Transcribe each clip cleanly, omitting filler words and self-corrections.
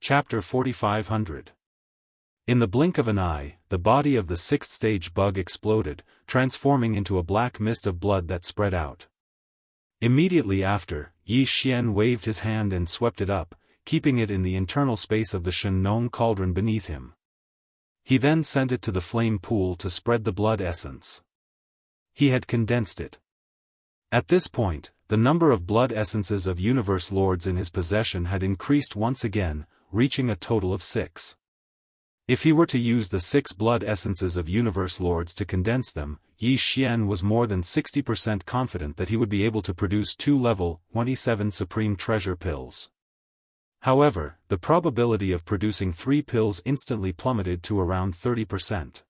Chapter 4500. In the blink of an eye, the body of the sixth-stage bug exploded, transforming into a black mist of blood that spread out. Immediately after, Yi Xian waved his hand and swept it up, keeping it in the internal space of the Shen cauldron beneath him. He then sent it to the flame pool to spread the blood essence. He had condensed it. At this point, the number of blood essences of universe lords in his possession had increased once again, reaching a total of 6. If he were to use the 6 blood essences of universe lords to condense them, Yi Xian was more than 60% confident that he would be able to produce 2 level 27 supreme treasure pills. However, the probability of producing 3 pills instantly plummeted to around 30%.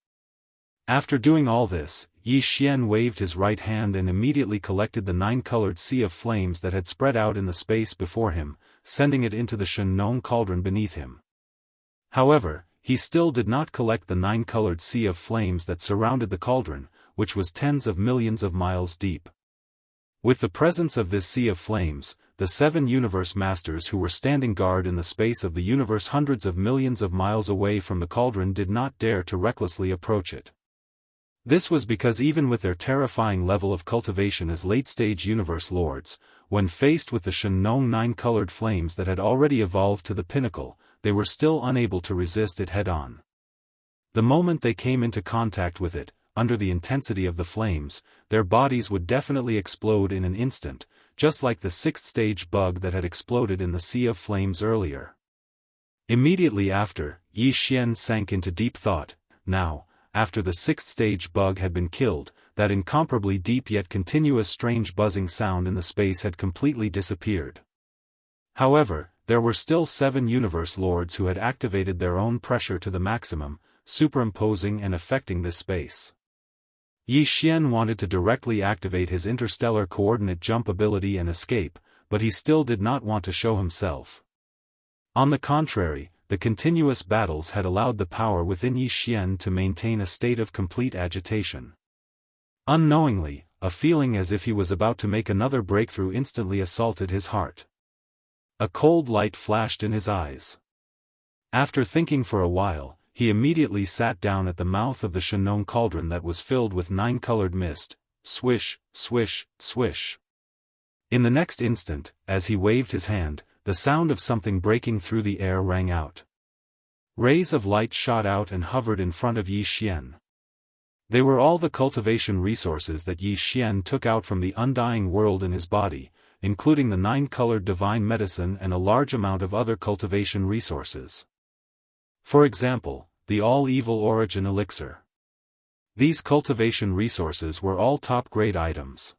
After doing all this, Yi Xian waved his right hand and immediately collected the 9-colored sea of flames that had spread out in the space before him, sending it into the Shen cauldron beneath him. However, he still did not collect the 9-colored sea of flames that surrounded the cauldron, which was tens of millions of miles deep. With the presence of this sea of flames, the 7 universe masters who were standing guard in the space of the universe hundreds of millions of miles away from the cauldron did not dare to recklessly approach it. This was because even with their terrifying level of cultivation as late-stage universe lords, when faced with the Shen 9-colored flames that had already evolved to the pinnacle, they were still unable to resist it head-on. The moment they came into contact with it, under the intensity of the flames, their bodies would definitely explode in an instant, just like the 6th-stage bug that had exploded in the sea of flames earlier. Immediately after, Yi Xian sank into deep thought. Now, after the 6th-stage bug had been killed, that incomparably deep yet continuous strange buzzing sound in the space had completely disappeared. However, there were still 7 universe lords who had activated their own pressure to the maximum, superimposing and affecting this space. Yi Xian wanted to directly activate his interstellar coordinate jump ability and escape, but he still did not want to show himself. On the contrary, the continuous battles had allowed the power within Yi Xian to maintain a state of complete agitation. Unknowingly, a feeling as if he was about to make another breakthrough instantly assaulted his heart. A cold light flashed in his eyes. After thinking for a while, he immediately sat down at the mouth of the Shen cauldron that was filled with 9-colored mist. Swish, swish, swish. In the next instant, as he waved his hand, the sound of something breaking through the air rang out. Rays of light shot out and hovered in front of Yi Xian. They were all the cultivation resources that Yi Xian took out from the undying world in his body, including the 9-colored divine medicine and a large amount of other cultivation resources. For example, the all-evil origin elixir. These cultivation resources were all top-grade items.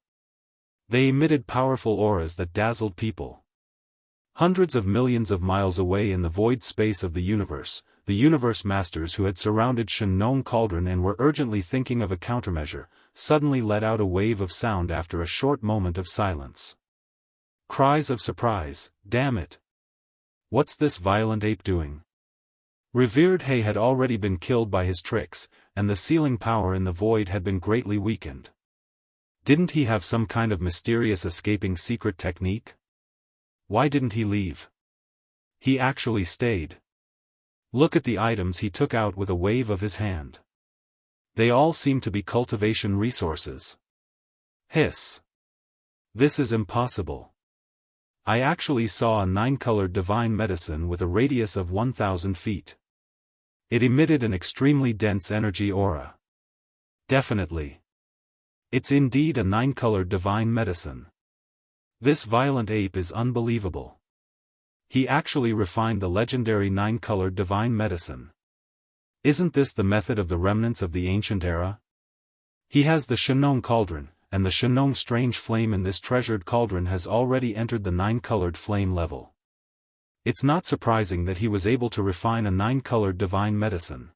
They emitted powerful auras that dazzled people. Hundreds of millions of miles away in the void space of the universe masters who had surrounded Shen cauldron and were urgently thinking of a countermeasure, suddenly let out a wave of sound after a short moment of silence. Cries of surprise, "Damn it! What's this violent ape doing?" Revered He had already been killed by his tricks, and the sealing power in the void had been greatly weakened. Didn't he have some kind of mysterious escaping secret technique? Why didn't he leave? He actually stayed. Look at the items he took out with a wave of his hand. They all seem to be cultivation resources. Hiss. This is impossible. I actually saw a 9-colored divine medicine with a radius of 1,000 feet. It emitted an extremely dense energy aura. Definitely. It's indeed a 9-colored divine medicine. This violent ape is unbelievable. He actually refined the legendary 9-colored divine medicine. Isn't this the method of the remnants of the ancient era? He has the Shen cauldron, and the Shen strange flame in this treasured cauldron has already entered the 9-colored flame level. It's not surprising that he was able to refine a 9-colored divine medicine.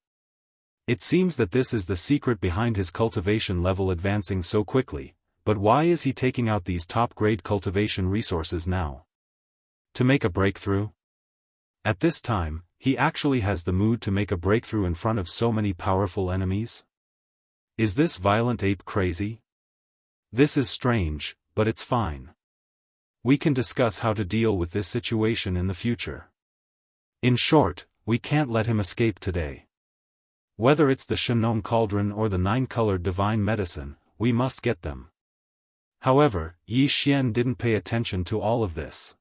It seems that this is the secret behind his cultivation level advancing so quickly, but why is he taking out these top-grade cultivation resources now? To make a breakthrough? At this time, he actually has the mood to make a breakthrough in front of so many powerful enemies? Is this violent ape crazy? This is strange, but it's fine. We can discuss how to deal with this situation in the future. In short, we can't let him escape today. Whether it's the Shenong Cauldron or the 9-colored divine medicine, we must get them. However, Yi Xian didn't pay attention to all of this.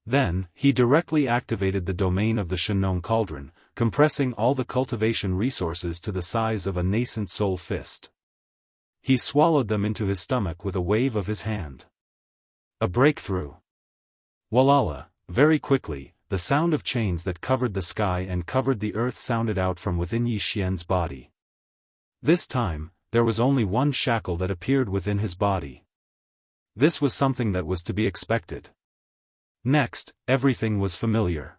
Then, he directly activated the domain of the Shenong Cauldron, compressing all the cultivation resources to the size of a nascent soul fist. He swallowed them into his stomach with a wave of his hand. A breakthrough. Walala, very quickly, the sound of chains that covered the sky and covered the earth sounded out from within Yi Xian's body. This time, there was only one shackle that appeared within his body. This was something that was to be expected. Next, everything was familiar.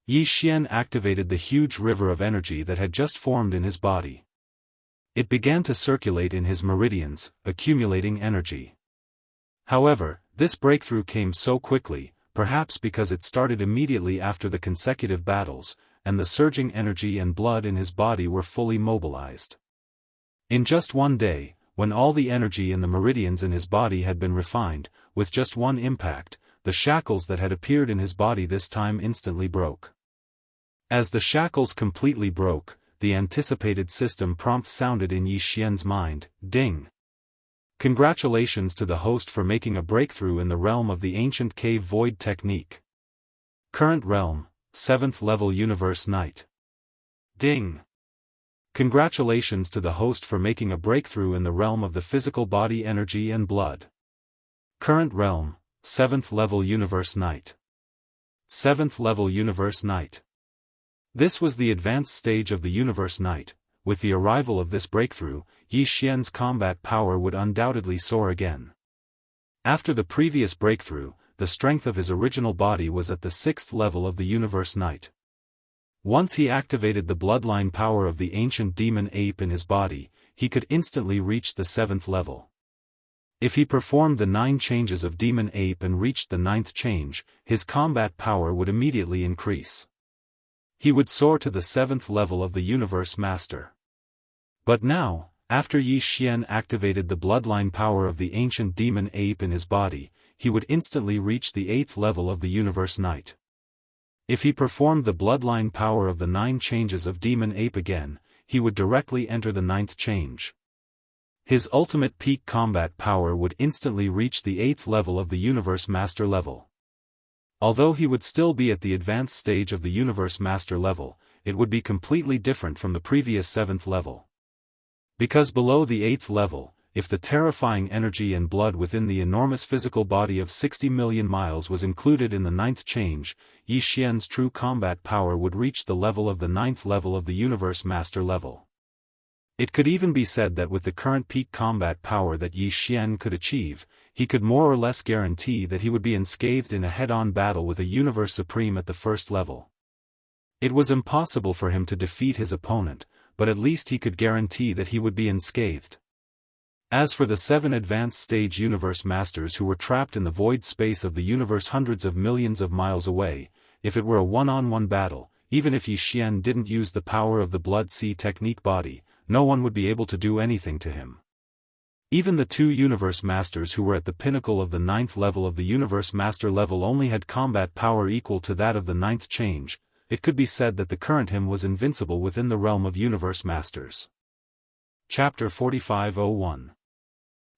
Yi Xian activated the huge river of energy that had just formed in his body. It began to circulate in his meridians, accumulating energy. However, this breakthrough came so quickly, perhaps because it started immediately after the consecutive battles, and the surging energy and blood in his body were fully mobilized. In just one day, when all the energy in the meridians in his body had been refined, with just one impact, the shackles that had appeared in his body this time instantly broke. As the shackles completely broke, the anticipated system prompt sounded in Yi Xian's mind, ding. Congratulations to the host for making a breakthrough in the realm of the ancient cave void technique. Current realm, 7th level universe knight. Ding. Congratulations to the host for making a breakthrough in the realm of the physical body energy and blood. Current realm, 7th level universe knight. 7th level universe knight. This was the advanced stage of the universe knight. With the arrival of this breakthrough, Yi Xian's combat power would undoubtedly soar again. After the previous breakthrough, the strength of his original body was at the 6th level of the universe knight. Once he activated the bloodline power of the ancient demon ape in his body, he could instantly reach the 7th level. If he performed the 9 changes of demon ape and reached the 9th change, his combat power would immediately increase. He would soar to the 7th level of the Universe Master. But now, after Yi Xian activated the bloodline power of the ancient demon ape in his body, he would instantly reach the 8th level of the Universe Knight. If he performed the bloodline power of the 9 changes of demon ape again, he would directly enter the 9th change. His ultimate peak combat power would instantly reach the 8th level of the Universe Master level. Although he would still be at the advanced stage of the Universe Master level, it would be completely different from the previous 7th level. Because below the 8th level, if the terrifying energy and blood within the enormous physical body of 60 million miles was included in the 9th change, Yi Xian's true combat power would reach the level of the 9th level of the Universe Master level. It could even be said that with the current peak combat power that Yi Xian could achieve, he could more or less guarantee that he would be unscathed in a head-on battle with a Universe Supreme at the 1st level. It was impossible for him to defeat his opponent, but at least he could guarantee that he would be unscathed. As for the 7 advanced stage Universe Masters who were trapped in the void space of the universe hundreds of millions of miles away, if it were a one-on-one battle, even if Yi Xian didn't use the power of the Blood Sea technique body, no one would be able to do anything to him. Even the 2 Universe Masters who were at the pinnacle of the 9th level of the Universe Master level only had combat power equal to that of the 9th change. It could be said that the current him was invincible within the realm of Universe Masters. Chapter 4501.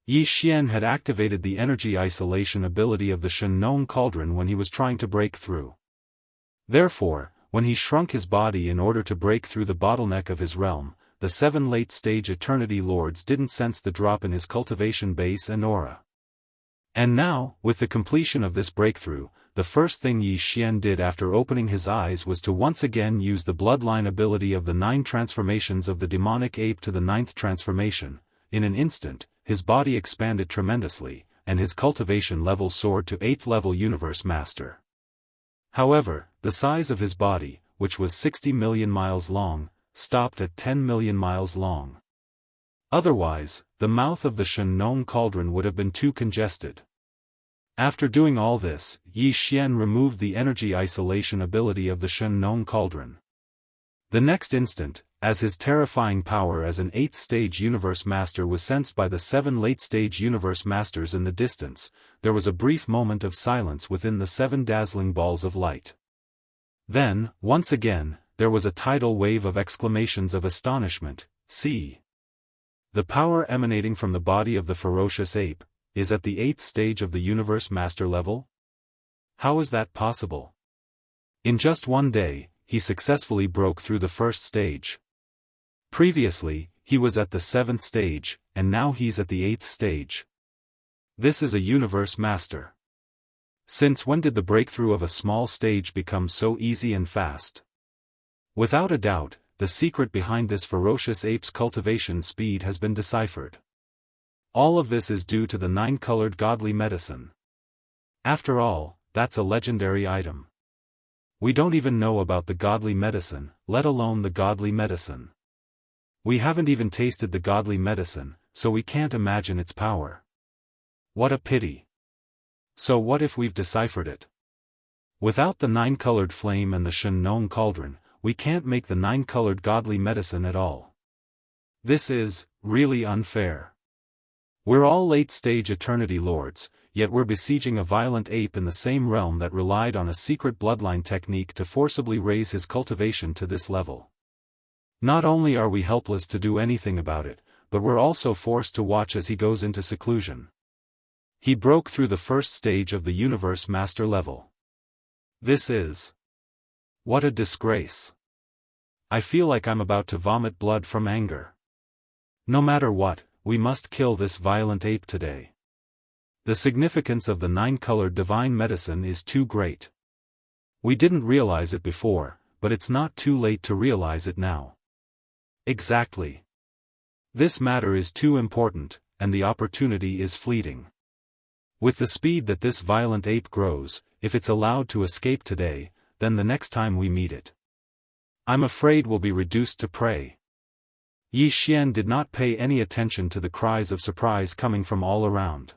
Yi Xian had activated the energy isolation ability of the Shenong Cauldron when he was trying to break through. Therefore, when he shrunk his body in order to break through the bottleneck of his realm, the 7 late-stage Eternity Lords didn't sense the drop in his cultivation base and aura. And now, with the completion of this breakthrough, the first thing Yi Xian did after opening his eyes was to once again use the bloodline ability of the 9 transformations of the demonic ape to the 9th transformation. In an instant, his body expanded tremendously, and his cultivation level soared to 8th level Universe Master. However, the size of his body, which was 60 million miles long, stopped at 10 million miles long. Otherwise, the mouth of the Shenong Cauldron would have been too congested. After doing all this, Yi Xian removed the energy isolation ability of the Shenong Cauldron. The next instant, as his terrifying power as an 8th stage Universe Master was sensed by the 7 late-stage Universe Masters in the distance, there was a brief moment of silence within the 7 dazzling balls of light. Then, once again, there was a tidal wave of exclamations of astonishment. See! The power emanating from the body of the ferocious ape is at the 8th stage of the universe master level? How is that possible? In just one day, he successfully broke through the 1st stage. Previously, he was at the 7th stage, and now he's at the 8th stage. This is a universe master. Since when did the breakthrough of a small stage become so easy and fast? Without a doubt, the secret behind this ferocious ape's cultivation speed has been deciphered. All of this is due to the 9-colored godly medicine. After all, that's a legendary item. We don't even know about the godly medicine, let alone the godly medicine. We haven't even tasted the godly medicine, so we can't imagine its power. What a pity. So what if we've deciphered it? Without the 9-colored flame and the Shen cauldron, we can't make the 9-colored godly medicine at all. This is, really unfair. We're all late-stage eternity lords, yet we're besieging a violent ape in the same realm that relied on a secret bloodline technique to forcibly raise his cultivation to this level. Not only are we helpless to do anything about it, but we're also forced to watch as he goes into seclusion. He broke through the 1st stage of the universe master level. This is... what a disgrace. I feel like I'm about to vomit blood from anger. No matter what, we must kill this violent ape today. The significance of the 9-colored divine medicine is too great. We didn't realize it before, but it's not too late to realize it now. Exactly. This matter is too important, and the opportunity is fleeting. With the speed that this violent ape grows, if it's allowed to escape today, then the next time we meet it, I'm afraid we'll be reduced to prey. Yi Xian did not pay any attention to the cries of surprise coming from all around.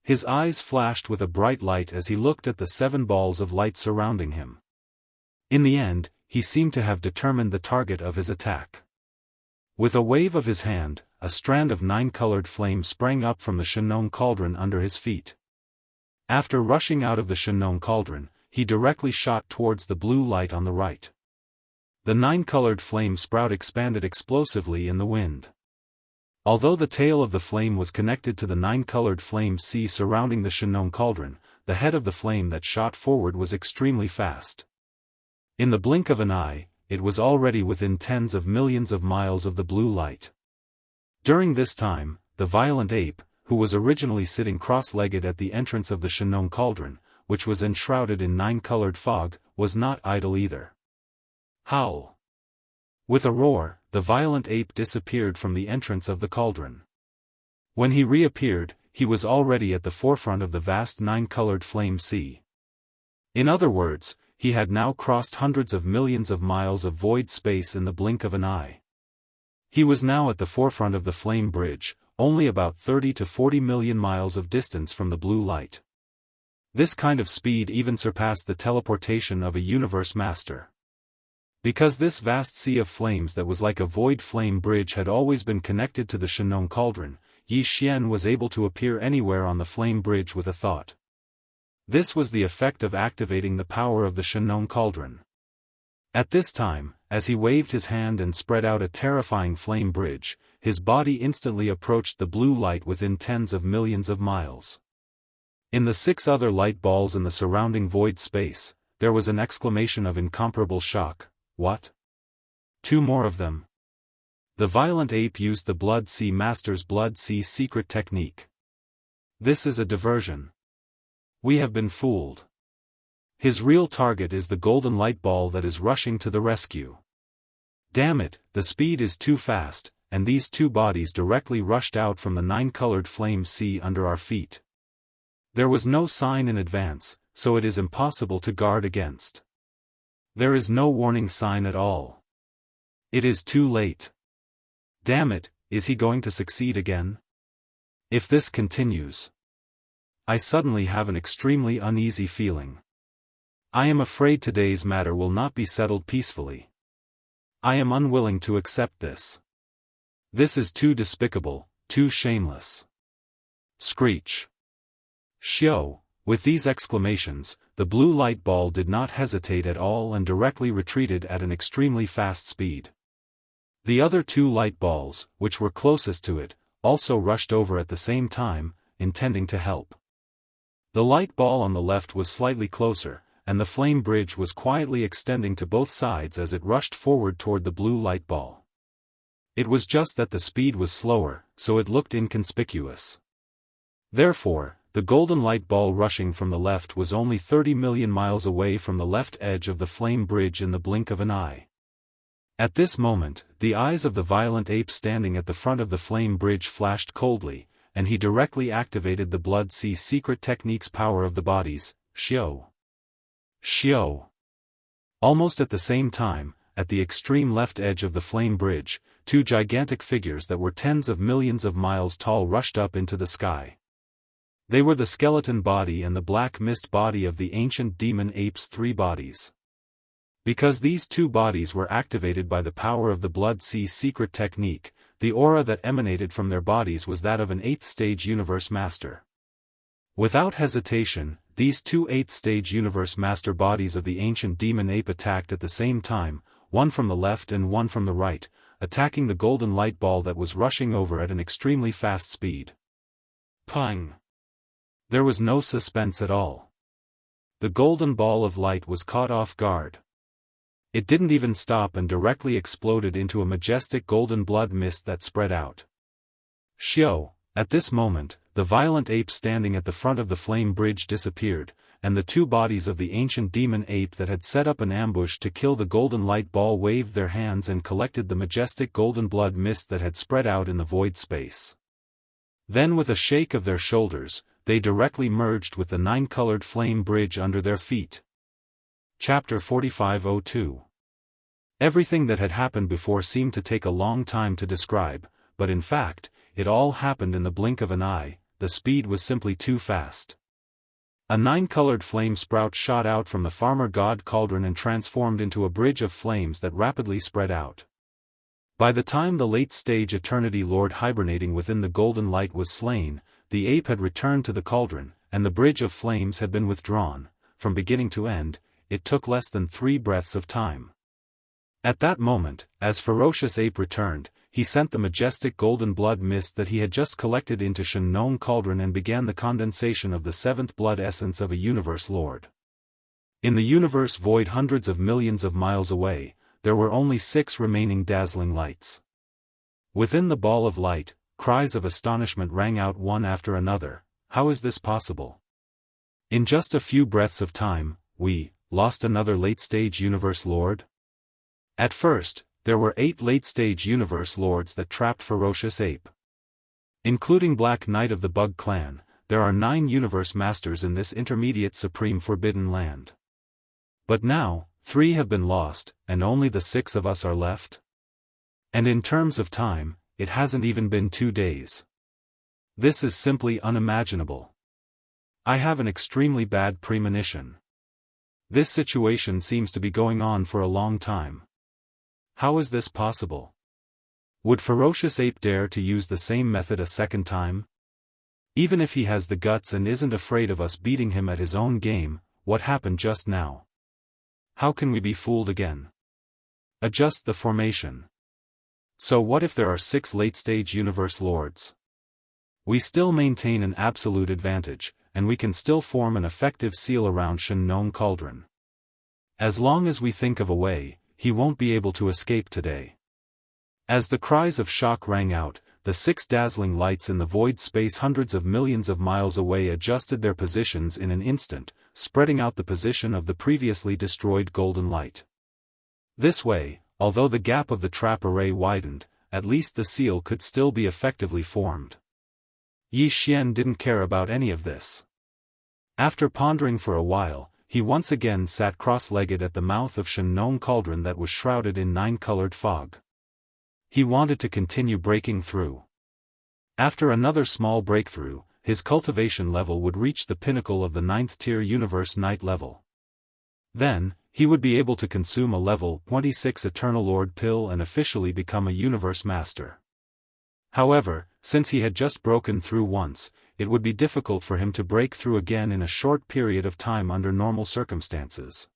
His eyes flashed with a bright light as he looked at the 7 balls of light surrounding him. In the end, he seemed to have determined the target of his attack. With a wave of his hand, a strand of 9-colored flame sprang up from the Shen cauldron under his feet. After rushing out of the Shen cauldron, he directly shot towards the blue light on the right. The 9-colored flame sprout expanded explosively in the wind. Although the tail of the flame was connected to the 9-colored flame sea surrounding the Shen cauldron, the head of the flame that shot forward was extremely fast. In the blink of an eye, it was already within tens of millions of miles of the blue light. During this time, the violent ape, who was originally sitting cross-legged at the entrance of the Shen cauldron, which was enshrouded in 9-colored fog, was not idle either. Howl! With a roar, the violent ape disappeared from the entrance of the cauldron. When he reappeared, he was already at the forefront of the vast 9-colored flame sea. In other words, he had now crossed hundreds of millions of miles of void space in the blink of an eye. He was now at the forefront of the flame bridge, only about 30 to 40 million miles of distance from the blue light. This kind of speed even surpassed the teleportation of a universe master. Because this vast sea of flames that was like a void flame bridge had always been connected to the Shen cauldron, Yi Xian was able to appear anywhere on the flame bridge with a thought. This was the effect of activating the power of the Shen cauldron. At this time, as he waved his hand and spread out a terrifying flame bridge, his body instantly approached the blue light within tens of millions of miles. In the 6 other light balls in the surrounding void space, there was an exclamation of incomparable shock. What? 2 more of them? The violent ape used the Blood Sea Master's Blood Sea secret technique. This is a diversion. We have been fooled. His real target is the golden light ball that is rushing to the rescue. Damn it, the speed is too fast, and these 2 bodies directly rushed out from the 9-colored flame sea under our feet. There was no sign in advance, so it is impossible to guard against. There is no warning sign at all. It is too late. Damn it, is he going to succeed again? If this continues, I suddenly have an extremely uneasy feeling. I am afraid today's matter will not be settled peacefully. I am unwilling to accept this. This is too despicable, too shameless. Screech. Xiao, With these exclamations, the blue light ball did not hesitate at all and directly retreated at an extremely fast speed. The other two light balls, which were closest to it, also rushed over at the same time, intending to help. The light ball on the left was slightly closer, and the flame bridge was quietly extending to both sides as it rushed forward toward the blue light ball. It was just that the speed was slower, so it looked inconspicuous. Therefore, the golden light ball rushing from the left was only 30 million miles away from the left edge of the flame bridge in the blink of an eye. At this moment, the eyes of the violent ape standing at the front of the flame bridge flashed coldly, and he directly activated the Blood Sea secret technique's power of the bodies, Xiao. Xiao. Almost at the same time, at the extreme left edge of the flame bridge, two gigantic figures that were tens of millions of miles tall rushed up into the sky. They were the skeleton body and the black mist body of the ancient demon ape's three bodies. Because these two bodies were activated by the power of the Blood Sea secret technique, the aura that emanated from their bodies was that of an 8th-stage universe master. Without hesitation, these two 8th-stage universe master bodies of the ancient demon ape attacked at the same time, one from the left and one from the right, attacking the golden light ball that was rushing over at an extremely fast speed. Pang! There was no suspense at all. The golden ball of light was caught off guard. It didn't even stop and directly exploded into a majestic golden blood mist that spread out. Xiao, at this moment, the violent ape standing at the front of the flame bridge disappeared, and the two bodies of the ancient demon ape that had set up an ambush to kill the golden light ball waved their hands and collected the majestic golden blood mist that had spread out in the void space. Then with a shake of their shoulders, they directly merged with the 9-colored flame bridge under their feet. Chapter 4502. Everything that had happened before seemed to take a long time to describe, but in fact, it all happened in the blink of an eye. The speed was simply too fast. A 9-colored flame sprout shot out from the farmer god cauldron and transformed into a bridge of flames that rapidly spread out. By the time the late-stage Eternity Lord hibernating within the golden light was slain, the ape had returned to the cauldron, and the bridge of flames had been withdrawn. From beginning to end, it took less than 3 breaths of time. At that moment, as Ferocious Ape returned, he sent the majestic golden blood mist that he had just collected into Shenong Cauldron and began the condensation of the 7th blood essence of a universe lord. In the universe void hundreds of millions of miles away, there were only 6 remaining dazzling lights. Within the ball of light, cries of astonishment rang out one after another. How is this possible? In just a few breaths of time, we lost another late-stage universe lord? At first, there were 8 late-stage universe lords that trapped Ferocious Ape. Including Black Knight of the Bug Clan, there are 9 universe masters in this intermediate supreme forbidden land. But now, 3 have been lost, and only the 6 of us are left? And in terms of time, it hasn't even been 2 days. This is simply unimaginable. I have an extremely bad premonition. This situation seems to be going on for a long time. How is this possible? Would Ferocious Ape dare to use the same method a second time? Even if he has the guts and isn't afraid of us beating him at his own game, what happened just now? How can we be fooled again? Adjust the formation. So what if there are 6 late-stage universe lords? We still maintain an absolute advantage, and we can still form an effective seal around Shenong Cauldron. As long as we think of a way, he won't be able to escape today. As the cries of shock rang out, the 6 dazzling lights in the void space hundreds of millions of miles away adjusted their positions in an instant, spreading out the position of the previously destroyed golden light. This way, although the gap of the trap array widened, at least the seal could still be effectively formed. Yi Xian didn't care about any of this. After pondering for a while, he once again sat cross-legged at the mouth of Shenong Cauldron that was shrouded in 9-colored fog. He wanted to continue breaking through. After another small breakthrough, his cultivation level would reach the pinnacle of the 9th-tier universe night level. Then, he would be able to consume a level 26 Eternal Lord pill and officially become a universe master. However, since he had just broken through once, it would be difficult for him to break through again in a short period of time under normal circumstances.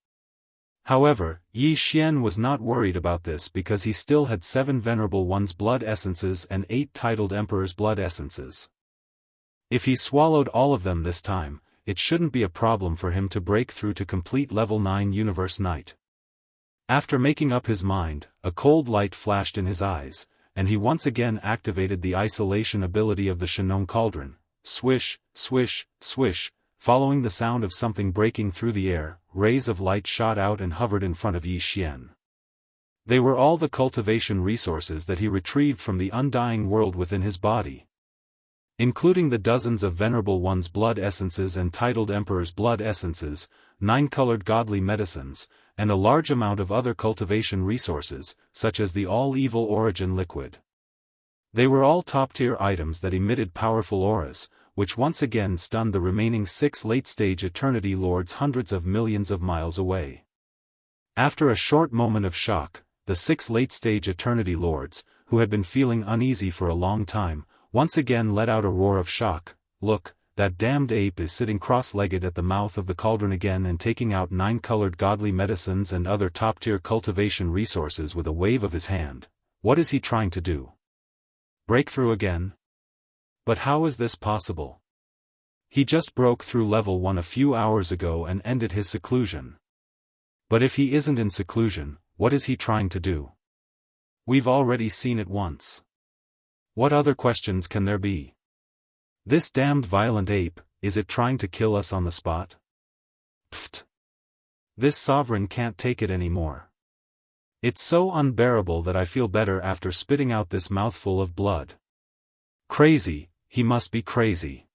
However, Yi Xian was not worried about this because he still had 7 Venerable One's blood essences and 8 titled Emperor's blood essences. If he swallowed all of them this time, it shouldn't be a problem for him to break through to complete level 9 Universe Knight. After making up his mind, a cold light flashed in his eyes, and he once again activated the isolation ability of the Shenong Cauldron. Swish, swish, swish, following the sound of something breaking through the air, rays of light shot out and hovered in front of Yi Xian. They were all the cultivation resources that he retrieved from the undying world within his body. Including the dozens of Venerable One's blood essences and titled Emperor's blood essences, 9 colored godly medicines, and a large amount of other cultivation resources, such as the all-evil origin liquid. They were all top-tier items that emitted powerful auras, which once again stunned the remaining 6 late-stage Eternity Lords hundreds of millions of miles away. After a short moment of shock, the 6 late-stage Eternity Lords, who had been feeling uneasy for a long time, once again let out a roar of shock. Look, that damned ape is sitting cross-legged at the mouth of the cauldron again and taking out 9 colored godly medicines and other top-tier cultivation resources with a wave of his hand. What is he trying to do? Break through again? But how is this possible? He just broke through level 1 a few hours ago and ended his seclusion. But if he isn't in seclusion, what is he trying to do? We've already seen it once. What other questions can there be? This damned violent ape, is it trying to kill us on the spot? Pfft. This sovereign can't take it anymore. It's so unbearable that I feel better after spitting out this mouthful of blood. Crazy, he must be crazy.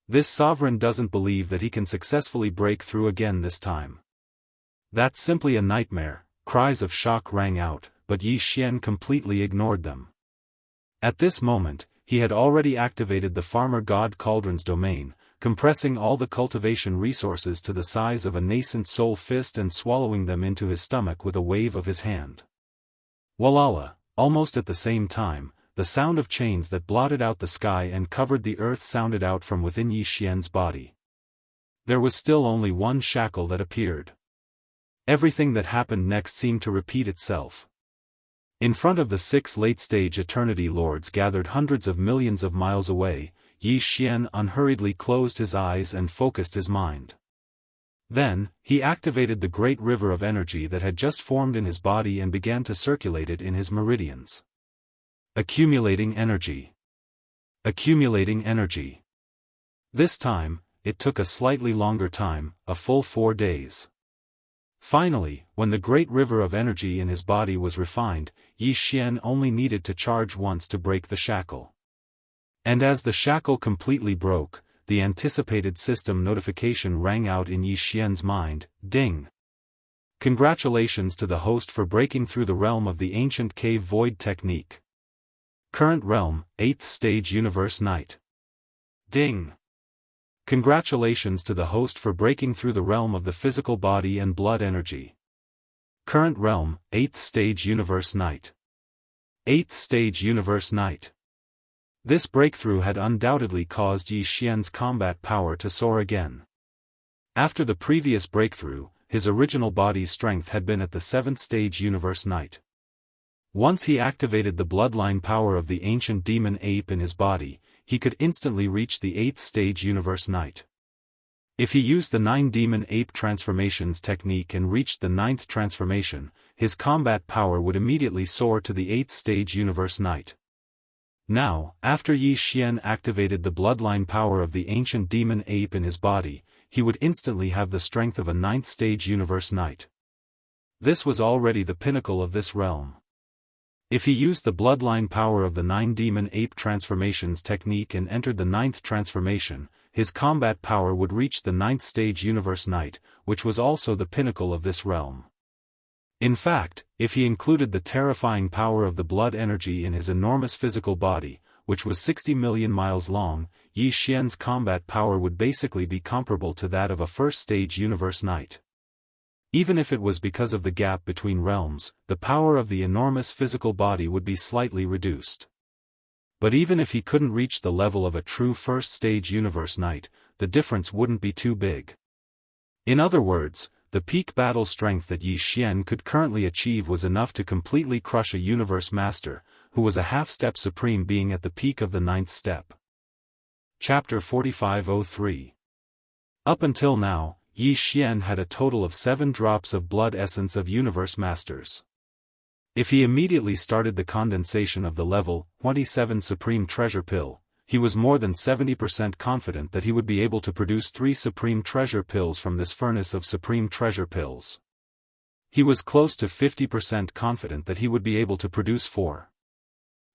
This sovereign doesn't believe that he can successfully break through again this time. That's simply a nightmare. Cries of shock rang out, but Yi Xian completely ignored them. At this moment, he had already activated the Farmer God Cauldron's domain, compressing all the cultivation resources to the size of a nascent soul fist and swallowing them into his stomach with a wave of his hand. Walala, almost at the same time, the sound of chains that blotted out the sky and covered the earth sounded out from within Yi Xian's body. There was still only one shackle that appeared. Everything that happened next seemed to repeat itself. In front of the 6 late-stage Eternity Lords gathered hundreds of millions of miles away, Yi Xian unhurriedly closed his eyes and focused his mind. Then, he activated the great river of energy that had just formed in his body and began to circulate it in his meridians. Accumulating energy. Accumulating energy. This time, it took a slightly longer time, a full 4 days. Finally, when the great river of energy in his body was refined, Yi Xian only needed to charge once to break the shackle. And as the shackle completely broke, the anticipated system notification rang out in Yi Xian's mind, ding! Congratulations to the host for breaking through the realm of the ancient cave void technique. Current realm, 8th stage Universe Knight. Ding! Congratulations to the host for breaking through the realm of the physical body and blood energy. Current realm, 8th stage Universe Knight. 8th stage Universe Knight. This breakthrough had undoubtedly caused Yi Xian's combat power to soar again. After the previous breakthrough, his original body's strength had been at the 7th stage Universe Knight. Once he activated the bloodline power of the ancient demon ape in his body, he could instantly reach the 8th stage Universe Knight. If he used the 9 demon ape transformations technique and reached the 9th transformation, his combat power would immediately soar to the 8th stage Universe Knight. Now, after Yi Xian activated the bloodline power of the ancient demon ape in his body, he would instantly have the strength of a 9th stage Universe Knight. This was already the pinnacle of this realm. If he used the bloodline power of the 9 demon ape transformations technique and entered the 9th transformation, his combat power would reach the 9th stage Universe Knight, which was also the pinnacle of this realm. In fact, if he included the terrifying power of the blood energy in his enormous physical body, which was 60 million miles long, Yi Xian's combat power would basically be comparable to that of a 1st stage Universe Knight. Even if it was because of the gap between realms, the power of the enormous physical body would be slightly reduced. But even if he couldn't reach the level of a true first-stage universe knight, the difference wouldn't be too big. In other words, the peak battle strength that Yi Xian could currently achieve was enough to completely crush a universe master, who was a half-step supreme being at the peak of the 9th step. Chapter 4503. Up until now, Yi Xian had a total of 7 drops of blood essence of universe masters. If he immediately started the condensation of the level 27 supreme treasure pill, he was more than 70% confident that he would be able to produce 3 supreme treasure pills from this furnace of supreme treasure pills. He was close to 50% confident that he would be able to produce 4.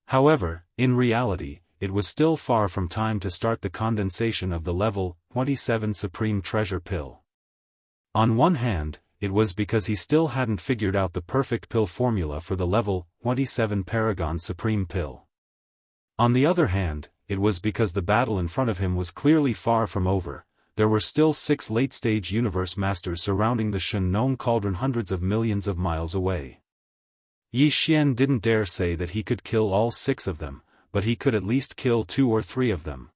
However, in reality, it was still far from time to start the condensation of the level 27 supreme treasure pill. On one hand, it was because he still hadn't figured out the perfect pill formula for the level 27 Paragon Supreme Pill. On the other hand, it was because the battle in front of him was clearly far from over. There were still 6 late-stage universe masters surrounding the Shenong Cauldron hundreds of millions of miles away. Yi Xian didn't dare say that he could kill all 6 of them, but he could at least kill 2 or 3 of them.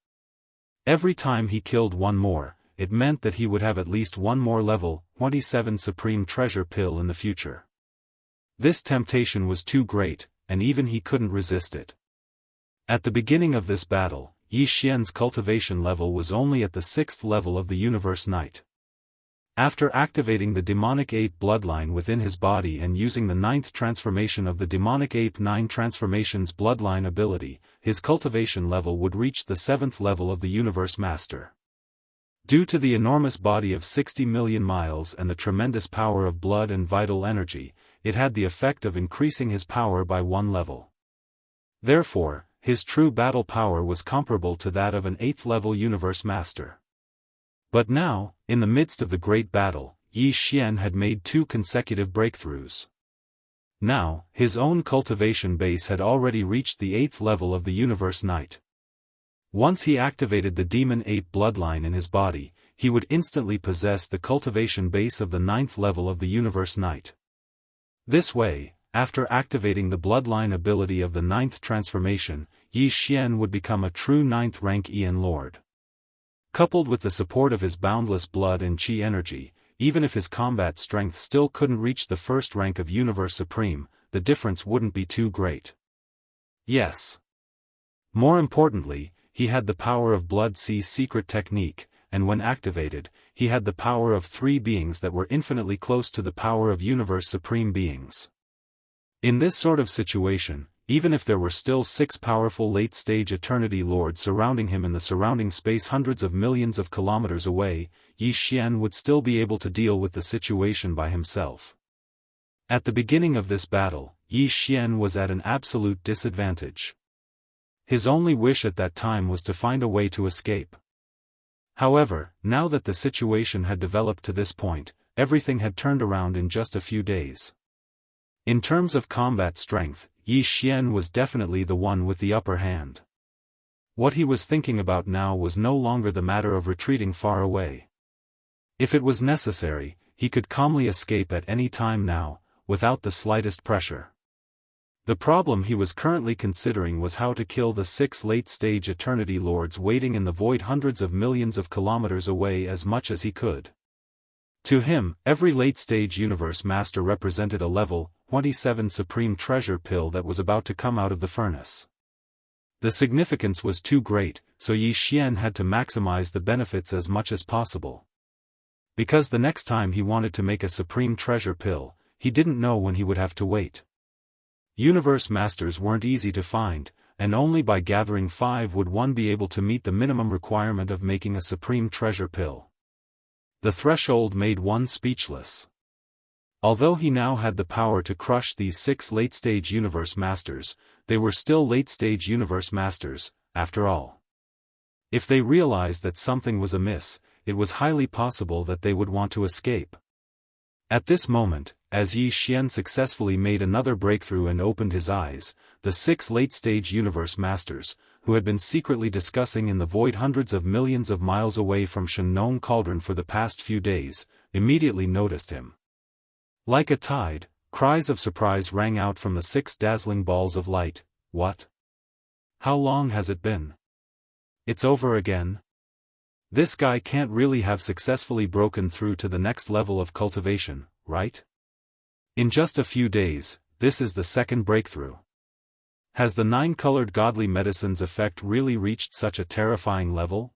Every time he killed one more, it meant that he would have at least one more level 27 supreme treasure pill in the future. This temptation was too great, and even he couldn't resist it. At the beginning of this battle, Yi Xian's cultivation level was only at the 6th level of the universe knight. After activating the demonic ape bloodline within his body and using the 9th transformation of the demonic ape 9 transformations bloodline ability, his cultivation level would reach the 7th level of the universe master. Due to the enormous body of 60 million miles and the tremendous power of blood and vital energy, it had the effect of increasing his power by 1 level. Therefore, his true battle power was comparable to that of an 8th level universe master. But now, in the midst of the great battle, Yi Xian had made 2 consecutive breakthroughs. Now, his own cultivation base had already reached the 8th level of the universe knight. Once he activated the demon ape bloodline in his body, he would instantly possess the cultivation base of the 9th level of the universe knight. This way, after activating the bloodline ability of the 9th transformation, Yi Xian would become a true 9th rank Ian Lord. Coupled with the support of his boundless blood and chi energy, even if his combat strength still couldn't reach the 1st rank of Universe Supreme, the difference wouldn't be too great. Yes. More importantly, he had the power of Blood Sea's secret technique, and when activated, he had the power of 3 beings that were infinitely close to the power of Universe Supreme beings. In this sort of situation, even if there were still 6 powerful late-stage Eternity Lords surrounding him in the surrounding space hundreds of millions of kilometers away, Yi Xian would still be able to deal with the situation by himself. At the beginning of this battle, Yi Xian was at an absolute disadvantage. His only wish at that time was to find a way to escape. However, now that the situation had developed to this point, everything had turned around in just a few days. In terms of combat strength, Yi Xian was definitely the one with the upper hand. What he was thinking about now was no longer the matter of retreating far away. If it was necessary, he could calmly escape at any time now, without the slightest pressure. The problem he was currently considering was how to kill the 6 late-stage Eternity Lords waiting in the void hundreds of millions of kilometers away as much as he could. To him, every late-stage universe master represented a level 27 supreme treasure pill that was about to come out of the furnace. The significance was too great, so Yi Xian had to maximize the benefits as much as possible. Because the next time he wanted to make a supreme treasure pill, he didn't know when he would have to wait. Universe masters weren't easy to find, and only by gathering 5 would one be able to meet the minimum requirement of making a supreme treasure pill. The threshold made one speechless. Although he now had the power to crush these 6 late-stage universe masters, they were still late-stage universe masters, after all. If they realized that something was amiss, it was highly possible that they would want to escape. At this moment, as Yi Xian successfully made another breakthrough and opened his eyes, the 6 late-stage universe masters, who had been secretly discussing in the void hundreds of millions of miles away from Shenong Cauldron for the past few days, immediately noticed him. Like a tide, cries of surprise rang out from the 6 dazzling balls of light. What? How long has it been? It's over again? This guy can't really have successfully broken through to the next level of cultivation, right? In just a few days, this is the second breakthrough. Has the nine-colored godly medicine's effect really reached such a terrifying level?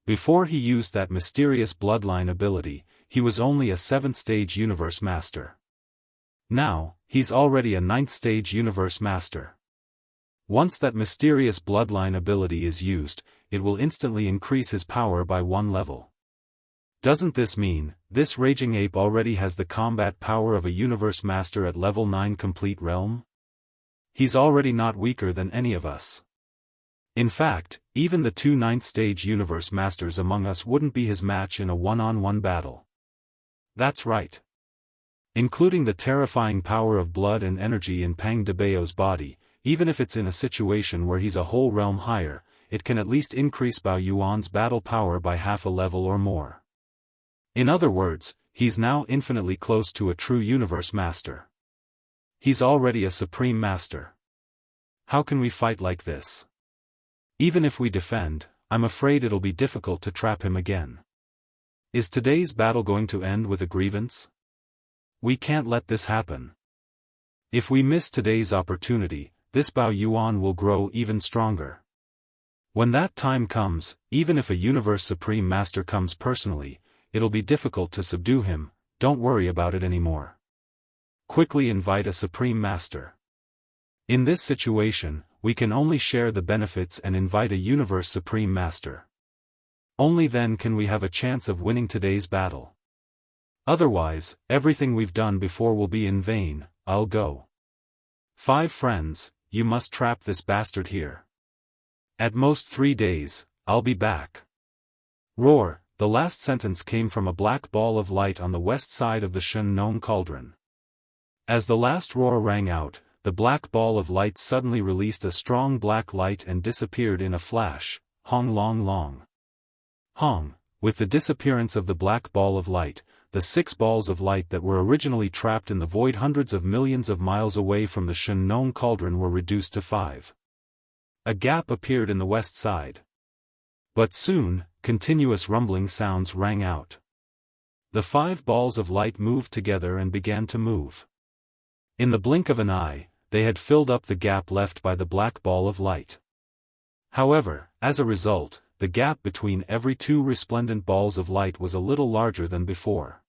Before he used that mysterious bloodline ability, he was only a 7th-stage universe master. Now, he's already a 9th-stage universe master. Once that mysterious bloodline ability is used, it will instantly increase his power by 1 level. Doesn't this mean, this raging ape already has the combat power of a universe master at level 9 complete realm? He's already not weaker than any of us. In fact, even the 2 9th-stage universe masters among us wouldn't be his match in a one-on-one battle. That's right. Including the terrifying power of blood and energy in Pang Debao's body, even if it's in a situation where he's a whole realm higher, it can at least increase Bao Yuan's battle power by half a level or more. In other words, he's now infinitely close to a true universe master. He's already a supreme master. How can we fight like this? Even if we defend, I'm afraid it'll be difficult to trap him again. Is today's battle going to end with a grievance? We can't let this happen. If we miss today's opportunity, this Bao Yuan will grow even stronger. When that time comes, even if a universe supreme master comes personally, it'll be difficult to subdue him. Don't worry about it anymore. Quickly invite a supreme master. In this situation, we can only share the benefits and invite a universe supreme master. Only then can we have a chance of winning today's battle. Otherwise, everything we've done before will be in vain. I'll go. 5 friends, you must trap this bastard here. At most 3 days, I'll be back. Roar. The last sentence came from a black ball of light on the west side of the Shen cauldron. As the last roar rang out, the black ball of light suddenly released a strong black light and disappeared in a flash. Hong long long. Hong. With the disappearance of the black ball of light, the 6 balls of light that were originally trapped in the void hundreds of millions of miles away from the Shen cauldron were reduced to 5. A gap appeared in the west side. But soon, continuous rumbling sounds rang out. The 5 balls of light moved together and began to move. In the blink of an eye, they had filled up the gap left by the black ball of light. However, as a result, the gap between every 2 resplendent balls of light was a little larger than before.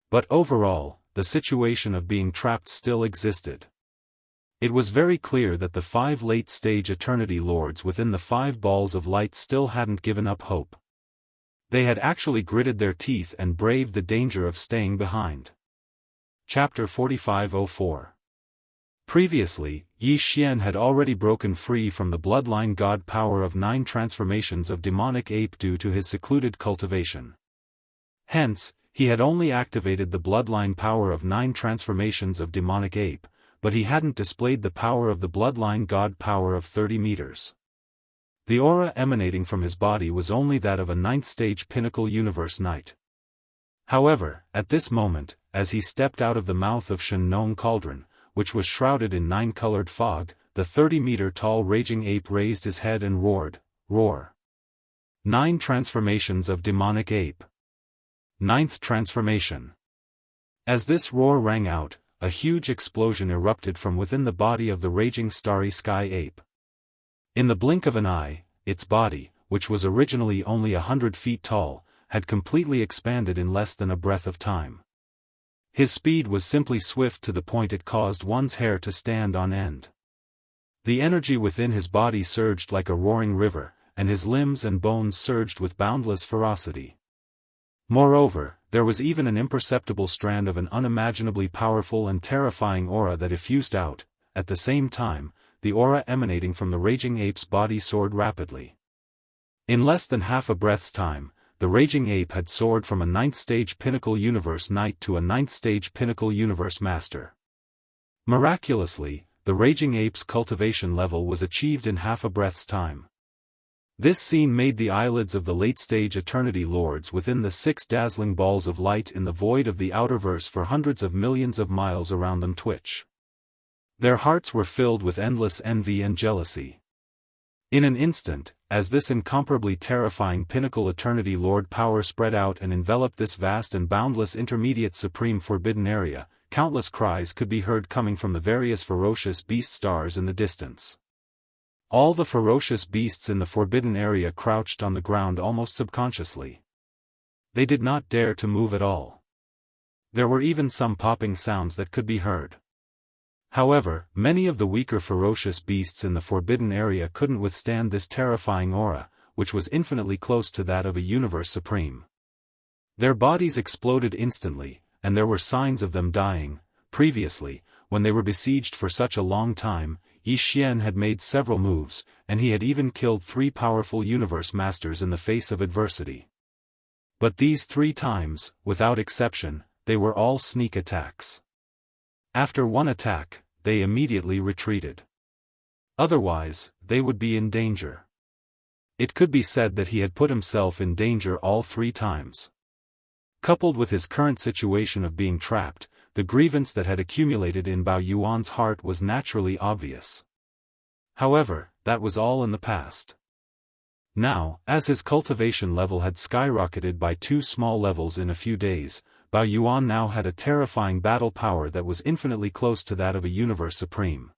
But overall, the situation of being trapped still existed. It was very clear that the 5 late-stage Eternity Lords within the 5 balls of light still hadn't given up hope. They had actually gritted their teeth and braved the danger of staying behind. Chapter 4504. Previously, Yi Xian had already broken free from the bloodline god power of 9 transformations of demonic ape due to his secluded cultivation. Hence, he had only activated the bloodline power of 9 transformations of demonic ape, but he hadn't displayed the power of the bloodline god power of 30 meters. The aura emanating from his body was only that of a 9th-stage pinnacle universe knight. However, at this moment, as he stepped out of the mouth of Shen cauldron, which was shrouded in 9-colored fog, the 30-meter-tall raging ape raised his head and roared, "Roar!" 9 transformations of demonic ape. 9th transformation. As this roar rang out, a huge explosion erupted from within the body of the raging starry sky ape. In the blink of an eye, its body, which was originally only 100 feet tall, had completely expanded in less than a breath of time. His speed was simply swift to the point it caused one's hair to stand on end. The energy within his body surged like a roaring river, and his limbs and bones surged with boundless ferocity. Moreover, there was even an imperceptible strand of an unimaginably powerful and terrifying aura that effused out. At the same time, the aura emanating from the raging ape's body soared rapidly. In less than half a breath's time, the raging ape had soared from a 9th-stage pinnacle universe knight to a 9th-stage pinnacle universe master. Miraculously, the raging ape's cultivation level was achieved in half a breath's time. This scene made the eyelids of the late-stage Eternity Lords within the 6 dazzling balls of light in the void of the outerverse for hundreds of millions of miles around them twitch. Their hearts were filled with endless envy and jealousy. In an instant, as this incomparably terrifying pinnacle eternity lord power spread out and enveloped this vast and boundless intermediate supreme forbidden area, countless cries could be heard coming from the various ferocious beast stars in the distance. All the ferocious beasts in the forbidden area crouched on the ground almost subconsciously. They did not dare to move at all. There were even some popping sounds that could be heard. However, many of the weaker ferocious beasts in the forbidden area couldn't withstand this terrifying aura, which was infinitely close to that of a universe supreme. Their bodies exploded instantly, and there were signs of them dying. Previously, when they were besieged for such a long time, Yi Xian had made several moves, and he had even killed 3 powerful universe masters in the face of adversity. But these 3 times, without exception, they were all sneak attacks. After one attack, they immediately retreated. Otherwise, they would be in danger. It could be said that he had put himself in danger all 3 times. Coupled with his current situation of being trapped, the grievance that had accumulated in Bao Yuan's heart was naturally obvious. However, that was all in the past. Now, as his cultivation level had skyrocketed by 2 small levels in a few days, Bao Yuan now had a terrifying battle power that was infinitely close to that of a universe supreme.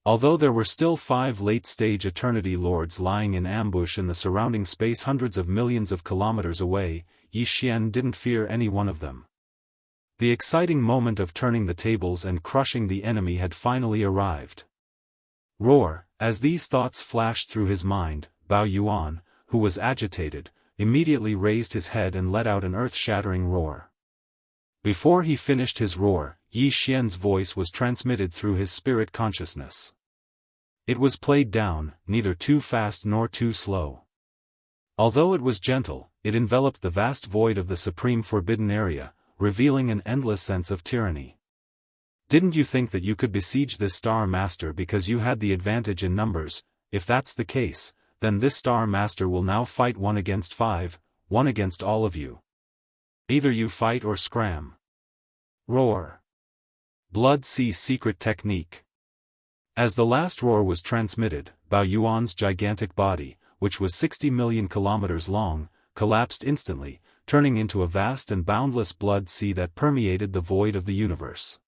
Although there were still 5 late-stage eternity lords lying in ambush in the surrounding space hundreds of millions of kilometers away, Yi Xian didn't fear any one of them. The exciting moment of turning the tables and crushing the enemy had finally arrived. Roar! As these thoughts flashed through his mind, Bao Yuan, who was agitated, immediately raised his head and let out an earth-shattering roar. Before he finished his roar, Yi Xian's voice was transmitted through his spirit consciousness. It was played down, neither too fast nor too slow. Although it was gentle, it enveloped the vast void of the supreme forbidden area, revealing an endless sense of tyranny. Didn't you think that you could besiege this Star Master because you had the advantage in numbers? If that's the case, then this Star Master will now fight 1 against 5, 1 against all of you. Either you fight or scram. Roar. Blood Sea Secret Technique. As the last roar was transmitted, Bao Yuan's gigantic body, which was 60 million kilometers long, collapsed instantly, turning into a vast and boundless blood sea that permeated the void of the universe.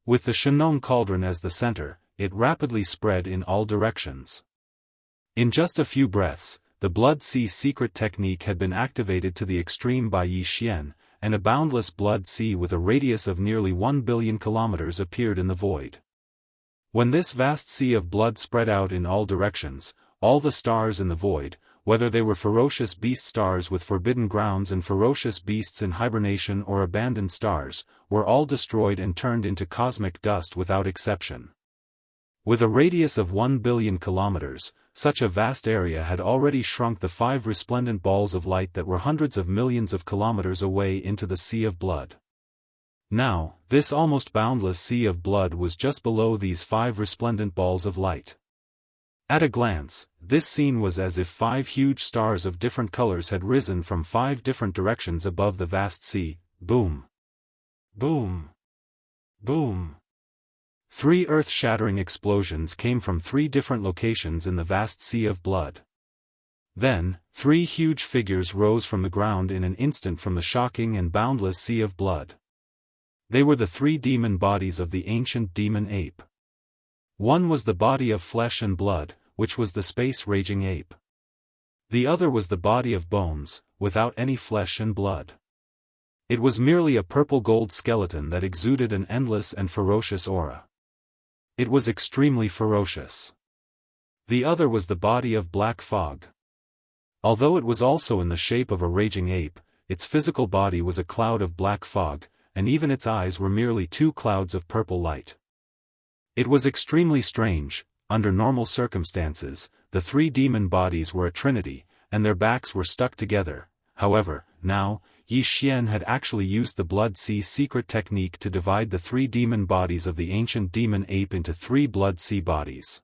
With the Shenong cauldron as the center, it rapidly spread in all directions. In just a few breaths, the Blood Sea secret technique had been activated to the extreme by Yi Xian, and a boundless blood sea with a radius of nearly 1 billion kilometers appeared in the void. When this vast sea of blood spread out in all directions, all the stars in the void, whether they were ferocious beast stars with forbidden grounds and ferocious beasts in hibernation or abandoned stars, were all destroyed and turned into cosmic dust without exception. With a radius of 1 billion kilometers, such a vast area had already shrunk the 5 resplendent balls of light that were hundreds of millions of kilometers away into the sea of blood. Now, this almost boundless sea of blood was just below these 5 resplendent balls of light. At a glance, this scene was as if 5 huge stars of different colors had risen from 5 different directions above the vast sea. Boom! Boom! Boom! 3 earth-shattering explosions came from 3 different locations in the vast sea of blood. Then, 3 huge figures rose from the ground in an instant from the shocking and boundless sea of blood. They were the 3 demon bodies of the ancient demon ape. One was the body of flesh and blood, which was the space-raging ape. The other was the body of bones, without any flesh and blood. It was merely a purple-gold skeleton that exuded an endless and ferocious aura. It was extremely ferocious. The other was the body of black fog. Although it was also in the shape of a raging ape, its physical body was a cloud of black fog, and even its eyes were merely 2 clouds of purple light. It was extremely strange. Under normal circumstances, the 3 demon bodies were a trinity, and their backs were stuck together. However, now, Yi Xian had actually used the Blood Sea secret technique to divide the 3 demon bodies of the ancient demon ape into 3 Blood Sea bodies.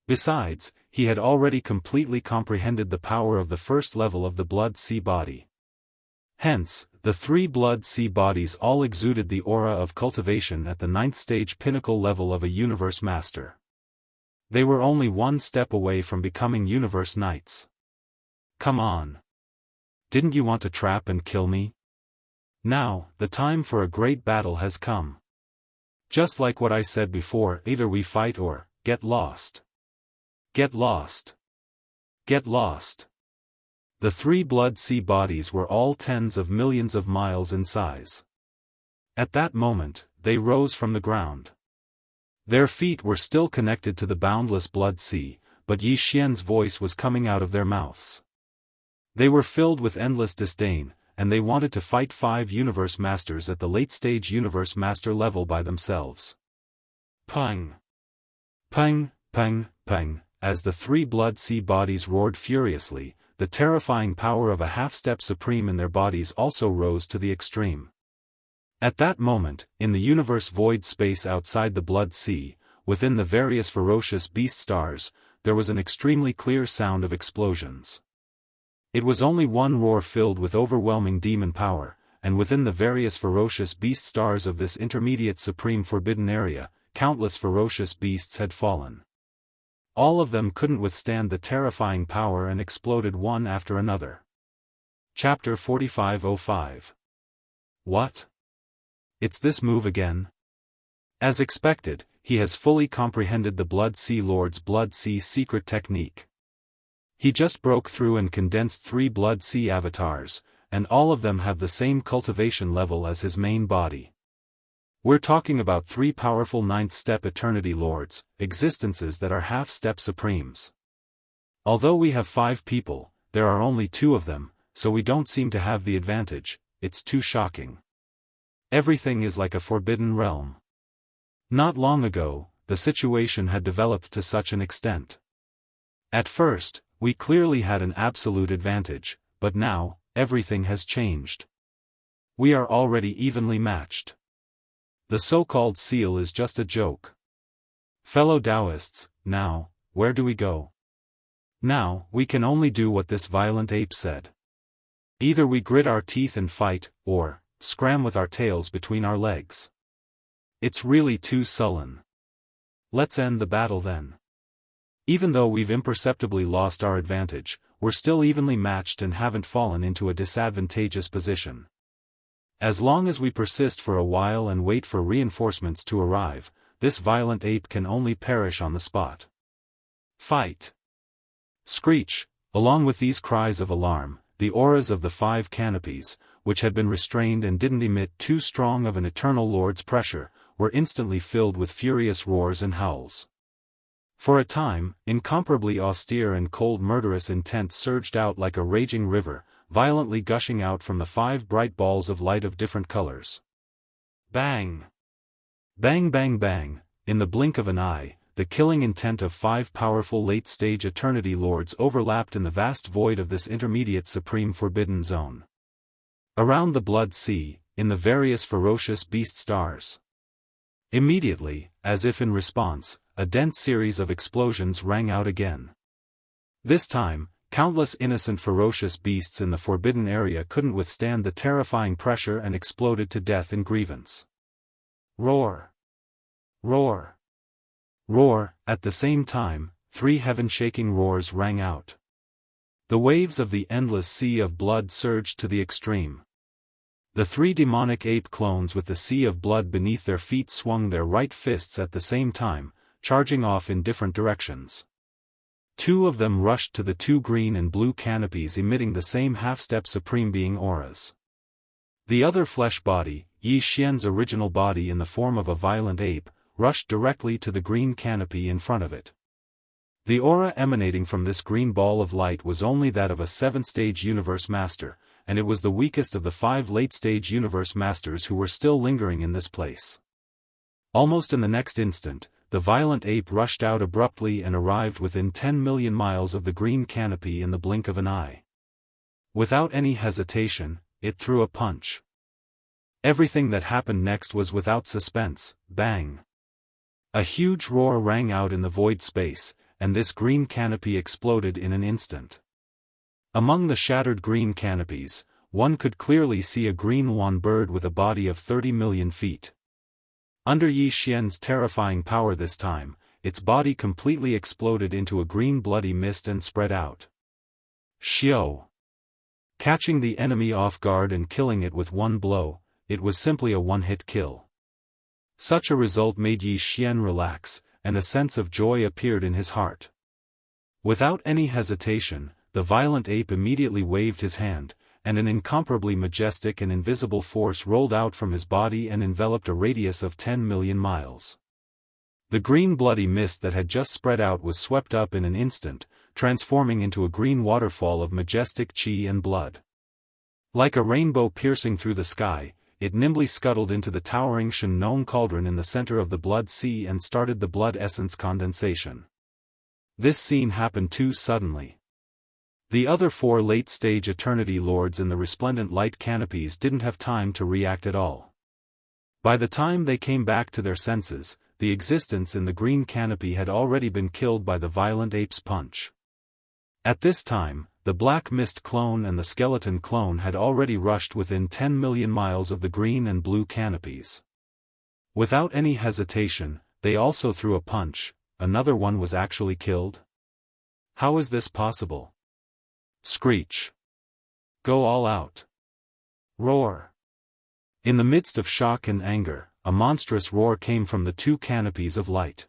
Besides, he had already completely comprehended the power of the first level of the Blood Sea body. Hence, the 3 Blood Sea bodies all exuded the aura of cultivation at the 9th stage pinnacle level of a universe master. They were only one step away from becoming universe knights. Come on. Didn't you want to trap and kill me? Now, the time for a great battle has come. Just like what I said before, either we fight or, get lost. Get lost. Get lost. The three blood sea bodies were all tens of millions of miles in size. At that moment, they rose from the ground. Their feet were still connected to the boundless blood sea, but Yi Xian's voice was coming out of their mouths. They were filled with endless disdain, and they wanted to fight 5 universe masters at the late-stage universe master level by themselves. Pang! Pang, pang, pang, as the 3 blood sea bodies roared furiously, the terrifying power of a half-step supreme in their bodies also rose to the extreme. At that moment, in the universe void space outside the blood sea, within the various ferocious beast stars, there was an extremely clear sound of explosions. It was only one roar filled with overwhelming demon power, and within the various ferocious beast stars of this intermediate supreme forbidden area, countless ferocious beasts had fallen. All of them couldn't withstand the terrifying power and exploded one after another. Chapter 4505. What? It's this move again? As expected, he has fully comprehended the Blood Sea Lord's Blood Sea secret technique. He just broke through and condensed 3 Blood Sea avatars, and all of them have the same cultivation level as his main body. We're talking about 3 powerful 9th-step Eternity Lords, existences that are half-step supremes. Although we have 5 people, there are only 2 of them, so we don't seem to have the advantage. It's too shocking. Everything is like a forbidden realm. Not long ago, the situation had developed to such an extent. At first, we clearly had an absolute advantage, but now, everything has changed. We are already evenly matched. The so-called seal is just a joke. Fellow Daoists, now, where do we go? Now, we can only do what this violent ape said. Either we grit our teeth and fight, or scram with our tails between our legs. It's really too sullen. Let's end the battle then. Even though we've imperceptibly lost our advantage, we're still evenly matched and haven't fallen into a disadvantageous position. As long as we persist for a while and wait for reinforcements to arrive, this violent ape can only perish on the spot. Fight! Screech! Along with these cries of alarm, the auras of the 5 canopies, which had been restrained and didn't emit too strong of an Eternal Lord's pressure, were instantly filled with furious roars and howls. For a time, incomparably austere and cold murderous intent surged out like a raging river, violently gushing out from the 5 bright balls of light of different colors. Bang! Bang bang bang, in the blink of an eye, the killing intent of 5 powerful late-stage Eternity Lords overlapped in the vast void of this intermediate supreme forbidden zone. Around the blood sea, in the various ferocious beast stars. Immediately, as if in response, a dense series of explosions rang out again. This time, countless innocent ferocious beasts in the forbidden area couldn't withstand the terrifying pressure and exploded to death in grievance. Roar! Roar! Roar! At the same time, 3 heaven-shaking roars rang out. The waves of the endless sea of blood surged to the extreme. The 3 demonic ape clones with the sea of blood beneath their feet swung their right fists at the same time, charging off in different directions. 2 of them rushed to the 2 green and blue canopies emitting the same half-step supreme being auras. The other flesh body, Yi Xian's original body in the form of a violent ape, rushed directly to the green canopy in front of it. The aura emanating from this green ball of light was only that of a 7th-stage universe master, and it was the weakest of the 5 late-stage universe masters who were still lingering in this place. Almost in the next instant, the violent ape rushed out abruptly and arrived within 10 million miles of the green canopy in the blink of an eye. Without any hesitation, it threw a punch. Everything that happened next was without suspense. Bang! A huge roar rang out in the void space, and this green canopy exploded in an instant. Among the shattered green canopies, one could clearly see a green yuan bird with a body of 30 million feet. Under Yi Xian's terrifying power this time, its body completely exploded into a green bloody mist and spread out. Xiao. Catching the enemy off guard and killing it with one blow, it was simply a one-hit kill. Such a result made Yi Xian relax, and a sense of joy appeared in his heart. Without any hesitation, the violent ape immediately waved his hand, and an incomparably majestic and invisible force rolled out from his body and enveloped a radius of 10 million miles. The green bloody mist that had just spread out was swept up in an instant, transforming into a green waterfall of majestic qi and blood. Like a rainbow piercing through the sky, it nimbly scuttled into the towering Shen cauldron in the center of the blood sea and started the blood essence condensation. This scene happened too suddenly. The other 4 late-stage Eternity Lords in the resplendent light canopies didn't have time to react at all. By the time they came back to their senses, the existence in the green canopy had already been killed by the violent ape's punch. At this time, the Black Mist clone and the Skeleton clone had already rushed within 10 million miles of the green and blue canopies. Without any hesitation, they also threw a punch. Another one was actually killed? How is this possible? Screech. Go all out. Roar. In the midst of shock and anger, a monstrous roar came from the 2 canopies of light.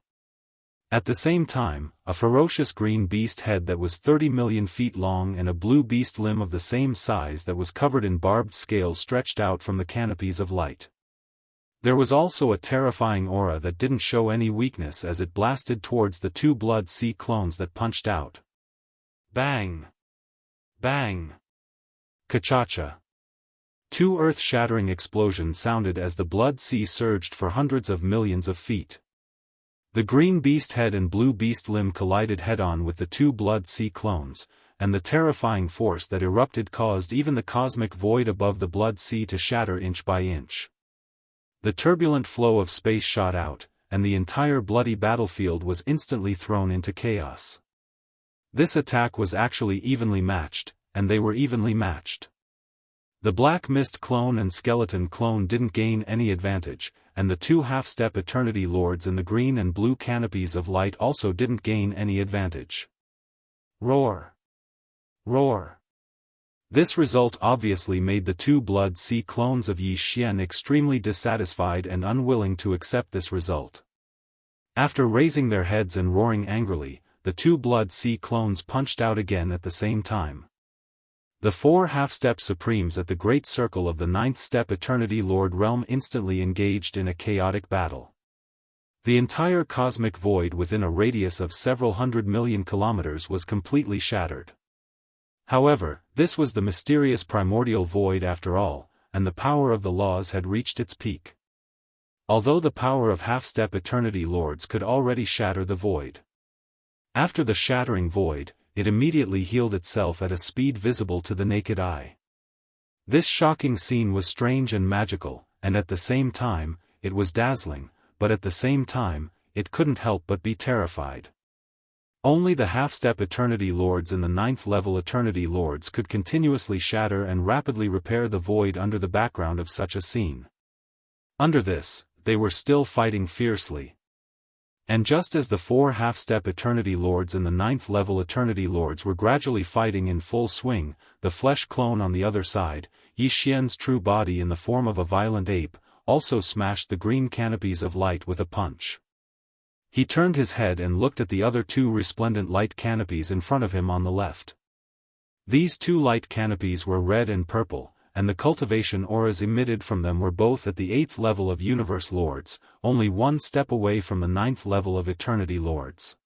At the same time, a ferocious green beast head that was 30 million feet long and a blue beast limb of the same size that was covered in barbed scales stretched out from the canopies of light. There was also a terrifying aura that didn't show any weakness as it blasted towards the 2 blood sea clones that punched out. Bang! Bang! Ka-cha-cha! 2 earth-shattering explosions sounded as the blood sea surged for hundreds of millions of feet. The green beast head and blue beast limb collided head-on with the 2 blood sea clones, and the terrifying force that erupted caused even the cosmic void above the blood sea to shatter inch by inch. The turbulent flow of space shot out, and the entire bloody battlefield was instantly thrown into chaos. This attack was actually evenly matched, and they were evenly matched. The Black Mist clone and Skeleton clone didn't gain any advantage, and the 2 half-step Eternity Lords in the green and blue canopies of light also didn't gain any advantage. Roar! Roar! This result obviously made the 2 blood sea clones of Yi Xian extremely dissatisfied and unwilling to accept this result. After raising their heads and roaring angrily, the 2 blood sea clones punched out again at the same time. The 4 half-step supremes at the Great Circle of the 9th step Eternity Lord realm instantly engaged in a chaotic battle. The entire cosmic void within a radius of several 100 million kilometers was completely shattered. However, this was the mysterious primordial void after all, and the power of the laws had reached its peak. Although the power of half-step Eternity Lords could already shatter the void. After the shattering void, it immediately healed itself at a speed visible to the naked eye. This shocking scene was strange and magical, and at the same time, it was dazzling, but at the same time, it couldn't help but be terrified. Only the half-step Eternity Lords and the 9th level Eternity Lords could continuously shatter and rapidly repair the void under the background of such a scene. Under this, they were still fighting fiercely. And just as the 4 half-step Eternity Lords and the 9th level Eternity Lords were gradually fighting in full swing, the flesh clone on the other side, Yi Xian's true body in the form of a violent ape, also smashed the green canopies of light with a punch. He turned his head and looked at the other 2 resplendent light canopies in front of him on the left. These 2 light canopies were red and purple, and the cultivation auras emitted from them were both at the 8th level of Universe Lords, only 1 step away from the 9th level of Eternity Lords.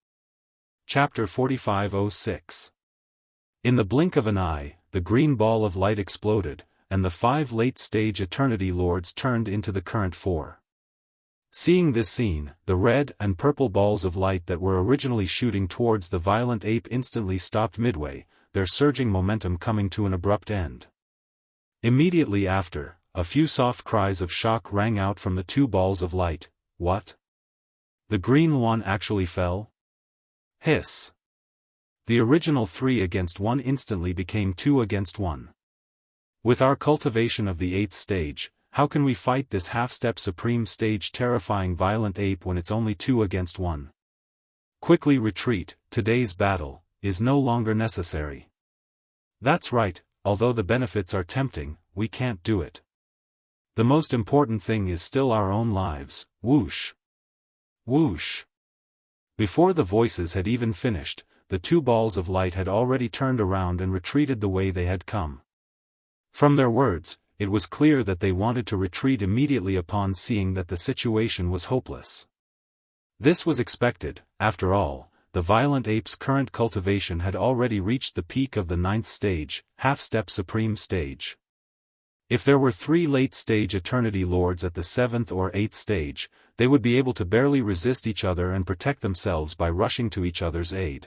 Chapter 4506. In the blink of an eye, the green ball of light exploded, and the 5 late-stage Eternity Lords turned into the current 4. Seeing this scene, the red and purple balls of light that were originally shooting towards the violent ape instantly stopped midway, their surging momentum coming to an abrupt end. Immediately after, a few soft cries of shock rang out from the 2 balls of light. What? The green one actually fell? Hiss! The original 3 against 1 instantly became 2 against 1. With our cultivation of the 8th stage, how can we fight this half-step supreme stage terrifying violent ape when it's only 2 against 1? Quickly retreat, today's battle is no longer necessary. That's right, although the benefits are tempting, we can't do it. The most important thing is still our own lives. Whoosh! Whoosh! Before the voices had even finished, the two balls of light had already turned around and retreated the way they had come. From their words, it was clear that they wanted to retreat immediately upon seeing that the situation was hopeless. This was expected. After all, the violent ape's current cultivation had already reached the peak of the 9th stage, half-step supreme stage. If there were 3 late-stage eternity lords at the 7th or 8th stage, they would be able to barely resist each other and protect themselves by rushing to each other's aid.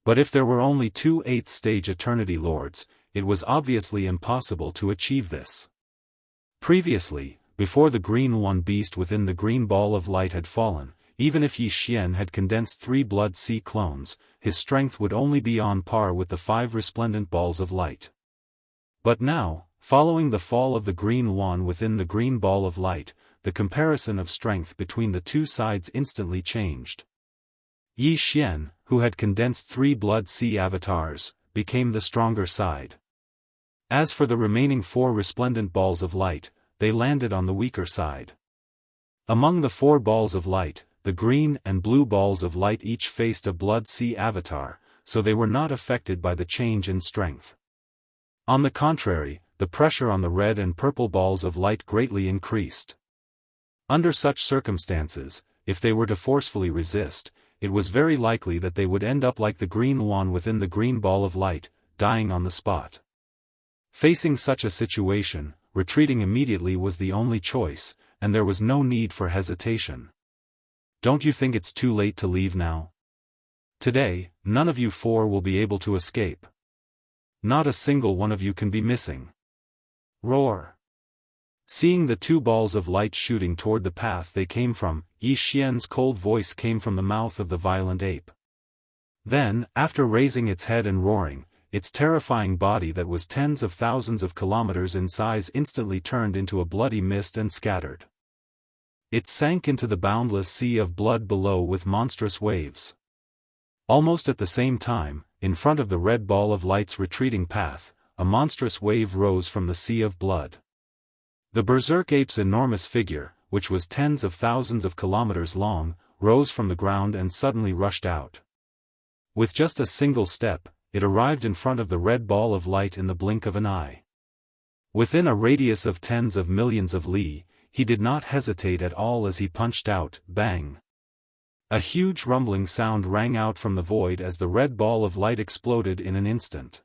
But if there were only 2 8th-stage eternity lords, it was obviously impossible to achieve this. Previously, before the green one beast within the green ball of light had fallen, even if Yi Xian had condensed 3 blood sea clones, his strength would only be on par with the 5 resplendent balls of light. But now, following the fall of the green one within the green ball of light, the comparison of strength between the two sides instantly changed. Yi Xian, who had condensed 3 blood sea avatars, became the stronger side. As for the remaining 4 resplendent balls of light, they landed on the weaker side. Among the 4 balls of light, the green and blue balls of light each faced a blood sea avatar, so they were not affected by the change in strength. On the contrary, the pressure on the red and purple balls of light greatly increased. Under such circumstances, if they were to forcefully resist, it was very likely that they would end up like the green one within the green ball of light, dying on the spot. Facing such a situation, retreating immediately was the only choice, and there was no need for hesitation. Don't you think it's too late to leave now? Today, none of you 4 will be able to escape. Not a single one of you can be missing. Roar! Seeing the 2 balls of light shooting toward the path they came from, Yi Xian's cold voice came from the mouth of the violent ape. Then, after raising its head and roaring, its terrifying body that was tens of thousands of kilometers in size instantly turned into a bloody mist and scattered. It sank into the boundless sea of blood below with monstrous waves. Almost at the same time, in front of the red ball of light's retreating path, a monstrous wave rose from the sea of blood. The berserk ape's enormous figure, which was tens of thousands of kilometers long, rose from the ground and suddenly rushed out. With just a single step, it arrived in front of the red ball of light in the blink of an eye. Within a radius of tens of millions of li, he did not hesitate at all as he punched out, bang. A huge rumbling sound rang out from the void as the red ball of light exploded in an instant.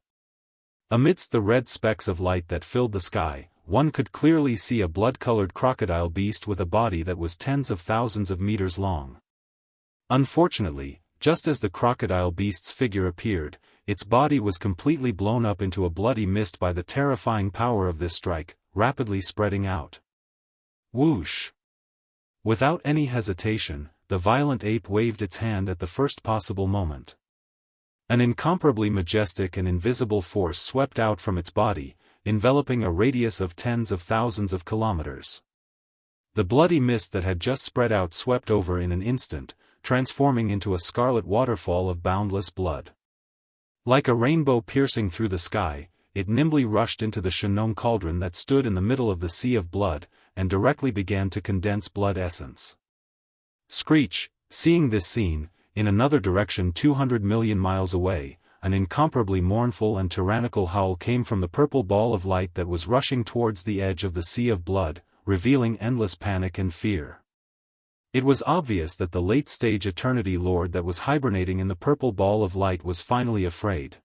Amidst the red specks of light that filled the sky, one could clearly see a blood-colored crocodile beast with a body that was tens of thousands of meters long. Unfortunately, just as the crocodile beast's figure appeared, its body was completely blown up into a bloody mist by the terrifying power of this strike, rapidly spreading out. Whoosh! Without any hesitation, the violent ape waved its hand at the first possible moment. An incomparably majestic and invisible force swept out from its body, enveloping a radius of tens of thousands of kilometers. The bloody mist that had just spread out swept over in an instant, transforming into a scarlet waterfall of boundless blood. Like a rainbow piercing through the sky, it nimbly rushed into the Shenong cauldron that stood in the middle of the sea of blood, and directly began to condense blood essence. Screech, seeing this scene, in another direction 200 million miles away, an incomparably mournful and tyrannical howl came from the purple ball of light that was rushing towards the edge of the sea of blood, revealing endless panic and fear. It was obvious that the late-stage Eternity Lord that was hibernating in the purple ball of light was finally afraid.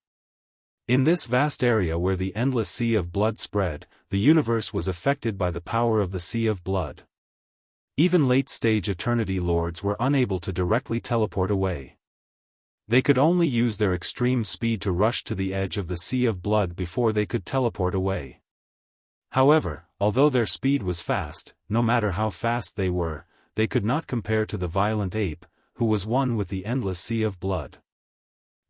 In this vast area where the endless sea of blood spread, the universe was affected by the power of the sea of blood. Even late-stage Eternity Lords were unable to directly teleport away. They could only use their extreme speed to rush to the edge of the sea of blood before they could teleport away. However, although their speed was fast, no matter how fast they were, they could not compare to the violent ape, who was one with the endless sea of blood.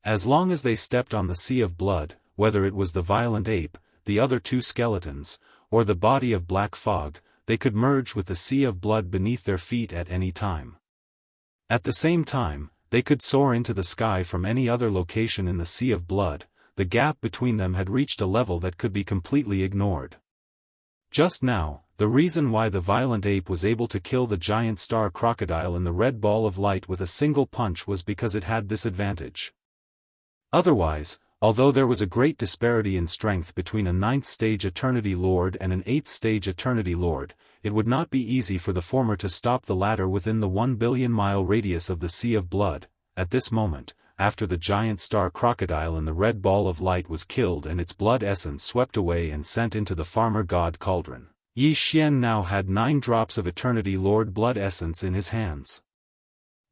As long as they stepped on the sea of blood, whether it was the violent ape, the other 2 skeletons, or the body of black fog, they could merge with the sea of blood beneath their feet at any time. At the same time, they could soar into the sky from any other location in the Sea of Blood. The gap between them had reached a level that could be completely ignored. Just now, the reason why the violent ape was able to kill the giant star crocodile in the red ball of light with a single punch was because it had this advantage. Otherwise, although there was a great disparity in strength between a 9th stage Eternity Lord and an 8th stage Eternity Lord, it would not be easy for the former to stop the latter within the 1 billion mile radius of the Sea of Blood. At this moment, after the giant star crocodile in the red ball of light was killed and its blood essence swept away and sent into the farmer god cauldron, Yi Xian now had 9 drops of Eternity Lord blood essence in his hands.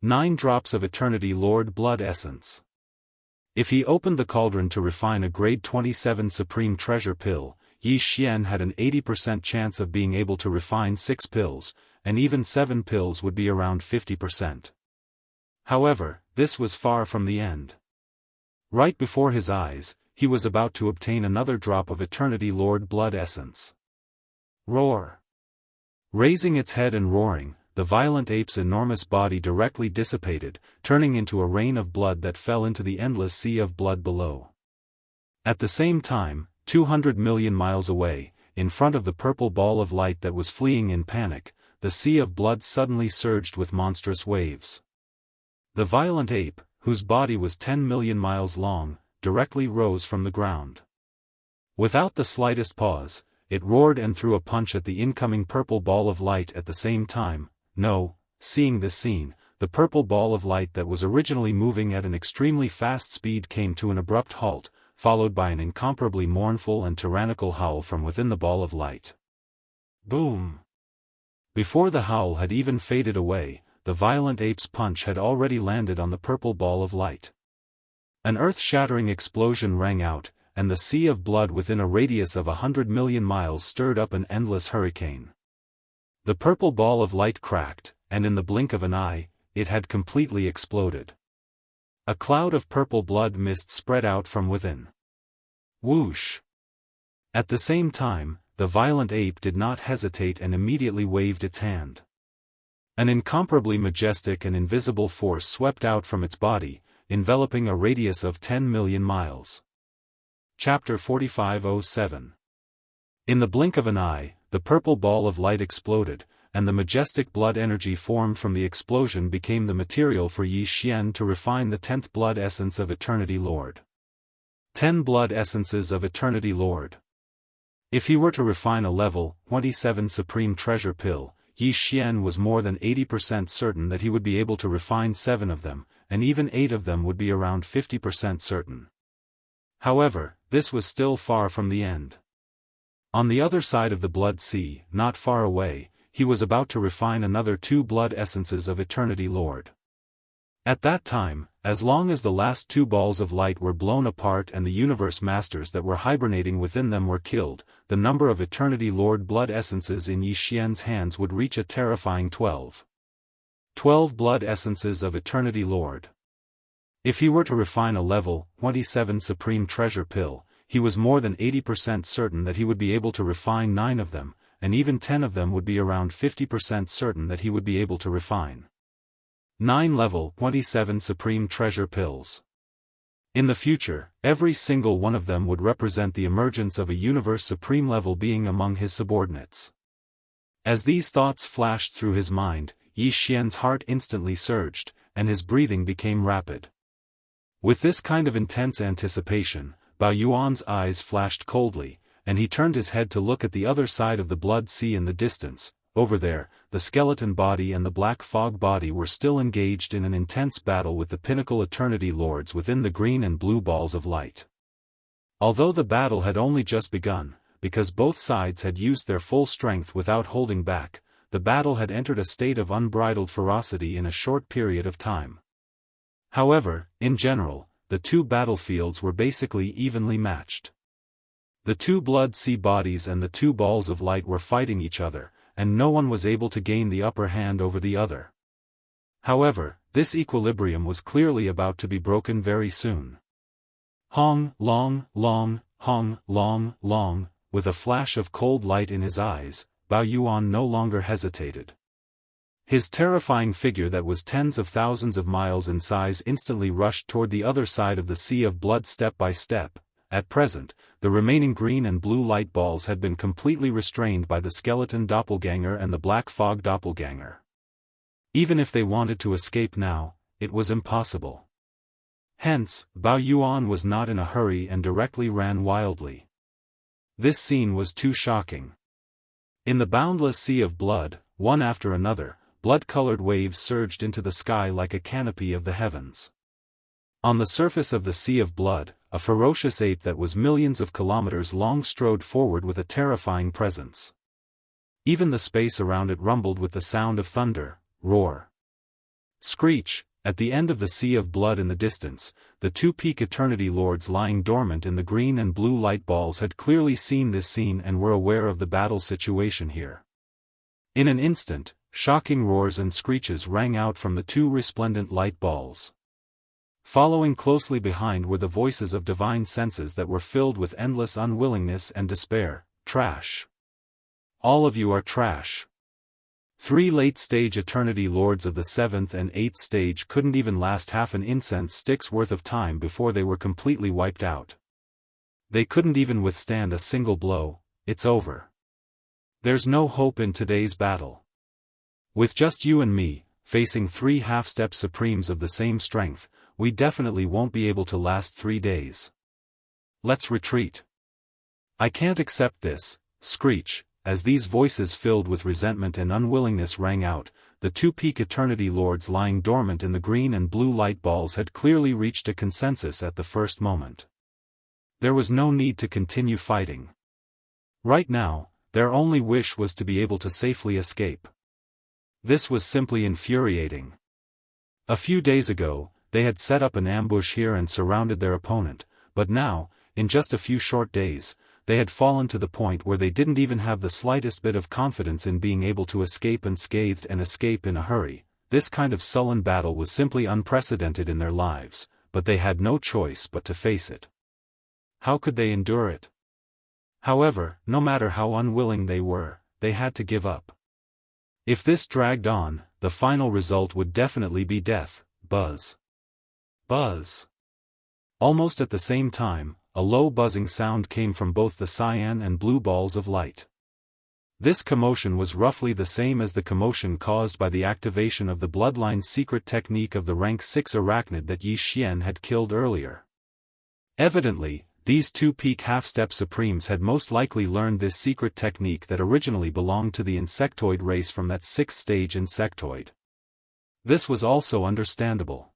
9 drops of Eternity Lord blood essence. If he opened the cauldron to refine a grade 27 supreme treasure pill, Yi Xian had an 80% chance of being able to refine 6 pills, and even 7 pills would be around 50%. However, this was far from the end. Right before his eyes, he was about to obtain another drop of Eternity Lord blood essence. Roar! Raising its head and roaring, the violent ape's enormous body directly dissipated, turning into a rain of blood that fell into the endless sea of blood below. At the same time, 200 million miles away, in front of the purple ball of light that was fleeing in panic, the sea of blood suddenly surged with monstrous waves. The violent ape, whose body was 10 million miles long, directly rose from the ground. Without the slightest pause, it roared and threw a punch at the incoming purple ball of light at the same time. No, seeing this scene, the purple ball of light that was originally moving at an extremely fast speed came to an abrupt halt, followed by an incomparably mournful and tyrannical howl from within the ball of light. Boom! Before the howl had even faded away, the violent ape's punch had already landed on the purple ball of light. An earth-shattering explosion rang out, and the sea of blood within a radius of 100 million miles stirred up an endless hurricane. The purple ball of light cracked, and in the blink of an eye, it had completely exploded. A cloud of purple blood mist spread out from within. Whoosh! At the same time, the violent ape did not hesitate and immediately waved its hand. An incomparably majestic and invisible force swept out from its body, enveloping a radius of 10 million miles. Chapter 4507. In the blink of an eye, the purple ball of light exploded, and the majestic blood energy formed from the explosion became the material for Yi Xian to refine the 10th blood essence of Eternity Lord. 10 blood essences of Eternity Lord. If he were to refine a level 27 supreme treasure pill, Yi Xian was more than 80% certain that he would be able to refine 7 of them, and even 8 of them would be around 50% certain. However, this was still far from the end. On the other side of the Blood Sea, not far away, he was about to refine another 2 blood essences of Eternity Lord. At that time, as long as the last 2 balls of light were blown apart and the universe masters that were hibernating within them were killed, the number of Eternity Lord blood essences in Yi Xian's hands would reach a terrifying 12. 12 blood essences of Eternity Lord. If he were to refine a level 27 supreme treasure pill, he was more than 80% certain that he would be able to refine 9 of them, and even 10 of them would be around 50% certain that he would be able to refine 9 level 27 supreme treasure pills. In the future, every single one of them would represent the emergence of a universe supreme level being among his subordinates. As these thoughts flashed through his mind, Yi Xian's heart instantly surged, and his breathing became rapid. With this kind of intense anticipation, Bao Yuan's eyes flashed coldly, and he turned his head to look at the other side of the Blood Sea in the distance. Over there, the skeleton body and the black fog body were still engaged in an intense battle with the pinnacle Eternity Lords within the green and blue balls of light. Although the battle had only just begun, because both sides had used their full strength without holding back, the battle had entered a state of unbridled ferocity in a short period of time. However, in general, the 2 battlefields were basically evenly matched. The 2 blood sea bodies and the 2 balls of light were fighting each other, and no one was able to gain the upper hand over the other. However, this equilibrium was clearly about to be broken very soon. Hong, long, long, hong, long, long, with a flash of cold light in his eyes, Bao Yuan no longer hesitated. His terrifying figure that was tens of thousands of miles in size instantly rushed toward the other side of the sea of blood step by step. At present, the remaining green and blue light balls had been completely restrained by the skeleton doppelganger and the black fog doppelganger. Even if they wanted to escape now, it was impossible. Hence, Bao Yuan was not in a hurry and directly ran wildly. This scene was too shocking. In the boundless sea of blood, one after another, blood-colored waves surged into the sky like a canopy of the heavens. On the surface of the sea of blood, a ferocious ape that was millions of kilometers long strode forward with a terrifying presence. Even the space around it rumbled with the sound of thunder, roar, screech. At the end of the sea of blood in the distance, the two peak eternity lords lying dormant in the green and blue light balls had clearly seen this scene and were aware of the battle situation here. In an instant, shocking roars and screeches rang out from the two resplendent light balls. Following closely behind were the voices of divine senses that were filled with endless unwillingness and despair. Trash. All of you are trash. 3 late-stage eternity lords of the 7th and 8th stage couldn't even last half an incense stick's worth of time before they were completely wiped out. They couldn't even withstand a single blow. It's over. There's no hope in today's battle. With just you and me, facing 3 half-step supremes of the same strength, we definitely won't be able to last 3 days. Let's retreat. I can't accept this, screech. As these voices filled with resentment and unwillingness rang out, the two peak eternity lords lying dormant in the green and blue light balls had clearly reached a consensus at the first moment. There was no need to continue fighting. Right now, their only wish was to be able to safely escape. This was simply infuriating. A few days ago, they had set up an ambush here and surrounded their opponent, but now, in just a few short days, they had fallen to the point where they didn't even have the slightest bit of confidence in being able to escape unscathed and escape in a hurry. This kind of sullen battle was simply unprecedented in their lives, but they had no choice but to face it. How could they endure it? However, no matter how unwilling they were, they had to give up. If this dragged on, the final result would definitely be death. Buzz. Buzz. Almost at the same time, a low buzzing sound came from both the cyan and blue balls of light. This commotion was roughly the same as the commotion caused by the activation of the bloodline's secret technique of the rank 6 arachnid that Yi Xian had killed earlier. Evidently, these two peak half-step supremes had most likely learned this secret technique that originally belonged to the insectoid race from that 6th stage insectoid. This was also understandable.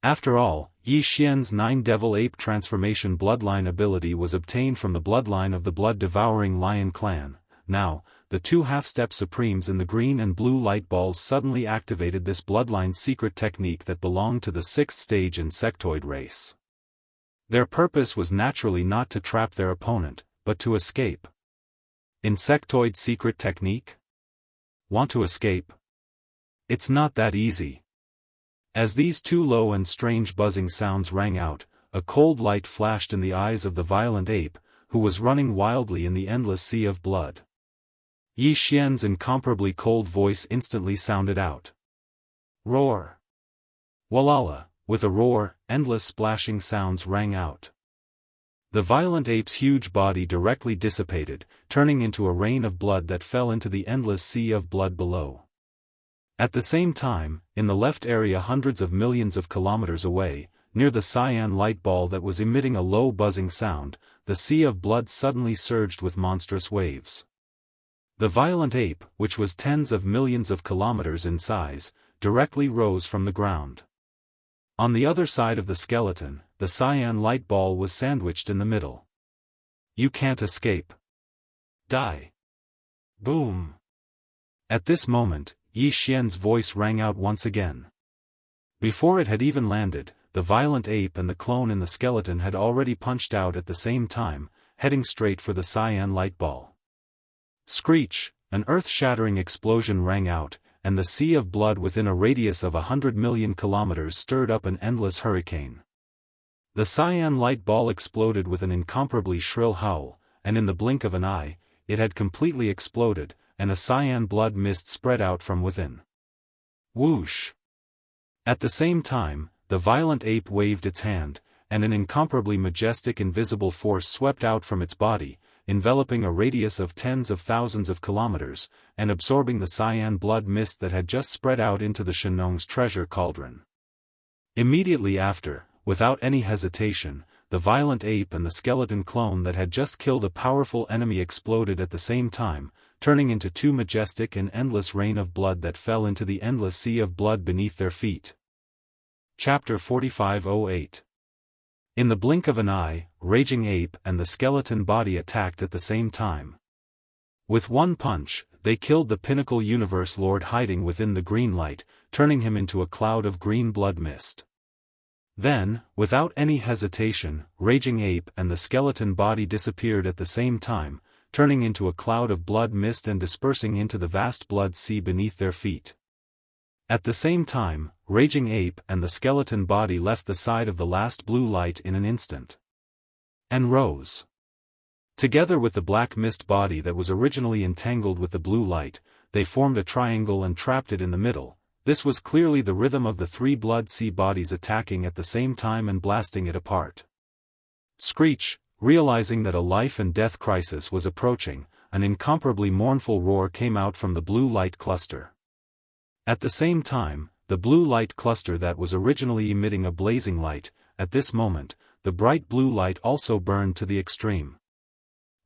After all, Yi Xian's 9 devil ape transformation bloodline ability was obtained from the bloodline of the blood-devouring lion clan. Now, the two half-step supremes in the green and blue light balls suddenly activated this bloodline's secret technique that belonged to the 6th stage insectoid race. Their purpose was naturally not to trap their opponent, but to escape. Insectoid secret technique? Want to escape? It's not that easy. As these two low and strange buzzing sounds rang out, a cold light flashed in the eyes of the violent ape, who was running wildly in the endless sea of blood. Yi Xian's incomparably cold voice instantly sounded out. Roar! Walala! With a roar, endless splashing sounds rang out. The violent ape's huge body directly dissipated, turning into a rain of blood that fell into the endless sea of blood below. At the same time, in the left area hundreds of millions of kilometers away, near the cyan light ball that was emitting a low buzzing sound, the sea of blood suddenly surged with monstrous waves. The violent ape, which was tens of millions of kilometers in size, directly rose from the ground. On the other side of the skeleton, the cyan light ball was sandwiched in the middle. You can't escape. Die. Boom. At this moment, Yi Xian's voice rang out once again. Before it had even landed, the violent ape and the clone in the skeleton had already punched out at the same time, heading straight for the cyan light ball. Screech! An earth-shattering explosion rang out, and the sea of blood within a radius of 100 million kilometers stirred up an endless hurricane. The cyan light ball exploded with an incomparably shrill howl, and in the blink of an eye, it had completely exploded, and a cyan blood mist spread out from within. Whoosh! At the same time, the violent ape waved its hand, and an incomparably majestic invisible force swept out from its body, enveloping a radius of tens of thousands of kilometers, and absorbing the cyan blood mist that had just spread out into the Shennong's treasure cauldron. Immediately after, without any hesitation, the violent ape and the skeleton clone that had just killed a powerful enemy exploded at the same time, turning into two majestic and endless rain of blood that fell into the endless sea of blood beneath their feet. Chapter 4508. In the blink of an eye, Raging Ape and the skeleton body attacked at the same time. With one punch, they killed the Pinnacle Universe Lord hiding within the green light, turning him into a cloud of green blood mist. Then, without any hesitation, Raging Ape and the skeleton body disappeared at the same time, turning into a cloud of blood mist and dispersing into the vast blood sea beneath their feet. At the same time, Raging Ape and the skeleton body left the side of the last blue light in an instant. And rose. Together with the black mist body that was originally entangled with the blue light, they formed a triangle and trapped it in the middle. This was clearly the rhythm of the three blood sea bodies attacking at the same time and blasting it apart. Screech, realizing that a life and death crisis was approaching, an incomparably mournful roar came out from the blue light cluster. At the same time, the blue light cluster that was originally emitting a blazing light, at this moment, the bright blue light also burned to the extreme.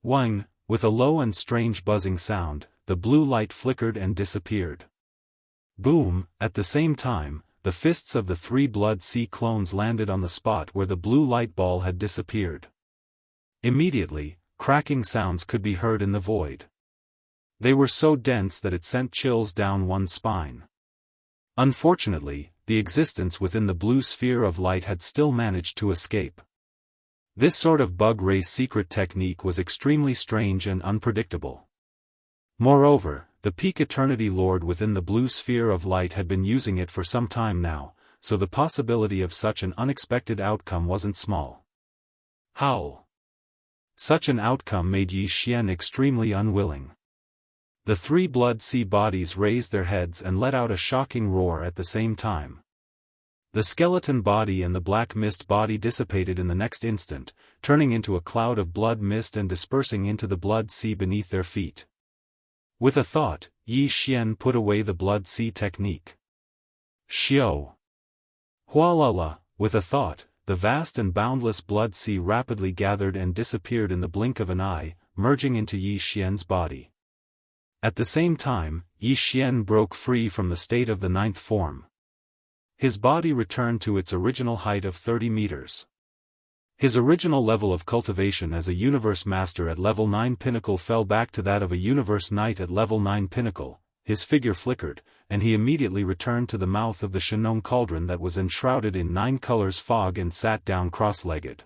Wang, with a low and strange buzzing sound, the blue light flickered and disappeared. Boom! At the same time, the fists of the three blood sea clones landed on the spot where the blue light ball had disappeared. Immediately, cracking sounds could be heard in the void. They were so dense that it sent chills down one's spine. Unfortunately, the existence within the blue sphere of light had still managed to escape. This sort of bug race secret technique was extremely strange and unpredictable. Moreover, the Peak Eternity Lord within the blue sphere of light had been using it for some time now, so the possibility of such an unexpected outcome wasn't small. Howl! Such an outcome made Yi Xian extremely unwilling. The three blood sea bodies raised their heads and let out a shocking roar at the same time. The skeleton body and the black mist body dissipated in the next instant, turning into a cloud of blood mist and dispersing into the blood sea beneath their feet. With a thought, Yi Xian put away the blood sea technique. Xiao! Hualala! With a thought, the vast and boundless blood sea rapidly gathered and disappeared in the blink of an eye, merging into Yi Xian's body. At the same time, Yi Xian broke free from the state of the ninth form. His body returned to its original height of 30 meters. His original level of cultivation as a universe master at level 9 pinnacle fell back to that of a universe knight at level 9 pinnacle. His figure flickered, and he immediately returned to the mouth of the Shennong cauldron that was enshrouded in 9 colors fog and sat down cross-legged.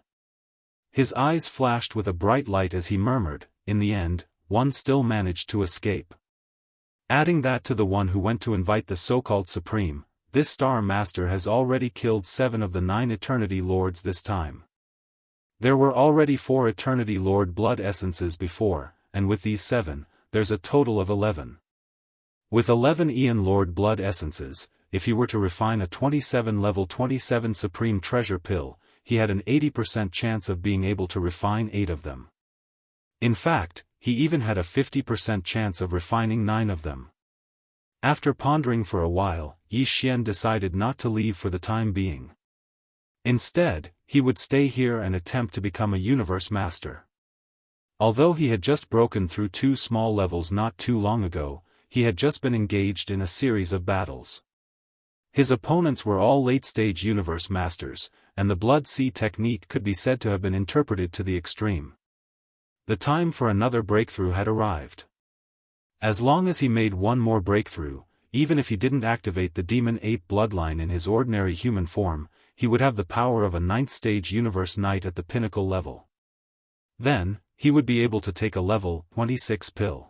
His eyes flashed with a bright light as he murmured, "In the end, one still managed to escape." Adding that to the one who went to invite the so-called Supreme, this Star Master has already killed 7 of the 9 Eternity Lords this time. There were already 4 Eternity Lord blood essences before, and with these 7, there's a total of 11. With 11 Aeon Lord blood essences, if he were to refine a 27 level 27 Supreme Treasure Pill, he had an 80% chance of being able to refine 8 of them. In fact, he even had a 50% chance of refining 9 of them. After pondering for a while, Yi Xian decided not to leave for the time being. Instead, he would stay here and attempt to become a universe master. Although he had just broken through 2 small levels not too long ago, he had just been engaged in a series of battles. His opponents were all late-stage universe masters, and the blood sea technique could be said to have been interpreted to the extreme. The time for another breakthrough had arrived. As long as he made one more breakthrough, even if he didn't activate the demon ape bloodline in his ordinary human form, he would have the power of a 9th-stage universe knight at the pinnacle level. Then, he would be able to take a level 26 pill.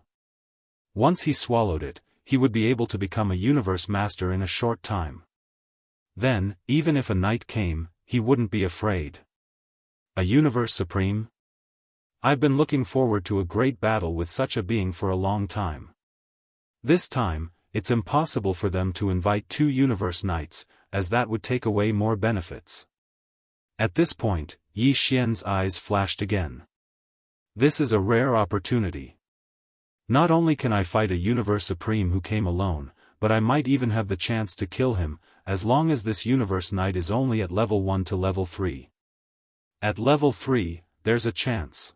Once he swallowed it, he would be able to become a universe master in a short time. Then, even if a knight came, he wouldn't be afraid. A universe supreme? I've been looking forward to a great battle with such a being for a long time. This time, it's impossible for them to invite 2 universe knights, as that would take away more benefits. At this point, Yi Xian's eyes flashed again. This is a rare opportunity. Not only can I fight a Universe Supreme who came alone, but I might even have the chance to kill him, as long as this Universe Knight is only at level 1 to level 3. At level 3, there's a chance.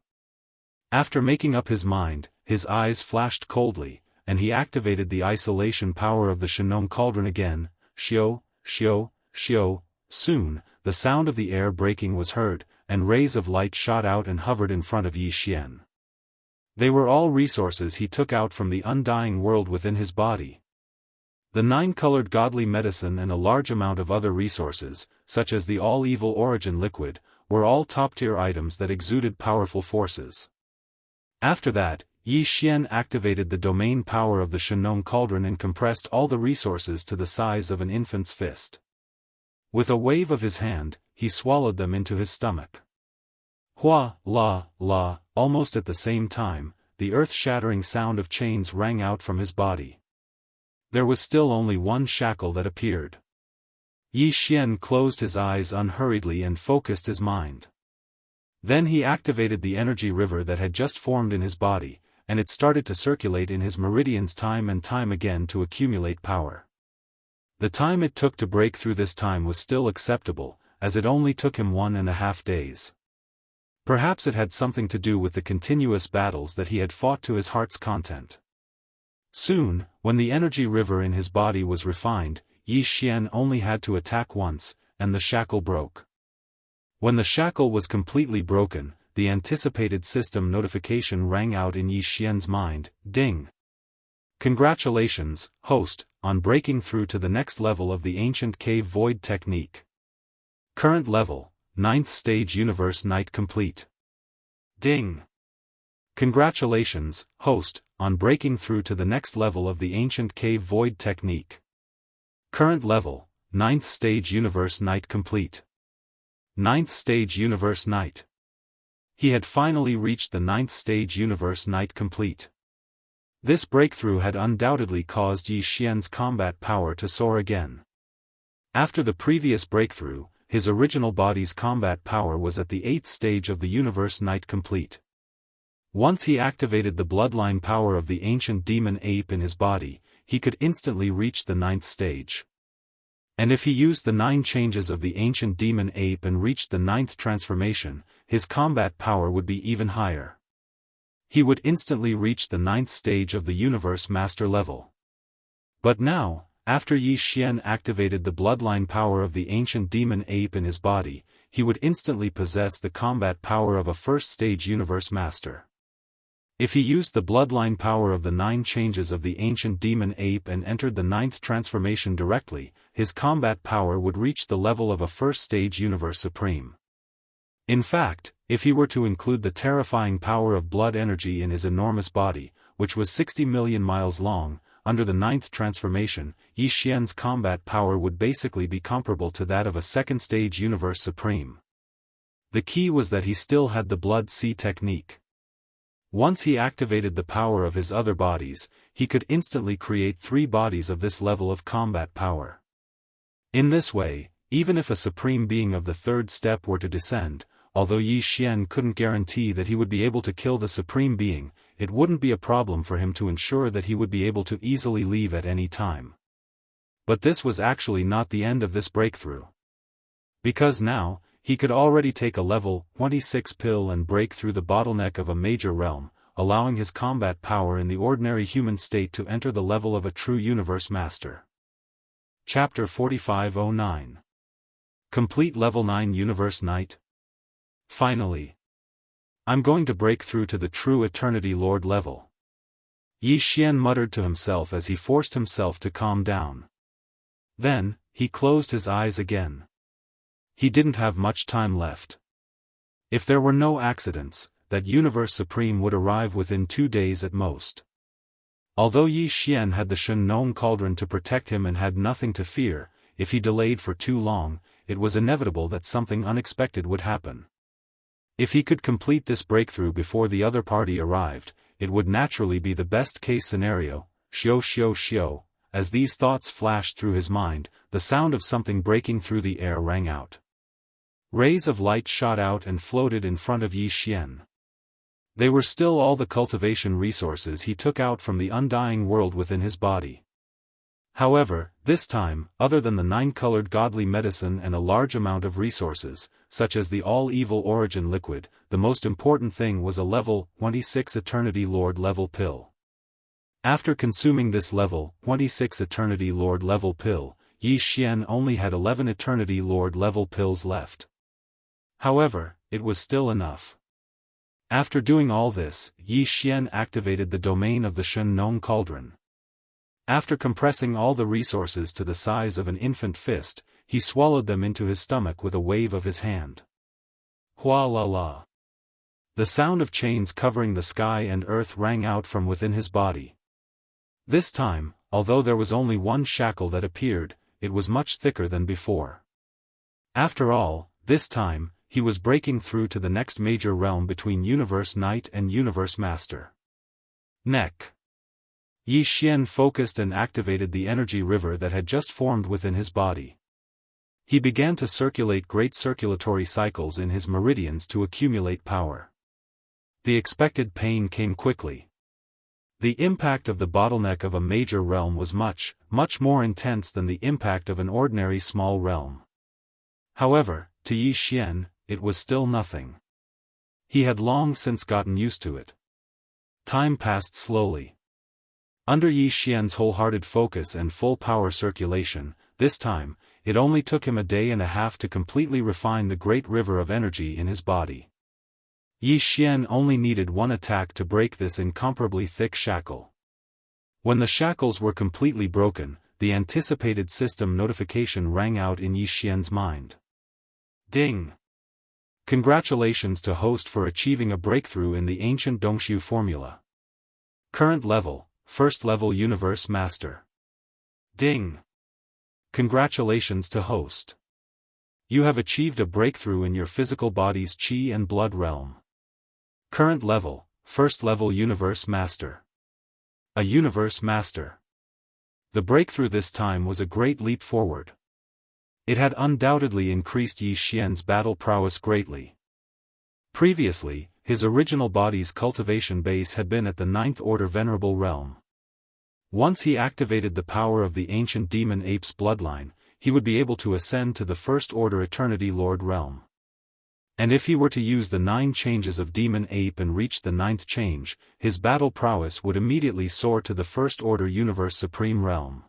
After making up his mind, his eyes flashed coldly, and he activated the isolation power of the Shenong Cauldron again. Xiao, xiao, xiao. Soon, the sound of the air breaking was heard, and rays of light shot out and hovered in front of Yi Xian. They were all resources he took out from the undying world within his body. The 9-colored godly medicine and a large amount of other resources, such as the all-evil origin liquid, were all top-tier items that exuded powerful forces. After that, Yi Xian activated the domain power of the Shenong Cauldron and compressed all the resources to the size of an infant's fist. With a wave of his hand, he swallowed them into his stomach. Hua, la, la, almost at the same time, the earth-shattering sound of chains rang out from his body. There was still only one shackle that appeared. Yi Xian closed his eyes unhurriedly and focused his mind. Then he activated the energy river that had just formed in his body, and it started to circulate in his meridians time and time again to accumulate power. The time it took to break through this time was still acceptable, as it only took him 1.5 days. Perhaps it had something to do with the continuous battles that he had fought to his heart's content. Soon, when the energy river in his body was refined, Yi Xian only had to attack once, and the shackle broke. When the shackle was completely broken, the anticipated system notification rang out in Yi Xian's mind. Ding! Congratulations, host, on breaking through to the next level of the ancient cave void technique. Current level, 9th stage Universe Knight complete. Ding! Congratulations, host, on breaking through to the next level of the ancient cave void technique. Current level, 9th stage Universe Knight complete. 9th stage Universe Knight. He had finally reached the 9th stage Universe Knight complete. This breakthrough had undoubtedly caused Yi Xian's combat power to soar again. After the previous breakthrough, his original body's combat power was at the 8th stage of the Universe Knight complete. Once he activated the bloodline power of the ancient demon ape in his body, he could instantly reach the 9th stage. And if he used the 9 changes of the ancient demon ape and reached the 9th transformation, his combat power would be even higher. He would instantly reach the 9th stage of the Universe Master level. But now, after Yi Xian activated the bloodline power of the ancient demon ape in his body, he would instantly possess the combat power of a 1st stage Universe Master. If he used the bloodline power of the 9 changes of the ancient demon ape and entered the 9th transformation directly, his combat power would reach the level of a 1st stage Universe Supreme. In fact, if he were to include the terrifying power of blood energy in his enormous body, which was 60 million miles long, under the 9th transformation, Yi Xian's combat power would basically be comparable to that of a 2nd stage Universe Supreme. The key was that he still had the Blood Sea technique. Once he activated the power of his other bodies, he could instantly create 3 bodies of this level of combat power. In this way, even if a supreme being of the 3rd step were to descend, although Yi Xian couldn't guarantee that he would be able to kill the supreme being, it wouldn't be a problem for him to ensure that he would be able to easily leave at any time. But this was actually not the end of this breakthrough. Because now, he could already take a level 26 pill and break through the bottleneck of a major realm, allowing his combat power in the ordinary human state to enter the level of a true Universe Master. Chapter 4509. Complete Level 9 Universe Knight. Finally. I'm going to break through to the true Eternity Lord level. Yi Xian muttered to himself as he forced himself to calm down. Then, he closed his eyes again. He didn't have much time left. If there were no accidents, that Universe Supreme would arrive within 2 days at most. Although Yi Xian had the Shenong Cauldron to protect him and had nothing to fear, if he delayed for too long, it was inevitable that something unexpected would happen. If he could complete this breakthrough before the other party arrived, it would naturally be the best-case scenario. Xiao xiao xiao, as these thoughts flashed through his mind, the sound of something breaking through the air rang out. Rays of light shot out and floated in front of Yi Xian. They were still all the cultivation resources he took out from the undying world within his body. However, this time, other than the 9-colored godly medicine and a large amount of resources, such as the all-evil origin liquid, the most important thing was a level 26 Eternity Lord level pill. After consuming this level 26 Eternity Lord level pill, Yi Xian only had 11 Eternity Lord level pills left. However, it was still enough. After doing all this, Yi Xian activated the domain of the Shen Nong Cauldron. After compressing all the resources to the size of an infant fist, he swallowed them into his stomach with a wave of his hand. Hua la la. The sound of chains covering the sky and earth rang out from within his body. This time, although there was only one shackle that appeared, it was much thicker than before. After all, this time, he was breaking through to the next major realm between Universe Knight and Universe Master. Neck. Yi Xian focused and activated the energy river that had just formed within his body. He began to circulate great circulatory cycles in his meridians to accumulate power. The expected pain came quickly. The impact of the bottleneck of a major realm was much, much more intense than the impact of an ordinary small realm. However, to Yi Xian, it was still nothing. He had long since gotten used to it. Time passed slowly. Under Yi Xian's wholehearted focus and full power circulation, this time, it only took him a day and a half to completely refine the great river of energy in his body. Yi Xian only needed one attack to break this incomparably thick shackle. When the shackles were completely broken, the anticipated system notification rang out in Yi Xian's mind. Ding! Congratulations to host for achieving a breakthrough in the ancient Dongshu formula. Current level, first level Universe Master. Ding! Congratulations to host. You have achieved a breakthrough in your physical body's Qi and blood realm. Current level, first level Universe Master. A Universe Master. The breakthrough this time was a great leap forward. It had undoubtedly increased Yi Xian's battle prowess greatly. Previously, his original body's cultivation base had been at the 9th order Venerable Realm. Once he activated the power of the ancient demon ape's bloodline, he would be able to ascend to the 1st order Eternity Lord realm. And if he were to use the 9 changes of demon ape and reach the 9th change, his battle prowess would immediately soar to the 1st order Universe Supreme realm.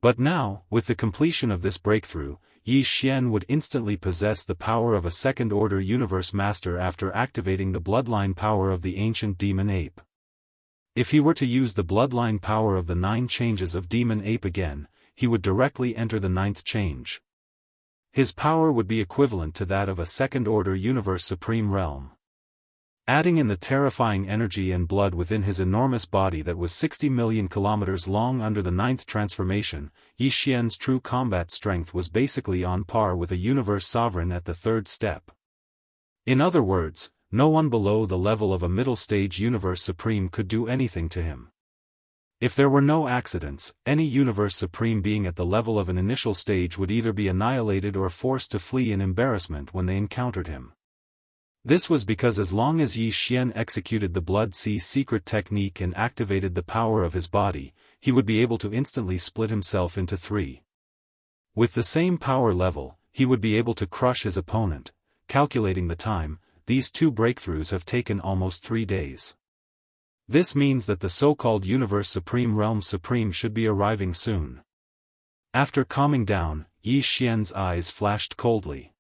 But now, with the completion of this breakthrough, Yi Xian would instantly possess the power of a 2nd order Universe Master after activating the bloodline power of the ancient demon ape. If he were to use the bloodline power of the 9 changes of demon ape again, he would directly enter the 9th change. His power would be equivalent to that of a 2nd order Universe Supreme realm. Adding in the terrifying energy and blood within his enormous body that was 60 million kilometers long under the 9th transformation, Yi Xian's true combat strength was basically on par with a Universe Sovereign at the 3rd step. In other words, no one below the level of a middle-stage Universe Supreme could do anything to him. If there were no accidents, any Universe Supreme being at the level of an initial stage would either be annihilated or forced to flee in embarrassment when they encountered him. This was because as long as Yi Xian executed the Blood Sea secret technique and activated the power of his body, he would be able to instantly split himself into 3. With the same power level, he would be able to crush his opponent. Calculating the time, these 2 breakthroughs have taken almost 3 days. This means that the so-called Universe Supreme Realm Supreme should be arriving soon. After calming down, Yi Xian's eyes flashed coldly.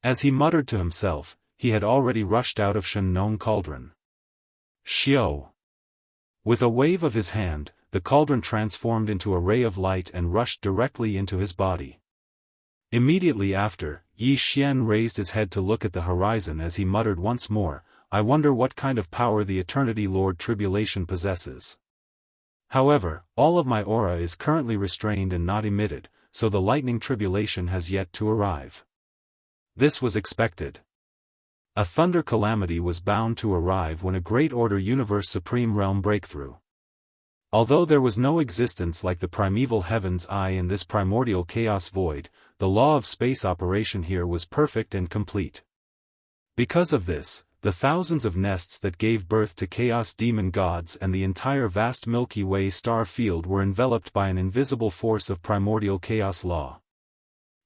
As he muttered to himself, he had already rushed out of Shen Nong Cauldron. Xiao! With a wave of his hand, the cauldron transformed into a ray of light and rushed directly into his body. Immediately after, Yi Xian raised his head to look at the horizon as he muttered once more, I wonder what kind of power the Eternity Lord Tribulation possesses. However, all of my aura is currently restrained and not emitted, so the lightning tribulation has yet to arrive. This was expected. A thunder calamity was bound to arrive when a Great Order Universe Supreme Realm breakthrough. Although there was no existence like the primeval heaven's eye in this primordial chaos void, the law of space operation here was perfect and complete. Because of this, the thousands of nests that gave birth to chaos demon gods and the entire vast Milky Way star field were enveloped by an invisible force of primordial chaos law.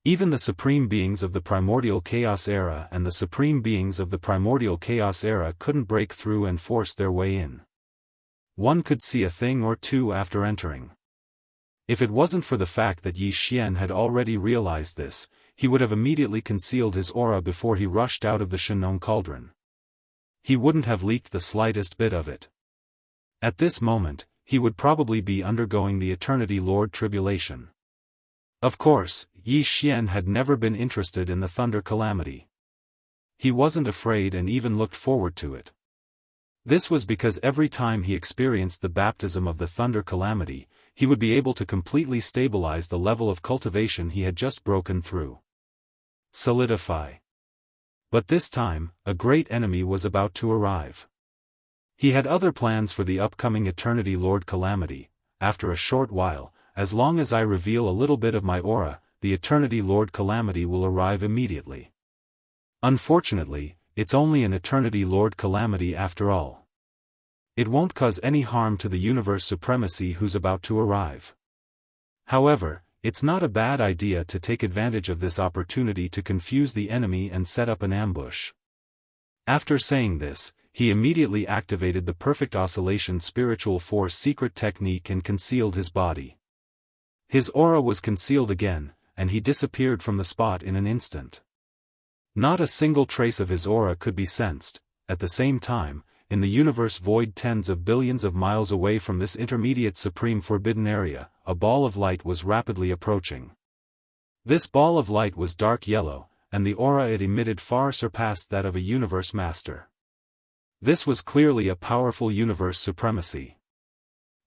Even the supreme beings of the primordial chaos era and the supreme beings of the primordial chaos era couldn't break through and force their way in. One could see a thing or two after entering. If it wasn't for the fact that Yi Xian had already realized this, he would have immediately concealed his aura before he rushed out of the Shenong cauldron. He wouldn't have leaked the slightest bit of it. At this moment, he would probably be undergoing the Eternity Lord tribulation. Of course, Yi Xian had never been interested in the thunder calamity. He wasn't afraid and even looked forward to it. This was because every time he experienced the baptism of the thunder calamity, he would be able to completely stabilize the level of cultivation he had just broken through. Solidify. But this time, a great enemy was about to arrive. He had other plans for the upcoming Eternity Lord calamity. After a short while, as long as I reveal a little bit of my aura, the Eternity Lord calamity will arrive immediately. Unfortunately, it's only an Eternity Lord calamity after all. It won't cause any harm to the universe supremacy who's about to arrive. However, it's not a bad idea to take advantage of this opportunity to confuse the enemy and set up an ambush. After saying this, he immediately activated the Perfect Oscillation Spiritual Force secret technique and concealed his body. His aura was concealed again, and he disappeared from the spot in an instant. Not a single trace of his aura could be sensed. At the same time, in the universe void tens of billions of miles away from this intermediate supreme forbidden area, a ball of light was rapidly approaching. This ball of light was dark yellow, and the aura it emitted far surpassed that of a universe master. This was clearly a powerful universe supremacy.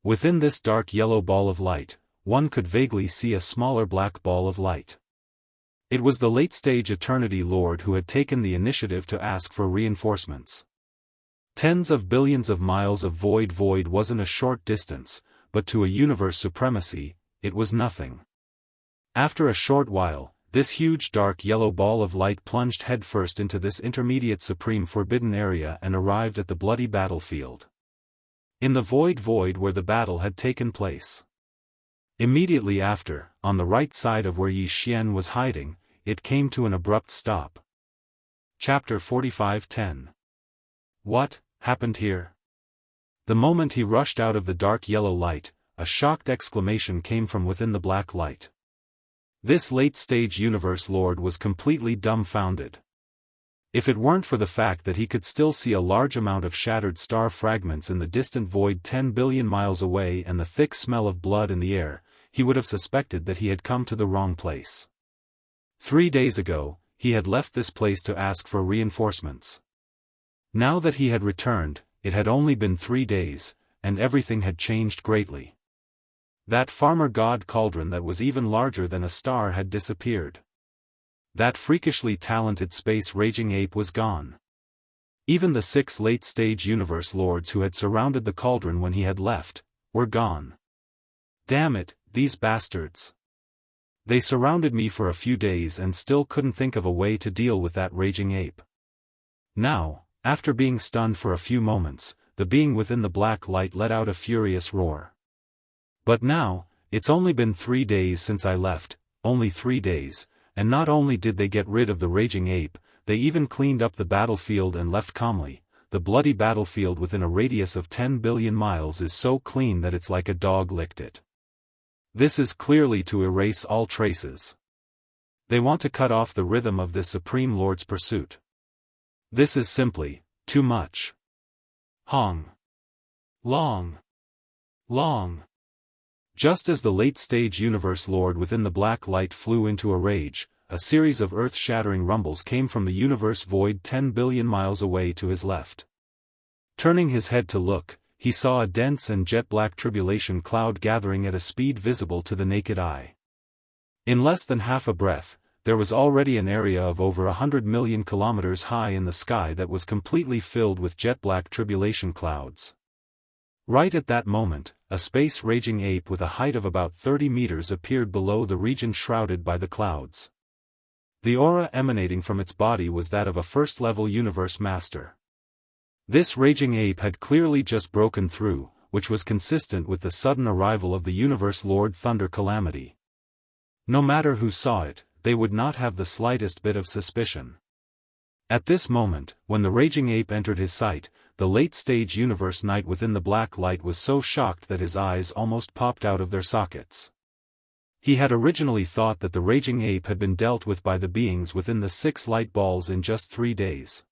Within this dark yellow ball of light, one could vaguely see a smaller black ball of light. It was the late-stage Eternity Lord who had taken the initiative to ask for reinforcements. Tens of billions of miles of void wasn't a short distance, but to a universe supremacy, it was nothing. After a short while, this huge dark yellow ball of light plunged headfirst into this intermediate supreme forbidden area and arrived at the bloody battlefield. In the void where the battle had taken place. Immediately after, on the right side of where Yi Xian was hiding, it came to an abrupt stop. Chapter 45:10. What happened here? The moment he rushed out of the dark yellow light, a shocked exclamation came from within the black light. This late-stage universe lord was completely dumbfounded. If it weren't for the fact that he could still see a large amount of shattered star fragments in the distant void 10 billion miles away and the thick smell of blood in the air, he would have suspected that he had come to the wrong place. 3 days ago, he had left this place to ask for reinforcements. Now that he had returned, it had only been 3 days, and everything had changed greatly. That farmer god cauldron that was even larger than a star had disappeared. That freakishly talented space raging ape was gone. Even the 6 late-stage universe lords who had surrounded the cauldron when he had left, were gone. Damn it, these bastards. They surrounded me for a few days and still couldn't think of a way to deal with that raging ape. Now, after being stunned for a few moments, the being within the black light let out a furious roar. But now, it's only been 3 days since I left, only 3 days, and not only did they get rid of the raging ape, they even cleaned up the battlefield and left calmly. The bloody battlefield within a radius of 10 billion miles is so clean that it's like a dog licked it. This is clearly to erase all traces. They want to cut off the rhythm of this Supreme Lord's pursuit. This is simply too much. Hong. Long. Just as the late-stage universe lord within the black light flew into a rage, a series of earth-shattering rumbles came from the universe void 10 billion miles away to his left. Turning his head to look, he saw a dense and jet-black tribulation cloud gathering at a speed visible to the naked eye. In less than half a breath, there was already an area of over 100 million kilometers high in the sky that was completely filled with jet-black tribulation clouds. Right at that moment, a space raging ape with a height of about 30 meters appeared below the region shrouded by the clouds. The aura emanating from its body was that of a first-level universe master. This raging ape had clearly just broken through, which was consistent with the sudden arrival of the Universe Lord Thunder Calamity. No matter who saw it, they would not have the slightest bit of suspicion. At this moment, when the raging ape entered his sight, the late-stage Universe Knight within the black light was so shocked that his eyes almost popped out of their sockets. He had originally thought that the raging ape had been dealt with by the beings within the 6 light balls in just 3 days.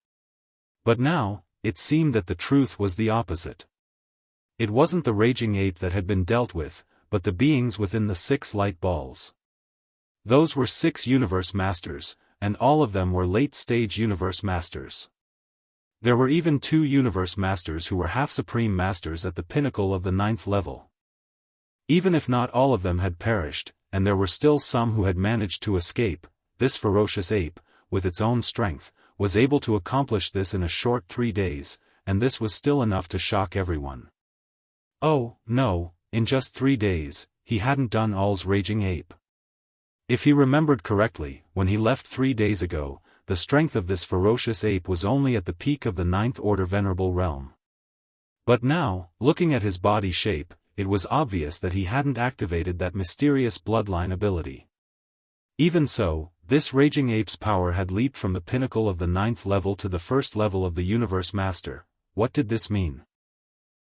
But now, it seemed that the truth was the opposite. It wasn't the raging ape that had been dealt with, but the beings within the 6 light balls. Those were 6 universe masters, and all of them were late-stage universe masters. There were even 2 universe masters who were half-supreme masters at the pinnacle of the 9th level. Even if not all of them had perished, and there were still some who had managed to escape, this ferocious ape, with its own strength, was able to accomplish this in a short 3 days, and this was still enough to shock everyone. Oh, no, in just 3 days, he hadn't done all's raging ape. If he remembered correctly, when he left 3 days ago, the strength of this ferocious ape was only at the peak of the 9th order venerable realm. But now, looking at his body shape, it was obvious that he hadn't activated that mysterious bloodline ability. Even so, this raging ape's power had leaped from the pinnacle of the 9th level to the 1st level of the Universe Master. What did this mean?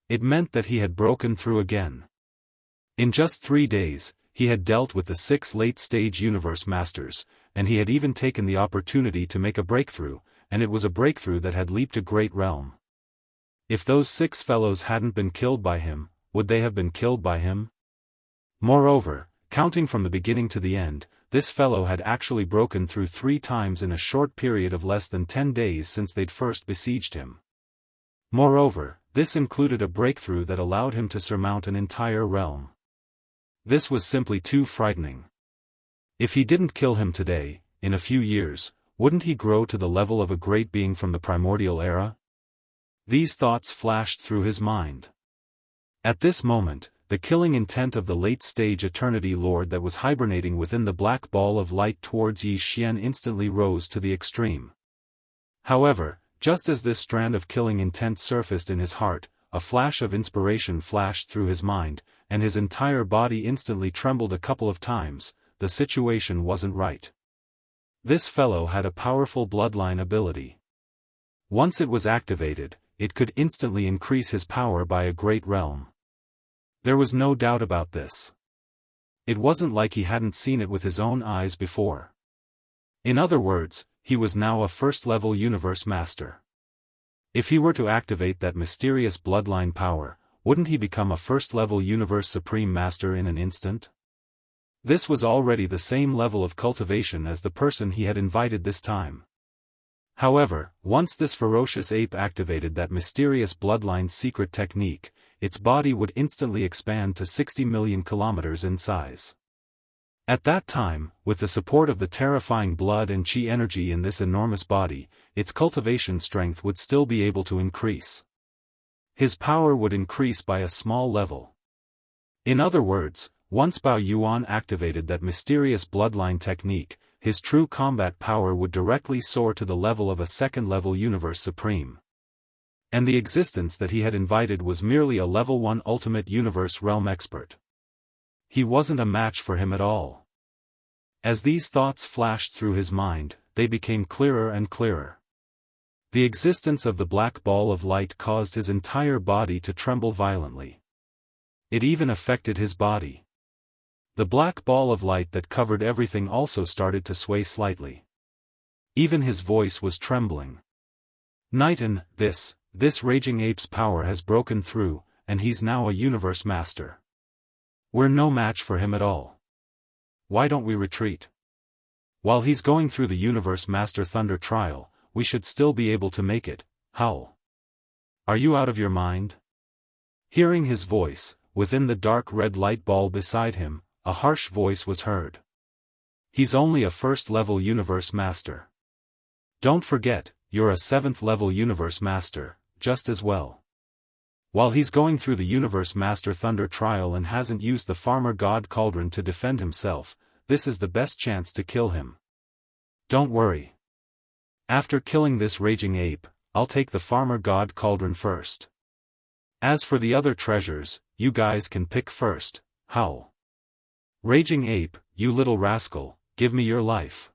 It meant that he had broken through again. In just 3 days, he had dealt with the 6 late-stage Universe Masters, and he had even taken the opportunity to make a breakthrough, and it was a breakthrough that had leaped a great realm. If those 6 fellows hadn't been killed by him, would they have been killed by him? Moreover, counting from the beginning to the end, this fellow had actually broken through 3 times in a short period of less than 10 days since they'd first besieged him. Moreover, this included a breakthrough that allowed him to surmount an entire realm. This was simply too frightening. If he didn't kill him today, in a few years, wouldn't he grow to the level of a great being from the primordial era? These thoughts flashed through his mind. At this moment, the killing intent of the late-stage Eternity Lord that was hibernating within the black ball of light towards Yi Xian instantly rose to the extreme. However, just as this strand of killing intent surfaced in his heart, a flash of inspiration flashed through his mind, and his entire body instantly trembled a couple of times. The situation wasn't right. This fellow had a powerful bloodline ability. Once it was activated, it could instantly increase his power by a great realm. There was no doubt about this. It wasn't like he hadn't seen it with his own eyes before. In other words, he was now a first-level universe master. If he were to activate that mysterious bloodline power, wouldn't he become a first-level universe supreme master in an instant? This was already the same level of cultivation as the person he had invited this time. However, once this ferocious ape activated that mysterious bloodline secret technique, its body would instantly expand to 60 million kilometers in size. At that time, with the support of the terrifying blood and chi energy in this enormous body, its cultivation strength would still be able to increase. His power would increase by a small level. In other words, once Bao Yuan activated that mysterious bloodline technique, his true combat power would directly soar to the level of a second-level Universe Supreme. And the existence that he had invited was merely a level 1 ultimate Universe Realm expert. He wasn't a match for him at all. As these thoughts flashed through his mind, they became clearer and clearer. The existence of the black ball of light caused his entire body to tremble violently. It even affected his body. The black ball of light that covered everything also started to sway slightly. Even his voice was trembling. Knighton, this raging ape's power has broken through, and he's now a universe master. We're no match for him at all. Why don't we retreat? While he's going through the Universe Master Thunder trial, we should still be able to make it. Howl. Are you out of your mind? Hearing his voice, within the dark red light ball beside him, a harsh voice was heard. He's only a first-level Universe Master. Don't forget, you're a 7th-level Universe Master, just as well. While he's going through the Universe Master Thunder trial and hasn't used the Farmer God Cauldron to defend himself, this is the best chance to kill him. Don't worry. After killing this raging ape, I'll take the Farmer God Cauldron first. As for the other treasures, you guys can pick first. Howl. Raging ape, you little rascal, give me your life.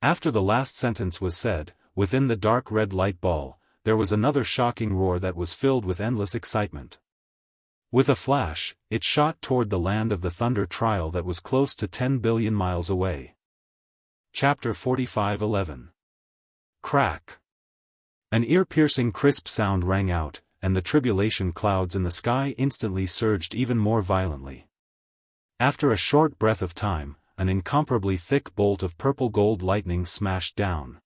After the last sentence was said, within the dark red light ball, there was another shocking roar that was filled with endless excitement. With a flash, it shot toward the land of the Thunder Trial that was close to 10 billion miles away. Chapter 45:11. Crack. An ear-piercing crisp sound rang out, and the tribulation clouds in the sky instantly surged even more violently. After a short breath of time, an incomparably thick bolt of purple-gold lightning smashed down.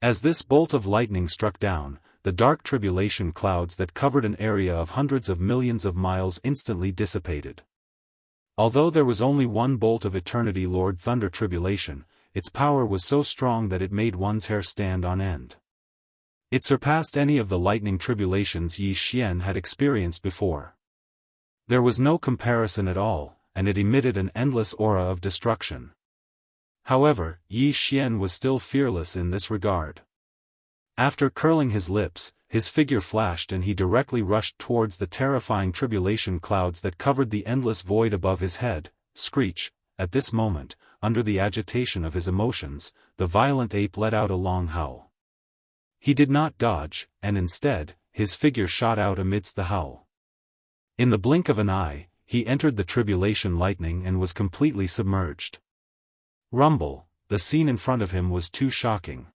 As this bolt of lightning struck down, the dark tribulation clouds that covered an area of hundreds of millions of miles instantly dissipated. Although there was only one bolt of Eternity Lord Thunder Tribulation, its power was so strong that it made one's hair stand on end. It surpassed any of the lightning tribulations Yi Xian had experienced before. There was no comparison at all, and it emitted an endless aura of destruction. However, Yi Xian was still fearless in this regard. After curling his lips, his figure flashed and he directly rushed towards the terrifying tribulation clouds that covered the endless void above his head. Screech. At this moment, under the agitation of his emotions, the violent ape let out a long howl. He did not dodge, and instead, his figure shot out amidst the howl. In the blink of an eye, he entered the tribulation lightning and was completely submerged. Rumble, the scene in front of him was too shocking.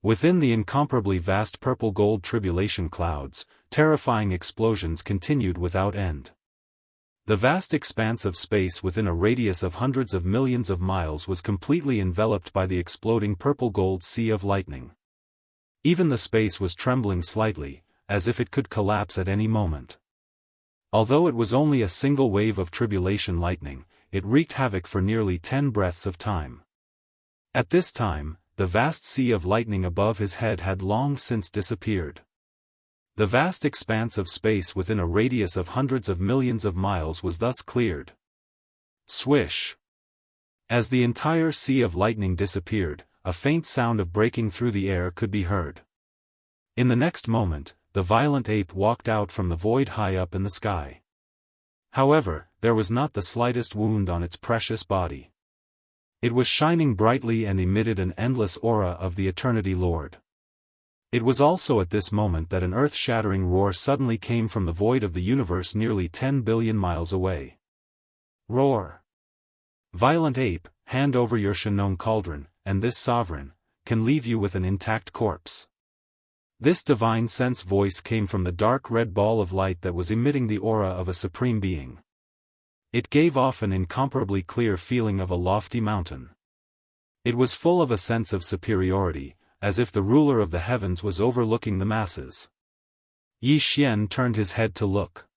Within the incomparably vast purple-gold tribulation clouds, terrifying explosions continued without end. The vast expanse of space within a radius of hundreds of millions of miles was completely enveloped by the exploding purple-gold sea of lightning. Even the space was trembling slightly, as if it could collapse at any moment. Although it was only a single wave of tribulation lightning, it wreaked havoc for nearly 10 breaths of time. At this time, the vast sea of lightning above his head had long since disappeared. The vast expanse of space within a radius of hundreds of millions of miles was thus cleared. Swish! As the entire sea of lightning disappeared, a faint sound of breaking through the air could be heard. In the next moment, the violent ape walked out from the void high up in the sky. However, there was not the slightest wound on its precious body. It was shining brightly and emitted an endless aura of the Eternity Lord. It was also at this moment that an earth-shattering roar suddenly came from the void of the universe nearly 10 billion miles away. Roar! Violent ape, hand over your Shenong cauldron, and this sovereign can leave you with an intact corpse. This divine sense voice came from the dark red ball of light that was emitting the aura of a supreme being. It gave off an incomparably clear feeling of a lofty mountain. It was full of a sense of superiority, as if the ruler of the heavens was overlooking the masses. Yi Xian turned his head to look.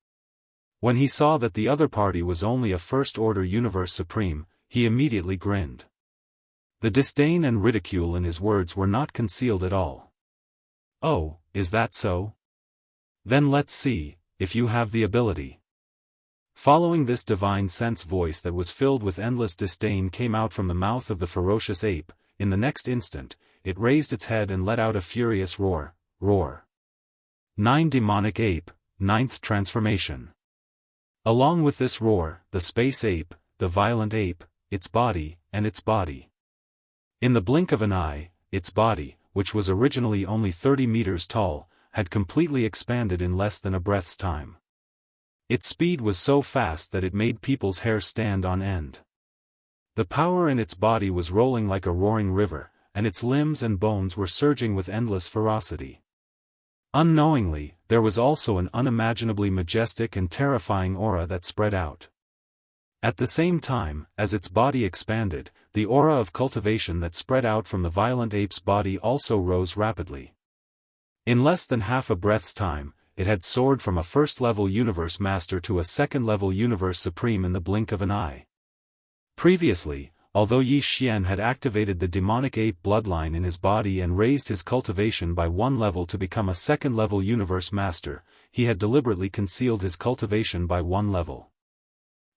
When he saw that the other party was only a first-order universe supreme, he immediately grinned. The disdain and ridicule in his words were not concealed at all. Oh, is that so? Then let's see, if you have the ability. Following this divine sense voice that was filled with endless disdain came out from the mouth of the ferocious ape. In the next instant, it raised its head and let out a furious roar. Roar. 9 Demonic Ape, 9th Transformation. Along with this roar, the space ape, the violent ape, its body. In the blink of an eye, its body, which was originally only 30 meters tall, had completely expanded in less than a breath's time. Its speed was so fast that it made people's hair stand on end. The power in its body was rolling like a roaring river, and its limbs and bones were surging with endless ferocity. Unknowingly, there was also an unimaginably majestic and terrifying aura that spread out. At the same time, as its body expanded, the aura of cultivation that spread out from the violent ape's body also rose rapidly. In less than half a breath's time, it had soared from a first-level universe master to a second-level universe supreme in the blink of an eye. Previously, although Yi Xian had activated the demonic ape bloodline in his body and raised his cultivation by one level to become a second-level universe master, he had deliberately concealed his cultivation by one level.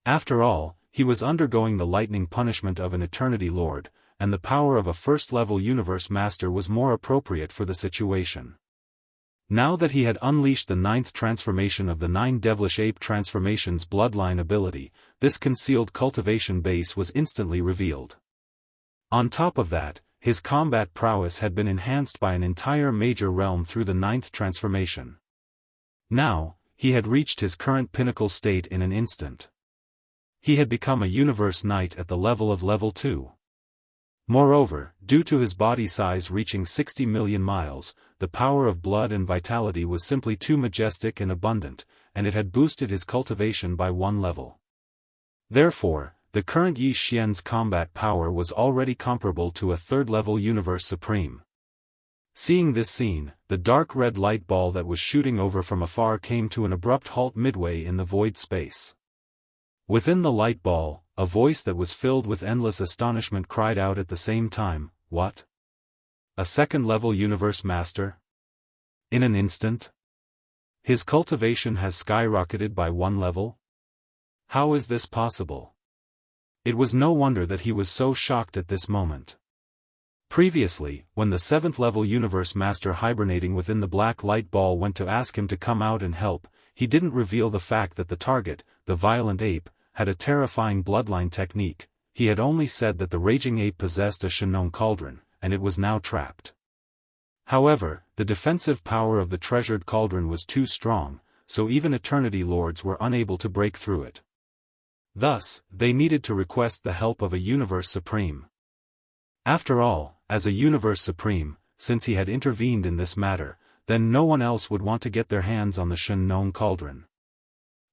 After all, he was undergoing the lightning punishment of an Eternity Lord, and the power of a first-level Universe Master was more appropriate for the situation. Now that he had unleashed the 9th transformation of the 9 Devilish Ape Transformations bloodline ability, this concealed cultivation base was instantly revealed. On top of that, his combat prowess had been enhanced by an entire major realm through the 9th transformation. Now, he had reached his current pinnacle state in an instant. He had become a Universe Knight at the level of Level 2. Moreover, due to his body size reaching 60 million miles, the power of blood and vitality was simply too majestic and abundant, and it had boosted his cultivation by one level. Therefore, the current Yi Xian's combat power was already comparable to a third-level Universe Supreme. Seeing this scene, the dark red light ball that was shooting over from afar came to an abrupt halt midway in the void space. Within the light ball, a voice that was filled with endless astonishment cried out at the same time, "What? A second-level Universe Master? In an instant? His cultivation has skyrocketed by one level? How is this possible?" It was no wonder that he was so shocked at this moment. Previously, when the 7th-level Universe Master hibernating within the black light ball went to ask him to come out and help, he didn't reveal the fact that the target, the violent ape, had a terrifying bloodline technique. He had only said that the raging ape possessed a Shenong cauldron, and it was now trapped. However, the defensive power of the treasured cauldron was too strong, so even Eternity Lords were unable to break through it. Thus, they needed to request the help of a Universe Supreme. After all, as a Universe Supreme, since he had intervened in this matter, then no one else would want to get their hands on the Shenong cauldron.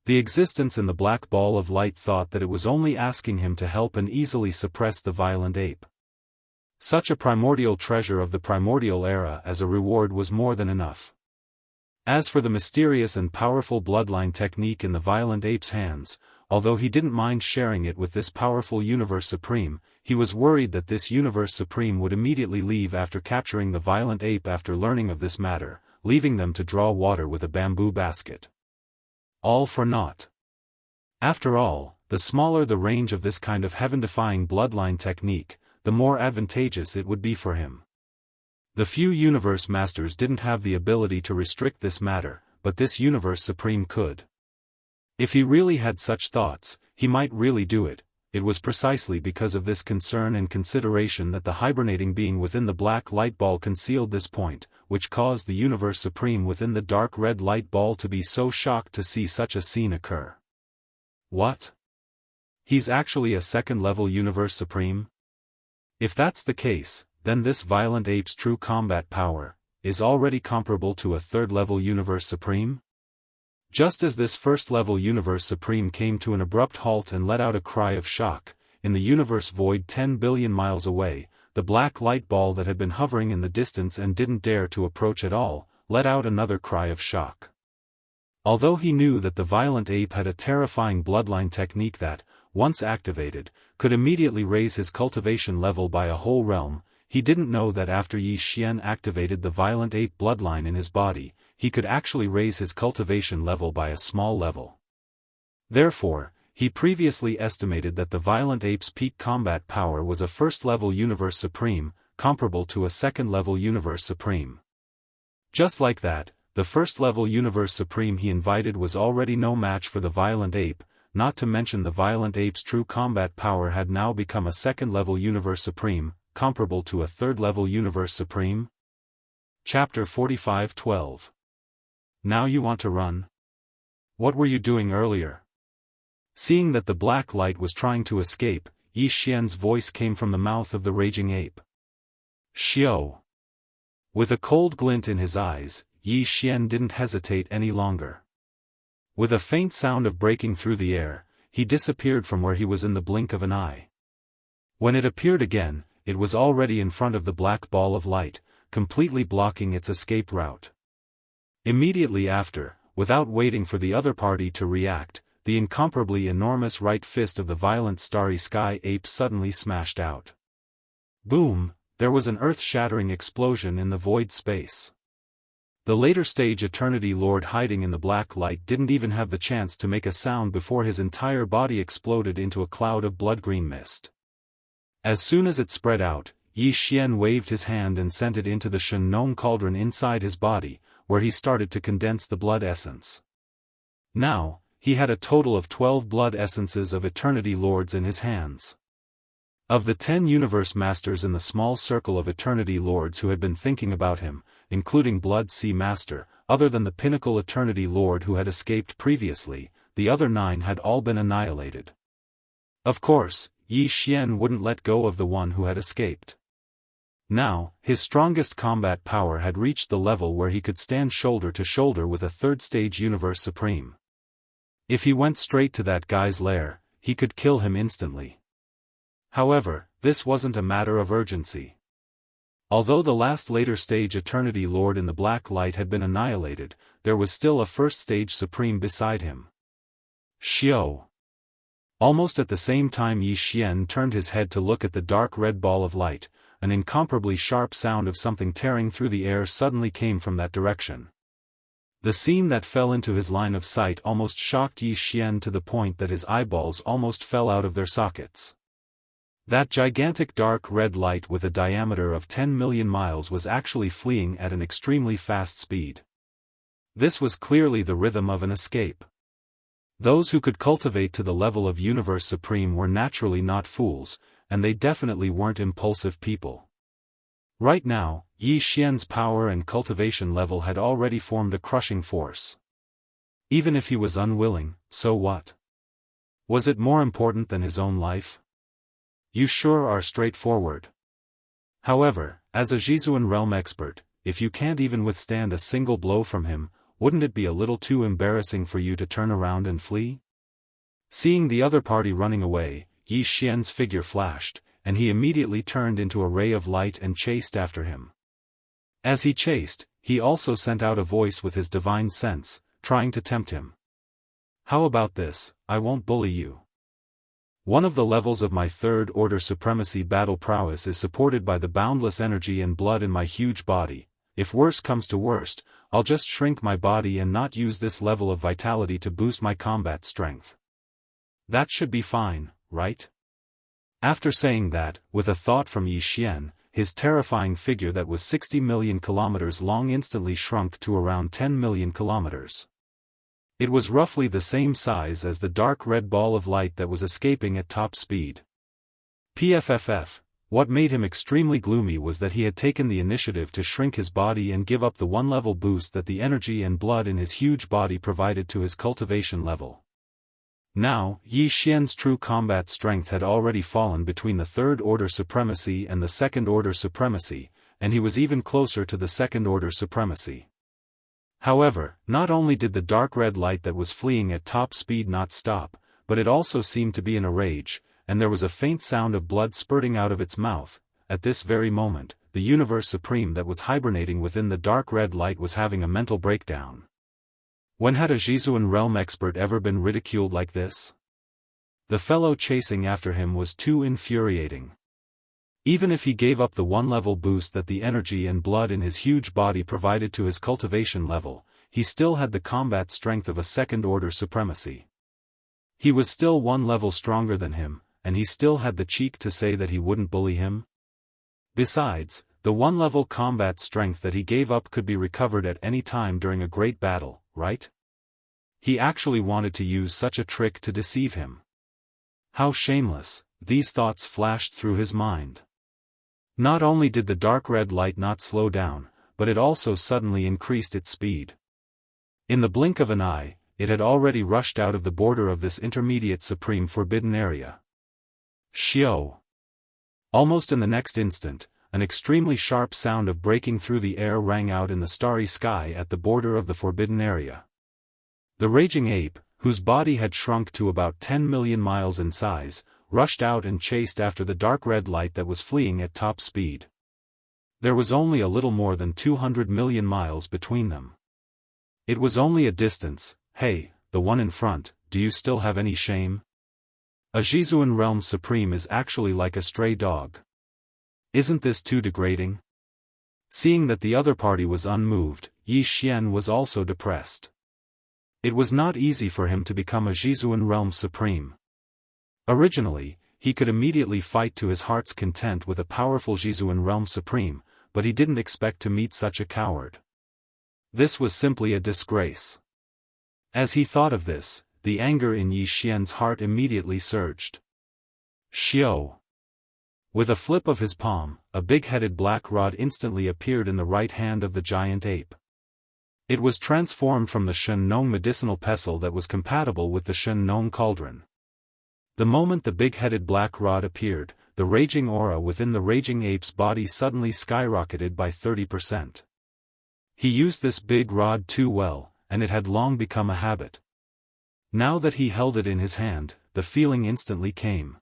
The existence in the black ball of light thought that it was only asking him to help and easily suppress the violent ape. Such a primordial treasure of the primordial era as a reward was more than enough. As for the mysterious and powerful bloodline technique in the violent ape's hands, although he didn't mind sharing it with this powerful Universe Supreme, he was worried that this Universe Supreme would immediately leave after capturing the violent ape after learning of this matter, leaving them to draw water with a bamboo basket. All for naught. After all, the smaller the range of this kind of heaven-defying bloodline technique, the more advantageous it would be for him. The few Universe Masters didn't have the ability to restrict this matter, but this Universe Supreme could. If he really had such thoughts, he might really do it. It was precisely because of this concern and consideration that the hibernating being within the black light ball concealed this point, which caused the Universe Supreme within the dark red light ball to be so shocked to see such a scene occur. What? He's actually a second-level Universe Supreme? If that's the case, then this violent ape's true combat power is already comparable to a third-level Universe Supreme? Just as this first-level Universe Supreme came to an abrupt halt and let out a cry of shock, in the universe void 10 billion miles away, the black light ball that had been hovering in the distance and didn't dare to approach at all, let out another cry of shock. Although he knew that the violent ape had a terrifying bloodline technique that, once activated, could immediately raise his cultivation level by a whole realm, he didn't know that after Yi Xian activated the violent ape bloodline in his body, he could actually raise his cultivation level by a small level. Therefore, he previously estimated that the violent ape's peak combat power was a first-level Universe Supreme, comparable to a second-level Universe Supreme. Just like that, the first-level Universe Supreme he invited was already no match for the violent ape, not to mention the violent ape's true combat power had now become a second-level Universe Supreme, comparable to a third-level Universe Supreme. Chapter 45:12. Now you want to run? What were you doing earlier? Seeing that the black light was trying to escape, Yi Xian's voice came from the mouth of the raging ape. Xiao. With a cold glint in his eyes, Yi Xian didn't hesitate any longer. With a faint sound of breaking through the air, he disappeared from where he was in the blink of an eye. When it appeared again, it was already in front of the black ball of light, completely blocking its escape route. Immediately after, without waiting for the other party to react, the incomparably enormous right fist of the violent starry sky ape suddenly smashed out. Boom! There was an earth-shattering explosion in the void space. The later stage Eternity Lord hiding in the black light didn't even have the chance to make a sound before his entire body exploded into a cloud of blood-green mist. As soon as it spread out, Yi Xian waved his hand and sent it into the Shen Nong cauldron inside his body, where he started to condense the blood essence. Now, he had a total of 12 blood essences of Eternity Lords in his hands. Of the 10 universe masters in the small circle of Eternity Lords who had been thinking about him, including Blood Sea Master, other than the pinnacle Eternity Lord who had escaped previously, the other 9 had all been annihilated. Of course, Yi Xian wouldn't let go of the one who had escaped. Now, his strongest combat power had reached the level where he could stand shoulder to shoulder with a third-stage Universe Supreme. If he went straight to that guy's lair, he could kill him instantly. However, this wasn't a matter of urgency. Although the last later stage Eternity Lord in the black light had been annihilated, there was still a first-stage Supreme beside him. Xiao. Almost at the same time Yi Xian turned his head to look at the dark red ball of light, an incomparably sharp sound of something tearing through the air suddenly came from that direction. The scene that fell into his line of sight almost shocked Yi Xian to the point that his eyeballs almost fell out of their sockets. That gigantic dark red light with a diameter of 10 million miles was actually fleeing at an extremely fast speed. This was clearly the rhythm of an escape. Those who could cultivate to the level of Universe Supreme were naturally not fools, and they definitely weren't impulsive people. Right now, Yi Xian's power and cultivation level had already formed a crushing force. Even if he was unwilling, so what? Was it more important than his own life? You sure are straightforward. However, as a Zhizuan realm expert, if you can't even withstand a single blow from him, wouldn't it be a little too embarrassing for you to turn around and flee? Seeing the other party running away, Yi Xian's figure flashed, and he immediately turned into a ray of light and chased after him. As he chased, he also sent out a voice with his divine sense, trying to tempt him. How about this? I won't bully you. One of the levels of my third order supremacy battle prowess is supported by the boundless energy and blood in my huge body. If worse comes to worst, I'll just shrink my body and not use this level of vitality to boost my combat strength. That should be fine, right? After saying that, with a thought from Yi Xian, his terrifying figure that was 60 million kilometers long instantly shrunk to around 10 million kilometers. It was roughly the same size as the dark red ball of light that was escaping at top speed. PFFF, what made him extremely gloomy was that he had taken the initiative to shrink his body and give up the one-level boost that the energy and blood in his huge body provided to his cultivation level. Now, Yi Xian's true combat strength had already fallen between the third-order supremacy and the second-order supremacy, and he was even closer to the second-order supremacy. However, not only did the dark red light that was fleeing at top speed not stop, but it also seemed to be in a rage, and there was a faint sound of blood spurting out of its mouth. At this very moment, the Universe Supreme that was hibernating within the dark red light was having a mental breakdown. When had a Zhizuan realm expert ever been ridiculed like this? The fellow chasing after him was too infuriating. Even if he gave up the one-level boost that the energy and blood in his huge body provided to his cultivation level, he still had the combat strength of a second-order supremacy. He was still one level stronger than him, and he still had the cheek to say that he wouldn't bully him. Besides, the one-level combat strength that he gave up could be recovered at any time during a great battle, right? He actually wanted to use such a trick to deceive him. How shameless, these thoughts flashed through his mind. Not only did the dark red light not slow down, but it also suddenly increased its speed. In the blink of an eye, it had already rushed out of the border of this intermediate supreme forbidden area. Xiao. Almost in the next instant, an extremely sharp sound of breaking through the air rang out in the starry sky at the border of the forbidden area. The raging ape, whose body had shrunk to about 10 million miles in size, rushed out and chased after the dark red light that was fleeing at top speed. There was only a little more than 200 million miles between them. It was only a distance. Hey, the one in front, do you still have any shame? A Zhizuan realm supreme is actually like a stray dog. Isn't this too degrading? Seeing that the other party was unmoved, Yi Xian was also depressed. It was not easy for him to become a Zhizuan realm supreme. Originally, he could immediately fight to his heart's content with a powerful Zhizuan realm supreme, but he didn't expect to meet such a coward. This was simply a disgrace. As he thought of this, the anger in Yi Xian's heart immediately surged. Xiao! With a flip of his palm, a big-headed black rod instantly appeared in the right hand of the giant ape. It was transformed from the Shen Nong medicinal pestle that was compatible with the Shen Nong cauldron. The moment the big-headed black rod appeared, the raging aura within the raging ape's body suddenly skyrocketed by 30%. He used this big rod too well, and it had long become a habit. Now that he held it in his hand, the feeling instantly came.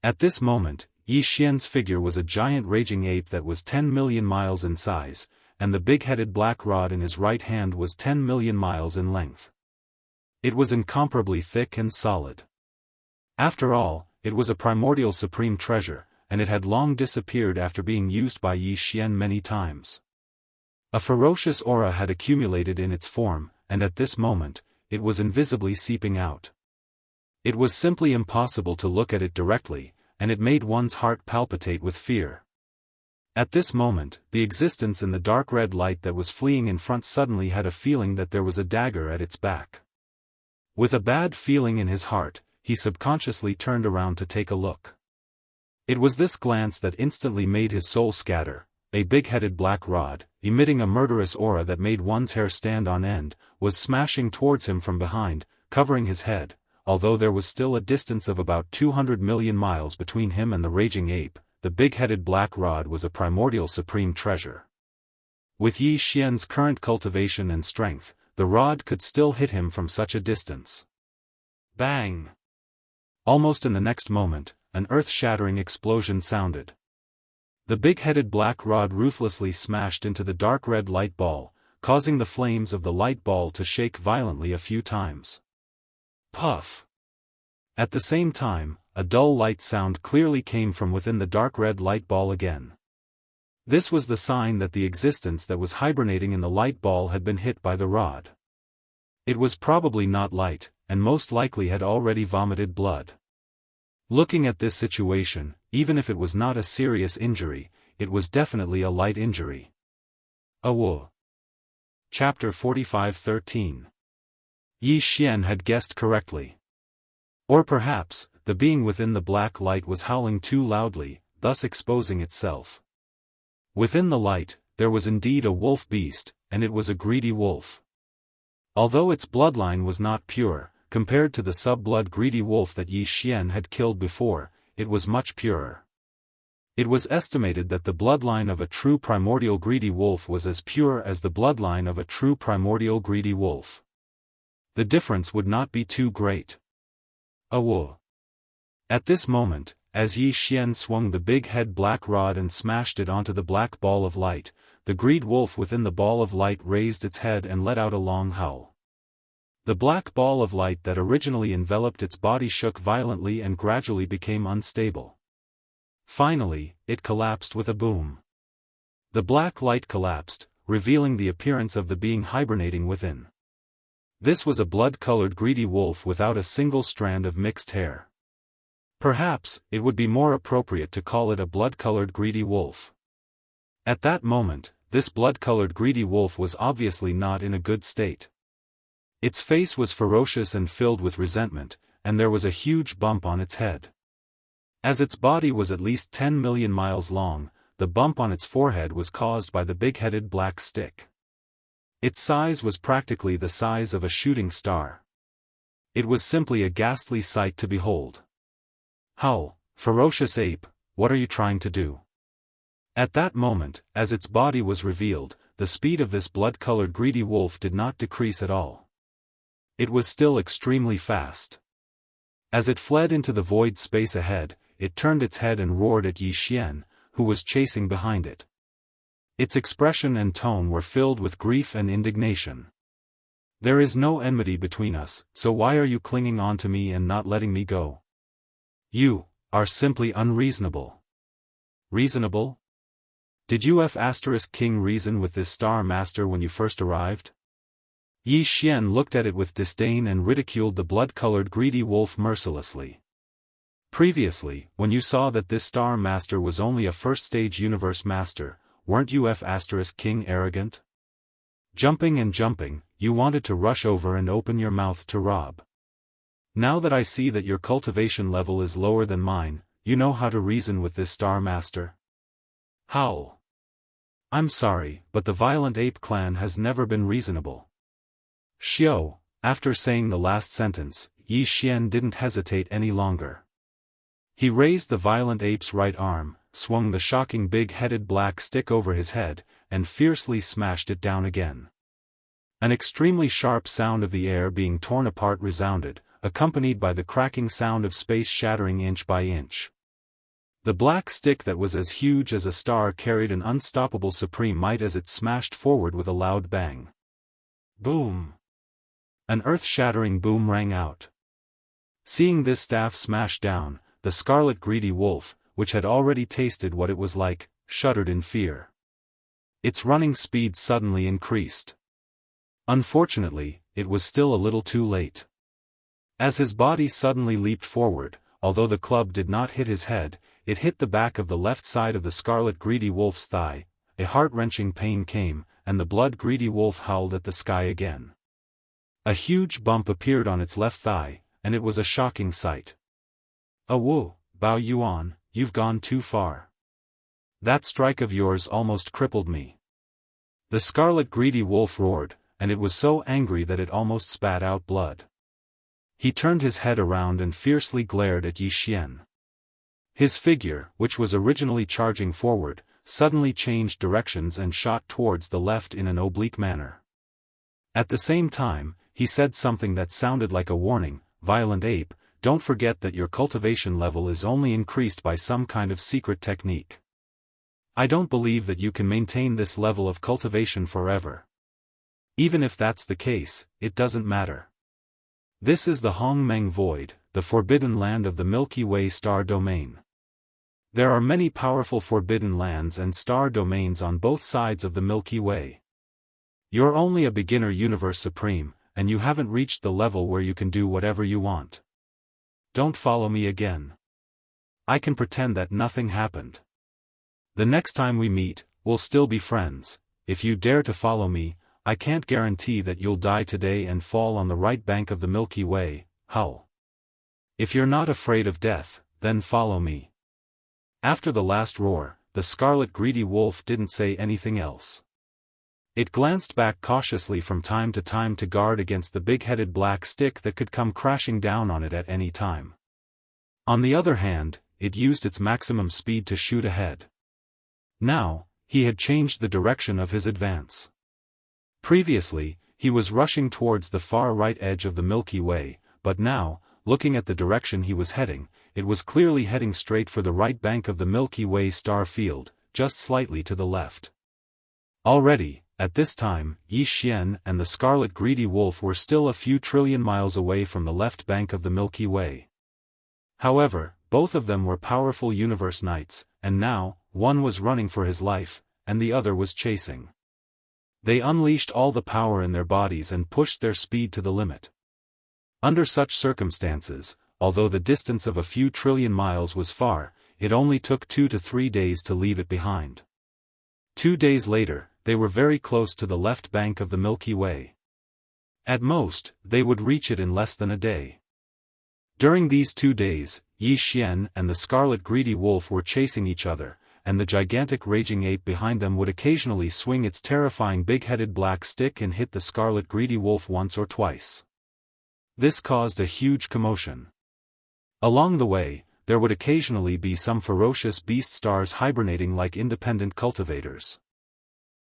At this moment, Yi Xian's figure was a giant raging ape that was 10 million miles in size, and the big-headed black rod in his right hand was 10 million miles in length. It was incomparably thick and solid. After all, it was a primordial supreme treasure, and it had long disappeared after being used by Yi Xian many times. A ferocious aura had accumulated in its form, and at this moment, it was invisibly seeping out. It was simply impossible to look at it directly, and it made one's heart palpitate with fear. At this moment, the existence in the dark red light that was fleeing in front suddenly had a feeling that there was a dagger at its back. With a bad feeling in his heart, he subconsciously turned around to take a look. It was this glance that instantly made his soul scatter. A big-headed black rod, emitting a murderous aura that made one's hair stand on end, was smashing towards him from behind, covering his head. Although there was still a distance of about 200 million miles between him and the raging ape, the big-headed black rod was a primordial supreme treasure. With Yi Xian's current cultivation and strength, the rod could still hit him from such a distance. Bang! Almost in the next moment, an earth-shattering explosion sounded. The big-headed black rod ruthlessly smashed into the dark red light ball, causing the flames of the light ball to shake violently a few times. Puff! At the same time, a dull light sound clearly came from within the dark red light ball again. This was the sign that the existence that was hibernating in the light ball had been hit by the rod. It was probably not light, and most likely had already vomited blood. Looking at this situation, even if it was not a serious injury, it was definitely a light injury. Awo. Chapter 45:13. Yi Xian had guessed correctly. Or perhaps, the being within the black light was howling too loudly, thus exposing itself. Within the light, there was indeed a wolf beast, and it was a greedy wolf. Although its bloodline was not pure, compared to the sub-blood greedy wolf that Yi Xian had killed before, it was much purer. It was estimated that the bloodline of a true primordial greedy wolf was as pure as the bloodline of a true primordial greedy wolf. The difference would not be too great. Awo. At this moment, as Yi Xian swung the big-head black rod and smashed it onto the black ball of light, the greed wolf within the ball of light raised its head and let out a long howl. The black ball of light that originally enveloped its body shook violently and gradually became unstable. Finally, it collapsed with a boom. The black light collapsed, revealing the appearance of the being hibernating within. This was a blood-colored greedy wolf without a single strand of mixed hair. Perhaps, it would be more appropriate to call it a blood-colored greedy wolf. At that moment, this blood-colored greedy wolf was obviously not in a good state. Its face was ferocious and filled with resentment, and there was a huge bump on its head. As its body was at least 10 million miles long, the bump on its forehead was caused by the big-headed black stick. Its size was practically the size of a shooting star. It was simply a ghastly sight to behold. Howl, ferocious ape, what are you trying to do? At that moment, as its body was revealed, the speed of this blood-colored greedy wolf did not decrease at all. It was still extremely fast. As it fled into the void space ahead, it turned its head and roared at Yi Xian, who was chasing behind it. Its expression and tone were filled with grief and indignation. There is no enmity between us, so why are you clinging on to me and not letting me go? You are simply unreasonable. Reasonable? Did King reason with this Star Master when you first arrived? Yi Xian looked at it with disdain and ridiculed the blood-colored greedy wolf mercilessly. Previously, when you saw that this Star Master was only a first-stage universe master, weren't King arrogant? Jumping and jumping, you wanted to rush over and open your mouth to rob. Now that I see that your cultivation level is lower than mine, you know how to reason with this Star Master? Howl. I'm sorry, but the Violent Ape clan has never been reasonable. Xiao, after saying the last sentence, Yi Xian didn't hesitate any longer. He raised the Violent Ape's right arm, swung the shocking big-headed black stick over his head, and fiercely smashed it down again. An extremely sharp sound of the air being torn apart resounded, accompanied by the cracking sound of space shattering inch by inch. The black stick that was as huge as a star carried an unstoppable supreme might as it smashed forward with a loud bang. Boom! An earth-shattering boom rang out. Seeing this staff smash down, the scarlet greedy wolf, which had already tasted what it was like, shuddered in fear. Its running speed suddenly increased. Unfortunately, it was still a little too late. As his body suddenly leaped forward, although the club did not hit his head, it hit the back of the left side of the scarlet greedy wolf's thigh. A heart-wrenching pain came, and the blood-greedy wolf howled at the sky again. A huge bump appeared on its left thigh, and it was a shocking sight. "Woo, Bao Yuan, you've gone too far. That strike of yours almost crippled me." The scarlet greedy wolf roared, and it was so angry that it almost spat out blood. He turned his head around and fiercely glared at Yi Xian. His figure, which was originally charging forward, suddenly changed directions and shot towards the left in an oblique manner. At the same time, he said something that sounded like a warning, "Violent Ape, don't forget that your cultivation level is only increased by some kind of secret technique. I don't believe that you can maintain this level of cultivation forever. Even if that's the case, it doesn't matter. This is the Hongmeng Void, the forbidden land of the Milky Way star domain. There are many powerful forbidden lands and star domains on both sides of the Milky Way. You're only a beginner universe supreme, and you haven't reached the level where you can do whatever you want. Don't follow me again. I can pretend that nothing happened. The next time we meet, we'll still be friends. If you dare to follow me, I can't guarantee that you'll die today and fall on the right bank of the Milky Way." Howl. If you're not afraid of death, then follow me. After the last roar, the scarlet greedy wolf didn't say anything else. It glanced back cautiously from time to guard against the big-headed black stick that could come crashing down on it at any time. On the other hand, it used its maximum speed to shoot ahead. Now, he had changed the direction of his advance. Previously, he was rushing towards the far right edge of the Milky Way, but now, looking at the direction he was heading, it was clearly heading straight for the right bank of the Milky Way star field, just slightly to the left. Already, at this time, Yi Xian and the scarlet greedy wolf were still a few trillion miles away from the left bank of the Milky Way. However, both of them were powerful universe knights, and now, one was running for his life, and the other was chasing. They unleashed all the power in their bodies and pushed their speed to the limit. Under such circumstances, although the distance of a few trillion miles was far, it only took 2 to 3 days to leave it behind. 2 days later, they were very close to the left bank of the Milky Way. At most, they would reach it in less than a day. During these 2 days, Yi Xian and the scarlet greedy wolf were chasing each other, and the gigantic raging ape behind them would occasionally swing its terrifying big-headed black stick and hit the scarlet greedy wolf once or twice. This caused a huge commotion. Along the way, there would occasionally be some ferocious beast stars hibernating like independent cultivators.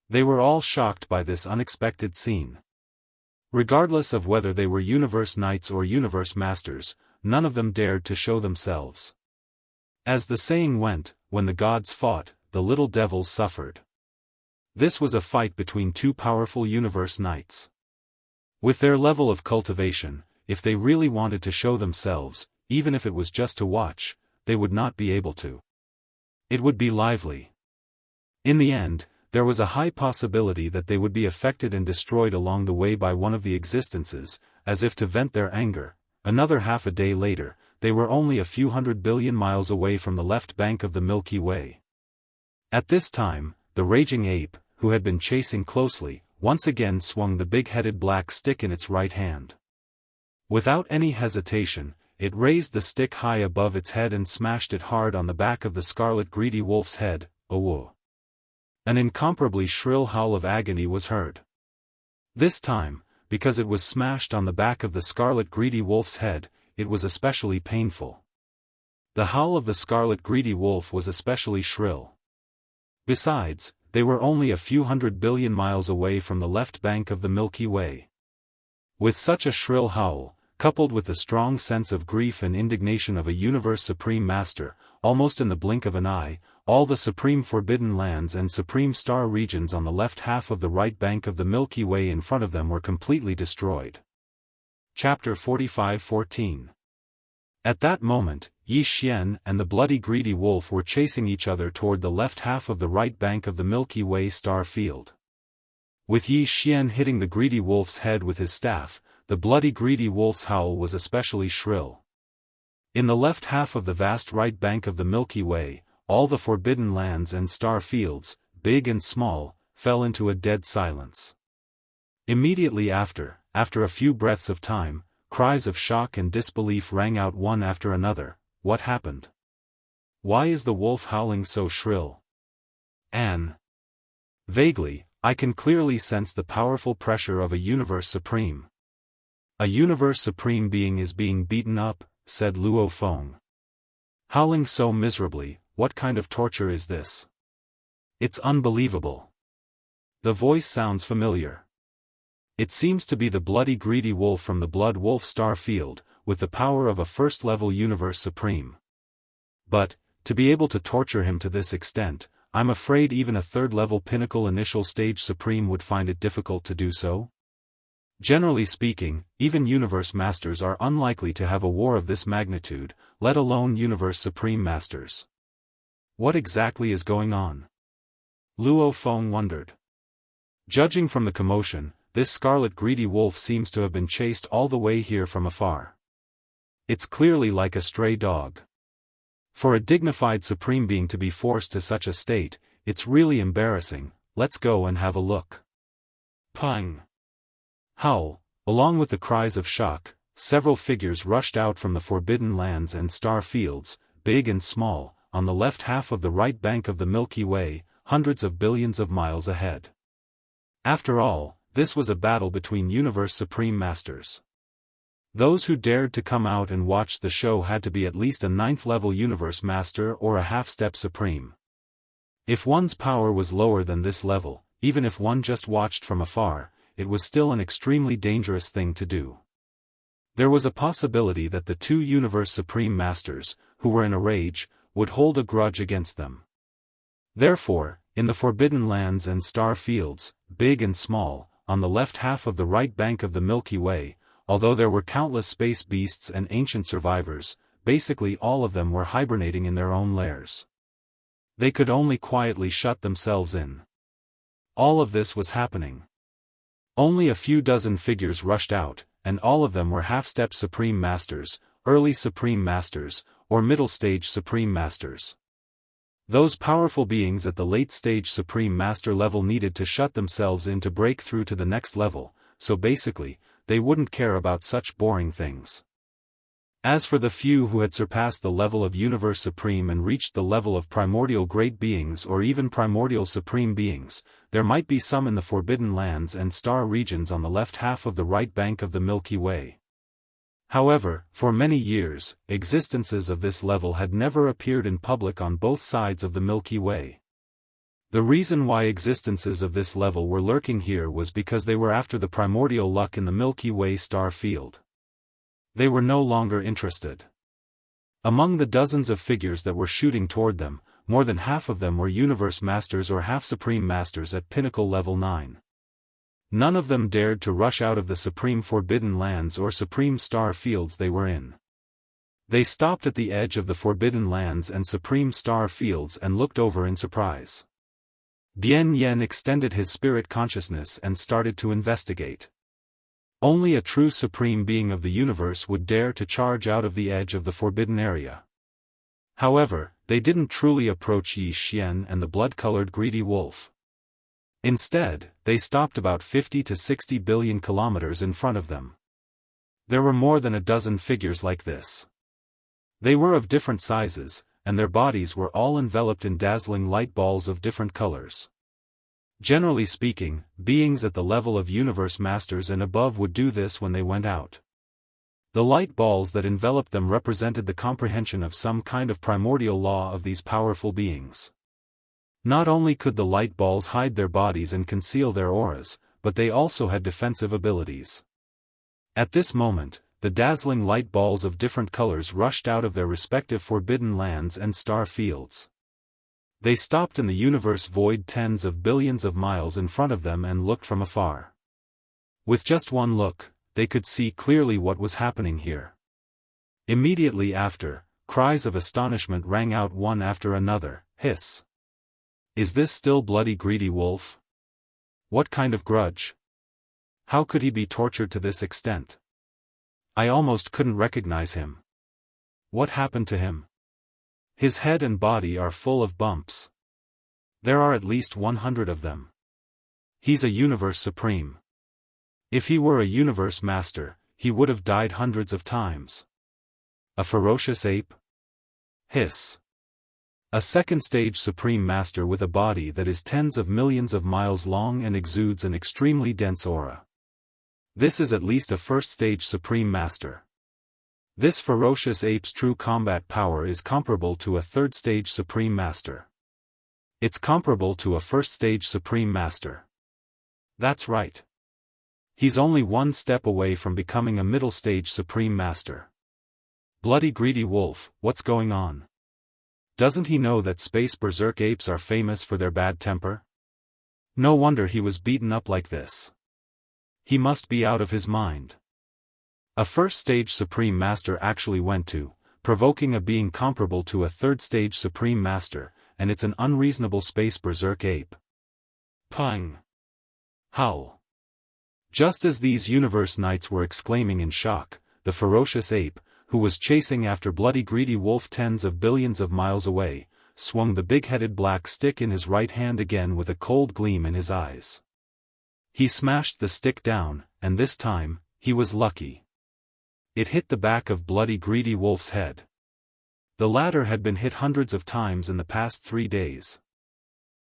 They were all shocked by this unexpected scene. Regardless of whether they were universe knights or universe masters, none of them dared to show themselves. As the saying went, when the gods fought, the little devils suffered. This was a fight between two powerful universe knights. With their level of cultivation, if they really wanted to show themselves, even if it was just to watch, they would not be able to. It would be lively. In the end, there was a high possibility that they would be affected and destroyed along the way by one of the existences, as if to vent their anger. Another half a day later, they were only a few 100 billion miles away from the left bank of the Milky Way. At this time, the raging ape, who had been chasing closely, once again swung the big-headed black stick in its right hand. Without any hesitation, it raised the stick high above its head and smashed it hard on the back of the scarlet greedy wolf's head. Oh! An incomparably shrill howl of agony was heard. This time, because it was smashed on the back of the scarlet greedy wolf's head, it was especially painful. The howl of the scarlet greedy wolf was especially shrill. Besides, they were only a few 100 billion miles away from the left bank of the Milky Way. With such a shrill howl, coupled with the strong sense of grief and indignation of a universe supreme master, almost in the blink of an eye, all the supreme forbidden lands and supreme star regions on the left half of the right bank of the Milky Way in front of them were completely destroyed. Chapter 45:14. At that moment, Yi Xian and the bloody greedy wolf were chasing each other toward the left half of the right bank of the Milky Way star field. With Yi Xian hitting the greedy wolf's head with his staff, the bloody greedy wolf's howl was especially shrill. In the left half of the vast right bank of the Milky Way, all the forbidden lands and star fields, big and small, fell into a dead silence. Immediately after a few breaths of time, cries of shock and disbelief rang out one after another. What happened? Why is the wolf howling so shrill? Anne. Vaguely, I can clearly sense the powerful pressure of a universe supreme. A universe supreme being is being beaten up, said Luo Feng. Howling so miserably, what kind of torture is this? It's unbelievable. The voice sounds familiar. It seems to be the bloody greedy wolf from the Blood Wolf star field, with the power of a first-level universe supreme. But, to be able to torture him to this extent, I'm afraid even a third-level pinnacle initial stage supreme would find it difficult to do so. Generally speaking, even universe masters are unlikely to have a war of this magnitude, let alone universe supreme masters. What exactly is going on? Luo Feng wondered. Judging from the commotion, this scarlet greedy wolf seems to have been chased all the way here from afar. It's clearly like a stray dog. For a dignified supreme being to be forced to such a state, it's really embarrassing. Let's go and have a look. Pang! Howl, along with the cries of shock, several figures rushed out from the forbidden lands and star fields, big and small, on the left half of the right bank of the Milky Way, hundreds of billions of miles ahead. After all, this was a battle between universe supreme masters. Those who dared to come out and watch the show had to be at least a 9th-level universe master or a half-step supreme. If one's power was lower than this level, even if one just watched from afar, it was still an extremely dangerous thing to do. There was a possibility that the two universe supreme masters, who were in a rage, would hold a grudge against them. Therefore, in the forbidden lands and star fields, big and small, on the left half of the right bank of the Milky Way, although there were countless space beasts and ancient survivors, basically all of them were hibernating in their own lairs. They could only quietly shut themselves in. All of this was happening. Only a few dozen figures rushed out, and all of them were half-step supreme masters, early supreme masters, or middle-stage supreme masters. Those powerful beings at the late-stage supreme master level needed to shut themselves in to break through to the next level, so basically, they wouldn't care about such boring things. As for the few who had surpassed the level of universe supreme and reached the level of primordial great beings or even primordial supreme beings, there might be some in the forbidden lands and star regions on the left half of the right bank of the Milky Way. However, for many years, existences of this level had never appeared in public on both sides of the Milky Way. The reason why existences of this level were lurking here was because they were after the primordial luck in the Milky Way star field. They were no longer interested. Among the dozens of figures that were shooting toward them, more than half of them were universe masters or half-supreme masters at pinnacle level 9. None of them dared to rush out of the supreme forbidden lands or supreme star fields they were in. They stopped at the edge of the forbidden lands and supreme star fields and looked over in surprise. Bian Yen extended his spirit consciousness and started to investigate. Only a true supreme being of the universe would dare to charge out of the edge of the forbidden area. However, they didn't truly approach Yi Xian and the blood-colored greedy wolf. Instead, they stopped about 50 to 60 billion kilometers in front of them. There were more than a dozen figures like this. They were of different sizes, and their bodies were all enveloped in dazzling light balls of different colors. Generally speaking, beings at the level of universe masters and above would do this when they went out. The light balls that enveloped them represented the comprehension of some kind of primordial law of these powerful beings. Not only could the light balls hide their bodies and conceal their auras, but they also had defensive abilities. At this moment, the dazzling light balls of different colors rushed out of their respective forbidden lands and star fields. They stopped in the universe void tens of billions of miles in front of them and looked from afar. With just one look, they could see clearly what was happening here. Immediately after, cries of astonishment rang out one after another. Hiss! Is this still bloody greedy wolf? What kind of grudge? How could he be tortured to this extent? I almost couldn't recognize him. What happened to him? His head and body are full of bumps. There are at least 100 of them. He's a universe supreme. If he were a universe master, he would have died hundreds of times. A ferocious ape? Hiss. A second-stage supreme master with a body that is tens of millions of miles long and exudes an extremely dense aura. This is at least a first-stage supreme master. This ferocious ape's true combat power is comparable to a third-stage supreme master. It's comparable to a first-stage supreme master. That's right. He's only one step away from becoming a middle-stage supreme master. Bloody greedy wolf, what's going on? Doesn't he know that space berserk apes are famous for their bad temper? No wonder he was beaten up like this. He must be out of his mind. A first-stage supreme master actually went to, provoking a being comparable to a third-stage supreme master, and it's an unreasonable space berserk ape. Pung! Howl! Just as these universe knights were exclaiming in shock, the ferocious ape, who was chasing after bloody greedy wolf tens of billions of miles away, swung the big-headed black stick in his right hand again with a cold gleam in his eyes. He smashed the stick down, and this time, he was lucky. It hit the back of bloody greedy wolf's head. The latter had been hit hundreds of times in the past 3 days.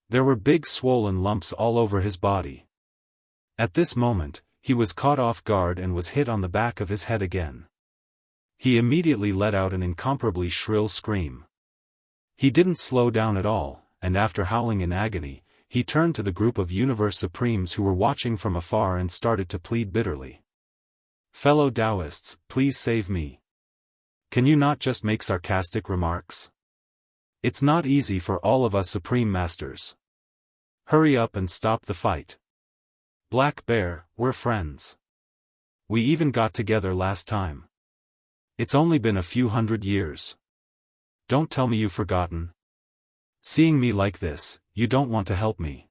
There were big swollen lumps all over his body. At this moment, he was caught off guard and was hit on the back of his head again. He immediately let out an incomparably shrill scream. He didn't slow down at all, and after howling in agony, he turned to the group of universe supremes who were watching from afar and started to plead bitterly. Fellow Daoists, please save me. Can you not just make sarcastic remarks? It's not easy for all of us supreme masters. Hurry up and stop the fight. Black Bear, we're friends. We even got together last time. It's only been a few hundred years. Don't tell me you've forgotten. Seeing me like this, you don't want to help me.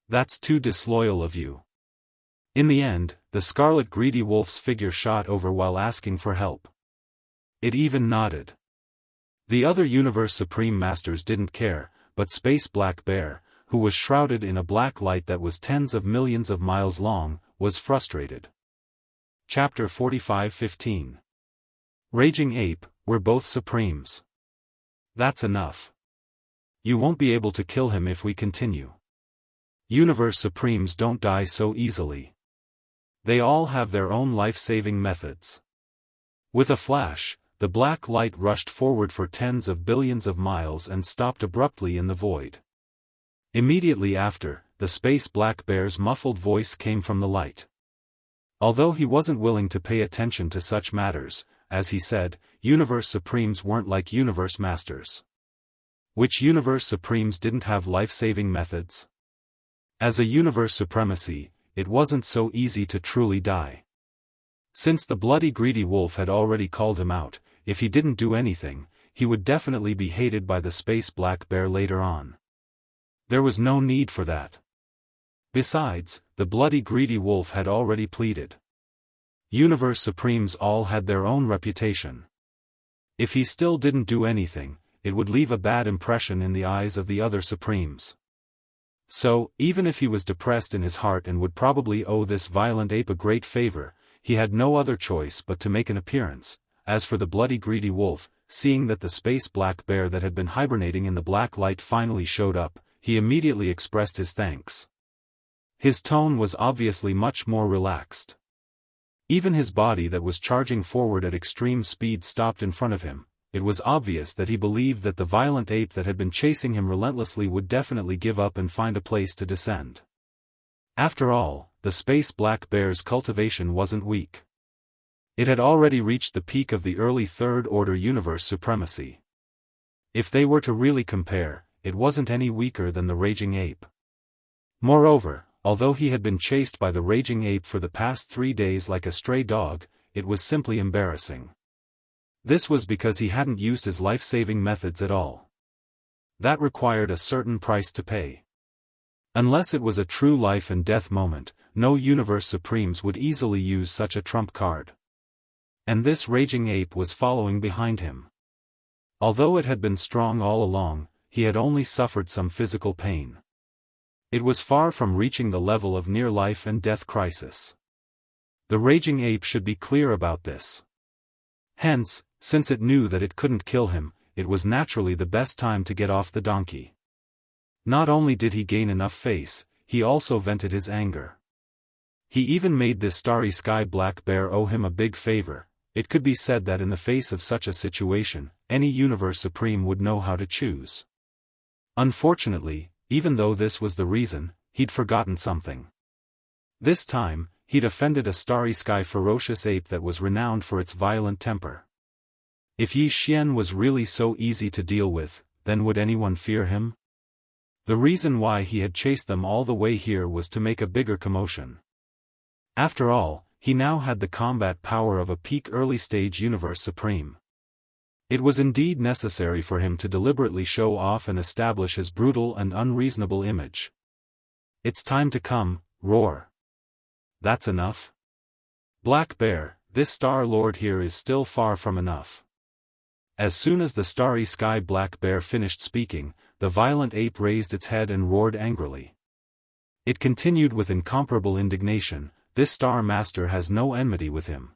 That's too disloyal of you. In the end, the scarlet greedy wolf's figure shot over while asking for help. It even nodded. The other universe supreme masters didn't care, but Space Black Bear, who was shrouded in a black light that was tens of millions of miles long, was frustrated. Chapter 45:15. Raging Ape, we're both supremes. That's enough. You won't be able to kill him if we continue. Universe supremes don't die so easily. They all have their own life-saving methods. With a flash, the black light rushed forward for tens of billions of miles and stopped abruptly in the void. Immediately after, the Space Black Bear's muffled voice came from the light. Although he wasn't willing to pay attention to such matters, as he said, Universe Supremes weren't like Universe Masters. Which Universe Supremes didn't have life-saving methods? As a Universe Supremacy, it wasn't so easy to truly die. Since the bloody greedy wolf had already called him out, if he didn't do anything, he would definitely be hated by the Space Black Bear later on. There was no need for that. Besides, the bloody greedy wolf had already pleaded. Universe Supremes all had their own reputation. If he still didn't do anything, it would leave a bad impression in the eyes of the other Supremes. So, even if he was depressed in his heart and would probably owe this violent ape a great favor, he had no other choice but to make an appearance. As for the bloody greedy wolf, seeing that the space black bear that had been hibernating in the black light finally showed up, he immediately expressed his thanks. His tone was obviously much more relaxed. Even his body that was charging forward at extreme speed stopped in front of him. It was obvious that he believed that the violent ape that had been chasing him relentlessly would definitely give up and find a place to descend. After all, the space black bear's cultivation wasn't weak. It had already reached the peak of the early Third Order universe supremacy. If they were to really compare, it wasn't any weaker than the raging ape. Moreover, although he had been chased by the raging ape for the past 3 days like a stray dog, it was simply embarrassing. This was because he hadn't used his life-saving methods at all. That required a certain price to pay. Unless it was a true life and death moment, no Universe Supremes would easily use such a trump card. And this raging ape was following behind him. Although it had been strong all along, he had only suffered some physical pain. It was far from reaching the level of near life and death crisis. The raging ape should be clear about this. Hence, since it knew that it couldn't kill him, it was naturally the best time to get off the donkey. Not only did he gain enough face, he also vented his anger. He even made this starry sky black bear owe him a big favor. It could be said that in the face of such a situation, any Universe Supreme would know how to choose. Unfortunately, even though this was the reason, he'd forgotten something. This time, he'd offended a starry sky ferocious ape that was renowned for its violent temper. If Yi Xian was really so easy to deal with, then would anyone fear him? The reason why he had chased them all the way here was to make a bigger commotion. After all, he now had the combat power of a peak early-stage Universe Supreme. It was indeed necessary for him to deliberately show off and establish his brutal and unreasonable image. It's time to come, roar. That's enough. Black Bear, this Star Lord here is still far from enough. As soon as the starry sky black bear finished speaking, the violent ape raised its head and roared angrily. It continued with incomparable indignation, this Star Master has no enmity with him.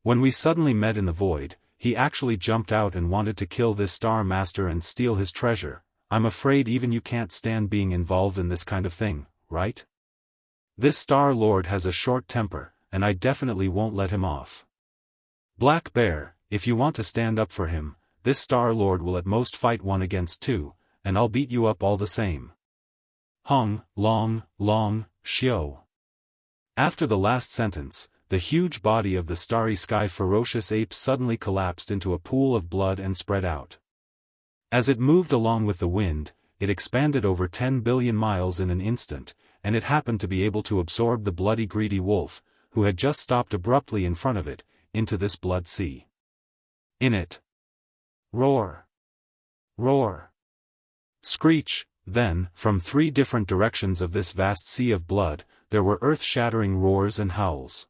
When we suddenly met in the void, he actually jumped out and wanted to kill this Star Master and steal his treasure. I'm afraid even you can't stand being involved in this kind of thing, right? This Star Lord has a short temper, and I definitely won't let him off. Black Bear, if you want to stand up for him, this Star Lord will at most fight 1 against 2, and I'll beat you up all the same. Hong, long, xiao. After the last sentence, the huge body of the starry sky ferocious ape suddenly collapsed into a pool of blood and spread out. As it moved along with the wind, it expanded over 10 billion miles in an instant, and it happened to be able to absorb the bloody greedy wolf, who had just stopped abruptly in front of it, into this blood sea. In it. Roar. Roar. Screech. Then, from 3 different directions of this vast sea of blood, there were earth-shattering roars and howls.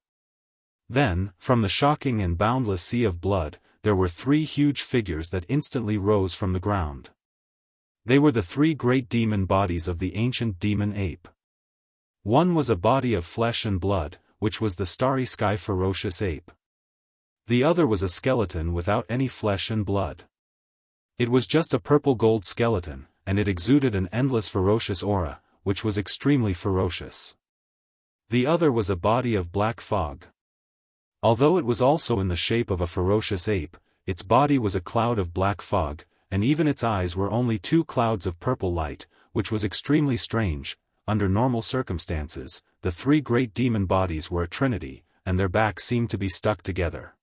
Then, from the shocking and boundless sea of blood, there were 3 huge figures that instantly rose from the ground. They were the 3 great demon bodies of the ancient demon ape. One was a body of flesh and blood, which was the starry sky ferocious ape. The other was a skeleton without any flesh and blood. It was just a purple-gold skeleton, and it exuded an endless ferocious aura, which was extremely ferocious. The other was a body of black fog. Although it was also in the shape of a ferocious ape, its body was a cloud of black fog, and even its eyes were only 2 clouds of purple light, which was extremely strange. Under normal circumstances, the 3 great demon bodies were a trinity, and their backs seemed to be stuck together.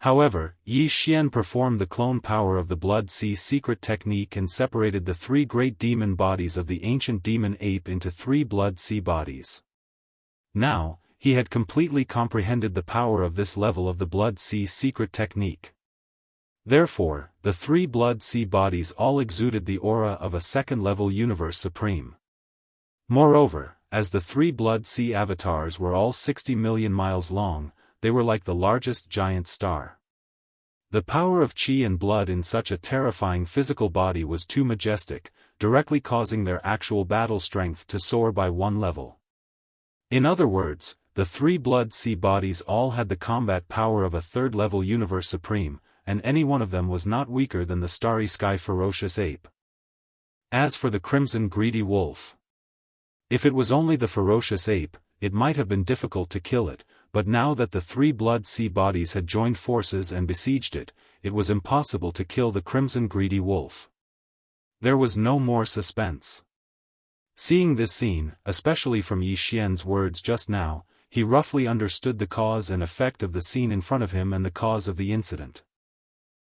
However, Yi Xian performed the clone power of the Blood Sea secret technique and separated the 3 great demon bodies of the ancient demon ape into 3 Blood Sea bodies. Now, he had completely comprehended the power of this level of the Blood Sea secret technique. Therefore, the three Blood Sea bodies all exuded the aura of a second-level universe supreme. Moreover, as the three Blood Sea avatars were all 60 million miles long, they were like the largest giant star. The power of chi and blood in such a terrifying physical body was too majestic, directly causing their actual battle strength to soar by one level. In other words, the three Blood Sea bodies all had the combat power of a third-level universe supreme, and any one of them was not weaker than the starry sky ferocious ape. As for the crimson greedy wolf, if it was only the ferocious ape, it might have been difficult to kill it, but now that the three Blood Sea bodies had joined forces and besieged it, it was impossible to kill the crimson greedy wolf. There was no more suspense. Seeing this scene, especially from Yi Xian's words just now, he roughly understood the cause and effect of the scene in front of him and the cause of the incident.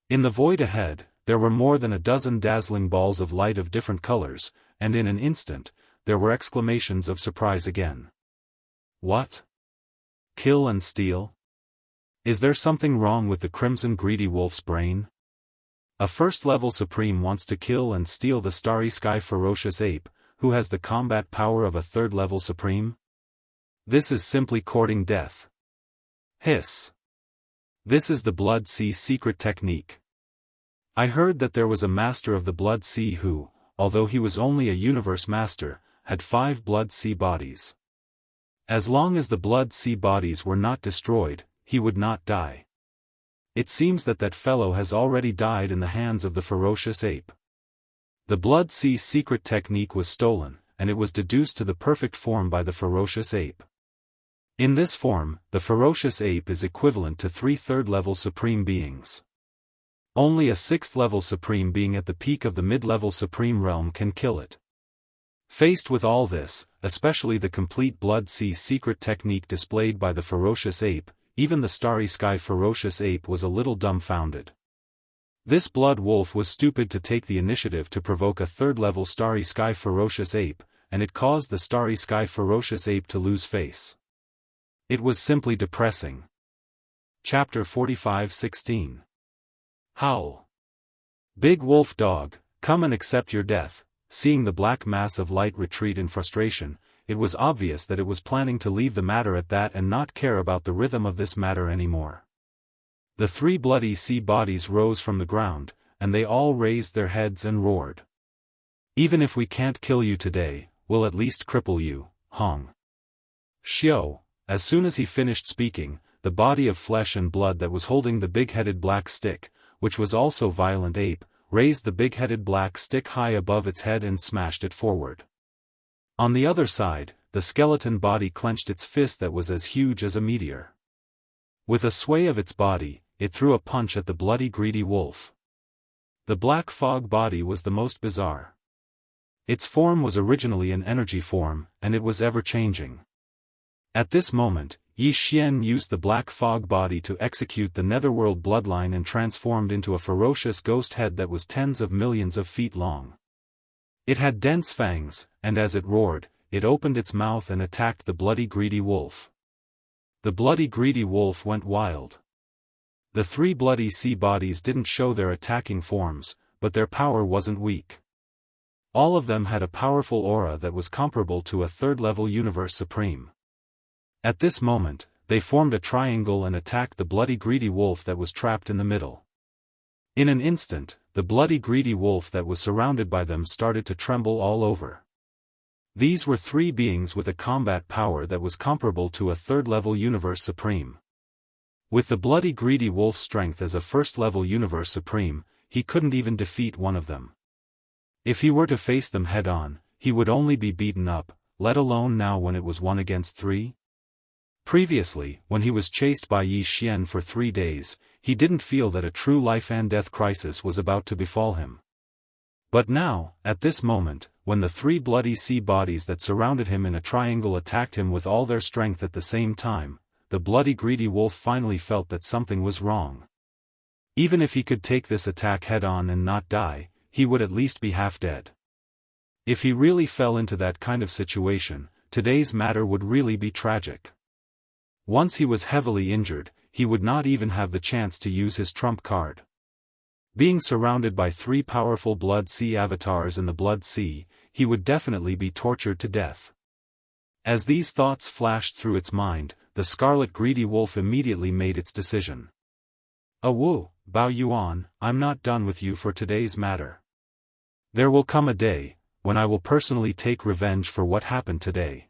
In the void ahead, there were more than a dozen dazzling balls of light of different colors, and in an instant, there were exclamations of surprise again. What? Kill and steal? Is there something wrong with the crimson greedy wolf's brain? A first-level supreme wants to kill and steal the starry sky ferocious ape, who has the combat power of a third-level supreme? This is simply courting death. Hiss. This is the Blood Sea secret technique. I heard that there was a master of the Blood Sea who, although he was only a universe master, had 5 Blood Sea bodies. As long as the Blood Sea bodies were not destroyed, he would not die. It seems that that fellow has already died in the hands of the ferocious ape. The Blood Sea secret technique was stolen, and it was deduced to the perfect form by the ferocious ape. In this form, the ferocious ape is equivalent to 3 third-level supreme beings. Only a 6th-level supreme being at the peak of the mid-level supreme realm can kill it. Faced with all this, especially the complete Blood Sea secret technique displayed by the ferocious ape, even the starry sky ferocious ape was a little dumbfounded. This blood wolf was stupid to take the initiative to provoke a third-level starry sky ferocious ape, and it caused the starry sky ferocious ape to lose face. It was simply depressing. Chapter 45:16. Howl. Big wolf dog, come and accept your death. Seeing the black mass of light retreat in frustration, it was obvious that it was planning to leave the matter at that and not care about the rhythm of this matter anymore. The 3 bloody sea bodies rose from the ground, and they all raised their heads and roared. Even if we can't kill you today, we'll at least cripple you, Hong. Xiao. As soon as he finished speaking, the body of flesh and blood that was holding the big-headed black stick, which was also violent ape, raised the big-headed black stick high above its head and smashed it forward. On the other side, the skeleton body clenched its fist that was as huge as a meteor. With a sway of its body, it threw a punch at the bloody greedy wolf. The black fog body was the most bizarre. Its form was originally an energy form, and it was ever-changing. At this moment, Yi Xian used the black fog body to execute the netherworld bloodline and transformed into a ferocious ghost head that was tens of millions of feet long. It had dense fangs, and as it roared, it opened its mouth and attacked the bloody greedy wolf. The bloody greedy wolf went wild. The 3 bloody sea bodies didn't show their attacking forms, but their power wasn't weak. All of them had a powerful aura that was comparable to a third-level universe supreme. At this moment, they formed a triangle and attacked the bloody greedy wolf that was trapped in the middle. In an instant, the bloody greedy wolf that was surrounded by them started to tremble all over. These were 3 beings with a combat power that was comparable to a third-level universe supreme. With the bloody greedy wolf's strength as a first-level universe supreme, he couldn't even defeat one of them. If he were to face them head-on, he would only be beaten up, let alone now when it was 1 against 3. Previously, when he was chased by Yi Xian for 3 days, he didn't feel that a true life-and-death crisis was about to befall him. But now, at this moment, when the 3 bloody sea bodies that surrounded him in a triangle attacked him with all their strength at the same time, the bloody greedy wolf finally felt that something was wrong. Even if he could take this attack head-on and not die, he would at least be half dead. If he really fell into that kind of situation, today's matter would really be tragic. Once he was heavily injured, he would not even have the chance to use his trump card. Being surrounded by 3 powerful Blood Sea avatars in the Blood Sea, he would definitely be tortured to death. As these thoughts flashed through its mind, the scarlet greedy wolf immediately made its decision. Wu, Bao Yuan, I'm not done with you for today's matter. There will come a day, when I will personally take revenge for what happened today.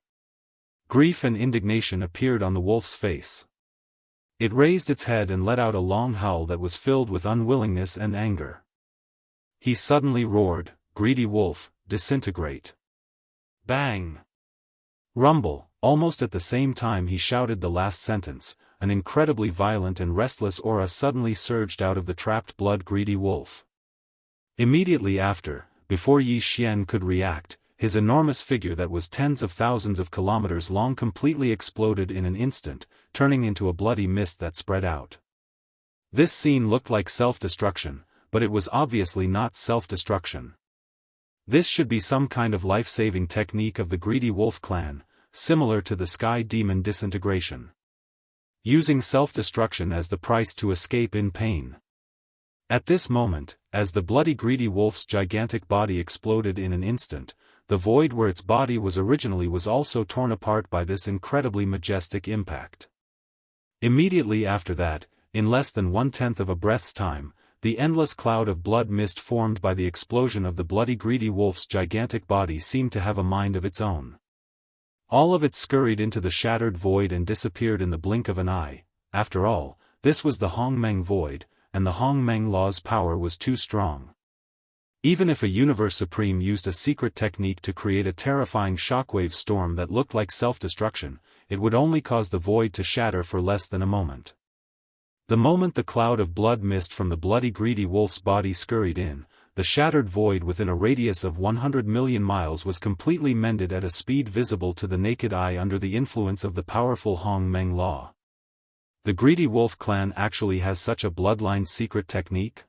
Grief and indignation appeared on the wolf's face. It raised its head and let out a long howl that was filled with unwillingness and anger. He suddenly roared, "Greedy wolf, disintegrate!" Bang! Rumble! Almost at the same time he shouted the last sentence, an incredibly violent and restless aura suddenly surged out of the trapped blood-greedy wolf. Immediately after, before Yi Xian could react, his enormous figure that was tens of thousands of kilometers long completely exploded in an instant, turning into a bloody mist that spread out. This scene looked like self-destruction, but it was obviously not self-destruction. This should be some kind of life-saving technique of the greedy wolf clan, similar to the sky demon disintegration. Using self-destruction as the price to escape in pain. At this moment, as the bloody greedy wolf's gigantic body exploded in an instant, the void where its body was originally was also torn apart by this incredibly majestic impact. Immediately after that, in less than 1/10 of a breath's time, the endless cloud of blood mist formed by the explosion of the bloody greedy wolf's gigantic body seemed to have a mind of its own. All of it scurried into the shattered void and disappeared in the blink of an eye. After all, this was the Hongmeng void, and the Hongmeng law's power was too strong. Even if a Universe Supreme used a secret technique to create a terrifying shockwave storm that looked like self-destruction, it would only cause the void to shatter for less than a moment. The moment the cloud of blood mist from the bloody greedy wolf's body scurried in, the shattered void within a radius of 100 million miles was completely mended at a speed visible to the naked eye under the influence of the powerful Hongmeng law. The greedy wolf clan actually has such a bloodline secret technique?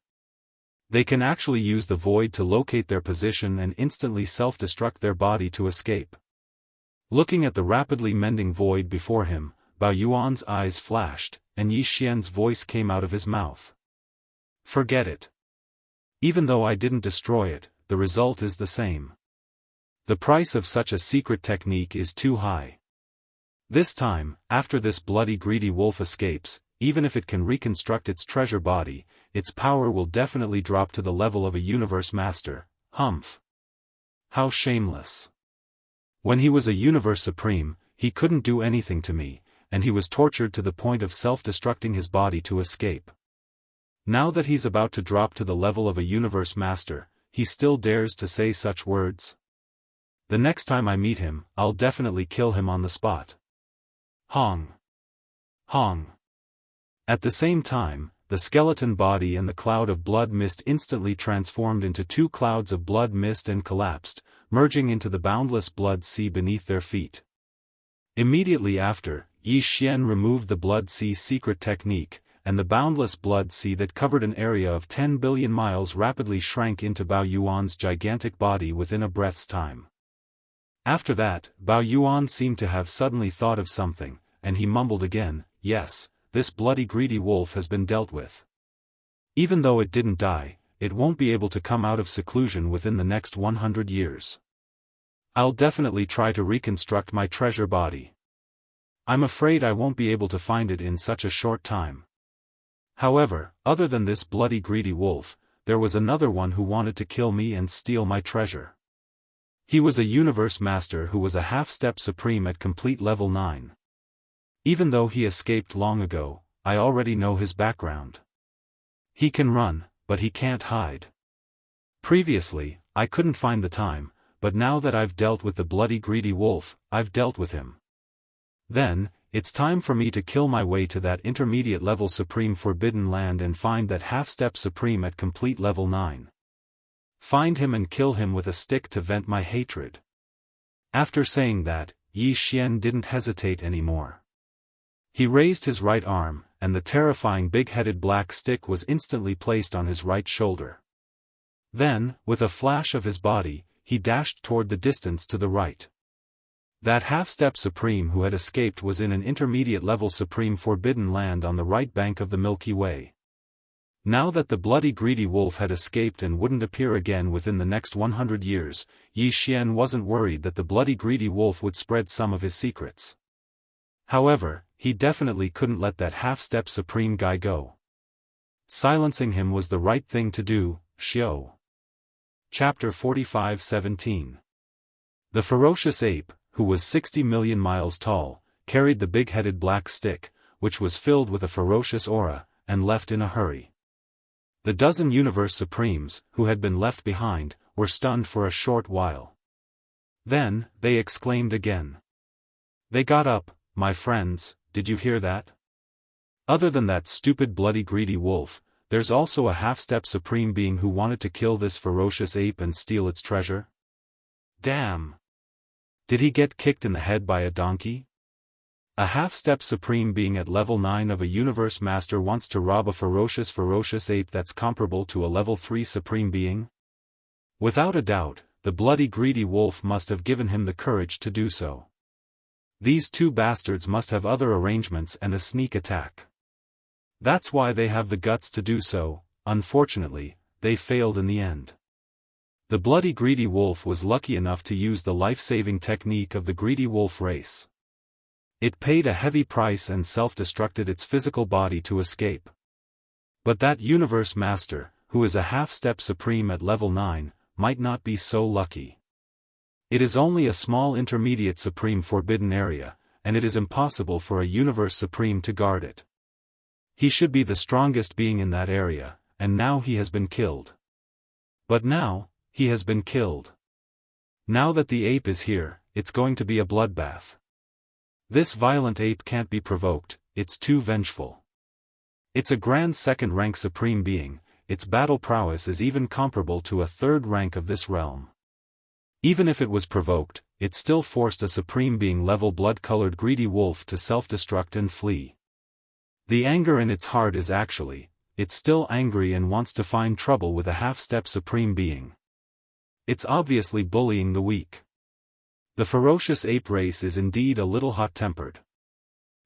They can actually use the void to locate their position and instantly self-destruct their body to escape. Looking at the rapidly mending void before him, Bao Yuan's eyes flashed, and Yi Xian's voice came out of his mouth. Forget it. Even though I didn't destroy it, the result is the same. The price of such a secret technique is too high. This time, after this bloody greedy wolf escapes, even if it can reconstruct its treasure body, its power will definitely drop to the level of a universe master. Humph. How shameless. When he was a Universe Supreme, he couldn't do anything to me, and he was tortured to the point of self-destructing his body to escape. Now that he's about to drop to the level of a Universe Master, he still dares to say such words? The next time I meet him, I'll definitely kill him on the spot. Hong. Hong. At the same time, the skeleton body and the cloud of blood mist instantly transformed into 2 clouds of blood mist and collapsed, merging into the boundless blood sea beneath their feet. Immediately after, Yi Xian removed the blood sea secret technique, and the boundless blood sea that covered an area of 10 billion miles rapidly shrank into Bao Yuan's gigantic body within a breath's time. After that, Bao Yuan seemed to have suddenly thought of something, and he mumbled again, "Yes, this bloody greedy wolf has been dealt with. Even though it didn't die, it won't be able to come out of seclusion within the next 100 years. I'll definitely try to reconstruct my treasure body. I'm afraid I won't be able to find it in such a short time." However, other than this bloody greedy wolf, there was another one who wanted to kill me and steal my treasure. He was a universe master who was a half-step supreme at complete level 9. Even though he escaped long ago, I already know his background. He can run, but he can't hide. Previously, I couldn't find the time, but now that I've dealt with the bloody greedy wolf, I've dealt with him. Then, it's time for me to kill my way to that intermediate level supreme forbidden land and find that half-step supreme at complete level 9. Find him and kill him with a stick to vent my hatred. After saying that, Yi Xian didn't hesitate anymore. He raised his right arm, and the terrifying big-headed black stick was instantly placed on his right shoulder. Then, with a flash of his body, he dashed toward the distance to the right. That half-step supreme who had escaped was in an intermediate level supreme forbidden land on the right bank of the Milky Way. Now that the bloody greedy wolf had escaped and wouldn't appear again within the next 100 years, Yi Xian wasn't worried that the bloody greedy wolf would spread some of his secrets. However, he definitely couldn't let that half-step supreme guy go. Silencing him was the right thing to do, Xiao. Chapter 45:17. The ferocious ape, who was 60 million miles tall, carried the big-headed black stick, which was filled with a ferocious aura, and left in a hurry. The dozen Universe Supremes, who had been left behind, were stunned for a short while. Then, they exclaimed again. They got up, my friends, did you hear that? Other than that stupid bloody greedy wolf, there's also a half-step supreme being who wanted to kill this ferocious ape and steal its treasure? Damn! Did he get kicked in the head by a donkey? A half-step supreme being at level 9 of a universe master wants to rob a ferocious ape that's comparable to a level 3 supreme being? Without a doubt, the bloody greedy wolf must have given him the courage to do so. These two bastards must have other arrangements and a sneak attack. That's why they have the guts to do so. Unfortunately, they failed in the end. The bloody greedy wolf was lucky enough to use the life-saving technique of the greedy wolf race. It paid a heavy price and self-destructed its physical body to escape. But that universe master, who is a half-step supreme at level 9, might not be so lucky. It is only a small intermediate supreme forbidden area, and it is impossible for a universe supreme to guard it. He should be the strongest being in that area, and now he has been killed. But now, he has been killed. Now that the ape is here, it's going to be a bloodbath. This violent ape can't be provoked, it's too vengeful. It's a grand second-rank supreme being, its battle prowess is even comparable to a third rank of this realm. Even if it was provoked, it still forced a supreme being level blood-colored greedy wolf to self-destruct and flee. The anger in its heart is actually, it's still angry and wants to find trouble with a half-step supreme being. It's obviously bullying the weak. The ferocious ape race is indeed a little hot-tempered.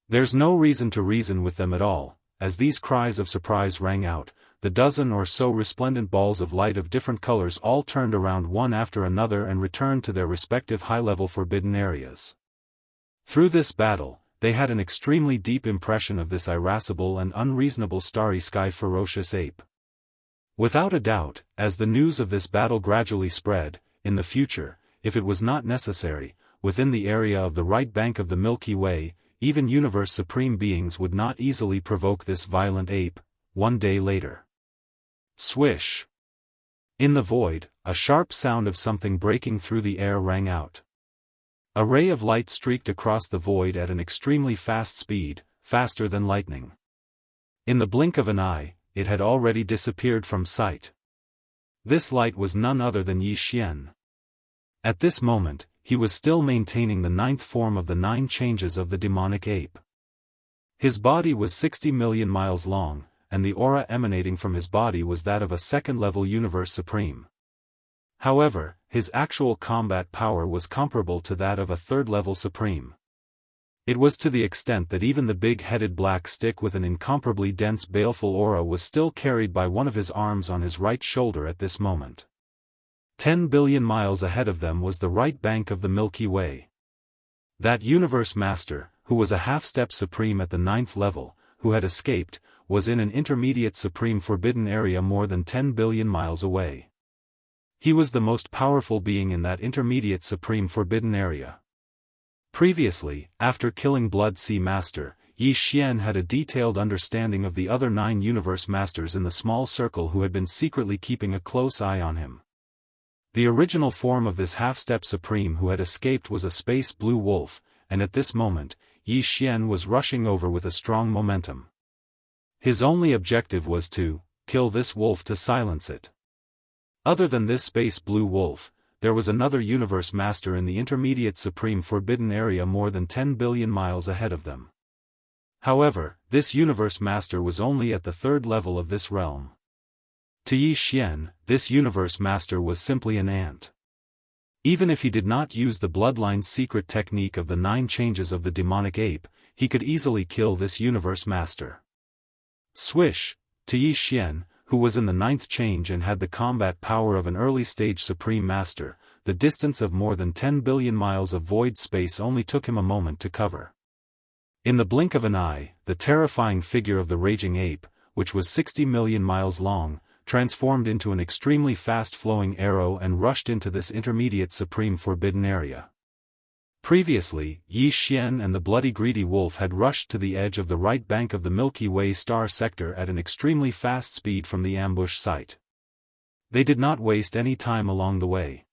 There's no reason to reason with them at all. As these cries of surprise rang out, the dozen or so resplendent balls of light of different colors all turned around one after another and returned to their respective high-level forbidden areas. Through this battle, they had an extremely deep impression of this irascible and unreasonable starry sky ferocious ape. Without a doubt, as the news of this battle gradually spread, in the future, if it was not necessary, within the area of the right bank of the Milky Way, even universe supreme beings would not easily provoke this violent ape. One day later. Swish! In the void, a sharp sound of something breaking through the air rang out. A ray of light streaked across the void at an extremely fast speed, faster than lightning. In the blink of an eye, it had already disappeared from sight. This light was none other than Yi Xian. At this moment, he was still maintaining the 9th form of the 9 changes of the demonic ape. His body was 60 million miles long, and the aura emanating from his body was that of a second-level universe supreme. However, his actual combat power was comparable to that of a third-level supreme. It was to the extent that even the big-headed black stick with an incomparably dense baleful aura was still carried by one of his arms on his right shoulder at this moment. 10 billion miles ahead of them was the right bank of the Milky Way. That universe master, who was a half-step supreme at the 9th level, who had escaped, was in an intermediate supreme forbidden area more than 10 billion miles away. He was the most powerful being in that intermediate supreme forbidden area. Previously, after killing Blood Sea Master, Yi Xian had a detailed understanding of the other 9 universe masters in the small circle who had been secretly keeping a close eye on him. The original form of this half-step supreme who had escaped was a space blue wolf, and at this moment, Yi Xian was rushing over with a strong momentum. His only objective was to kill this wolf to silence it. Other than this space blue wolf, there was another universe master in the intermediate supreme forbidden area more than 10 billion miles ahead of them. However, this universe master was only at the 3rd level of this realm. To Yi Xian, this universe master was simply an ant. Even if he did not use the bloodline's secret technique of the 9 changes of the demonic ape, he could easily kill this universe master. Swish! To Yi Xian, who was in the 9th change and had the combat power of an early-stage Supreme Master, the distance of more than 10 billion miles of void space only took him a moment to cover. In the blink of an eye, the terrifying figure of the raging ape, which was 60 million miles long, transformed into an extremely fast-flowing arrow and rushed into this intermediate Supreme Forbidden Area. Previously, Yi Xian and the bloody greedy wolf had rushed to the edge of the right bank of the Milky Way star sector at an extremely fast speed from the ambush site. They did not waste any time along the way.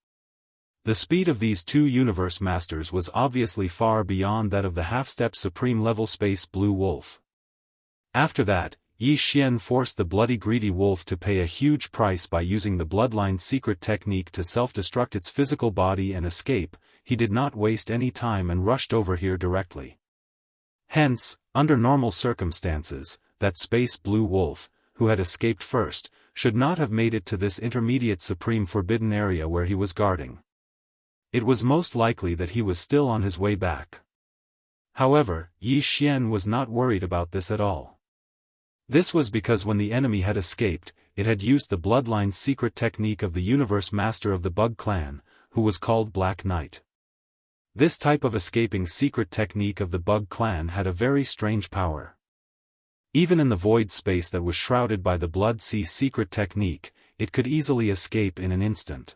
The speed of these two universe masters was obviously far beyond that of the half-step supreme level space blue wolf. After that, Yi Xian forced the bloody greedy wolf to pay a huge price by using the bloodline's secret technique to self-destruct its physical body and escape. He did not waste any time and rushed over here directly. Hence, under normal circumstances, that space blue wolf, who had escaped first, should not have made it to this intermediate supreme forbidden area where he was guarding. It was most likely that he was still on his way back. However, Yi Xian was not worried about this at all. This was because when the enemy had escaped, it had used the bloodline's secret technique of the universe master of the Bug clan, who was called Black Knight. This type of escaping secret technique of the Bug clan had a very strange power. Even in the void space that was shrouded by the Blood Sea secret technique, it could easily escape in an instant.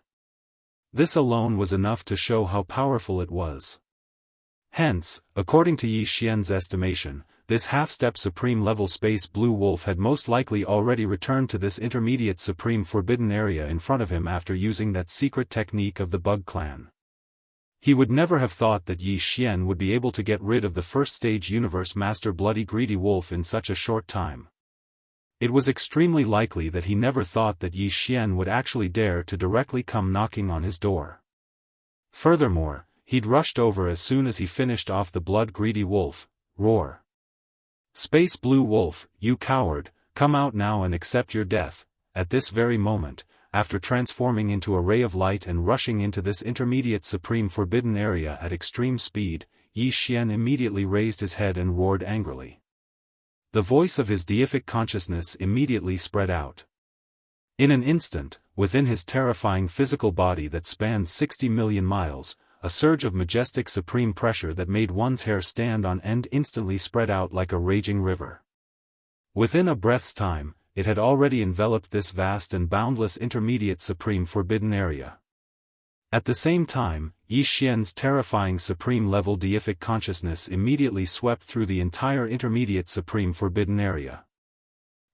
This alone was enough to show how powerful it was. Hence, according to Yi Xian's estimation, this half-step supreme level space blue wolf had most likely already returned to this intermediate supreme forbidden area in front of him after using that secret technique of the Bug clan. He would never have thought that Yi Xian would be able to get rid of the first-stage universe master bloody greedy wolf in such a short time. It was extremely likely that he never thought that Yi Xian would actually dare to directly come knocking on his door. Furthermore, he'd rushed over as soon as he finished off the blood-greedy wolf. Roar. Space blue wolf, you coward, come out now and accept your death. At this very moment, after transforming into a ray of light and rushing into this intermediate supreme forbidden area at extreme speed, Yi Xian immediately raised his head and roared angrily. The voice of his deific consciousness immediately spread out. In an instant, within his terrifying physical body that spanned 60 million miles, a surge of majestic supreme pressure that made one's hair stand on end instantly spread out like a raging river. Within a breath's time, it had already enveloped this vast and boundless intermediate supreme forbidden area. At the same time, Yi Xian's terrifying supreme-level deific consciousness immediately swept through the entire intermediate supreme forbidden area.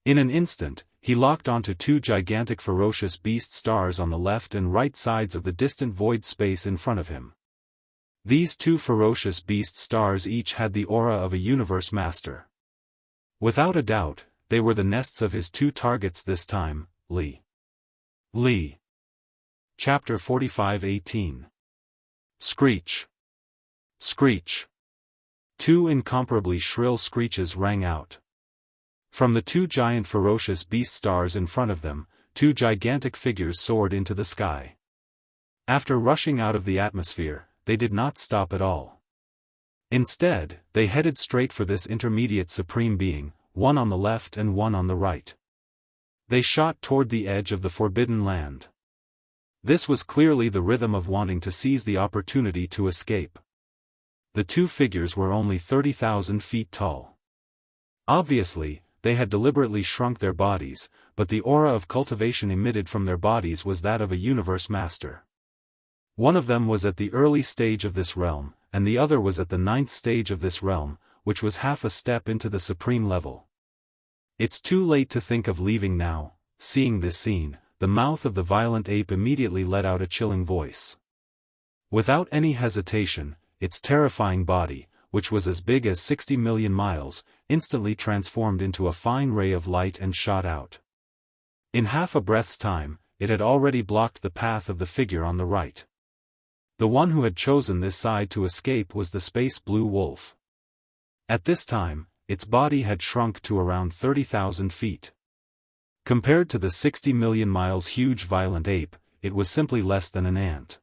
In an instant, he locked onto two gigantic ferocious beast stars on the left and right sides of the distant void space in front of him. These two ferocious beast stars each had the aura of a universe master. Without a doubt, they were the nests of his two targets this time, Li. Chapter 45:18. Screech. Screech. Two incomparably shrill screeches rang out. From the two giant ferocious beast stars in front of them, two gigantic figures soared into the sky. After rushing out of the atmosphere, they did not stop at all. Instead, they headed straight for this intermediate supreme being, one on the left and one on the right. They shot toward the edge of the forbidden land. This was clearly the rhythm of wanting to seize the opportunity to escape. The two figures were only 30,000 feet tall. Obviously, they had deliberately shrunk their bodies, but the aura of cultivation emitted from their bodies was that of a universe master. One of them was at the early stage of this realm, and the other was at the 9th stage of this realm, which was half a step into the supreme level. It's too late to think of leaving now. Seeing this scene, the mouth of the violent ape immediately let out a chilling voice. Without any hesitation, its terrifying body, which was as big as 60 million miles, instantly transformed into a fine ray of light and shot out. In half a breath's time, it had already blocked the path of the figure on the right. The one who had chosen this side to escape was the space blue wolf. At this time, its body had shrunk to around 30,000 feet. Compared to the 60 million miles huge violent ape, it was simply less than an ant.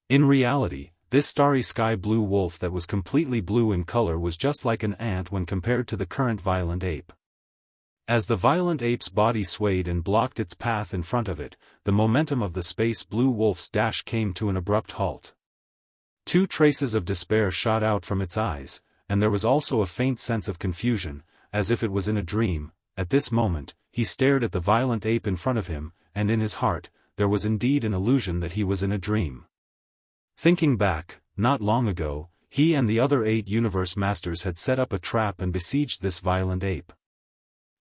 In reality, this starry sky blue wolf that was completely blue in color was just like an ant when compared to the current violent ape. As the violent ape's body swayed and blocked its path in front of it, the momentum of the space blue wolf's dash came to an abrupt halt. Two traces of despair shot out from its eyes, and there was also a faint sense of confusion, as if it was in a dream. At this moment, he stared at the violent ape in front of him, and in his heart, there was indeed an illusion that he was in a dream. Thinking back, not long ago, he and the other 8 universe masters had set up a trap and besieged this violent ape.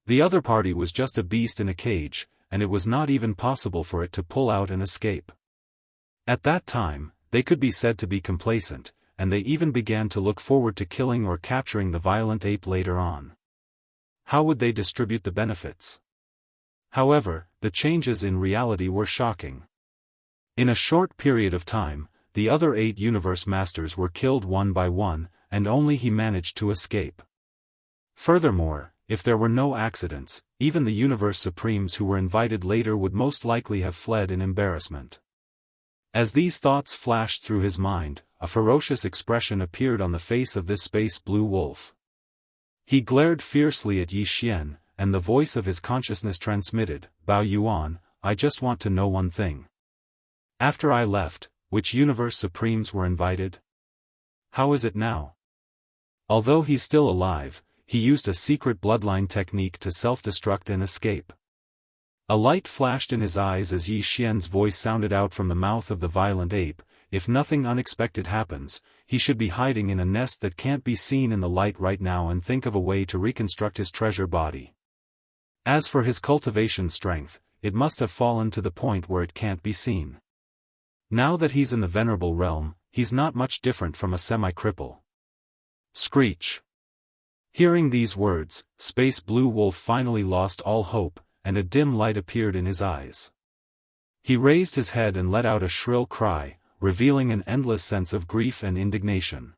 The other party was just a beast in a cage, and it was not even possible for it to pull out and escape. At that time, they could be said to be complacent, and they even began to look forward to killing or capturing the violent ape later on. How would they distribute the benefits? However, the changes in reality were shocking. In a short period of time, the other 8 universe masters were killed one by one, and only he managed to escape. Furthermore, if there were no accidents, even the universe supremes who were invited later would most likely have fled in embarrassment. As these thoughts flashed through his mind, a ferocious expression appeared on the face of this space blue wolf. He glared fiercely at Yi Xian, and the voice of his consciousness transmitted, "Bao Yuan, I just want to know one thing. After I left, which universe supremes were invited? How is it now?" Although he's still alive, he used a secret bloodline technique to self-destruct and escape. A light flashed in his eyes as Yi Xian's voice sounded out from the mouth of the violent ape. If nothing unexpected happens, he should be hiding in a nest that can't be seen in the light right now and think of a way to reconstruct his treasure body. As for his cultivation strength, it must have fallen to the point where it can't be seen. Now that he's in the venerable realm, he's not much different from a semi-cripple. Screech. Hearing these words, Space Blue Wolf finally lost all hope, and a dim light appeared in his eyes. He raised his head and let out a shrill cry, revealing an endless sense of grief and indignation.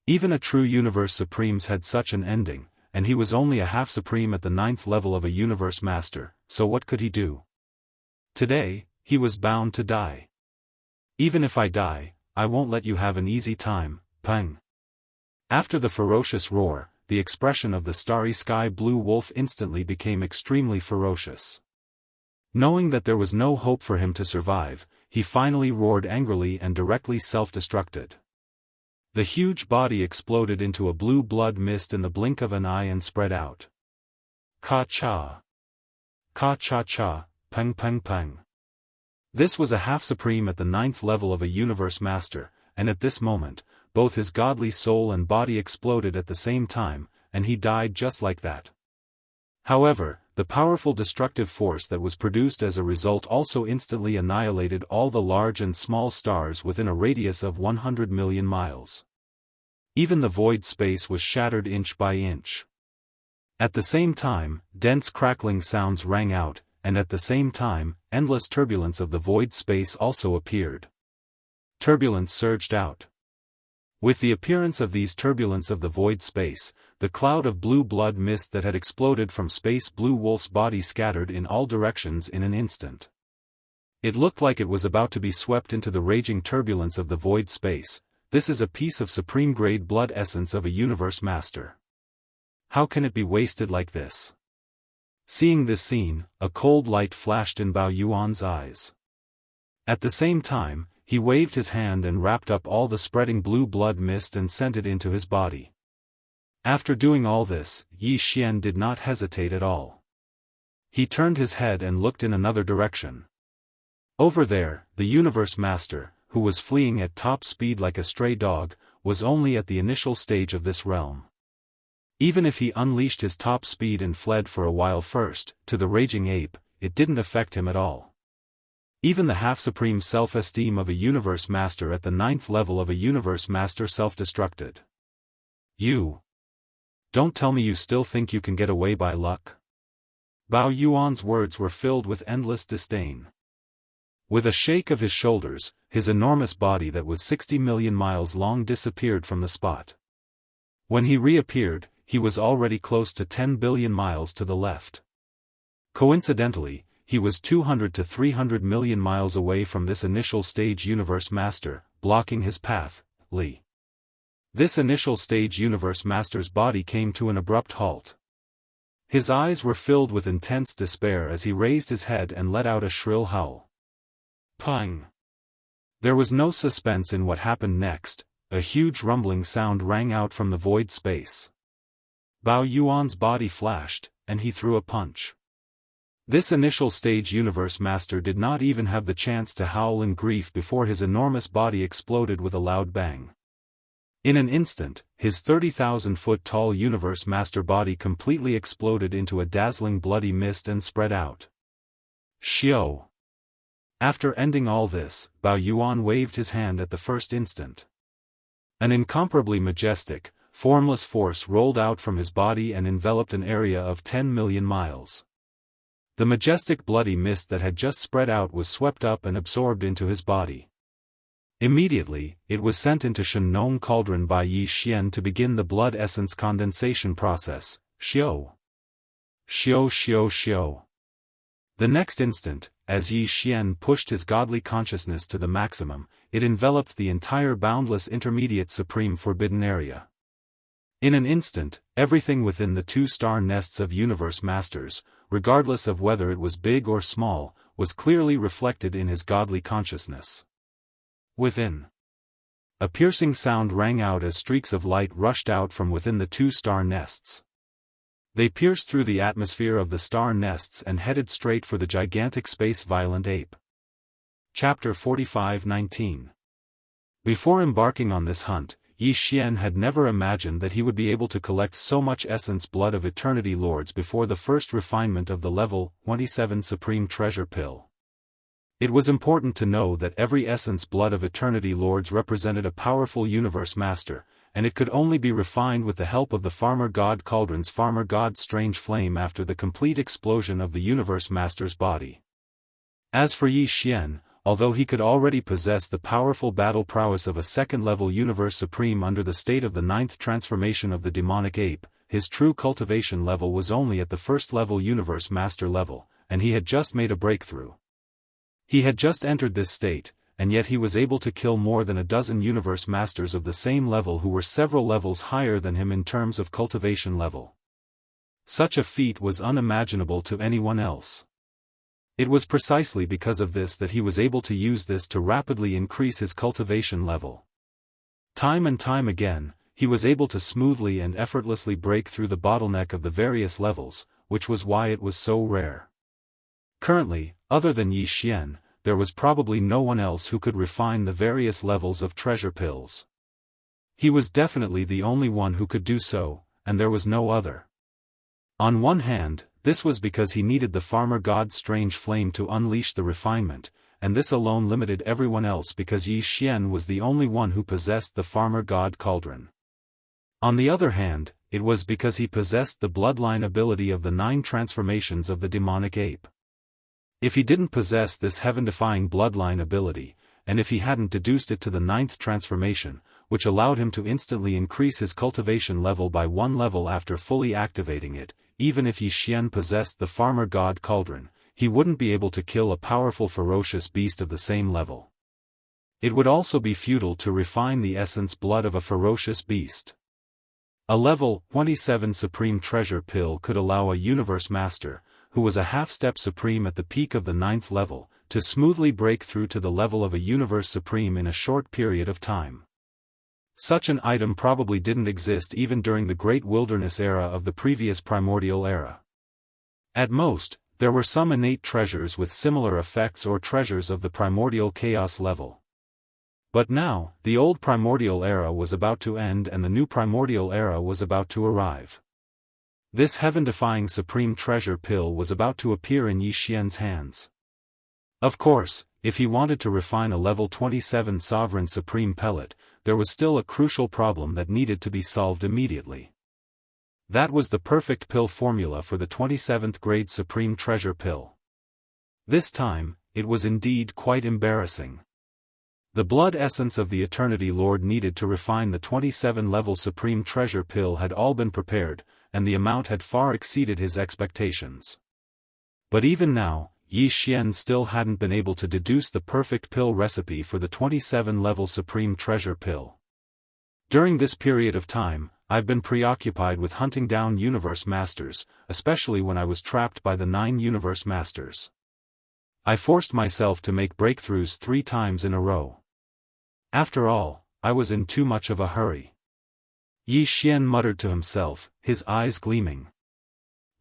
Even a true universe supremes had such an ending, and he was only a half-supreme at the 9th level of a universe master, so what could he do? Today, he was bound to die. "Even if I die, I won't let you have an easy time, Peng." After the ferocious roar, the expression of the starry sky blue wolf instantly became extremely ferocious. Knowing that there was no hope for him to survive, he finally roared angrily and directly self-destructed. The huge body exploded into a blue blood mist in the blink of an eye and spread out. Ka-cha. Ka-cha-cha, peng peng peng. This was a half-supreme at the 9th level of a universe master, and at this moment, both his godly soul and body exploded at the same time, and he died just like that. However, the powerful destructive force that was produced as a result also instantly annihilated all the large and small stars within a radius of 100 million miles. Even the void space was shattered inch by inch. At the same time, dense crackling sounds rang out, and at the same time, endless turbulence of the void space also appeared. Turbulence surged out. With the appearance of these turbulence of the void space, the cloud of blue blood mist that had exploded from Space Blue Wolf's body scattered in all directions in an instant. It looked like it was about to be swept into the raging turbulence of the void space. This is a piece of supreme-grade blood essence of a universe master. How can it be wasted like this? Seeing this scene, a cold light flashed in Bao Yuan's eyes. At the same time, he waved his hand and wrapped up all the spreading blue blood mist and sent it into his body. After doing all this, Yi Xian did not hesitate at all. He turned his head and looked in another direction. Over there, the universe master, who was fleeing at top speed like a stray dog, was only at the initial stage of this realm. Even if he unleashed his top speed and fled for a while first, to the raging ape, it didn't affect him at all. Even the half-supreme self-esteem of a universe master at the 9th level of a universe master self-destructed. You. Don't tell me you still think you can get away by luck? Bao Yuan's words were filled with endless disdain. With a shake of his shoulders, his enormous body that was 60 million miles long disappeared from the spot. When he reappeared, he was already close to 10 billion miles to the left. Coincidentally, he was 200 to 300 million miles away from this initial stage universe master, blocking his path, Li. This initial stage universe master's body came to an abrupt halt. His eyes were filled with intense despair as he raised his head and let out a shrill howl. Pang! There was no suspense in what happened next. A huge rumbling sound rang out from the void space. Bao Yuan's body flashed, and he threw a punch. This initial stage universe master did not even have the chance to howl in grief before his enormous body exploded with a loud bang. In an instant, his 30,000-foot-tall universe master body completely exploded into a dazzling bloody mist and spread out. Xiao! After ending all this, Bao Yuan waved his hand at the first instant. An incomparably majestic, formless force rolled out from his body and enveloped an area of 10 million miles. The majestic bloody mist that had just spread out was swept up and absorbed into his body. Immediately, it was sent into Shenong Cauldron by Yi Xian to begin the blood essence condensation process. Xiao! Xiao xiao xiao! The next instant, as Yi Xian pushed his godly consciousness to the maximum, it enveloped the entire boundless intermediate supreme forbidden area. In an instant, everything within the 2-star nests of universe masters, regardless of whether it was big or small, was clearly reflected in his godly consciousness. Within. A piercing sound rang out as streaks of light rushed out from within the 2-star nests. They pierced through the atmosphere of the star nests and headed straight for the gigantic space-violent ape. Chapter 45:19. Before embarking on this hunt, Yi Xian had never imagined that he would be able to collect so much essence blood of eternity lords before the first refinement of the level 27 supreme treasure pill. It was important to know that every essence blood of eternity lords represented a powerful universe master, and it could only be refined with the help of the Farmer God Cauldron's Farmer God Strange Flame after the complete explosion of the universe master's body. As for Yi Xian, although he could already possess the powerful battle prowess of a second-level universe supreme under the state of the 9th transformation of the demonic ape, his true cultivation level was only at the first-level universe master level, and he had just made a breakthrough. He had just entered this state, and yet he was able to kill more than a dozen universe masters of the same level who were several levels higher than him in terms of cultivation level. Such a feat was unimaginable to anyone else. It was precisely because of this that he was able to use this to rapidly increase his cultivation level. Time and time again, he was able to smoothly and effortlessly break through the bottleneck of the various levels, which was why it was so rare. Currently, other than Yi Xian, there was probably no one else who could refine the various levels of treasure pills. He was definitely the only one who could do so, and there was no other. On one hand, this was because he needed the Farmer God's Strange Flame to unleash the refinement, and this alone limited everyone else because Yi Xian was the only one who possessed the Farmer God Cauldron. On the other hand, it was because he possessed the bloodline ability of the 9 transformations of the demonic ape. If he didn't possess this heaven-defying bloodline ability, and if he hadn't deduced it to the 9th transformation, which allowed him to instantly increase his cultivation level by 1 level after fully activating it, even if Yi Xian possessed the Farmer God Cauldron, he wouldn't be able to kill a powerful ferocious beast of the same level. It would also be futile to refine the essence blood of a ferocious beast. A level 27 supreme treasure pill could allow a universe master, who was a half-step supreme at the peak of the 9th level, to smoothly break through to the level of a universe supreme in a short period of time. Such an item probably didn't exist even during the Great Wilderness era of the previous Primordial era. At most, there were some innate treasures with similar effects or treasures of the Primordial Chaos level. But now, the old Primordial era was about to end and the new Primordial era was about to arrive. This heaven-defying supreme treasure pill was about to appear in Yi Xian's hands. Of course, if he wanted to refine a level 27 sovereign supreme pellet, there was still a crucial problem that needed to be solved immediately. That was the perfect pill formula for the 27th grade supreme treasure pill. This time, it was indeed quite embarrassing. The blood essence of the Eternity Lord needed to refine the 27-level supreme treasure pill had all been prepared, and the amount had far exceeded his expectations. But even now, Yi Xian still hadn't been able to deduce the perfect pill recipe for the 27-level supreme treasure pill. During this period of time, I've been preoccupied with hunting down Universe Masters, especially when I was trapped by the 9 Universe Masters. I forced myself to make breakthroughs 3 times in a row. After all, I was in too much of a hurry. Yi Xian muttered to himself, his eyes gleaming.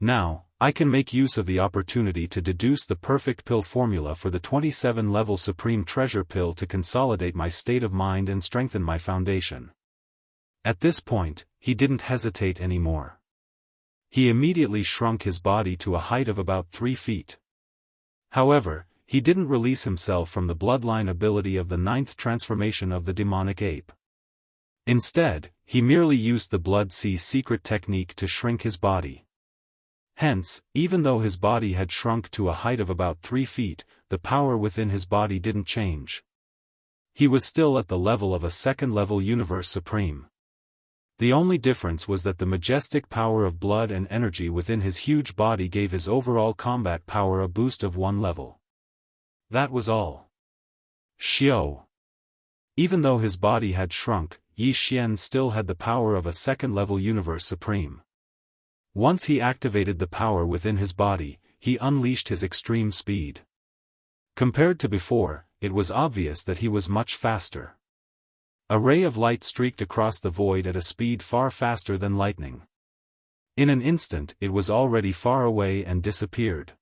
Now, I can make use of the opportunity to deduce the perfect pill formula for the 27-level Supreme Treasure Pill to consolidate my state of mind and strengthen my foundation. At this point, he didn't hesitate anymore. He immediately shrunk his body to a height of about 3 feet. However, he didn't release himself from the bloodline ability of the 9th transformation of the demonic ape. Instead, he merely used the Blood Sea secret technique to shrink his body. Hence, even though his body had shrunk to a height of about 3 feet, the power within his body didn't change. He was still at the level of a 2nd-level Universe Supreme. The only difference was that the majestic power of blood and energy within his huge body gave his overall combat power a boost of 1 level. That was all. Xiao. Even though his body had shrunk, Yi Xian still had the power of a 2nd-level Universe Supreme. Once he activated the power within his body, he unleashed his extreme speed. Compared to before, it was obvious that he was much faster. A ray of light streaked across the void at a speed far faster than lightning. In an instant it was already far away and disappeared.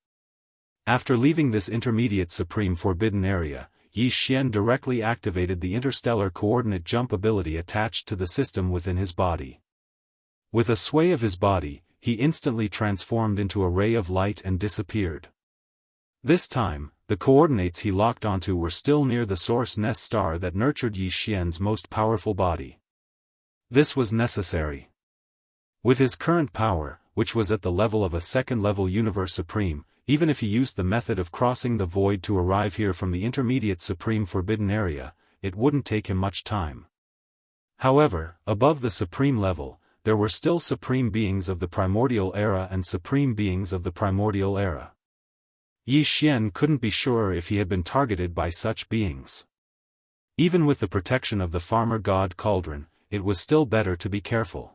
After leaving this intermediate supreme forbidden area, Yi Xian directly activated the interstellar coordinate jump ability attached to the system within his body. With a sway of his body, he instantly transformed into a ray of light and disappeared. This time, the coordinates he locked onto were still near the source nest star that nurtured Yi Xian's most powerful body. This was necessary. With his current power, which was at the level of a 2nd-level Universe Supreme, even if he used the method of crossing the void to arrive here from the intermediate Supreme Forbidden Area, it wouldn't take him much time. However, above the Supreme level, there were still Supreme Beings of the Primordial Era and Supreme Beings of the Primordial Era. Yi Xian couldn't be sure if he had been targeted by such beings. Even with the protection of the Farmer God Cauldron, it was still better to be careful.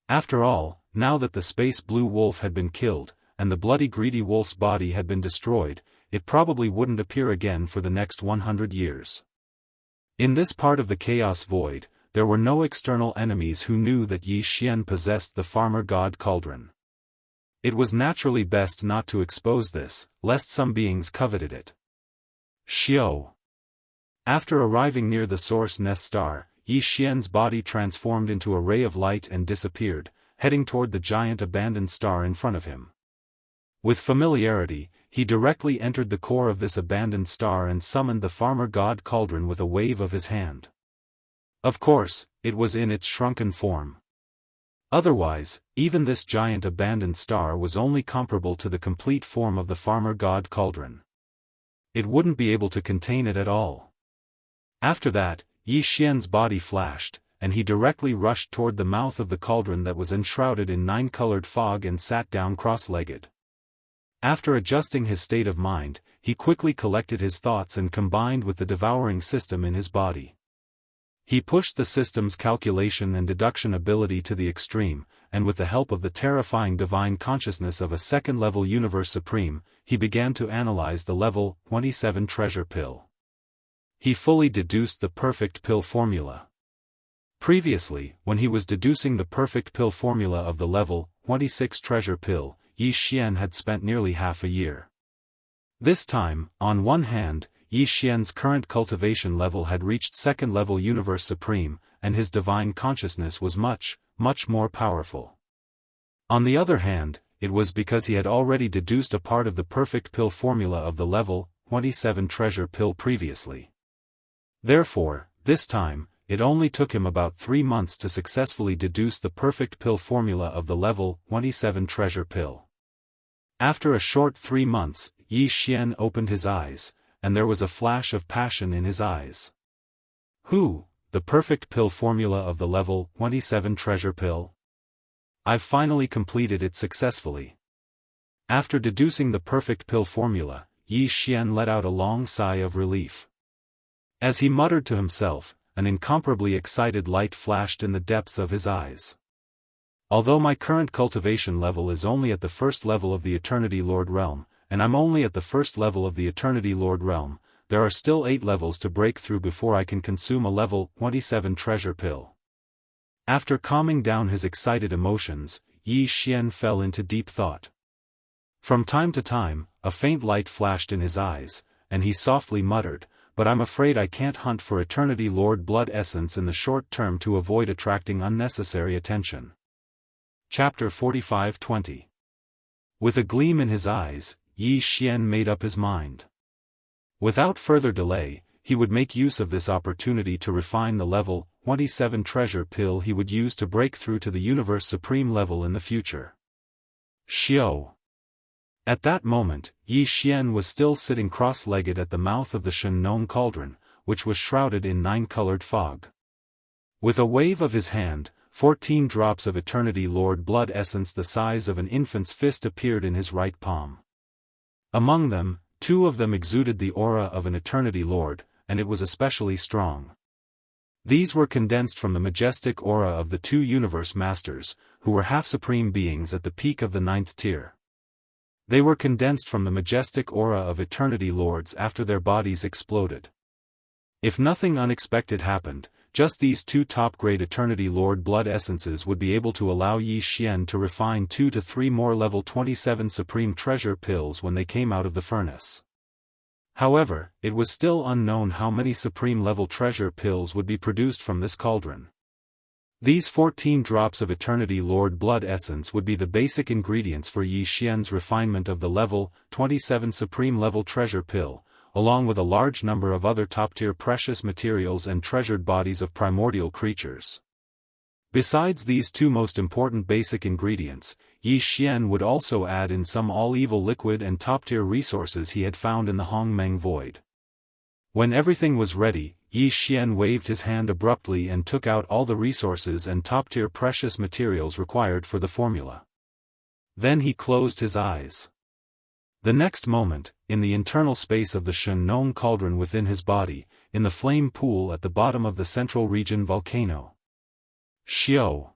After all, now that the Space Blue Wolf had been killed, and the bloody greedy wolf's body had been destroyed, it probably wouldn't appear again for the next 100 years. In this part of the Chaos Void, there were no external enemies who knew that Yi Xian possessed the Farmer God Cauldron. It was naturally best not to expose this, lest some beings coveted it. Xiao. After arriving near the source nest star, Yi Xian's body transformed into a ray of light and disappeared, heading toward the giant abandoned star in front of him. With familiarity, he directly entered the core of this abandoned star and summoned the Farmer God Cauldron with a wave of his hand. Of course, it was in its shrunken form. Otherwise, even this giant abandoned star was only comparable to the complete form of the Farmer God Cauldron. It wouldn't be able to contain it at all. After that, Yi Xian's body flashed, and he directly rushed toward the mouth of the cauldron that was enshrouded in 9-colored fog and sat down cross-legged. After adjusting his state of mind, he quickly collected his thoughts and combined with the devouring system in his body. He pushed the system's calculation and deduction ability to the extreme, and with the help of the terrifying divine consciousness of a 2nd-level Universe Supreme, he began to analyze the level 27 treasure pill. He fully deduced the perfect pill formula. Previously, when he was deducing the perfect pill formula of the level 26 treasure pill, Yi Xian had spent nearly half a year. This time, on one hand, Yi Xian's current cultivation level had reached 2nd-level Universe Supreme, and his divine consciousness was much, much more powerful. On the other hand, it was because he had already deduced a part of the perfect pill formula of the level 27 treasure pill previously. Therefore, this time, it only took him about 3 months to successfully deduce the perfect pill formula of the level 27 treasure pill. After a short 3 months, Yi Xian opened his eyes, and there was a flash of passion in his eyes. The perfect pill formula of the level 27 treasure pill? I've finally completed it successfully. After deducing the perfect pill formula, Yi Xian let out a long sigh of relief. As he muttered to himself, an incomparably excited light flashed in the depths of his eyes. Although my current cultivation level is only at the first level of the Eternity Lord Realm, and I'm only at the first level of the Eternity Lord Realm, there are still 8 levels to break through before I can consume a level 27 treasure pill. After calming down his excited emotions, Yi Xian fell into deep thought. From time to time, a faint light flashed in his eyes, and he softly muttered, "But I'm afraid I can't hunt for Eternity Lord Blood Essence in the short term to avoid attracting unnecessary attention." Chapter 45-20. With a gleam in his eyes, Yi Xian made up his mind. Without further delay, he would make use of this opportunity to refine the level 27 treasure pill he would use to break through to the Universe Supreme level in the future. Xiao. At that moment, Yi Xian was still sitting cross-legged at the mouth of the Shen cauldron, which was shrouded in 9-colored fog. With a wave of his hand, 14 drops of Eternity Lord Blood Essence the size of an infant's fist appeared in his right palm. Among them, 2 of them exuded the aura of an Eternity Lord, and it was especially strong. These were condensed from the majestic aura of the 2 Universe Masters, who were half-supreme beings at the peak of the 9th tier. They were condensed from the majestic aura of Eternity Lords after their bodies exploded. If nothing unexpected happened, just these 2 top-grade Eternity Lord Blood Essences would be able to allow Yi Xian to refine 2 to 3 more level 27 Supreme Treasure Pills when they came out of the furnace. However, it was still unknown how many Supreme level Treasure Pills would be produced from this cauldron. These 14 drops of Eternity Lord Blood Essence would be the basic ingredients for Yi Xian's refinement of the level 27 Supreme level Treasure Pill, along with a large number of other top-tier precious materials and treasured bodies of primordial creatures. Besides these 2 most important basic ingredients, Yi Xian would also add in some all-evil liquid and top-tier resources he had found in the Hongmeng Void. When everything was ready, Yi Xian waved his hand abruptly and took out all the resources and top-tier precious materials required for the formula. Then he closed his eyes. The next moment, in the internal space of the Shen cauldron within his body, in the flame pool at the bottom of the central region volcano. Xiao.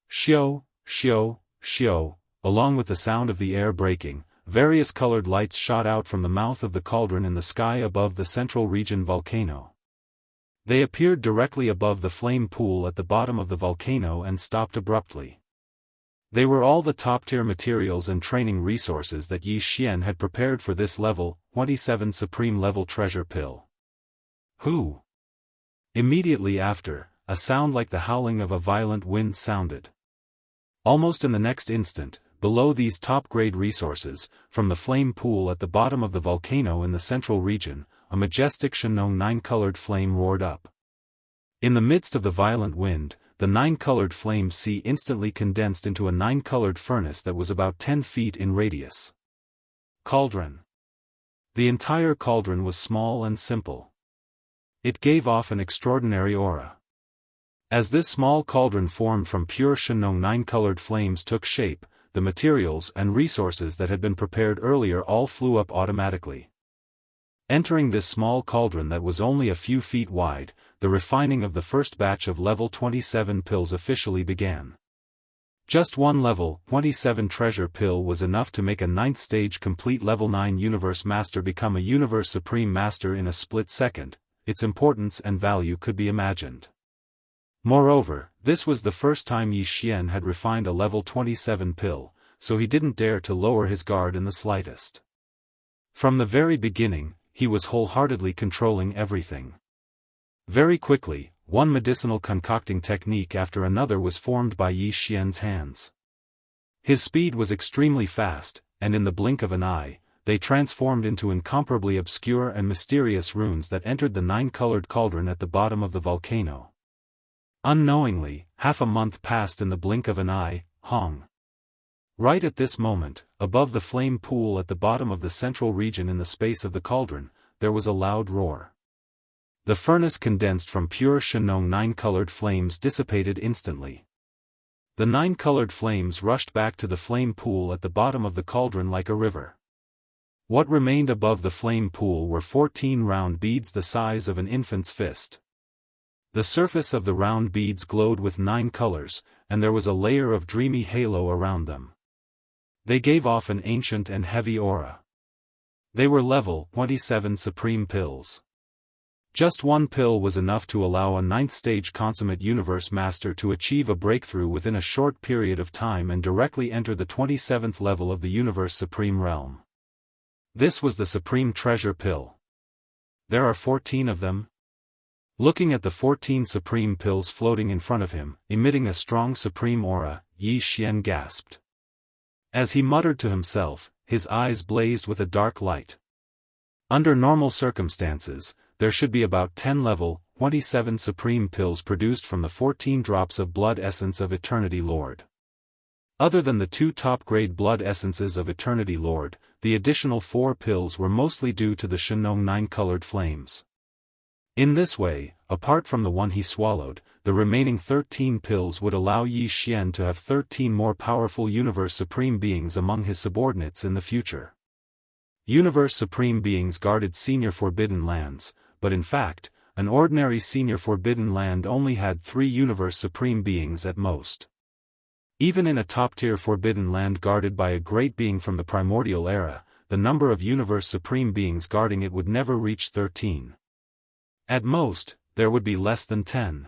Xiao, xiao, xiao, along with the sound of the air breaking, various colored lights shot out from the mouth of the cauldron in the sky above the central region volcano. They appeared directly above the flame pool at the bottom of the volcano and stopped abruptly. They were all the top-tier materials and training resources that Yi Xian had prepared for this level 27 Supreme level treasure pill. Who? Immediately after, a sound like the howling of a violent wind sounded. Almost in the next instant, below these top-grade resources, from the flame pool at the bottom of the volcano in the central region, a majestic Shenong 9-colored flame roared up. In the midst of the violent wind, the 9-colored flame sea instantly condensed into a 9-colored furnace that was about 10 feet in radius. Cauldron. The entire cauldron was small and simple. It gave off an extraordinary aura. As this small cauldron formed from pure Shenong 9-colored flames took shape, the materials and resources that had been prepared earlier all flew up automatically. Entering this small cauldron that was only a few feet wide, the refining of the first batch of level 27 pills officially began. Just one level 27 treasure pill was enough to make a 9th stage complete level 9 Universe Master become a Universe Supreme Master in a split second. Its importance and value could be imagined. Moreover, this was the first time Yi Xian had refined a level 27 pill, so he didn't dare to lower his guard in the slightest. From the very beginning, he was wholeheartedly controlling everything. Very quickly, one medicinal concocting technique after another was formed by Yi Xian's hands. His speed was extremely fast, and in the blink of an eye, they transformed into incomparably obscure and mysterious runes that entered the 9-colored cauldron at the bottom of the volcano. Unknowingly, half a month passed in the blink of an eye. Hong. Right at this moment, above the flame pool at the bottom of the central region in the space of the cauldron, there was a loud roar. The furnace condensed from pure Shenong 9-colored flames dissipated instantly. The 9-colored flames rushed back to the flame pool at the bottom of the cauldron like a river. What remained above the flame pool were 14 round beads the size of an infant's fist. The surface of the round beads glowed with 9 colors, and there was a layer of dreamy halo around them. They gave off an ancient and heavy aura. They were level 27 supreme pills. Just one pill was enough to allow a 9th-stage consummate universe master to achieve a breakthrough within a short period of time and directly enter the 27th level of the universe supreme realm. This was the supreme treasure pill. There are 14 of them? Looking at the 14 supreme pills floating in front of him, emitting a strong supreme aura, Yi Xian gasped. As he muttered to himself, his eyes blazed with a dark light. Under normal circumstances, there should be about 10 level 27 supreme pills produced from the 14 drops of blood essence of Eternity Lord. Other than the 2 top-grade blood essences of Eternity Lord, the additional 4 pills were mostly due to the Shenong 9-colored flames. In this way, apart from the one he swallowed, the remaining 13 pills would allow Yi Xian to have 13 more powerful Universe Supreme Beings among his subordinates in the future. Universe Supreme Beings guarded senior Forbidden Lands, but in fact, an ordinary senior Forbidden Land only had 3 Universe Supreme Beings at most. Even in a top-tier Forbidden Land guarded by a great being from the Primordial Era, the number of Universe Supreme Beings guarding it would never reach 13. At most, there would be less than 10.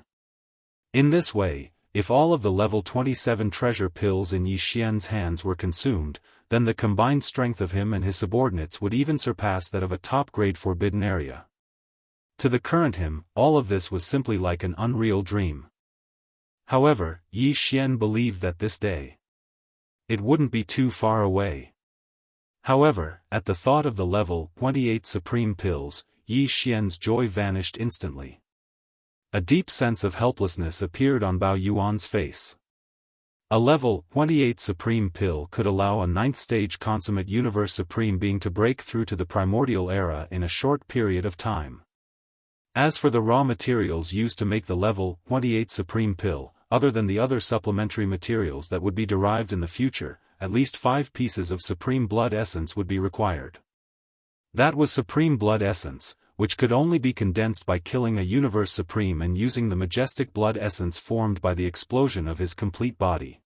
In this way, if all of the level 27 treasure pills in Yi Xian's hands were consumed, then the combined strength of him and his subordinates would even surpass that of a top-grade Forbidden Area. To the current him, all of this was simply like an unreal dream. However, Yi Xian believed that this day, it wouldn't be too far away. However, at the thought of the level 28 supreme pills, Yi Xian's joy vanished instantly. A deep sense of helplessness appeared on Bao Yuan's face. A level 28 supreme pill could allow a 9th-stage consummate universe supreme being to break through to the primordial era in a short period of time. As for the raw materials used to make the level 28 supreme pill, other than the other supplementary materials that would be derived in the future, at least 5 pieces of supreme blood essence would be required. That was supreme blood essence, which could only be condensed by killing a universe supreme and using the majestic blood essence formed by the explosion of his complete body.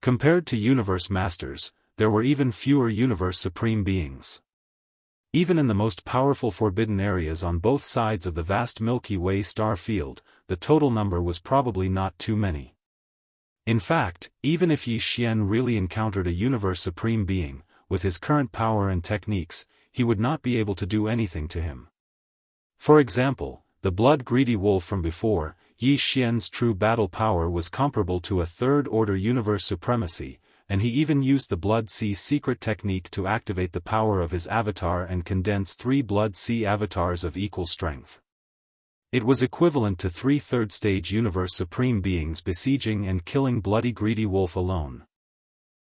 Compared to universe masters, there were even fewer universe supreme beings. Even in the most powerful forbidden areas on both sides of the vast Milky Way star field, the total number was probably not too many. In fact, even if Yi Xian really encountered a universe supreme being, with his current power and techniques, he would not be able to do anything to him. For example, the blood-greedy wolf from before, Yi Xian's true battle power was comparable to a third-order universe supremacy, and he even used the Blood Sea secret technique to activate the power of his avatar and condense 3 Blood Sea avatars of equal strength. It was equivalent to 3 third-stage universe supreme beings besieging and killing Bloody Greedy Wolf alone.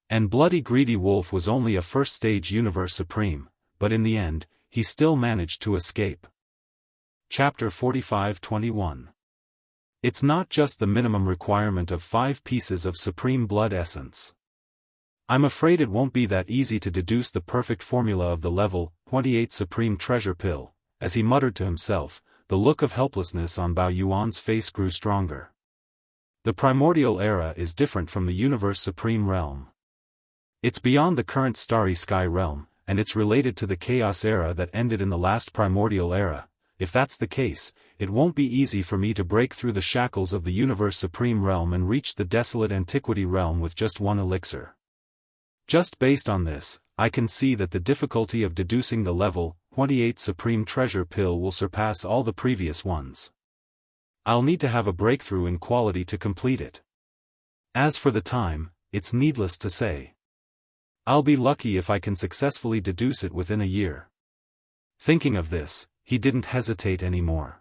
And Bloody Greedy Wolf was only a first-stage universe supreme, but in the end, he still managed to escape. Chapter 45-21. It's not just the minimum requirement of 5 pieces of supreme blood essence. I'm afraid it won't be that easy to deduce the perfect formula of the level 28 supreme treasure pill. As he muttered to himself, the look of helplessness on Bao Yuan's face grew stronger. The primordial era is different from the universe supreme realm. It's beyond the current starry sky realm, and it's related to the chaos era that ended in the last primordial era. If that's the case, it won't be easy for me to break through the shackles of the universe supreme realm and reach the desolate antiquity realm with just one elixir. Just based on this, I can see that the difficulty of deducing the level 28 supreme treasure pill will surpass all the previous ones. I'll need to have a breakthrough in quality to complete it. As for the time, it's needless to say. I'll be lucky if I can successfully deduce it within a year. Thinking of this, he didn't hesitate anymore.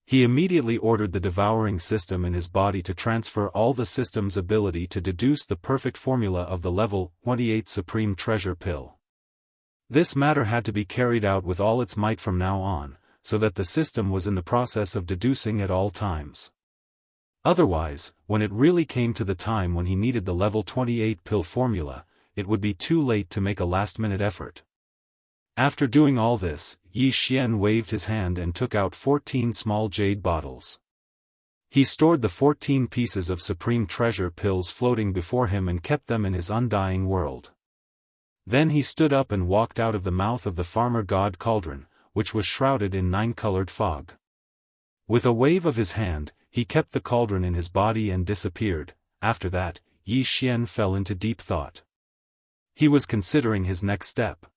He immediately ordered the devouring system in his body to transfer all the system's ability to deduce the perfect formula of the level 28 supreme treasure pill. This matter had to be carried out with all its might from now on, so that the system was in the process of deducing at all times. Otherwise, when it really came to the time when he needed the level 28 pill formula, it would be too late to make a last-minute effort. After doing all this, Yi Xian waved his hand and took out 14 small jade bottles. He stored the 14 pieces of supreme treasure pills floating before him and kept them in his undying world. Then he stood up and walked out of the mouth of the farmer god cauldron, which was shrouded in 9-colored fog. With a wave of his hand, he kept the cauldron in his body and disappeared. After that, Yi Xian fell into deep thought. He was considering his next step.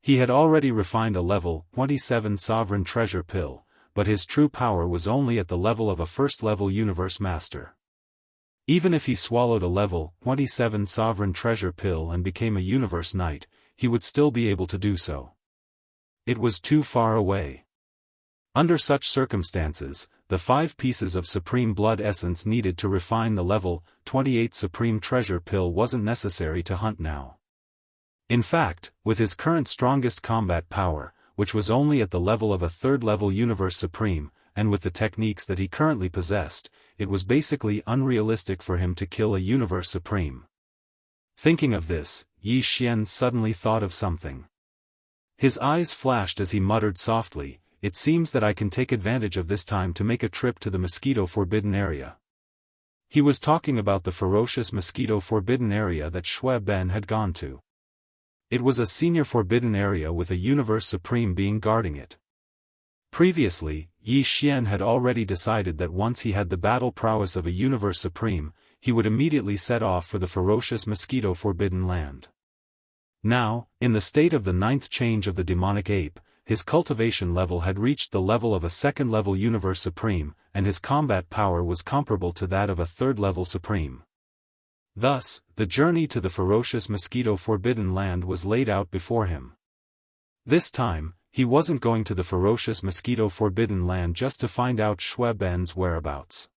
He had already refined a level 27 sovereign treasure pill, but his true power was only at the level of a first-level universe master. Even if he swallowed a level 27 sovereign treasure pill and became a universe knight, he would still be able to do so. It was too far away. Under such circumstances, the 5 pieces of supreme blood essence needed to refine the level 28 supreme treasure pill wasn't necessary to hunt now. In fact, with his current strongest combat power, which was only at the level of a third-level universe supreme, and with the techniques that he currently possessed, it was basically unrealistic for him to kill a universe supreme. Thinking of this, Yi Xian suddenly thought of something. His eyes flashed as he muttered softly, "It seems that I can take advantage of this time to make a trip to the Mosquito Forbidden Area." He was talking about the ferocious Mosquito Forbidden Area that Shui Ben had gone to. It was a senior forbidden area with a universe supreme being guarding it. Previously, Yi Xian had already decided that once he had the battle prowess of a universe supreme, he would immediately set off for the ferocious Mosquito Forbidden Land. Now, in the state of the 9th change of the demonic ape, his cultivation level had reached the level of a second-level universe supreme, and his combat power was comparable to that of a third-level supreme. Thus, the journey to the ferocious Mosquito Forbidden Land was laid out before him. This time, he wasn't going to the ferocious Mosquito Forbidden Land just to find out Shui Ben's whereabouts.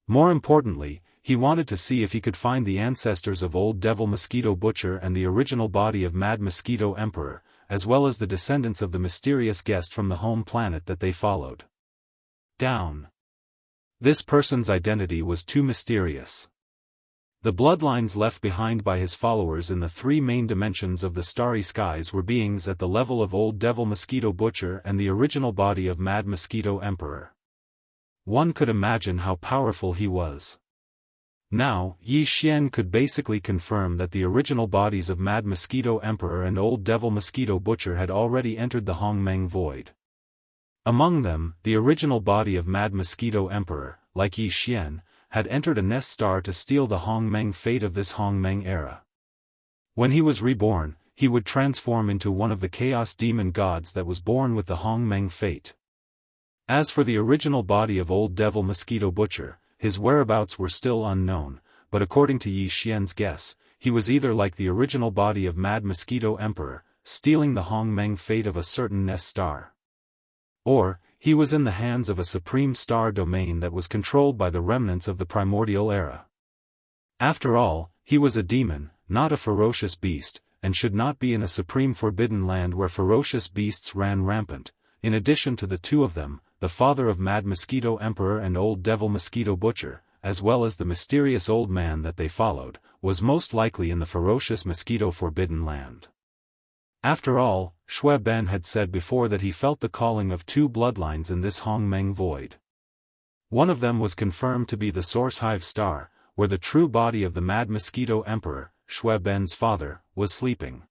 More importantly, he wanted to see if he could find the ancestors of Old Devil Mosquito Butcher and the original body of Mad Mosquito Emperor, as well as the descendants of the mysterious guest from the home planet that they followed. Down. This person's identity was too mysterious. The bloodlines left behind by his followers in the 3 main dimensions of the starry skies were beings at the level of Old Devil Mosquito Butcher and the original body of Mad Mosquito Emperor. One could imagine how powerful he was. Now, Yi Xian could basically confirm that the original bodies of Mad Mosquito Emperor and Old Devil Mosquito Butcher had already entered the Hongmeng Void. Among them, the original body of Mad Mosquito Emperor, like Yi Xian, had entered a nest star to steal the Hongmeng fate of this Hongmeng era. When he was reborn, he would transform into one of the chaos demon gods that was born with the Hongmeng fate. As for the original body of Old Devil Mosquito Butcher, his whereabouts were still unknown, but according to Yi Xian's guess, he was either like the original body of Mad Mosquito Emperor, stealing the Hongmeng fate of a certain nest star, or he was in the hands of a supreme star domain that was controlled by the remnants of the primordial era. After all, he was a demon, not a ferocious beast, and should not be in a supreme forbidden land where ferocious beasts ran rampant. In addition to the 2 of them, the father of Mad Mosquito Emperor and Old Devil Mosquito Butcher, as well as the mysterious old man that they followed, was most likely in the ferocious Mosquito Forbidden Land. After all, Shui Ben had said before that he felt the calling of 2 bloodlines in this Hongmeng Void. One of them was confirmed to be the Source Hive Star, where the true body of the Mad Mosquito Emperor, Shui Ben's father, was sleeping.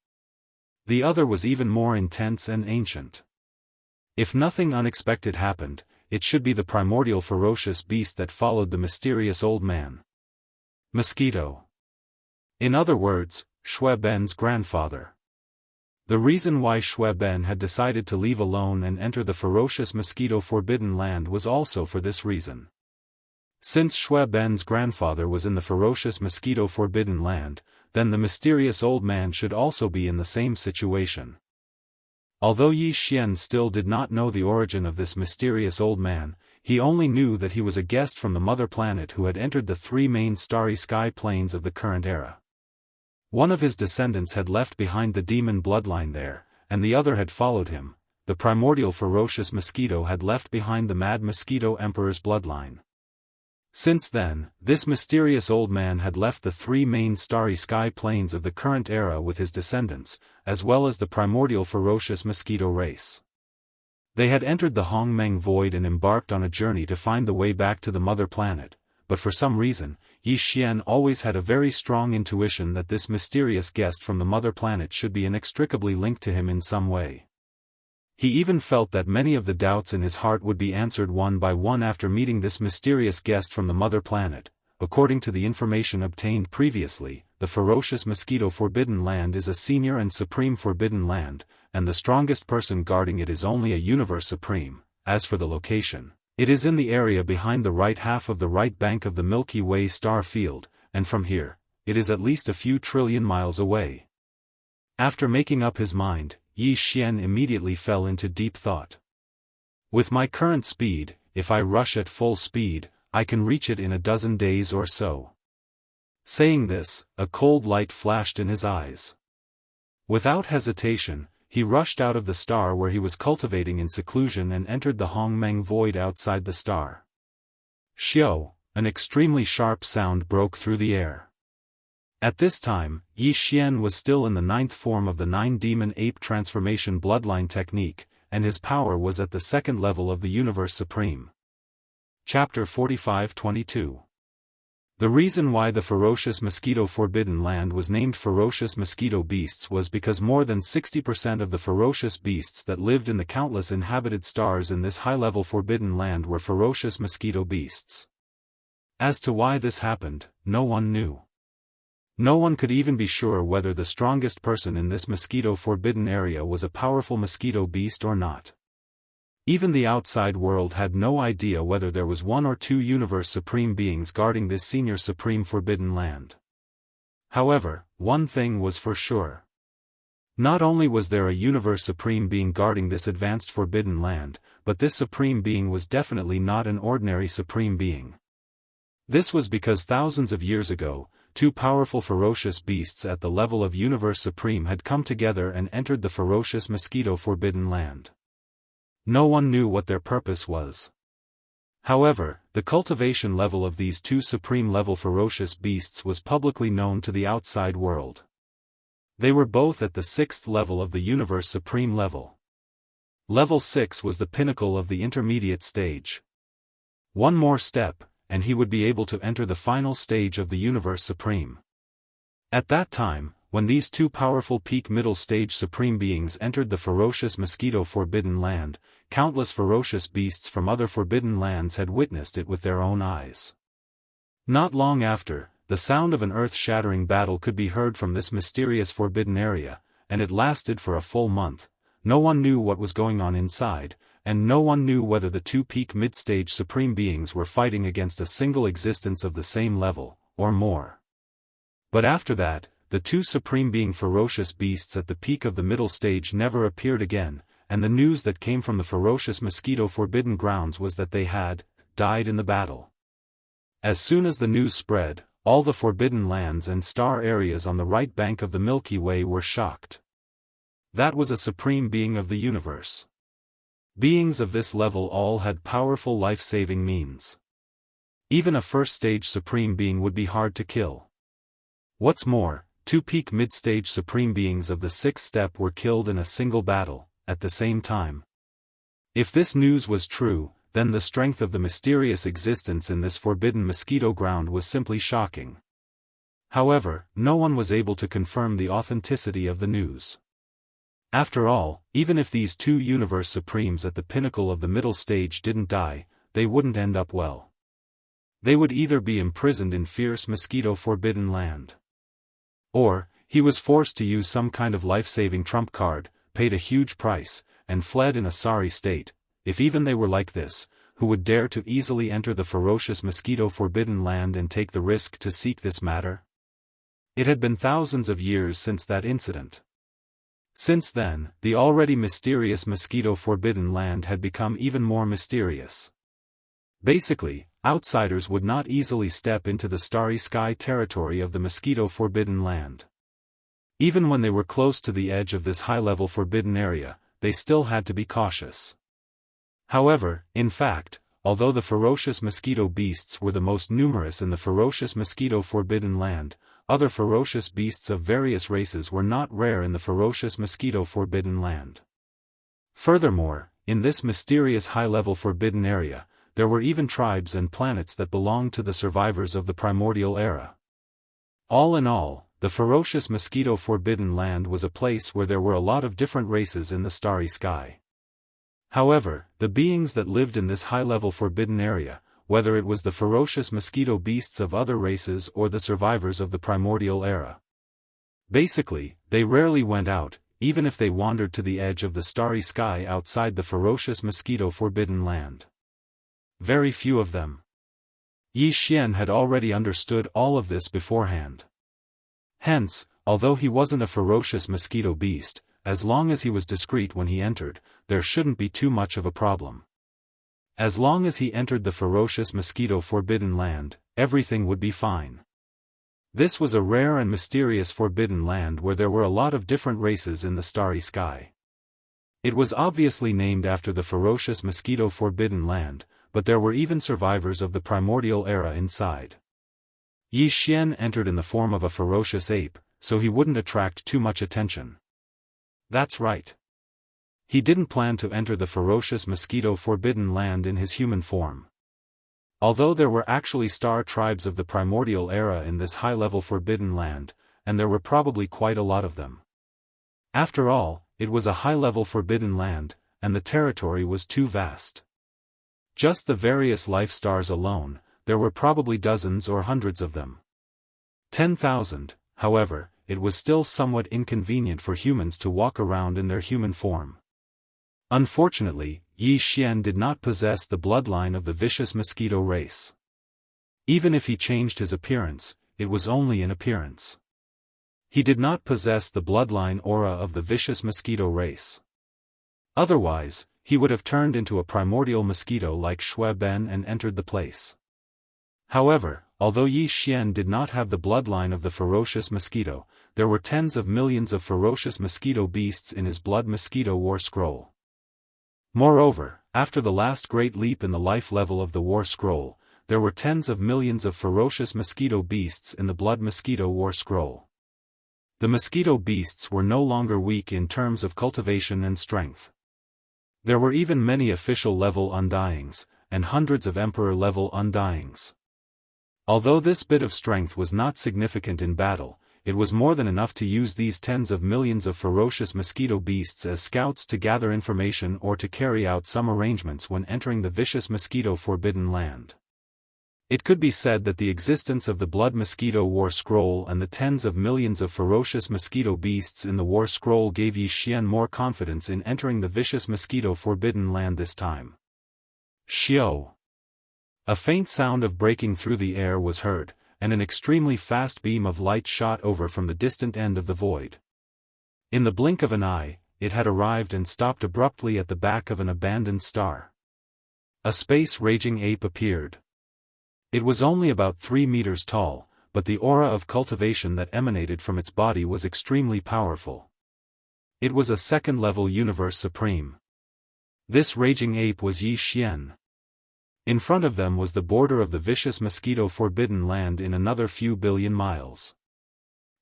The other was even more intense and ancient. If nothing unexpected happened, it should be the primordial ferocious beast that followed the mysterious old man. Mosquito. In other words, Shui Ben's grandfather. The reason why Shui Ben had decided to leave alone and enter the ferocious Mosquito Forbidden Land was also for this reason. Since Shui Ben's grandfather was in the ferocious Mosquito Forbidden Land, then the mysterious old man should also be in the same situation. Although Yi Xian still did not know the origin of this mysterious old man, he only knew that he was a guest from the mother planet who had entered the 3 main starry sky planes of the current era. One of his descendants had left behind the demon bloodline there, and the other had followed him. The primordial ferocious mosquito had left behind the Mad Mosquito Emperor's bloodline. Since then, this mysterious old man had left the 3 main starry sky planes of the current era with his descendants, as well as the primordial ferocious mosquito race. They had entered the Hongmeng Void and embarked on a journey to find the way back to the mother planet, but for some reason, Yi Xian always had a very strong intuition that this mysterious guest from the mother planet should be inextricably linked to him in some way. He even felt that many of the doubts in his heart would be answered one by one after meeting this mysterious guest from the mother planet. According to the information obtained previously, the ferocious mosquito Forbidden Land is a senior and supreme forbidden land, and the strongest person guarding it is only a universe supreme. As for the location, it is in the area behind the right half of the right bank of the Milky Way star field, and from here, it is at least a few trillion miles away. After making up his mind, Yi Xian immediately fell into deep thought. With my current speed, if I rush at full speed, I can reach it in a dozen days or so. Saying this, a cold light flashed in his eyes. Without hesitation, he rushed out of the star where he was cultivating in seclusion and entered the Hongmeng Void outside the star. Xiao, an extremely sharp sound broke through the air. At this time, Yi Xian was still in the 9th form of the 9-demon ape transformation bloodline technique, and his power was at the 2nd level of the Universe Supreme. Chapter 45-22. The reason why the ferocious mosquito Forbidden Land was named ferocious mosquito beasts was because more than 60% of the ferocious beasts that lived in the countless inhabited stars in this high-level Forbidden Land were ferocious mosquito beasts. As to why this happened, no one knew. No one could even be sure whether the strongest person in this mosquito forbidden area was a powerful mosquito beast or not. Even the outside world had no idea whether there was one or two universe supreme beings guarding this senior supreme forbidden land. However, one thing was for sure. Not only was there a universe supreme being guarding this advanced forbidden land, but this supreme being was definitely not an ordinary supreme being. This was because thousands of years ago, two powerful ferocious beasts at the level of Universe Supreme had come together and entered the ferocious mosquito Forbidden Land. No one knew what their purpose was. However, the cultivation level of these two supreme-level ferocious beasts was publicly known to the outside world. They were both at the 6th level of the Universe Supreme level. Level 6 was the pinnacle of the intermediate stage. One more step, and he would be able to enter the final stage of the Universe Supreme. At that time, when these two powerful peak middle stage supreme beings entered the ferocious mosquito Forbidden Land, countless ferocious beasts from other forbidden lands had witnessed it with their own eyes. Not long after, the sound of an earth-shattering battle could be heard from this mysterious forbidden area, and it lasted for a full month. No one knew what was going on inside, and no one knew whether the two peak mid-stage supreme beings were fighting against a single existence of the same level, or more. But after that, the two supreme being ferocious beasts at the peak of the middle stage never appeared again, and the news that came from the ferocious mosquito forbidden grounds was that they had died in the battle. As soon as the news spread, all the forbidden lands and star areas on the right bank of the Milky Way were shocked. That was a supreme being of the universe. Beings of this level all had powerful life-saving means. Even a first-stage supreme being would be hard to kill. What's more, two peak mid-stage supreme beings of the 6th step were killed in a single battle, at the same time. If this news was true, then the strength of the mysterious existence in this forbidden mosquito ground was simply shocking. However, no one was able to confirm the authenticity of the news. After all, even if these two universe supremes at the pinnacle of the middle stage didn't die, they wouldn't end up well. They would either be imprisoned in fierce mosquito forbidden land, or he was forced to use some kind of life-saving trump card, paid a huge price, and fled in a sorry state. If even they were like this, who would dare to easily enter the ferocious mosquito forbidden land and take the risk to seek this matter? It had been thousands of years since that incident. Since then, the already mysterious mosquito forbidden land had become even more mysterious. Basically, outsiders would not easily step into the starry sky territory of the mosquito forbidden land. Even when they were close to the edge of this high-level forbidden area, they still had to be cautious. However, in fact, although the ferocious mosquito beasts were the most numerous in the ferocious mosquito forbidden land, other ferocious beasts of various races were not rare in the ferocious mosquito forbidden land. Furthermore, in this mysterious high-level forbidden area, there were even tribes and planets that belonged to the survivors of the primordial era. All in all, the ferocious mosquito forbidden land was a place where there were a lot of different races in the starry sky. However, the beings that lived in this high-level forbidden area, whether it was the ferocious mosquito beasts of other races or the survivors of the primordial era, basically, they rarely went out, even if they wandered to the edge of the starry sky outside the ferocious mosquito forbidden land. Very few of them. Yi Xian had already understood all of this beforehand. Hence, although he wasn't a ferocious mosquito beast, as long as he was discreet when he entered, there shouldn't be too much of a problem. As long as he entered the ferocious mosquito forbidden land, everything would be fine. This was a rare and mysterious forbidden land where there were a lot of different races in the starry sky. It was obviously named after the ferocious mosquito forbidden land, but there were even survivors of the primordial era inside. Yi Xian entered in the form of a ferocious ape, so he wouldn't attract too much attention. That's right. He didn't plan to enter the ferocious mosquito forbidden land in his human form. Although there were actually star tribes of the primordial era in this high-level forbidden land, and there were probably quite a lot of them. After all, it was a high-level forbidden land, and the territory was too vast. Just the various life stars alone, there were probably dozens or hundreds of them. 10,000, however, it was still somewhat inconvenient for humans to walk around in their human form. Unfortunately, Yi Xian did not possess the bloodline of the vicious mosquito race. Even if he changed his appearance, it was only in appearance. He did not possess the bloodline aura of the vicious mosquito race. Otherwise, he would have turned into a primordial mosquito like Shui Ben and entered the place. However, although Yi Xian did not have the bloodline of the ferocious mosquito, there were tens of millions of ferocious mosquito beasts in his blood mosquito war scroll. Moreover, after the last great leap in the life level of the war scroll, there were tens of millions of ferocious mosquito beasts in the blood mosquito war scroll. The mosquito beasts were no longer weak in terms of cultivation and strength. There were even many official level undyings, and hundreds of emperor level undyings. Although this bit of strength was not significant in battle, it was more than enough to use these tens of millions of ferocious mosquito beasts as scouts to gather information or to carry out some arrangements when entering the vicious mosquito forbidden land. It could be said that the existence of the blood mosquito war scroll and the tens of millions of ferocious mosquito beasts in the war scroll gave Yi Xian more confidence in entering the vicious mosquito forbidden land this time. Xiao. A faint sound of breaking through the air was heard, and an extremely fast beam of light shot over from the distant end of the void. In the blink of an eye, it had arrived and stopped abruptly at the back of an abandoned star. A space-raging ape appeared. It was only about 3 meters tall, but the aura of cultivation that emanated from its body was extremely powerful. It was a second-level universe supreme. This raging ape was Yi Xian. In front of them was the border of the vicious mosquito forbidden land in another few billion miles.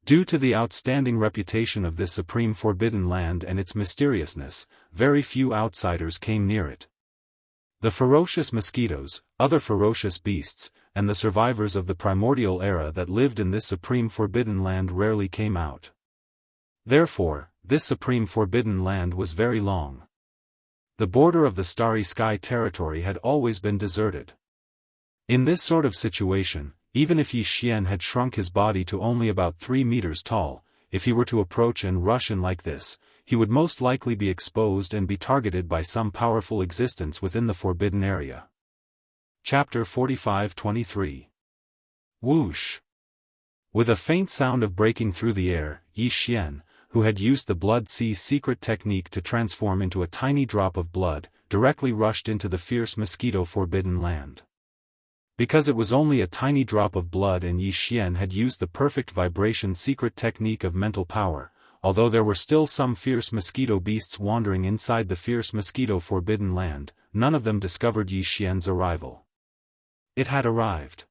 Due to the outstanding reputation of this supreme forbidden land and its mysteriousness, very few outsiders came near it. The ferocious mosquitoes, other ferocious beasts, and the survivors of the primordial era that lived in this supreme forbidden land rarely came out. Therefore, this supreme forbidden land was very long. The border of the starry sky territory had always been deserted. In this sort of situation, even if Yi Xian had shrunk his body to only about 3 meters tall, if he were to approach and rush in like this, he would most likely be exposed and be targeted by some powerful existence within the forbidden area. Chapter 45-23. Whoosh! With a faint sound of breaking through the air, Yi Xian, who had used the Blood Sea secret technique to transform into a tiny drop of blood, directly rushed into the fierce mosquito forbidden land. Because it was only a tiny drop of blood and Yi Xian had used the perfect vibration secret technique of mental power, although there were still some fierce mosquito beasts wandering inside the fierce mosquito forbidden land, none of them discovered Yi Xian's arrival. It had arrived.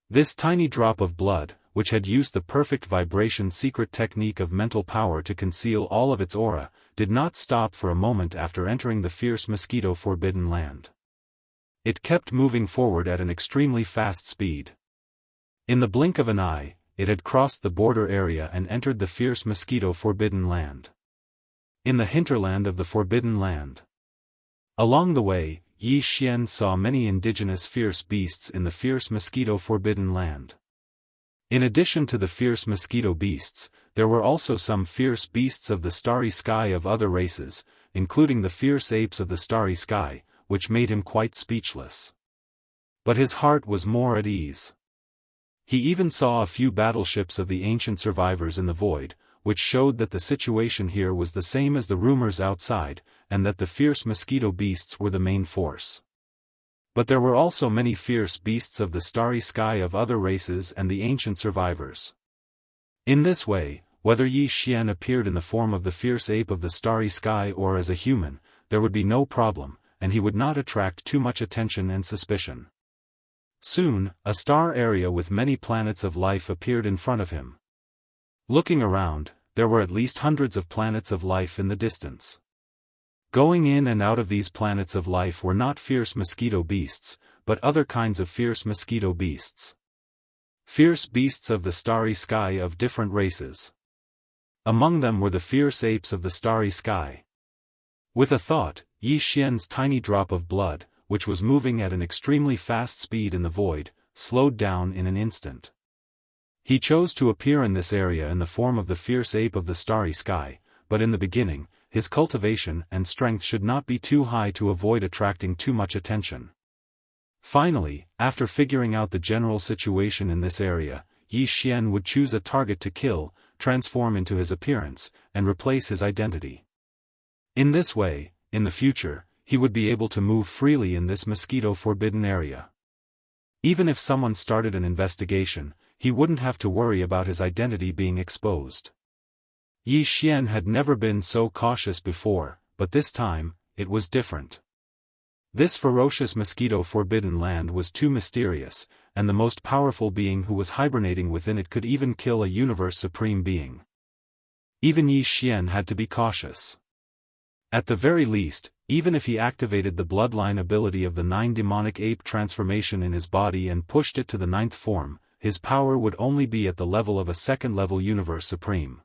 This tiny drop of blood, which had used the perfect vibration secret technique of mental power to conceal all of its aura, did not stop for a moment after entering the fierce mosquito forbidden land. It kept moving forward at an extremely fast speed. In the blink of an eye, it had crossed the border area and entered the fierce mosquito forbidden land. In the hinterland of the forbidden land. Along the way, Yi Xian saw many indigenous fierce beasts in the fierce mosquito forbidden land. In addition to the fierce mosquito beasts, there were also some fierce beasts of the starry sky of other races, including the fierce apes of the starry sky, which made him quite speechless. But his heart was more at ease. He even saw a few battleships of the ancient survivors in the void, which showed that the situation here was the same as the rumors outside, and that the fierce mosquito beasts were the main force. But there were also many fierce beasts of the starry sky of other races and the ancient survivors. In this way, whether Yi Xian appeared in the form of the fierce ape of the starry sky or as a human, there would be no problem, and he would not attract too much attention and suspicion. Soon, a star area with many planets of life appeared in front of him. Looking around, there were at least hundreds of planets of life in the distance. Going in and out of these planets of life were not fierce mosquito beasts, but other kinds of fierce mosquito beasts. Fierce beasts of the starry sky of different races. Among them were the fierce apes of the starry sky. With a thought, Yi Xian's tiny drop of blood, which was moving at an extremely fast speed in the void, slowed down in an instant. He chose to appear in this area in the form of the fierce ape of the starry sky, but in the beginning, his cultivation and strength should not be too high to avoid attracting too much attention. Finally, after figuring out the general situation in this area, Yi Xian would choose a target to kill, transform into his appearance, and replace his identity. In this way, in the future, he would be able to move freely in this mosquito-forbidden area. Even if someone started an investigation, he wouldn't have to worry about his identity being exposed. Yi Xian had never been so cautious before, but this time, it was different. This ferocious mosquito-forbidden land was too mysterious, and the most powerful being who was hibernating within it could even kill a universe supreme being. Even Yi Xian had to be cautious. At the very least, even if he activated the bloodline ability of the 9 demonic ape transformation in his body and pushed it to the 9th form, his power would only be at the level of a second-level universe supreme.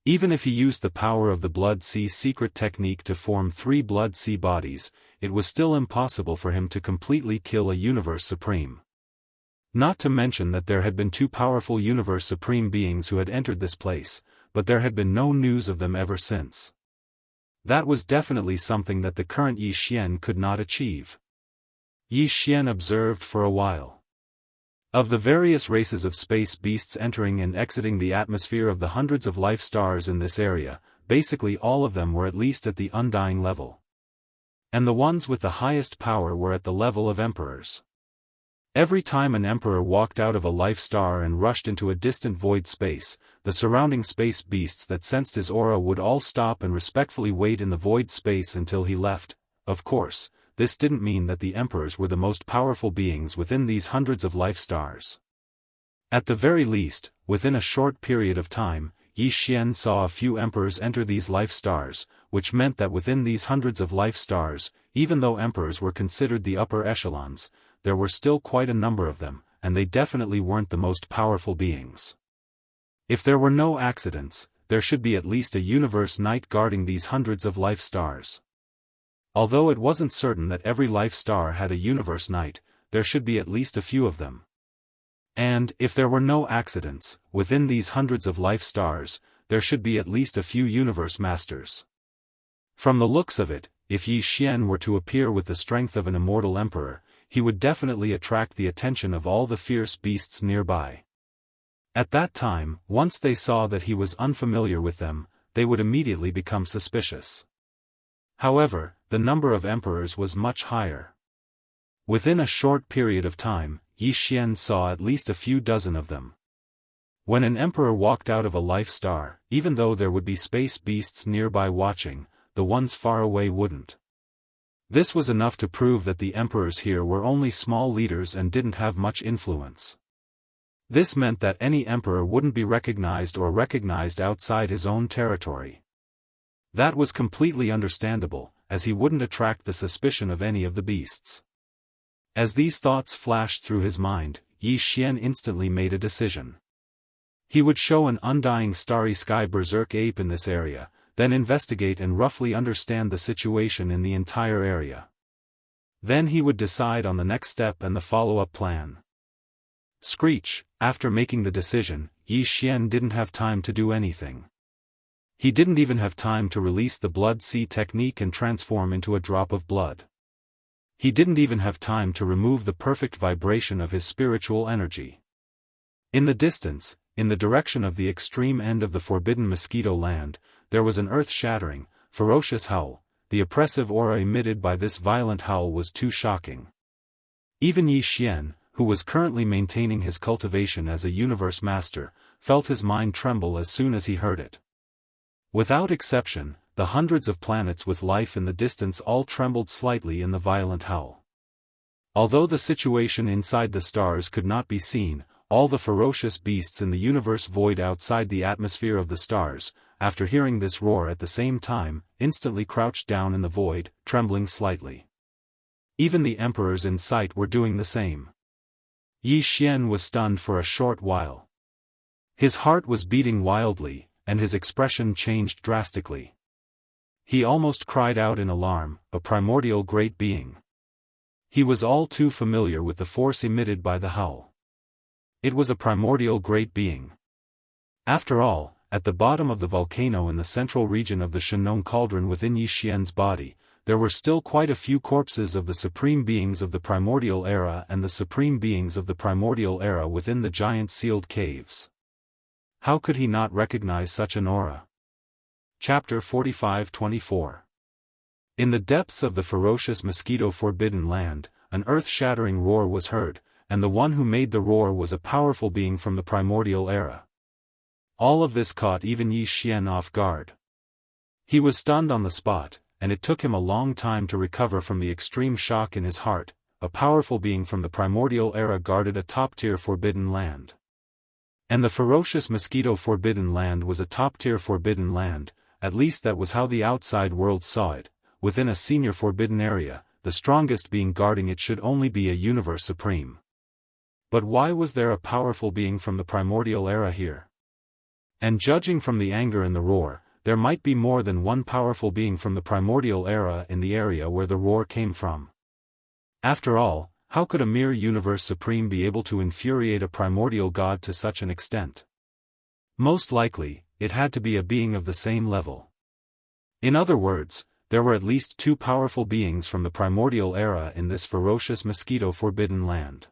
Even if he used the power of the Blood Sea secret technique to form 3 Blood Sea bodies, it was still impossible for him to completely kill a Universe Supreme. Not to mention that there had been 2 powerful Universe Supreme beings who had entered this place, but there had been no news of them ever since. That was definitely something that the current Yi Xian could not achieve. Yi Xian observed for a while. Of the various races of space beasts entering and exiting the atmosphere of the hundreds of life stars in this area, basically all of them were at least at the undying level. And the ones with the highest power were at the level of emperors. Every time an emperor walked out of a life star and rushed into a distant void space, the surrounding space beasts that sensed his aura would all stop and respectfully wait in the void space until he left. Of course, this didn't mean that the emperors were the most powerful beings within these hundreds of life stars. At the very least, within a short period of time, Yi Xian saw a few emperors enter these life stars, which meant that within these hundreds of life stars, even though emperors were considered the upper echelons, there were still quite a number of them, and they definitely weren't the most powerful beings. If there were no accidents, there should be at least a universe knight guarding these hundreds of life stars. Although it wasn't certain that every life star had a universe knight, there should be at least a few of them. And, if there were no accidents, within these hundreds of life stars, there should be at least a few universe masters. From the looks of it, if Yi Xian were to appear with the strength of an immortal emperor, he would definitely attract the attention of all the fierce beasts nearby. At that time, once they saw that he was unfamiliar with them, they would immediately become suspicious. However, the number of emperors was much higher. Within a short period of time, Yi Xian saw at least a few dozen of them. When an emperor walked out of a life star, even though there would be space beasts nearby watching, the ones far away wouldn't. This was enough to prove that the emperors here were only small leaders and didn't have much influence. This meant that any emperor wouldn't be recognized outside his own territory. That was completely understandable, as he wouldn't attract the suspicion of any of the beasts. As these thoughts flashed through his mind, Yi Xian instantly made a decision. He would show an undying starry sky berserk ape in this area, then investigate and roughly understand the situation in the entire area. Then he would decide on the next step and the follow-up plan. Screech. After making the decision, Yi Xian didn't have time to do anything. He didn't even have time to release the blood sea technique and transform into a drop of blood. He didn't even have time to remove the perfect vibration of his spiritual energy. In the distance, in the direction of the extreme end of the forbidden mosquito land, there was an earth-shattering, ferocious howl. The oppressive aura emitted by this violent howl was too shocking. Even Yi Xian, who was currently maintaining his cultivation as a universe master, felt his mind tremble as soon as he heard it. Without exception, the hundreds of planets with life in the distance all trembled slightly in the violent howl. Although the situation inside the stars could not be seen, all the ferocious beasts in the universe void outside the atmosphere of the stars, after hearing this roar at the same time, instantly crouched down in the void, trembling slightly. Even the emperors in sight were doing the same. Yi Xian was stunned for a short while. His heart was beating wildly, and his expression changed drastically. He almost cried out in alarm, a primordial great being. He was all too familiar with the force emitted by the howl. It was a primordial great being. After all, at the bottom of the volcano in the central region of the Shenong cauldron within Yi Xian's body, there were still quite a few corpses of the supreme beings of the primordial era and the supreme beings of the primordial era within the giant sealed caves. How could he not recognize such an aura? Chapter 45-24. In the depths of the ferocious mosquito forbidden land, an earth-shattering roar was heard, and the one who made the roar was a powerful being from the primordial era. All of this caught even Yi Xian off guard. He was stunned on the spot, and it took him a long time to recover from the extreme shock in his heart. A powerful being from the primordial era guarded a top-tier forbidden land. And the ferocious mosquito forbidden land was a top-tier forbidden land, at least that was how the outside world saw it. Within a senior forbidden area, the strongest being guarding it should only be a universe supreme. But why was there a powerful being from the primordial era here? And judging from the anger in the roar, there might be more than one powerful being from the primordial era in the area where the roar came from. After all, how could a mere universe supreme be able to infuriate a primordial god to such an extent? Most likely, it had to be a being of the same level. In other words, there were at least two powerful beings from the primordial era in this ferocious mosquito forbidden land.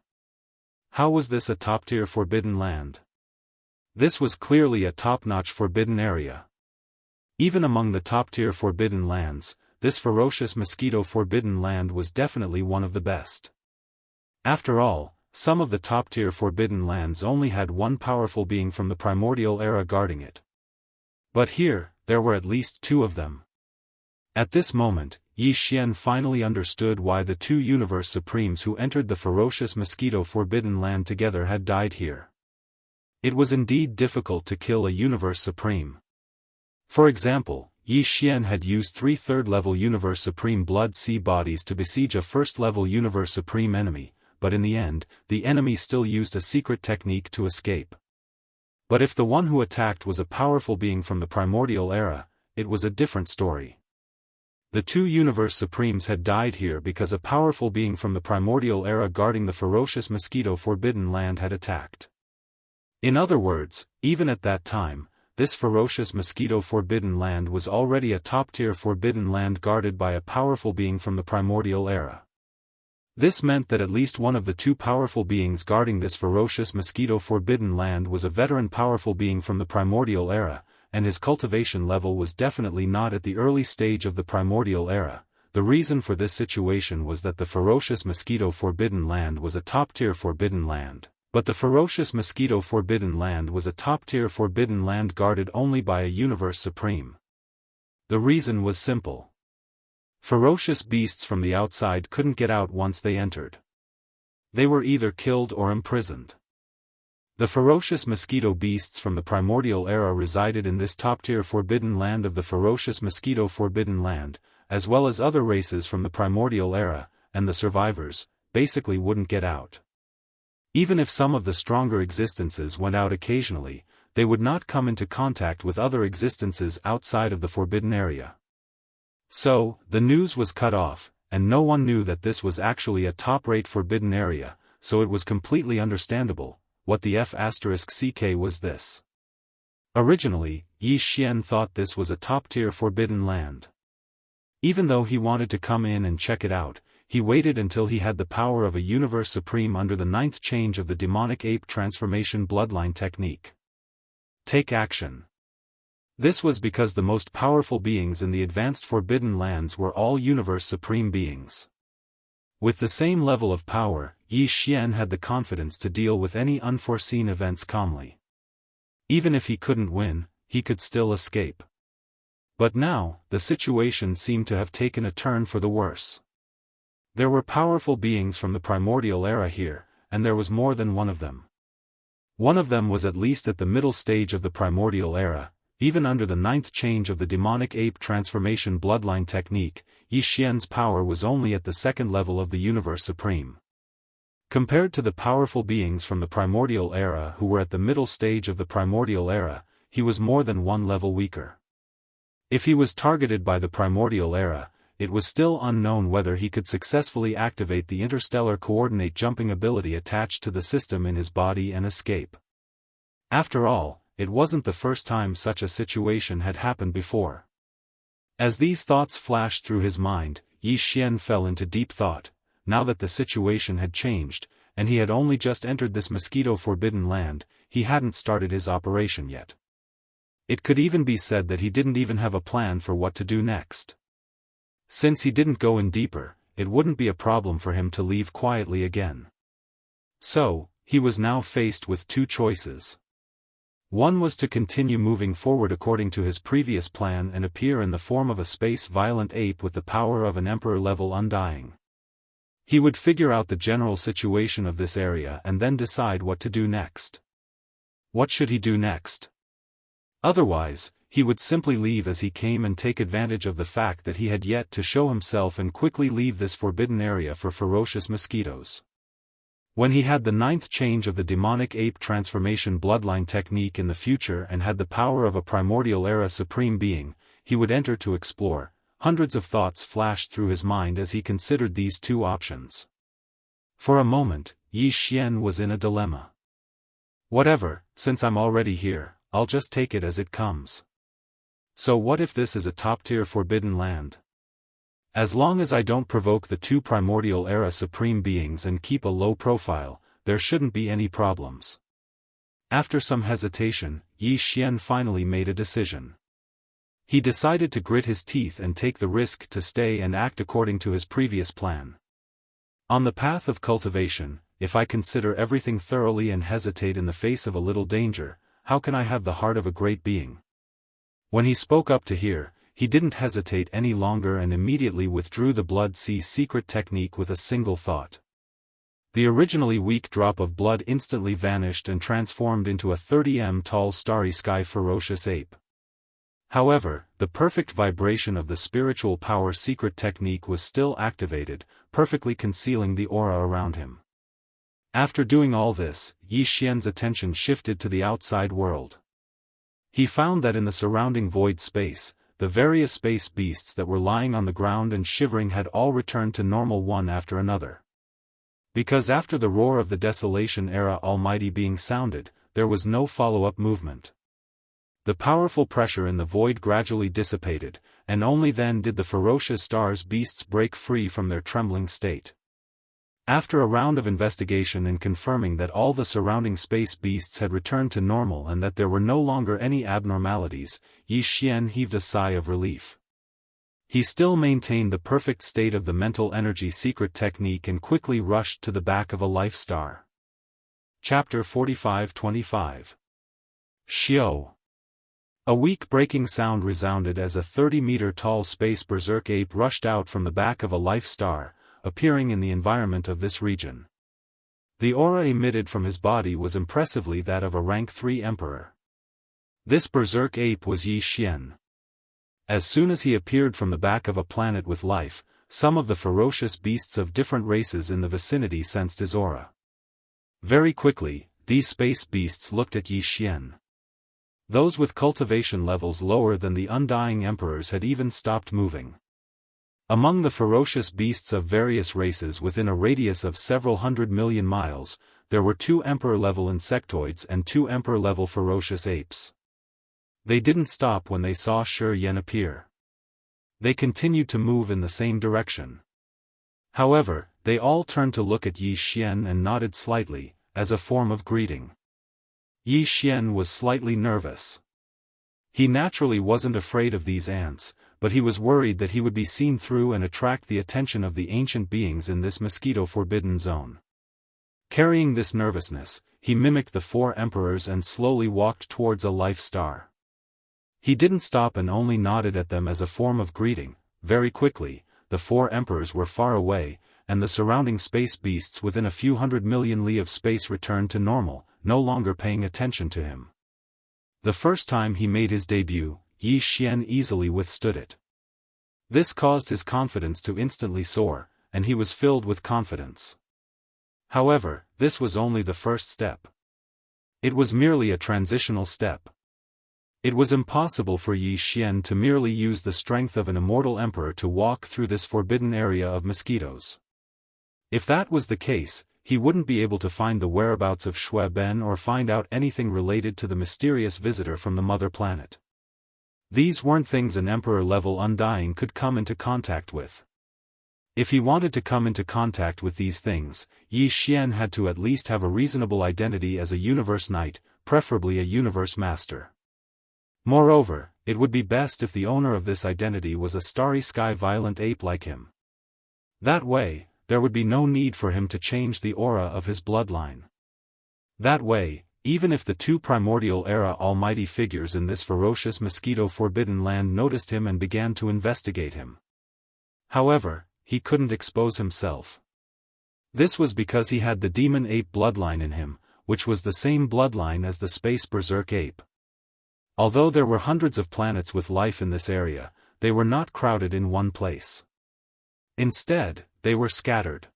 How was this a top-tier forbidden land? This was clearly a top-notch forbidden area. Even among the top-tier forbidden lands, this ferocious mosquito forbidden land was definitely one of the best. After all, some of the top-tier forbidden lands only had one powerful being from the primordial era guarding it. But here, there were at least two of them. At this moment, Yi Xian finally understood why the two universe supremes who entered the ferocious mosquito forbidden land together had died here. It was indeed difficult to kill a universe supreme. For example, Yi Xian had used 3 third-level universe supreme blood sea bodies to besiege a first-level universe supreme enemy, but in the end, the enemy still used a secret technique to escape. But if the one who attacked was a powerful being from the primordial era, it was a different story. The two universe supremes had died here because a powerful being from the primordial era guarding the ferocious mosquito forbidden land had attacked. In other words, even at that time, this ferocious mosquito forbidden land was already a top-tier forbidden land guarded by a powerful being from the primordial era. This meant that at least one of the two powerful beings guarding this ferocious mosquito forbidden land was a veteran powerful being from the primordial era, and his cultivation level was definitely not at the early stage of the primordial era. The reason for this situation was that the ferocious mosquito forbidden land was a top-tier forbidden land. But the ferocious mosquito forbidden land was a top-tier forbidden land guarded only by a universe supreme. The reason was simple. Ferocious beasts from the outside couldn't get out once they entered. They were either killed or imprisoned. The ferocious mosquito beasts from the primordial era resided in this top-tier forbidden land of the ferocious mosquito forbidden land, as well as other races from the primordial era, and the survivors, basically wouldn't get out. Even if some of the stronger existences went out occasionally, they would not come into contact with other existences outside of the forbidden area. So, the news was cut off, and no one knew that this was actually a top-rate forbidden area, so it was completely understandable. What the F***ck was this? Originally, Yi Xian thought this was a top-tier forbidden land. Even though he wanted to come in and check it out, he waited until he had the power of a universe supreme under the 9th change of the demonic ape transformation bloodline technique. Take action. This was because the most powerful beings in the advanced forbidden lands were all universe supreme beings. With the same level of power, Yi Xian had the confidence to deal with any unforeseen events calmly. Even if he couldn't win, he could still escape. But now, the situation seemed to have taken a turn for the worse. There were powerful beings from the primordial era here, and there was more than one of them. One of them was at least at the middle stage of the primordial era. Even under the 9th change of the demonic ape transformation bloodline technique, Yi Xian's power was only at the 2nd level of the universe supreme. Compared to the powerful beings from the primordial era who were at the middle stage of the primordial era, he was more than one level weaker. If he was targeted by the primordial era, it was still unknown whether he could successfully activate the interstellar coordinate jumping ability attached to the system in his body and escape. After all, it wasn't the first time such a situation had happened before. As these thoughts flashed through his mind, Yi Xian fell into deep thought. Now that the situation had changed, and he had only just entered this mosquito forbidden land, he hadn't started his operation yet. It could even be said that he didn't even have a plan for what to do next. Since he didn't go in deeper, it wouldn't be a problem for him to leave quietly again. So, he was now faced with two choices. One was to continue moving forward according to his previous plan and appear in the form of a space-violent ape with the power of an emperor-level undying. He would figure out the general situation of this area and then decide what to do next. What should he do next? Otherwise, he would simply leave as he came and take advantage of the fact that he had yet to show himself and quickly leave this forbidden area for ferocious mosquitoes. When he had the 9th change of the demonic ape transformation bloodline technique in the future and had the power of a primordial era supreme being, he would enter to explore. Hundreds of thoughts flashed through his mind as he considered these two options. For a moment, Yi Xian was in a dilemma. Whatever, since I'm already here, I'll just take it as it comes. So what if this is a top-tier forbidden land? As long as I don't provoke the two primordial era supreme beings and keep a low profile, there shouldn't be any problems. After some hesitation, Yi Xian finally made a decision. He decided to grit his teeth and take the risk to stay and act according to his previous plan. On the path of cultivation, if I consider everything thoroughly and hesitate in the face of a little danger, how can I have the heart of a great being? When he spoke up to hear, he didn't hesitate any longer and immediately withdrew the blood sea secret technique with a single thought. The originally weak drop of blood instantly vanished and transformed into a 30 tall starry sky ferocious ape. However, the perfect vibration of the spiritual power secret technique was still activated, perfectly concealing the aura around him. After doing all this, Yi Xian's attention shifted to the outside world. He found that in the surrounding void space, the various space beasts that were lying on the ground and shivering had all returned to normal one after another. Because after the roar of the desolation era almighty being sounded, there was no follow-up movement. The powerful pressure in the void gradually dissipated, and only then did the ferocious stars beasts break free from their trembling state. After a round of investigation and confirming that all the surrounding space beasts had returned to normal and that there were no longer any abnormalities, Yi Xian heaved a sigh of relief. He still maintained the perfect state of the mental energy secret technique and quickly rushed to the back of a life star. Chapter 45-25 Xiao. A weak breaking sound resounded as a 30-meter-tall space berserk ape rushed out from the back of a life star, appearing in the environment of this region. The aura emitted from his body was impressively that of a rank 3 emperor. This berserk ape was Yi Xian. As soon as he appeared from the back of a planet with life, some of the ferocious beasts of different races in the vicinity sensed his aura. Very quickly, these space beasts looked at Yi Xian. Those with cultivation levels lower than the undying emperors had even stopped moving. Among the ferocious beasts of various races within a radius of several 100 million miles, there were 2 emperor-level insectoids and 2 emperor-level ferocious apes. They didn't stop when they saw Shi Yan appear. They continued to move in the same direction. However, they all turned to look at Yi Xian and nodded slightly, as a form of greeting. Yi Xian was slightly nervous. He naturally wasn't afraid of these ants, but he was worried that he would be seen through and attract the attention of the ancient beings in this mosquito-forbidden zone. Carrying this nervousness, he mimicked the 4 emperors and slowly walked towards a life star. He didn't stop and only nodded at them as a form of greeting. Very quickly, the 4 emperors were far away, and the surrounding space beasts within a few 100 million li of space returned to normal, no longer paying attention to him. The first time he made his debut, Yi Xian easily withstood it. This caused his confidence to instantly soar, and he was filled with confidence. However, this was only the first step. It was merely a transitional step. It was impossible for Yi Xian to merely use the strength of an immortal emperor to walk through this forbidden area of mosquitoes. If that was the case, he wouldn't be able to find the whereabouts of Shui Ben or find out anything related to the mysterious visitor from the mother planet. These weren't things an emperor-level undying could come into contact with. If he wanted to come into contact with these things, Yi Xian had to at least have a reasonable identity as a universe knight, preferably a universe master. Moreover, it would be best if the owner of this identity was a starry sky violent ape like him. That way, there would be no need for him to change the aura of his bloodline. That way, even if the 2 primordial era almighty figures in this ferocious mosquito-forbidden land noticed him and began to investigate him. However, he couldn't expose himself. This was because he had the demon ape bloodline in him, which was the same bloodline as the space berserk ape. Although there were hundreds of planets with life in this area, they were not crowded in one place. Instead, they were scattered.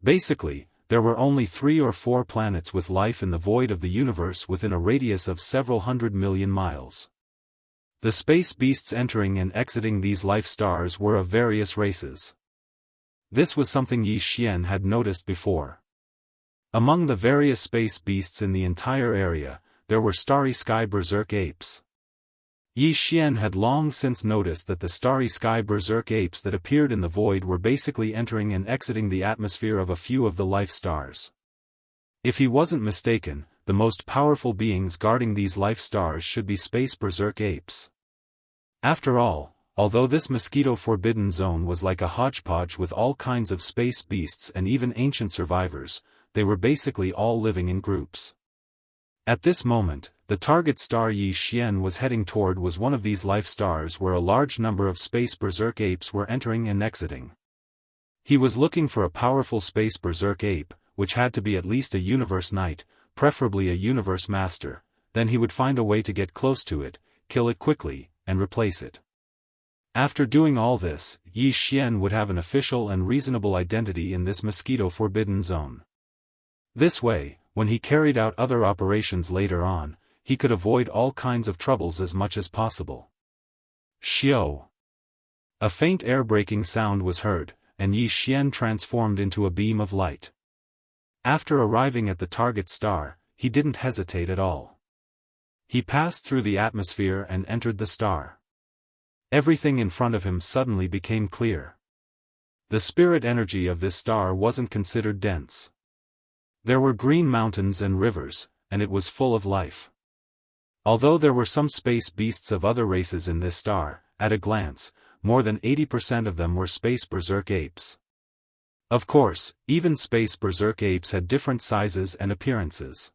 Basically, there were only 3 or 4 planets with life in the void of the universe within a radius of several 100 million miles. The space beasts entering and exiting these life stars were of various races. This was something Yi Xian had noticed before. Among the various space beasts in the entire area, there were starry sky berserk apes. Yi Xian had long since noticed that the starry sky berserk apes that appeared in the void were basically entering and exiting the atmosphere of a few of the life stars. If he wasn't mistaken, the most powerful beings guarding these life stars should be space berserk apes. After all, although this mosquito-forbidden zone was like a hodgepodge with all kinds of space beasts and even ancient survivors, they were basically all living in groups. At this moment, the target star Yi Xian was heading toward was one of these life stars where a large number of space berserk apes were entering and exiting. He was looking for a powerful space berserk ape, which had to be at least a universe knight, preferably a universe master. Then he would find a way to get close to it, kill it quickly, and replace it. After doing all this, Yi Xian would have an official and reasonable identity in this mosquito-forbidden zone. This way, when he carried out other operations later on, he could avoid all kinds of troubles as much as possible. Xiao! A faint air-breaking sound was heard, and Yi Xian transformed into a beam of light. After arriving at the target star, he didn't hesitate at all. He passed through the atmosphere and entered the star. Everything in front of him suddenly became clear. The spirit energy of this star wasn't considered dense. There were green mountains and rivers, and it was full of life. Although there were some space beasts of other races in this star, at a glance, more than 80% of them were space berserk apes. Of course, even space berserk apes had different sizes and appearances.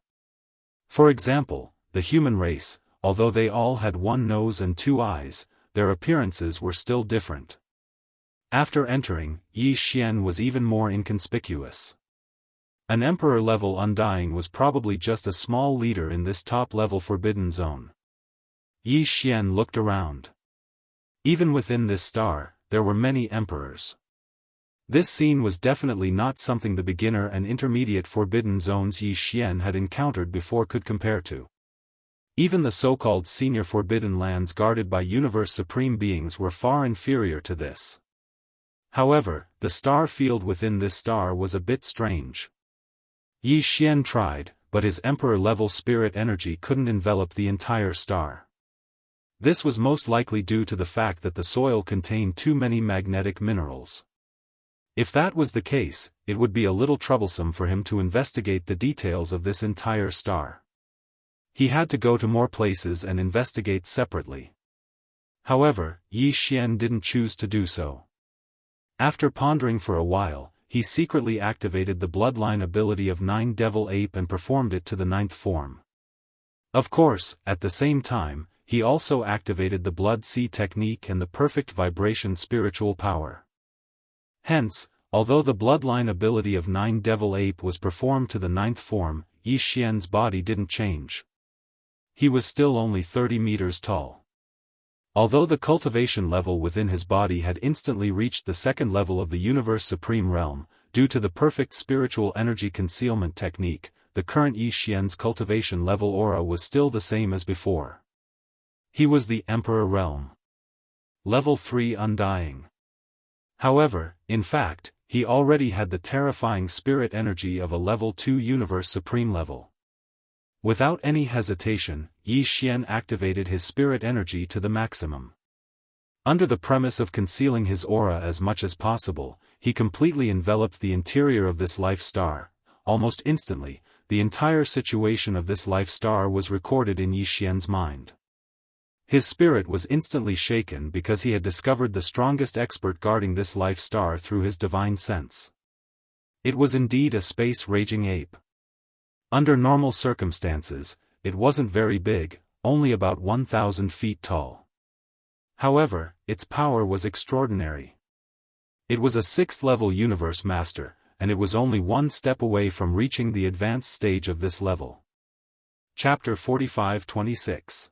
For example, the human race, although they all had one nose and 2 eyes, their appearances were still different. After entering, Yi Xian was even more inconspicuous. An Emperor-level Undying was probably just a small leader in this top-level Forbidden Zone. Yi Xian looked around. Even within this star, there were many Emperors. This scene was definitely not something the beginner and intermediate Forbidden Zones Yi Xian had encountered before could compare to. Even the so-called senior Forbidden Lands guarded by Universe Supreme Beings were far inferior to this. However, the star field within this star was a bit strange. Yi Xian tried, but his Emperor-level spirit energy couldn't envelop the entire star. This was most likely due to the fact that the soil contained too many magnetic minerals. If that was the case, it would be a little troublesome for him to investigate the details of this entire star. He had to go to more places and investigate separately. However, Yi Xian didn't choose to do so. After pondering for a while, he secretly activated the bloodline ability of 9 Devil Ape and performed it to the 9th form. Of course, at the same time, he also activated the Blood Sea technique and the Perfect Vibration spiritual power. Hence, although the bloodline ability of 9 Devil Ape was performed to the 9th form, Yi Xian's body didn't change. He was still only 30 meters tall. Although the cultivation level within his body had instantly reached the second level of the Universe Supreme Realm, due to the perfect spiritual energy concealment technique, the current Yi Xian's cultivation level aura was still the same as before. He was the Emperor Realm. Level 3 Undying. However, in fact, he already had the terrifying spirit energy of a Level 2 Universe Supreme level. Without any hesitation, Yi Xian activated his spirit energy to the maximum. Under the premise of concealing his aura as much as possible, he completely enveloped the interior of this life star. Almost instantly, the entire situation of this life star was recorded in Yi Xian's mind. His spirit was instantly shaken because he had discovered the strongest expert guarding this life star through his divine sense. It was indeed a space-raging ape. Under normal circumstances, it wasn't very big, only about 1,000 feet tall. However, its power was extraordinary. It was a 6th-level Universe Master, and it was only one step away from reaching the advanced stage of this level. Chapter 45-26.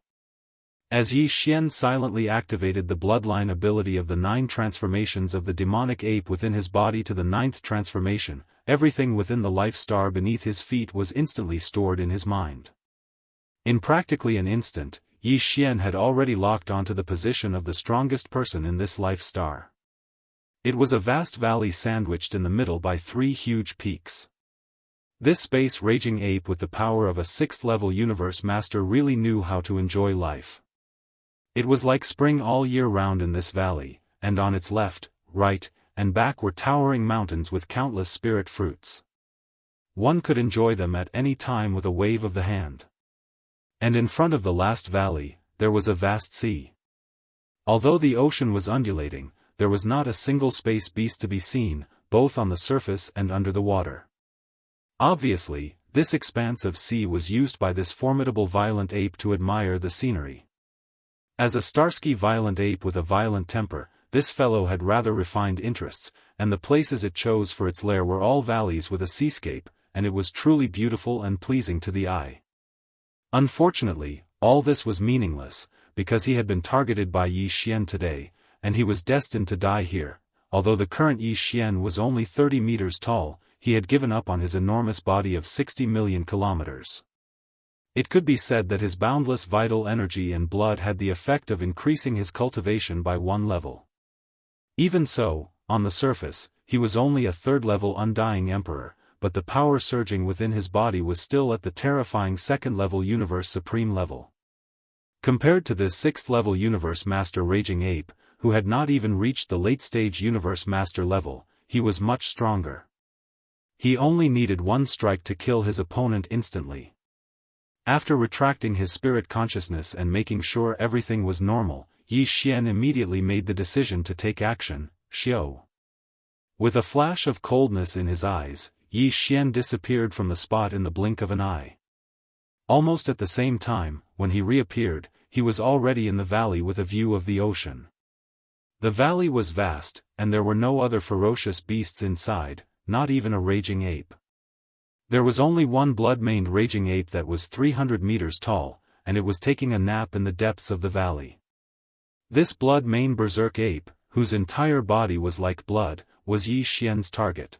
As Yi Xian silently activated the bloodline ability of the 9 transformations of the demonic ape within his body to the 9th transformation, everything within the life star beneath his feet was instantly stored in his mind. In practically an instant, Yi Xian had already locked onto the position of the strongest person in this life star. It was a vast valley sandwiched in the middle by 3 huge peaks. This space-raging ape with the power of a 6th-level Universe Master really knew how to enjoy life. It was like spring all year round in this valley, and on its left, right, and back were towering mountains with countless spirit fruits. One could enjoy them at any time with a wave of the hand. And in front of the last valley, there was a vast sea. Although the ocean was undulating, there was not a single space beast to be seen, both on the surface and under the water. Obviously, this expanse of sea was used by this formidable violent ape to admire the scenery. As a Starsky violent ape with a violent temper, this fellow had rather refined interests, and the places it chose for its lair were all valleys with a seascape, and it was truly beautiful and pleasing to the eye. Unfortunately, all this was meaningless, because he had been targeted by Yi Xian today, and he was destined to die here. Although the current Yi Xian was only 30 meters tall, he had given up on his enormous body of 60 million kilometers. It could be said that his boundless vital energy and blood had the effect of increasing his cultivation by 1 level. Even so, on the surface, he was only a 3rd-level Undying Emperor, but the power surging within his body was still at the terrifying 2nd-level Universe Supreme level. Compared to this 6th-level Universe Master Raging Ape, who had not even reached the late-stage Universe Master level, he was much stronger. He only needed 1 strike to kill his opponent instantly. After retracting his spirit consciousness and making sure everything was normal, Yi Xian immediately made the decision to take action. Xiao. With a flash of coldness in his eyes, Yi Xian disappeared from the spot in the blink of an eye. Almost at the same time, when he reappeared, he was already in the valley with a view of the ocean. The valley was vast, and there were no other ferocious beasts inside, not even a raging ape. There was only one blood-maned raging ape that was 300 meters tall, and it was taking a nap in the depths of the valley. This blood-maned berserk ape, whose entire body was like blood, was Yi Xian's target.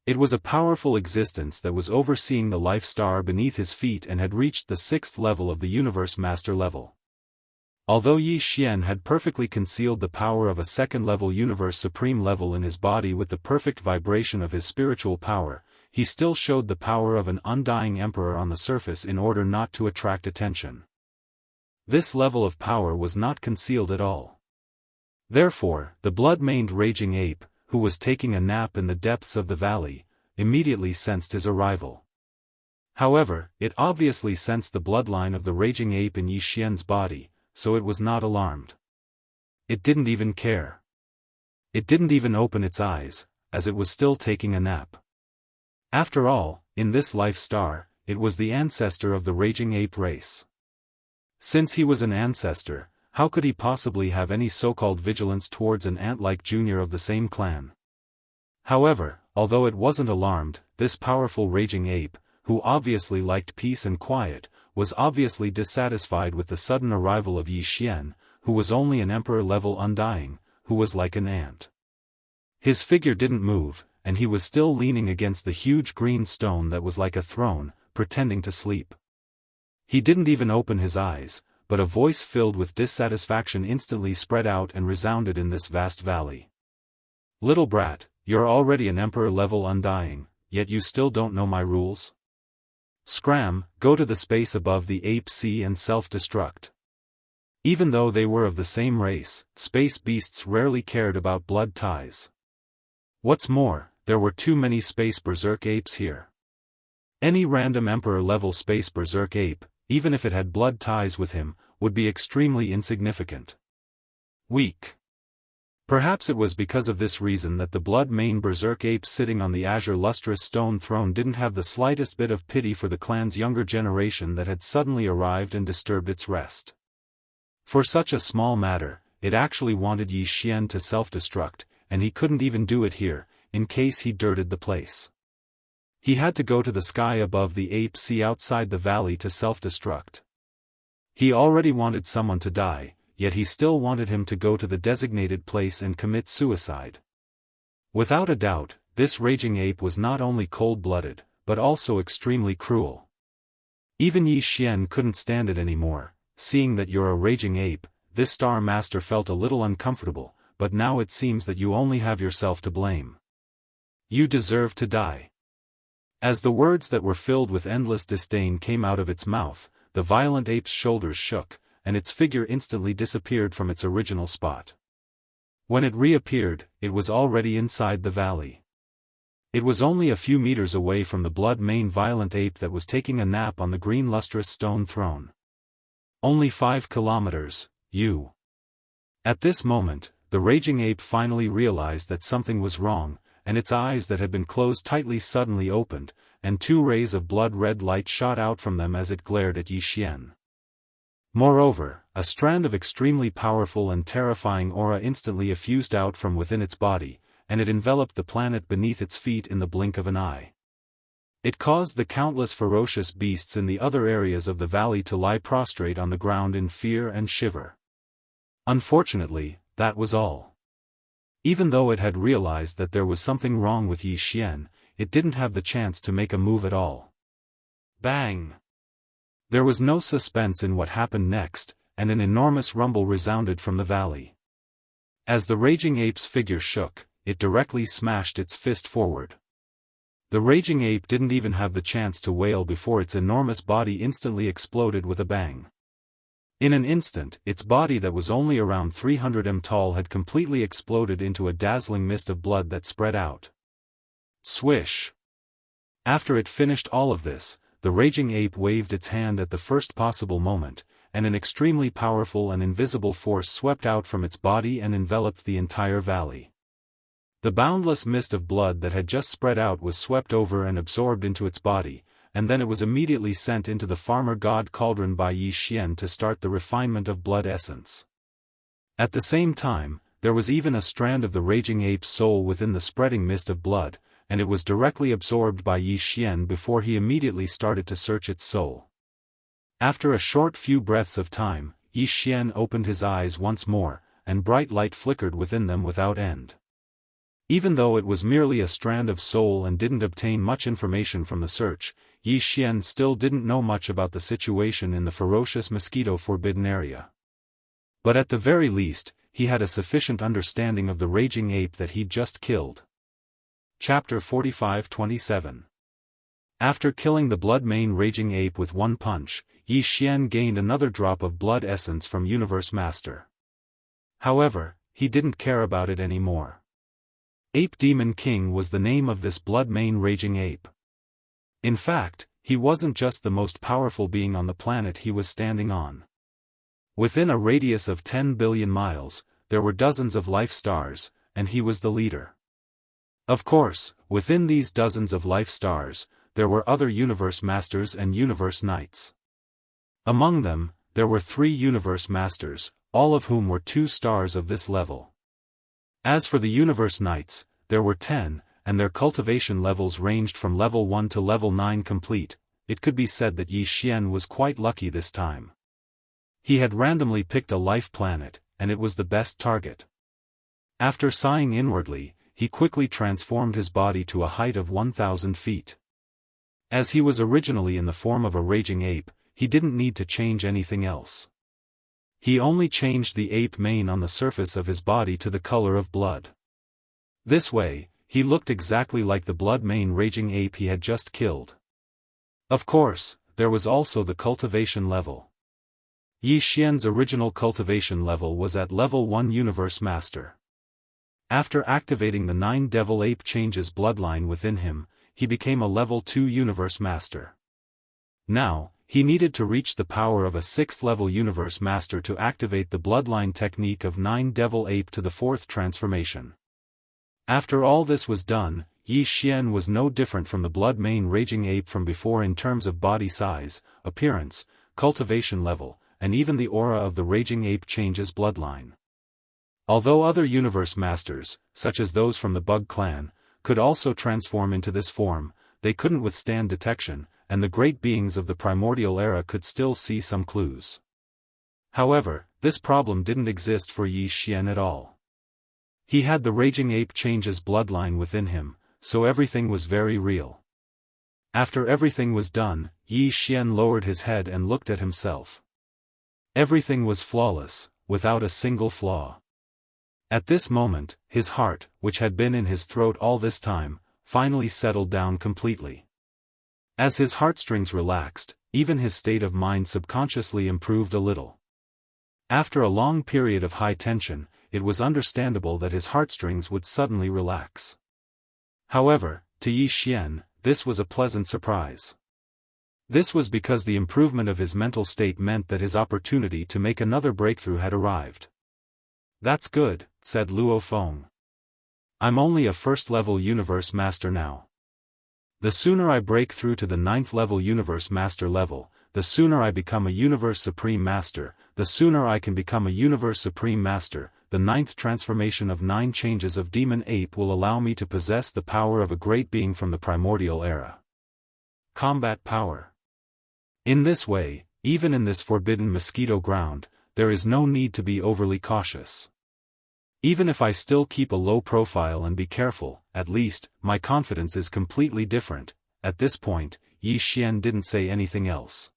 It was a powerful existence that was overseeing the life star beneath his feet and had reached the 6th level of the universe master level. Although Yi Xian had perfectly concealed the power of a second-level universe supreme level in his body with the perfect vibration of his spiritual power, he still showed the power of an undying emperor on the surface in order not to attract attention. This level of power was not concealed at all. Therefore, the blood-maned raging ape, who was taking a nap in the depths of the valley, immediately sensed his arrival. However, it obviously sensed the bloodline of the raging ape in Yi Xian's body, so it was not alarmed. It didn't even care. It didn't even open its eyes, as it was still taking a nap. After all, in this life star, it was the ancestor of the raging ape race. Since he was an ancestor, how could he possibly have any so-called vigilance towards an ant-like junior of the same clan? However, although it wasn't alarmed, this powerful raging ape, who obviously liked peace and quiet, was obviously dissatisfied with the sudden arrival of Yi Xian, who was only an emperor-level undying, who was like an ant. His figure didn't move, and he was still leaning against the huge green stone that was like a throne, pretending to sleep. He didn't even open his eyes, but a voice filled with dissatisfaction instantly spread out and resounded in this vast valley. "Little brat, you're already an emperor-level undying, yet you still don't know my rules? Scram, go to the space above the ape sea and self-destruct." Even though they were of the same race, space beasts rarely cared about blood ties. What's more, there were too many space berserk apes here. Any random emperor-level space berserk ape, even if it had blood ties with him, would be extremely insignificant. Weak. Perhaps it was because of this reason that the blood-maned berserk ape sitting on the azure lustrous stone throne didn't have the slightest bit of pity for the clan's younger generation that had suddenly arrived and disturbed its rest. For such a small matter, it actually wanted Yi Xian to self-destruct, and he couldn't even do it here, in case he dirted the place. He had to go to the sky above the ape sea outside the valley to self-destruct. He already wanted someone to die, yet he still wanted him to go to the designated place and commit suicide. Without a doubt, this raging ape was not only cold-blooded, but also extremely cruel. Even Yi Xian couldn't stand it anymore. Seeing that you're a raging ape, this Star Master felt a little uncomfortable, but now it seems that you only have yourself to blame. You deserve to die. As the words that were filled with endless disdain came out of its mouth, the violent ape's shoulders shook, and its figure instantly disappeared from its original spot. When it reappeared, it was already inside the valley. It was only a few meters away from the blood-maned violent ape that was taking a nap on the green lustrous stone throne. Only 5 kilometers, you. At this moment, the raging ape finally realized that something was wrong, and its eyes that had been closed tightly suddenly opened, and 2 rays of blood-red light shot out from them as it glared at Yi Xian. Moreover, a strand of extremely powerful and terrifying aura instantly effused out from within its body, and it enveloped the planet beneath its feet in the blink of an eye. It caused the countless ferocious beasts in the other areas of the valley to lie prostrate on the ground in fear and shiver. Unfortunately, that was all. Even though it had realized that there was something wrong with Yi Xian, it didn't have the chance to make a move at all. Bang! There was no suspense in what happened next, and an enormous rumble resounded from the valley. As the raging ape's figure shook, it directly smashed its fist forward. The raging ape didn't even have the chance to wail before its enormous body instantly exploded with a bang. In an instant, its body that was only around 300 m tall had completely exploded into a dazzling mist of blood that spread out. Swish! After it finished all of this, the raging ape waved its hand at the first possible moment, and an extremely powerful and invisible force swept out from its body and enveloped the entire valley. The boundless mist of blood that had just spread out was swept over and absorbed into its body, and then it was immediately sent into the farmer god cauldron by Yi Xian to start the refinement of blood essence. At the same time, there was even a strand of the raging ape's soul within the spreading mist of blood, and it was directly absorbed by Yi Xian before he immediately started to search its soul. After a short few breaths of time, Yi Xian opened his eyes once more, and bright light flickered within them without end. Even though it was merely a strand of soul and didn't obtain much information from the search, Yi Xian still didn't know much about the situation in the ferocious mosquito-forbidden area. But at the very least, he had a sufficient understanding of the raging ape that he'd just killed. Chapter 45-27. After killing the blood-mane raging ape with one punch, Yi Xian gained another drop of blood essence from Universe Master. However, he didn't care about it anymore. Ape Demon King was the name of this blood-mane raging ape. In fact, he wasn't just the most powerful being on the planet he was standing on. Within a radius of 10 billion miles, there were dozens of life stars, and he was the leader. Of course, within these dozens of life stars, there were other Universe Masters and Universe Knights. Among them, there were 3 Universe Masters, all of whom were 2 stars of this level. As for the Universe Knights, there were 10, and their cultivation levels ranged from level 1 to level 9 complete. It could be said that Yi Xian was quite lucky this time. He had randomly picked a life planet, and it was the best target. After sighing inwardly, he quickly transformed his body to a height of 1,000 feet. As he was originally in the form of a raging ape, he didn't need to change anything else. He only changed the ape mane on the surface of his body to the color of blood. This way, he looked exactly like the blood-mane raging ape he had just killed. Of course, there was also the cultivation level. Yi Xian's original cultivation level was at level 1 Universe Master. After activating the 9 Devil Ape Changes bloodline within him, he became a level 2 Universe Master. Now, he needed to reach the power of a 6th level Universe Master to activate the bloodline technique of 9 Devil Ape to the 4th transformation. After all this was done, Yi Xian was no different from the blood-mane raging ape from before in terms of body size, appearance, cultivation level, and even the aura of the raging ape changes bloodline. Although other Universe Masters, such as those from the Bug Clan, could also transform into this form, they couldn't withstand detection, and the great beings of the primordial era could still see some clues. However, this problem didn't exist for Yi Xian at all. He had the raging ape changes bloodline within him, so everything was very real. After everything was done, Yi Xian lowered his head and looked at himself. Everything was flawless, without a single flaw. At this moment, his heart, which had been in his throat all this time, finally settled down completely. As his heartstrings relaxed, even his state of mind subconsciously improved a little. After a long period of high tension, it was understandable that his heartstrings would suddenly relax. However, to Yi Xian, this was a pleasant surprise. This was because the improvement of his mental state meant that his opportunity to make another breakthrough had arrived. "That's good," said Luo Feng. "I'm only a 1st level Universe Master now. The sooner I break through to the 9th level Universe Master level, the sooner I become a Universe Supreme Master, the sooner I can become a Universe Supreme Master. The 9th transformation of 9 changes of Demon Ape will allow me to possess the power of a great being from the primordial era. Combat power. In this way, even in this forbidden mosquito ground, there is no need to be overly cautious. Even if I still keep a low profile and be careful, at least, my confidence is completely different." At this point, Yi Xian didn't say anything else.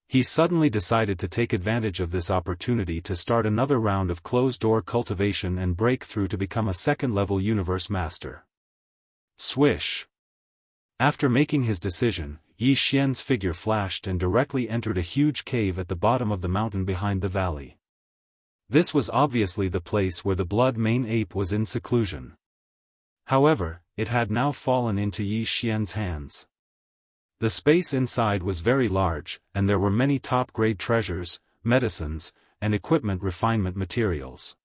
He suddenly decided to take advantage of this opportunity to start another round of closed-door cultivation and break through to become a 2nd-level Universe Master. Swish! After making his decision, Yi Xian's figure flashed and directly entered a huge cave at the bottom of the mountain behind the valley. This was obviously the place where the blood-mane ape was in seclusion. However, it had now fallen into Yi Xian's hands. The space inside was very large, and there were many top-grade treasures, medicines, and equipment refinement materials.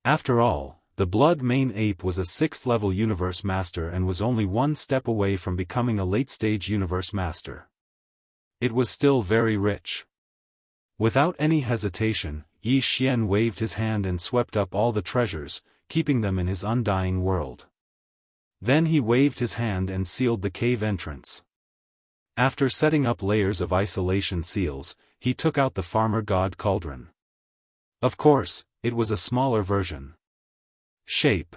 After all, the blood-mane ape was a 6th-level Universe Master and was only one step away from becoming a late-stage Universe Master. It was still very rich. Without any hesitation, Yi Xian waved his hand and swept up all the treasures, keeping them in his undying world. Then he waved his hand and sealed the cave entrance. After setting up layers of isolation seals, he took out the farmer god cauldron. Of course, it was a smaller version. Shape.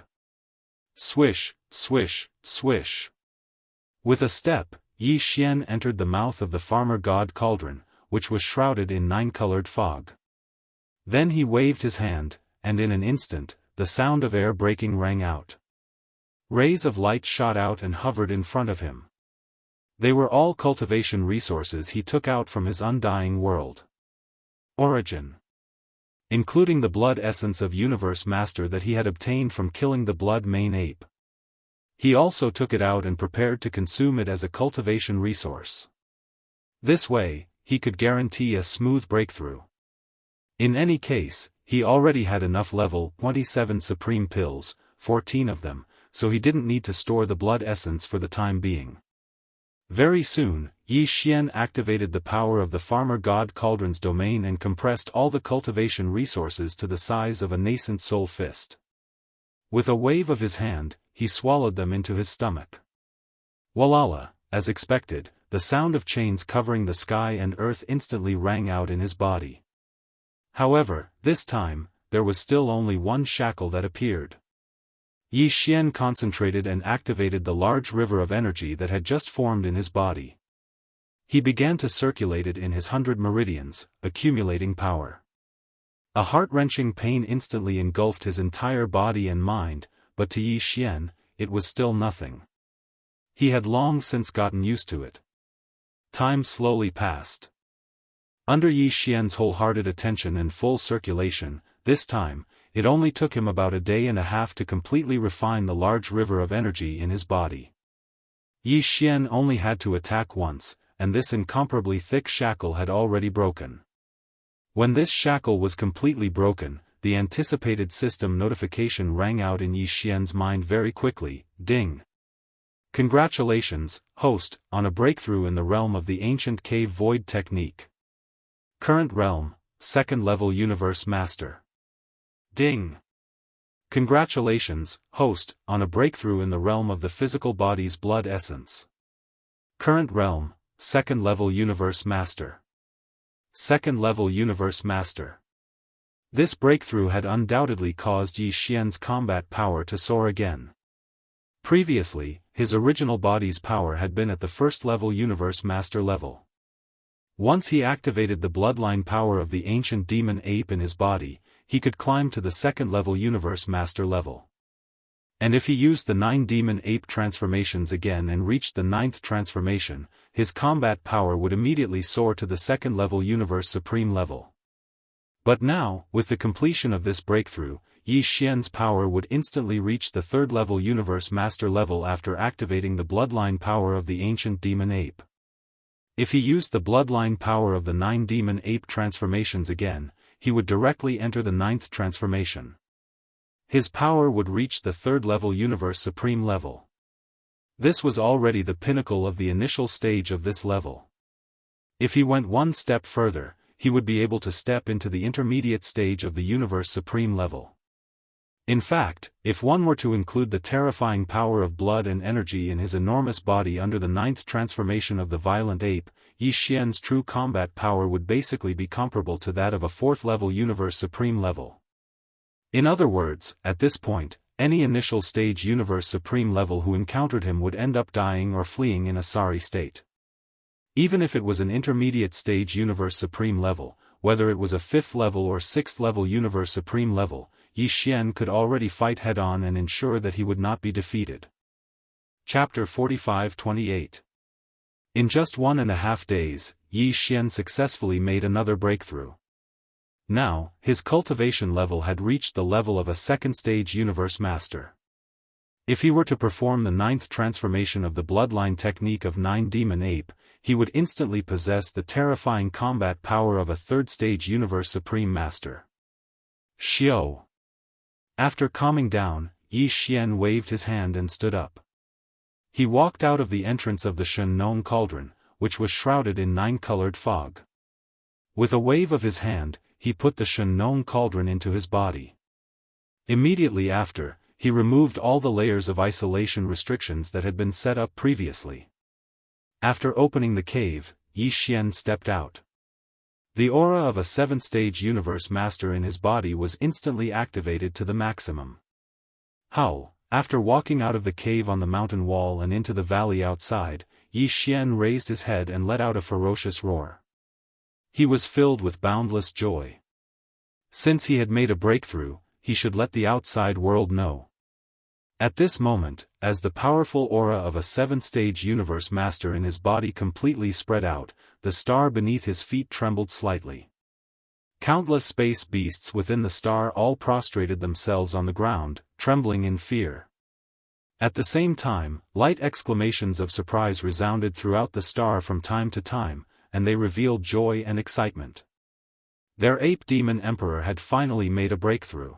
Swish, swish, swish. With a step, Yi Xian entered the mouth of the farmer god cauldron, which was shrouded in 9-colored fog. Then he waved his hand, and in an instant, the sound of air breaking rang out. Rays of light shot out and hovered in front of him. They were all cultivation resources he took out from his undying world. Origin. Including the blood essence of Universe Master that he had obtained from killing the blood main ape. He also took it out and prepared to consume it as a cultivation resource. This way, he could guarantee a smooth breakthrough. In any case, he already had enough level 27 supreme pills, 14 of them, so he didn't need to store the blood essence for the time being. Very soon, Yi Xian activated the power of the farmer god cauldron's domain and compressed all the cultivation resources to the size of a nascent soul fist. With a wave of his hand, he swallowed them into his stomach. Walala, as expected, the sound of chains covering the sky and earth instantly rang out in his body. However, this time, there was still only one shackle that appeared. Yi Xian concentrated and activated the large river of energy that had just formed in his body. He began to circulate it in his 100 meridians, accumulating power. A heart-wrenching pain instantly engulfed his entire body and mind, but to Yi Xian, it was still nothing. He had long since gotten used to it. Time slowly passed. Under Yi Xian's wholehearted attention and full circulation, this time, it only took him about a day and a half to completely refine the large river of energy in his body. Yi Xian only had to attack once, and this incomparably thick shackle had already broken. When this shackle was completely broken, the anticipated system notification rang out in Yi Xian's mind very quickly, ding. Congratulations, host, on a breakthrough in the realm of the ancient cave void technique. Current realm, 2nd level Universe Master. Ding. Congratulations, host, on a breakthrough in the realm of the physical body's blood essence. Current realm, 2nd level Universe Master. 2nd level Universe Master. This breakthrough had undoubtedly caused Yi Xian's combat power to soar again. Previously, his original body's power had been at the 1st level Universe Master level. Once he activated the bloodline power of the ancient demon ape in his body, he could climb to the 2nd level Universe Master level. And if he used the 9 demon ape transformations again and reached the 9th transformation, his combat power would immediately soar to the 2nd level Universe Supreme level. But now, with the completion of this breakthrough, Yi Xian's power would instantly reach the 3rd level Universe Master level after activating the bloodline power of the ancient demon ape. If he used the bloodline power of the 9 demon ape transformations again, he would directly enter the 9th transformation. His power would reach the 3rd level Universe Supreme level. This was already the pinnacle of the initial stage of this level. If he went one step further, he would be able to step into the intermediate stage of the Universe Supreme level. In fact, if one were to include the terrifying power of blood and energy in his enormous body under the 9th transformation of the violent ape, Yi Xian's true combat power would basically be comparable to that of a 4th level Universe Supreme level. In other words, at this point, any initial stage Universe Supreme level who encountered him would end up dying or fleeing in a sorry state. Even if it was an intermediate stage Universe Supreme level, whether it was a 5th level or 6th level Universe Supreme level, Yi Xian could already fight head-on and ensure that he would not be defeated. Chapter 45-28. In just 1.5 days, Yi Xian successfully made another breakthrough. Now, his cultivation level had reached the level of a 2nd stage Universe Master. If he were to perform the 9th transformation of the bloodline technique of 9 demon ape, he would instantly possess the terrifying combat power of a 3rd stage Universe Supreme Master. Xiao. After calming down, Yi Xian waved his hand and stood up. He walked out of the entrance of the Shen cauldron, which was shrouded in 9-colored fog. With a wave of his hand, he put the Shen cauldron into his body. Immediately after, he removed all the layers of isolation restrictions that had been set up previously. After opening the cave, Yi Xian stepped out. The aura of a 7th-stage universe master in his body was instantly activated to the maximum. Howl! After walking out of the cave on the mountain wall and into the valley outside, Yi Xian raised his head and let out a ferocious roar. He was filled with boundless joy. Since he had made a breakthrough, he should let the outside world know. At this moment, as the powerful aura of a 7th-stage universe master in his body completely spread out, the star beneath his feet trembled slightly. Countless space beasts within the star all prostrated themselves on the ground, trembling in fear. At the same time, light exclamations of surprise resounded throughout the star from time to time, and they revealed joy and excitement. Their ape demon emperor had finally made a breakthrough.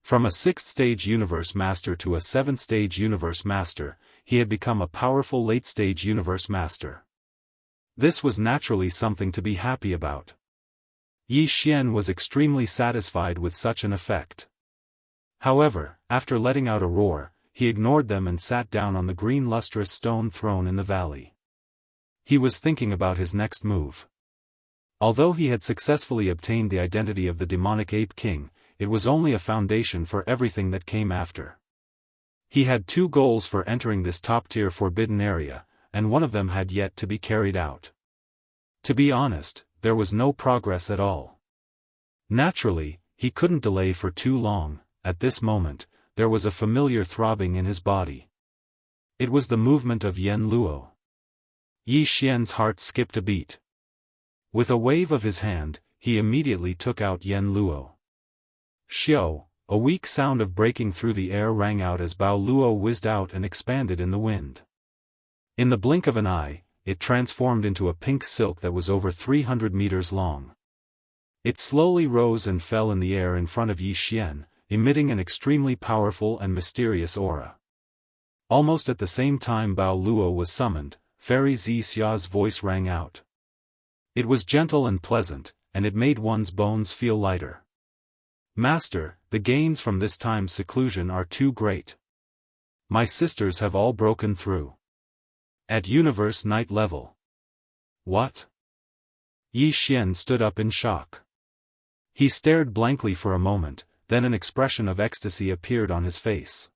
From a 6th-stage universe master to a 7th-stage universe master, he had become a powerful late-stage universe master. This was naturally something to be happy about. Yi Xian was extremely satisfied with such an effect. However, after letting out a roar, he ignored them and sat down on the green lustrous stone throne in the valley. He was thinking about his next move. Although he had successfully obtained the identity of the demonic ape king, it was only a foundation for everything that came after. He had 2 goals for entering this top-tier forbidden area, and one of them had yet to be carried out. To be honest, there was no progress at all. Naturally, he couldn't delay for too long. At this moment, there was a familiar throbbing in his body. It was the movement of Yen Luo. Yi Xian's heart skipped a beat. With a wave of his hand, he immediately took out Yen Luo. Xiao! A weak sound of breaking through the air rang out as Bao Luo whizzed out and expanded in the wind. In the blink of an eye, it transformed into a pink silk that was over 300 meters long. It slowly rose and fell in the air in front of Yi Xian, emitting an extremely powerful and mysterious aura. Almost at the same time Bao Luo was summoned, Fairy Zi Xia's voice rang out. It was gentle and pleasant, and it made one's bones feel lighter. Master, the gains from this time's seclusion are too great. My sisters have all broken through. At Universe Night level. What? Yi Xian stood up in shock. He stared blankly for a moment, then an expression of ecstasy appeared on his face.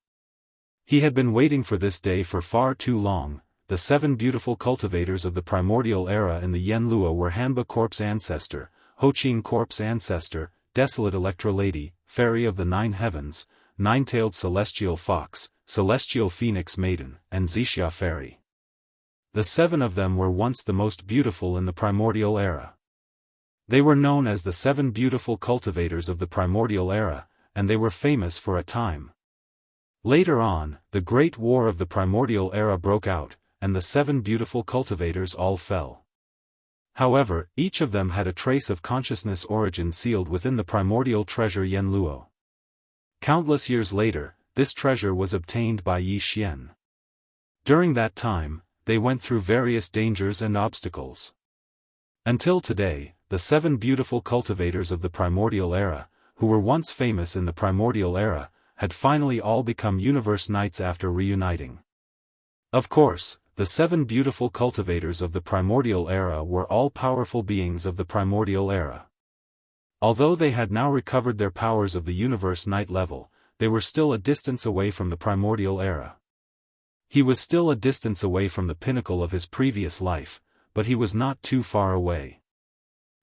He had been waiting for this day for far too long. The 7 beautiful cultivators of the primordial era in the Yen Luo were Hanba Corp's ancestor, Hoqing Corp's ancestor, Desolate Electra Lady, Fairy of the 9 Heavens, 9-tailed Celestial Fox, Celestial Phoenix Maiden, and Xixia Fairy. The 7 of them were once the most beautiful in the primordial era. They were known as the 7 beautiful cultivators of the primordial era, and they were famous for a time. Later on, the Great War of the primordial era broke out, and the 7 beautiful cultivators all fell. However, each of them had a trace of consciousness origin sealed within the primordial treasure Yen Luo. Countless years later, this treasure was obtained by Yi Xian. During that time, they went through various dangers and obstacles. Until today, the 7 beautiful cultivators of the primordial era, who were once famous in the primordial era, had finally all become universe knights after reuniting. Of course, the 7 beautiful cultivators of the primordial era were all powerful beings of the primordial era. Although they had now recovered their powers of the universe knight level, they were still a distance away from the primordial era. He was still a distance away from the pinnacle of his previous life, but he was not too far away.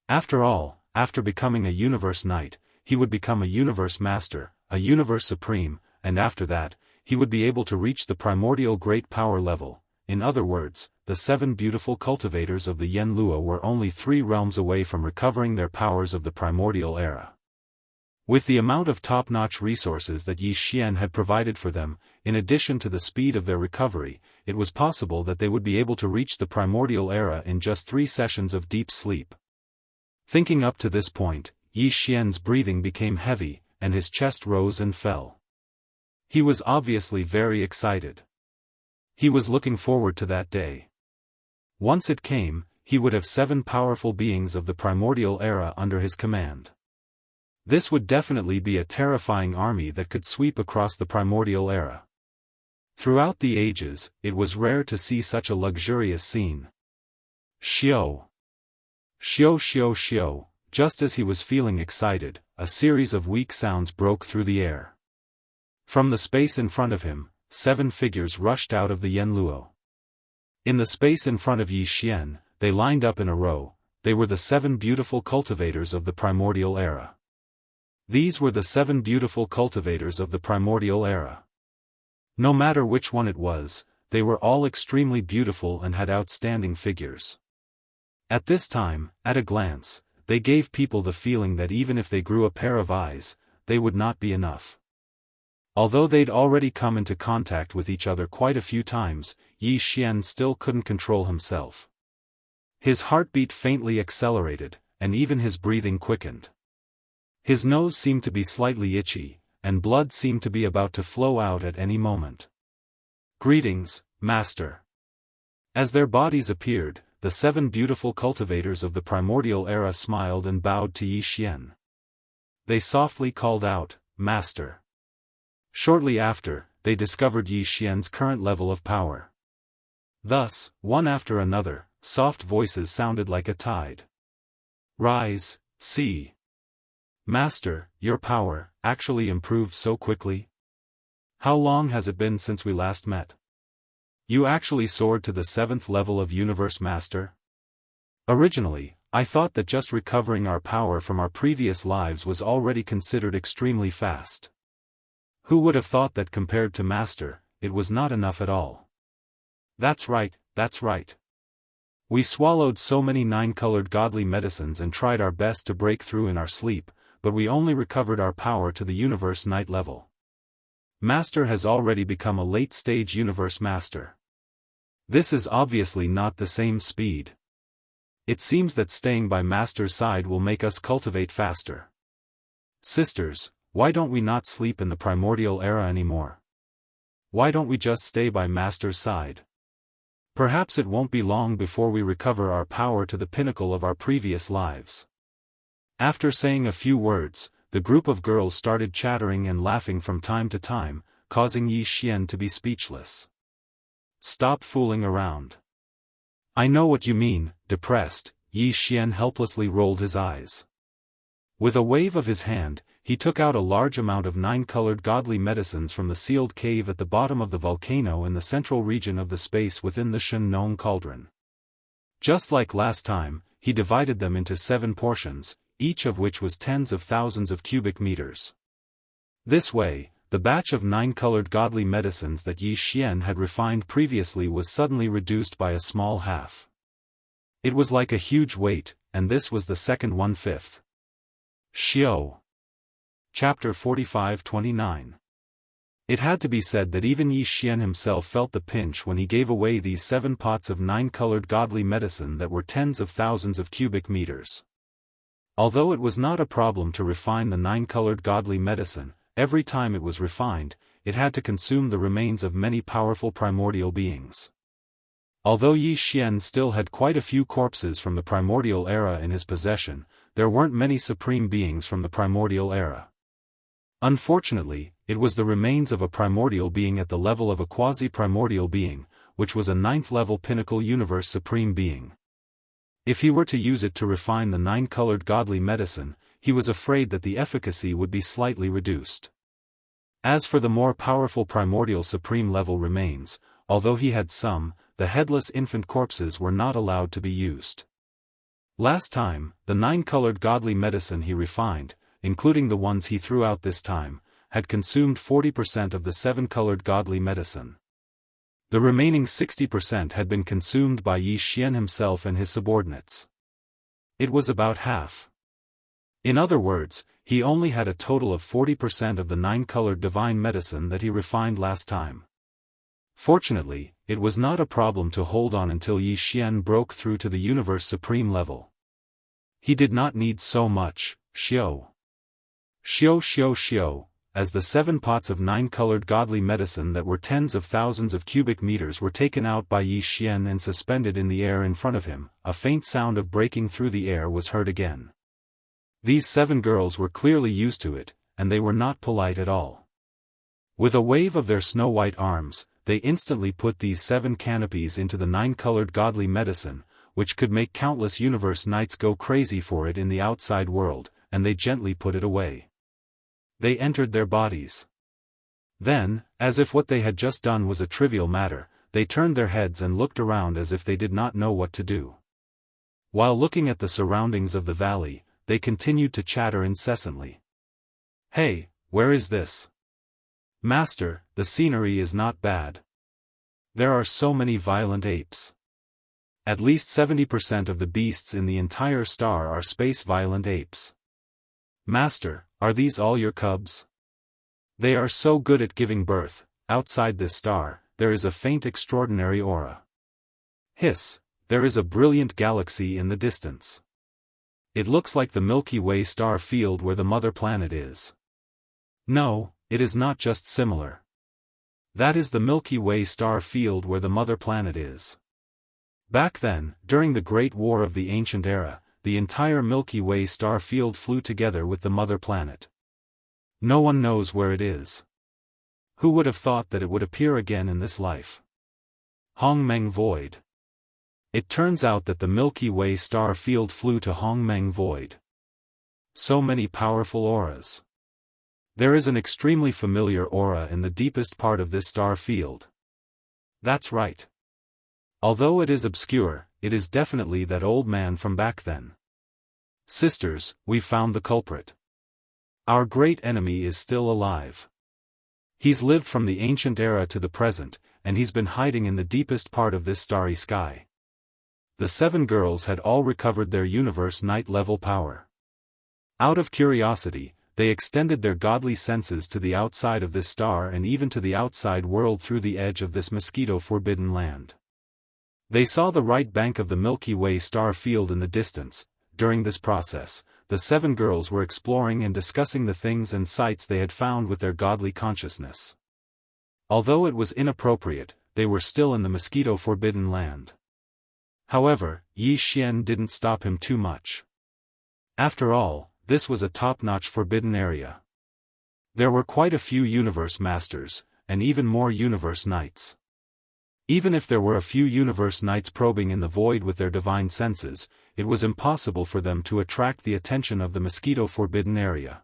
After all, after becoming a universe knight, he would become a universe master, a universe supreme, and after that, he would be able to reach the primordial great power level. In other words, the 7 beautiful cultivators of the Yen Luo were only 3 realms away from recovering their powers of the primordial era. With the amount of top-notch resources that Yi Xian had provided for them, in addition to the speed of their recovery, it was possible that they would be able to reach the primordial era in just 3 sessions of deep sleep. Thinking up to this point, Yi Xian's breathing became heavy, and his chest rose and fell. He was obviously very excited. He was looking forward to that day. Once it came, he would have 7 powerful beings of the primordial era under his command. This would definitely be a terrifying army that could sweep across the primordial era. Throughout the ages, it was rare to see such a luxurious scene. Xiao. Xiao xiao xiao. Just as he was feeling excited, a series of weak sounds broke through the air. From the space in front of him, 7 figures rushed out of the Yanluo. In the space in front of Yi Xian, they lined up in a row. They were the 7 beautiful cultivators of the primordial era. These were the 7 beautiful cultivators of the primordial era. No matter which one it was, they were all extremely beautiful and had outstanding figures. At this time, at a glance, they gave people the feeling that even if they grew a pair of eyes, they would not be enough. Although they'd already come into contact with each other quite a few times, Yi Xian still couldn't control himself. His heartbeat faintly accelerated, and even his breathing quickened. His nose seemed to be slightly itchy, and blood seemed to be about to flow out at any moment. "Greetings, Master." As their bodies appeared, the 7 beautiful cultivators of the primordial era smiled and bowed to Yi Xian. They softly called out, "Master." Shortly after, they discovered Yi Xian's current level of power. Thus, one after another, soft voices sounded like a tide. "Rise, see. Master, your power actually improved so quickly? How long has it been since we last met? You actually soared to the 7th level of Universe Master? Originally, I thought that just recovering our power from our previous lives was already considered extremely fast. Who would have thought that compared to Master, it was not enough at all?" That's right, that's right. We swallowed so many 9-colored godly medicines and tried our best to break through in our sleep, but we only recovered our power to the Universe Night level. Master has already become a late-stage Universe Master. This is obviously not the same speed. It seems that staying by Master's side will make us cultivate faster. Sisters, why don't we not sleep in the primordial era anymore? Why don't we just stay by Master's side? Perhaps it won't be long before we recover our power to the pinnacle of our previous lives. After saying a few words, the group of girls started chattering and laughing from time to time, causing Yi Xian to be speechless. "Stop fooling around. I know what you mean." Depressed, Yi Xian helplessly rolled his eyes. With a wave of his hand, he took out a large amount of 9-colored godly medicines from the sealed cave at the bottom of the volcano in the central region of the space within the Shen Nong cauldron. Just like last time, he divided them into 7 portions, each of which was tens of thousands of cubic meters. This way, the batch of 9-colored godly medicines that Yi Xian had refined previously was suddenly reduced by a small half. It was like a huge weight, and this was the second 1/5. Xiao. Chapter 45-29. It had to be said that even Yi Xian himself felt the pinch when he gave away these 7 pots of 9-colored godly medicine that were tens of thousands of cubic meters. Although it was not a problem to refine the 9-colored godly medicine, every time it was refined, it had to consume the remains of many powerful primordial beings. Although Yi Xian still had quite a few corpses from the primordial era in his possession, there weren't many supreme beings from the primordial era. Unfortunately, it was the remains of a primordial being at the level of a quasi-primordial being, which was a 9th-level pinnacle universe supreme being. If he were to use it to refine the 9-colored godly medicine, he was afraid that the efficacy would be slightly reduced. As for the more powerful primordial supreme level remains, although he had some, the headless infant corpses were not allowed to be used. Last time, the 9-colored godly medicine he refined, including the ones he threw out this time, had consumed 40% of the 7-colored godly medicine. The remaining 60% had been consumed by Yi Xian himself and his subordinates. It was about half. In other words, he only had a total of 40% of the 9-colored divine medicine that he refined last time. Fortunately, it was not a problem to hold on until Yi Xian broke through to the universe supreme level. He did not need so much. Xiao. Xiao xiao xiao. As the 7 pots of 9-colored godly medicine that were tens of thousands of cubic meters were taken out by Yi Xian and suspended in the air in front of him, a faint sound of breaking through the air was heard again. These 7 girls were clearly used to it, and they were not polite at all. With a wave of their snow-white arms, they instantly put these 7 canopies into the 9-colored godly medicine, which could make countless universe knights go crazy for it in the outside world, and they gently put it away. They entered their bodies. Then, as if what they had just done was a trivial matter, they turned their heads and looked around as if they did not know what to do. While looking at the surroundings of the valley, they continued to chatter incessantly. "Hey, where is this? Master, the scenery is not bad. There are so many violent apes. At least 70% of the beasts in the entire star are space violent apes. Master, are these all your cubs? They are so good at giving birth. Outside this star, there is a faint extraordinary aura. Hiss, there is a brilliant galaxy in the distance. It looks like the Milky Way star field where the mother planet is. No, it is not just similar. That is the Milky Way star field where the mother planet is. Back then, during the Great War of the Ancient Era, the entire Milky Way star field flew together with the mother planet. No one knows where it is. Who would have thought that it would appear again in this life? Hongmeng Void. It turns out that the Milky Way star field flew to Hongmeng Void. So many powerful auras. There is an extremely familiar aura in the deepest part of this star field. That's right. Although it is obscure, it is definitely that old man from back then. Sisters, we found the culprit. Our great enemy is still alive. He's lived from the ancient era to the present, and he's been hiding in the deepest part of this starry sky. The 7 girls had all recovered their universe knight level power. Out of curiosity, they extended their godly senses to the outside of this star and even to the outside world through the edge of this mosquito-forbidden land. They saw the right bank of the Milky Way star field in the distance. During this process, the 7 girls were exploring and discussing the things and sights they had found with their godly consciousness. Although it was inappropriate, they were still in the mosquito-forbidden land. However, Yi Xian didn't stop him too much. After all, this was a top-notch forbidden area. There were quite a few universe masters, and even more universe knights. Even if there were a few universe knights probing in the void with their divine senses, it was impossible for them to attract the attention of the mosquito-forbidden area.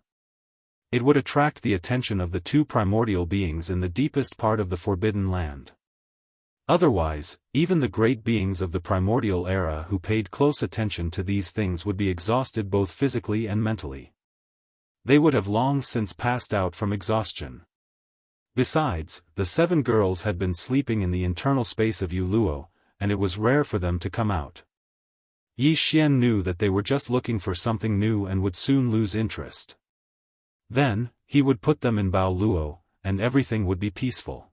It would attract the attention of the 2 primordial beings in the deepest part of the forbidden land. Otherwise, even the great beings of the primordial era who paid close attention to these things would be exhausted both physically and mentally. They would have long since passed out from exhaustion. Besides, the 7 girls had been sleeping in the internal space of Yuluo, and it was rare for them to come out. Yi Xian knew that they were just looking for something new and would soon lose interest. Then, he would put them in Bao Luo, and everything would be peaceful.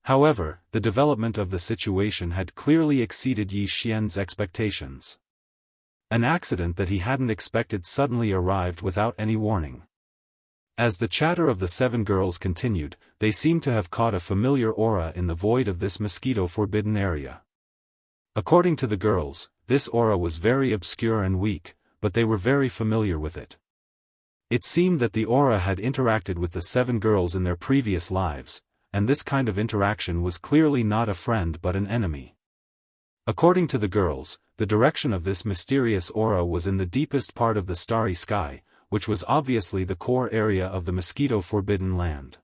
However, the development of the situation had clearly exceeded Yi Xian's expectations. An accident that he hadn't expected suddenly arrived without any warning. As the chatter of the 7 girls continued, they seemed to have caught a familiar aura in the void of this mosquito-forbidden area. According to the girls, this aura was very obscure and weak, but they were very familiar with it. It seemed that the aura had interacted with the 7 girls in their previous lives, and this kind of interaction was clearly not a friend but an enemy. According to the girls, the direction of this mysterious aura was in the deepest part of the starry sky, which was obviously the core area of the mosquito-forbidden land.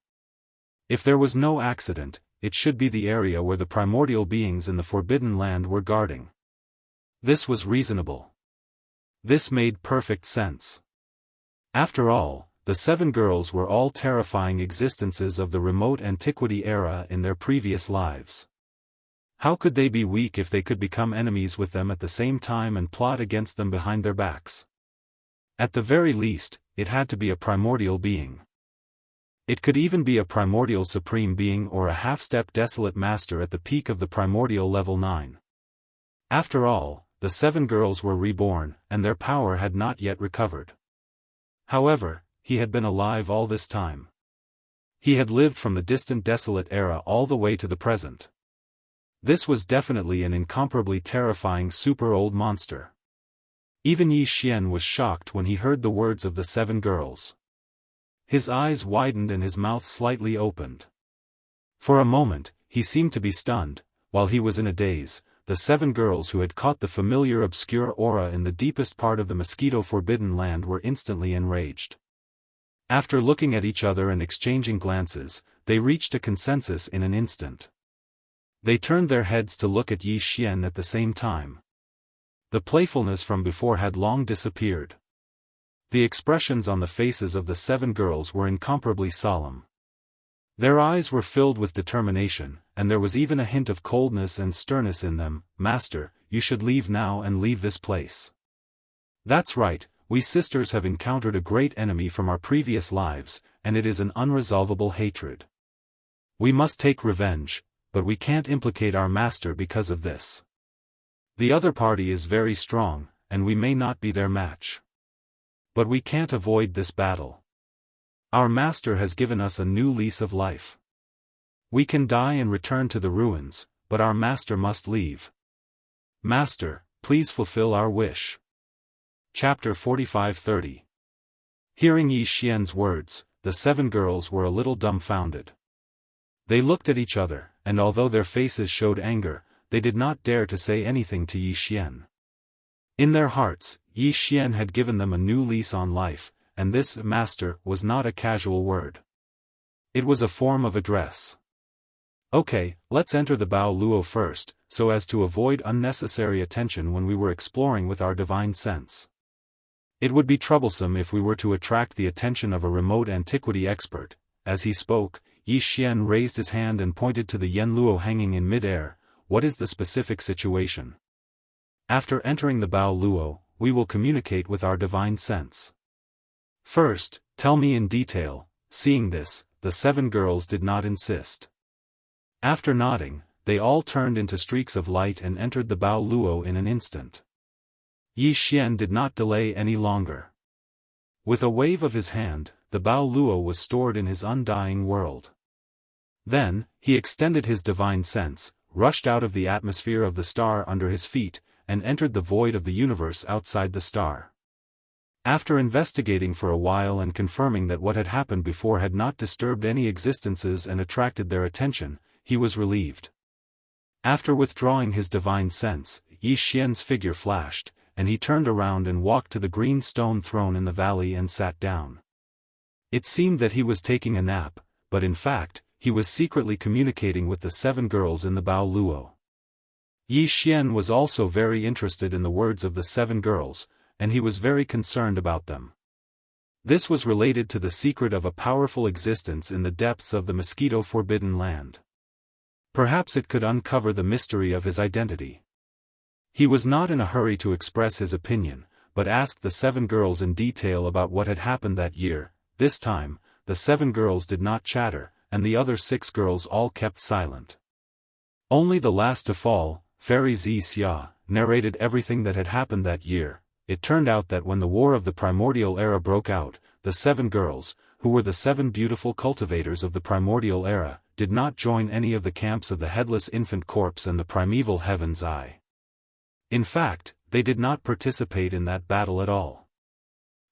If there was no accident, it should be the area where the primordial beings in the forbidden land were guarding. This was reasonable. This made perfect sense. After all, the 7 girls were all terrifying existences of the remote antiquity era in their previous lives. How could they be weak if they could become enemies with them at the same time and plot against them behind their backs? At the very least, it had to be a primordial being. It could even be a primordial supreme being or a half-step desolate master at the peak of the primordial level 9. After all, the 7 girls were reborn, and their power had not yet recovered. However, he had been alive all this time. He had lived from the distant desolate era all the way to the present. This was definitely an incomparably terrifying super-old monster. Even Yi Xian was shocked when he heard the words of the 7 girls. His eyes widened and his mouth slightly opened. For a moment, he seemed to be stunned. While he was in a daze, the 7 girls who had caught the familiar obscure aura in the deepest part of the mosquito-forbidden land were instantly enraged. After looking at each other and exchanging glances, they reached a consensus in an instant. They turned their heads to look at Yi Xian at the same time. The playfulness from before had long disappeared. The expressions on the faces of the 7 girls were incomparably solemn. Their eyes were filled with determination, and there was even a hint of coldness and sternness in them. "Master, you should leave now and leave this place." "That's right, we sisters have encountered a great enemy from our previous lives, and it is an unresolvable hatred. We must take revenge, but we can't implicate our master because of this. The other party is very strong, and we may not be their match. But we can't avoid this battle. Our master has given us a new lease of life. We can die and return to the ruins, but our master must leave. Master, please fulfill our wish." Chapter 45-30. Hearing Yi Xian's words, the 7 girls were a little dumbfounded. They looked at each other, and although their faces showed anger, they did not dare to say anything to Yi Xian. In their hearts, Yi Xian had given them a new lease on life, and this "master" was not a casual word. It was a form of address. "Okay, let's enter the Bao Luo first, so as to avoid unnecessary attention when we were exploring with our divine sense. It would be troublesome if we were to attract the attention of a remote antiquity expert." As he spoke, Yi Xian raised his hand and pointed to the Yen Luo hanging in mid-air. "What is the specific situation? After entering the Bao Luo, we will communicate with our divine sense. First, tell me in detail." Seeing this, the 7 girls did not insist. After nodding, they all turned into streaks of light and entered the Bao Luo in an instant. Yi Xian did not delay any longer. With a wave of his hand, the Bao Luo was stored in his undying world. Then, he extended his divine sense, rushed out of the atmosphere of the star under his feet, and entered the void of the universe outside the star. After investigating for a while and confirming that what had happened before had not disturbed any existences and attracted their attention, he was relieved. After withdrawing his divine sense, Yi Xian's figure flashed, and he turned around and walked to the green stone throne in the valley and sat down. It seemed that he was taking a nap, but in fact, he was secretly communicating with the 7 girls in the Bao Luo. Yi Xian was also very interested in the words of the 7 girls, and he was very concerned about them. This was related to the secret of a powerful existence in the depths of the mosquito-forbidden land. Perhaps it could uncover the mystery of his identity. He was not in a hurry to express his opinion, but asked the 7 girls in detail about what had happened that year. This time, the 7 girls did not chatter, and the other 6 girls all kept silent. Only the last to fall, Fairy Xia, narrated everything that had happened that year. It turned out that when the War of the Primordial Era broke out, the 7 girls, who were the 7 beautiful cultivators of the Primordial Era, did not join any of the camps of the Headless Infant Corpse and the Primeval Heaven's Eye. In fact, they did not participate in that battle at all.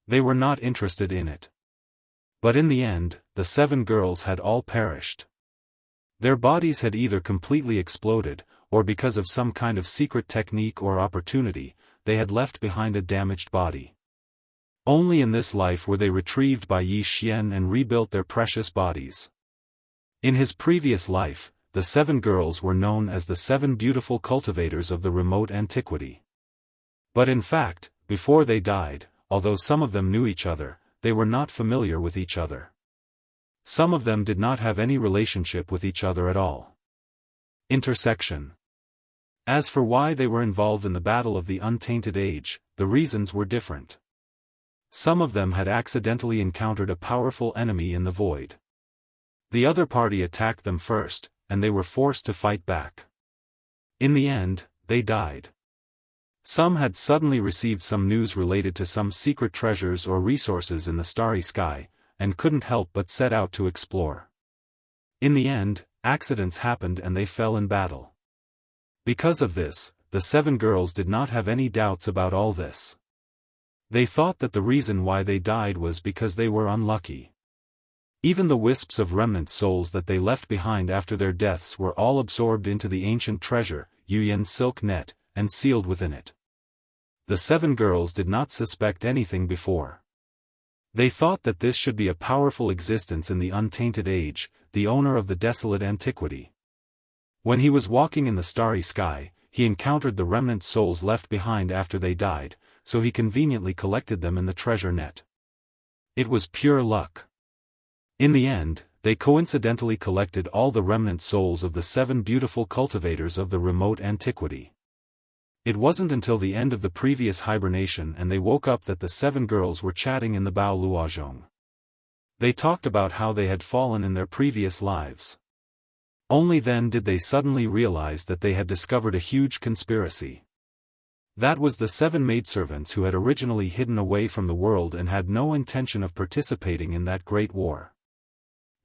They were not interested in it. But in the end, the 7 girls had all perished. Their bodies had either completely exploded, or because of some kind of secret technique or opportunity, they had left behind a damaged body. Only in this life were they retrieved by Yi Xian and rebuilt their precious bodies. In his previous life, the 7 girls were known as the 7 beautiful cultivators of the remote antiquity. But in fact, before they died, although some of them knew each other, they were not familiar with each other. Some of them did not have any relationship with each other at all. Intersection. As for why they were involved in the battle of the Untainted Age, the reasons were different. Some of them had accidentally encountered a powerful enemy in the void. The other party attacked them first, and they were forced to fight back. In the end, they died. Some had suddenly received some news related to some secret treasures or resources in the starry sky, and couldn't help but set out to explore. In the end, accidents happened and they fell in battle. Because of this, the 7 girls did not have any doubts about all this. They thought that the reason why they died was because they were unlucky. Even the wisps of remnant souls that they left behind after their deaths were all absorbed into the ancient treasure, Yuyan's silk net, and sealed within it. The 7 girls did not suspect anything before. They thought that this should be a powerful existence in the untainted age, the owner of the desolate antiquity. When he was walking in the starry sky, he encountered the remnant souls left behind after they died, so he conveniently collected them in the treasure net. It was pure luck. In the end, they coincidentally collected all the remnant souls of the 7 beautiful cultivators of the remote antiquity. It wasn't until the end of the previous hibernation and they woke up that the 7 girls were chatting in the Bao Luozhong. They talked about how they had fallen in their previous lives. Only then did they suddenly realize that they had discovered a huge conspiracy. That was the 7 maidservants who had originally hidden away from the world and had no intention of participating in that great war.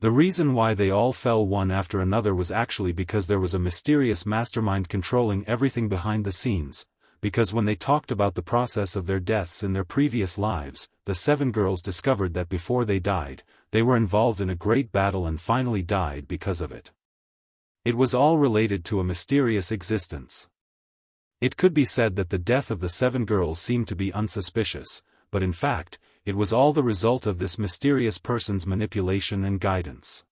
The reason why they all fell one after another was actually because there was a mysterious mastermind controlling everything behind the scenes, because when they talked about the process of their deaths in their previous lives, the 7 girls discovered that before they died, they were involved in a great battle and finally died because of it. It was all related to a mysterious existence. It could be said that the death of the 7 girls seemed to be unsuspicious, but in fact, it was all the result of this mysterious person's manipulation and guidance.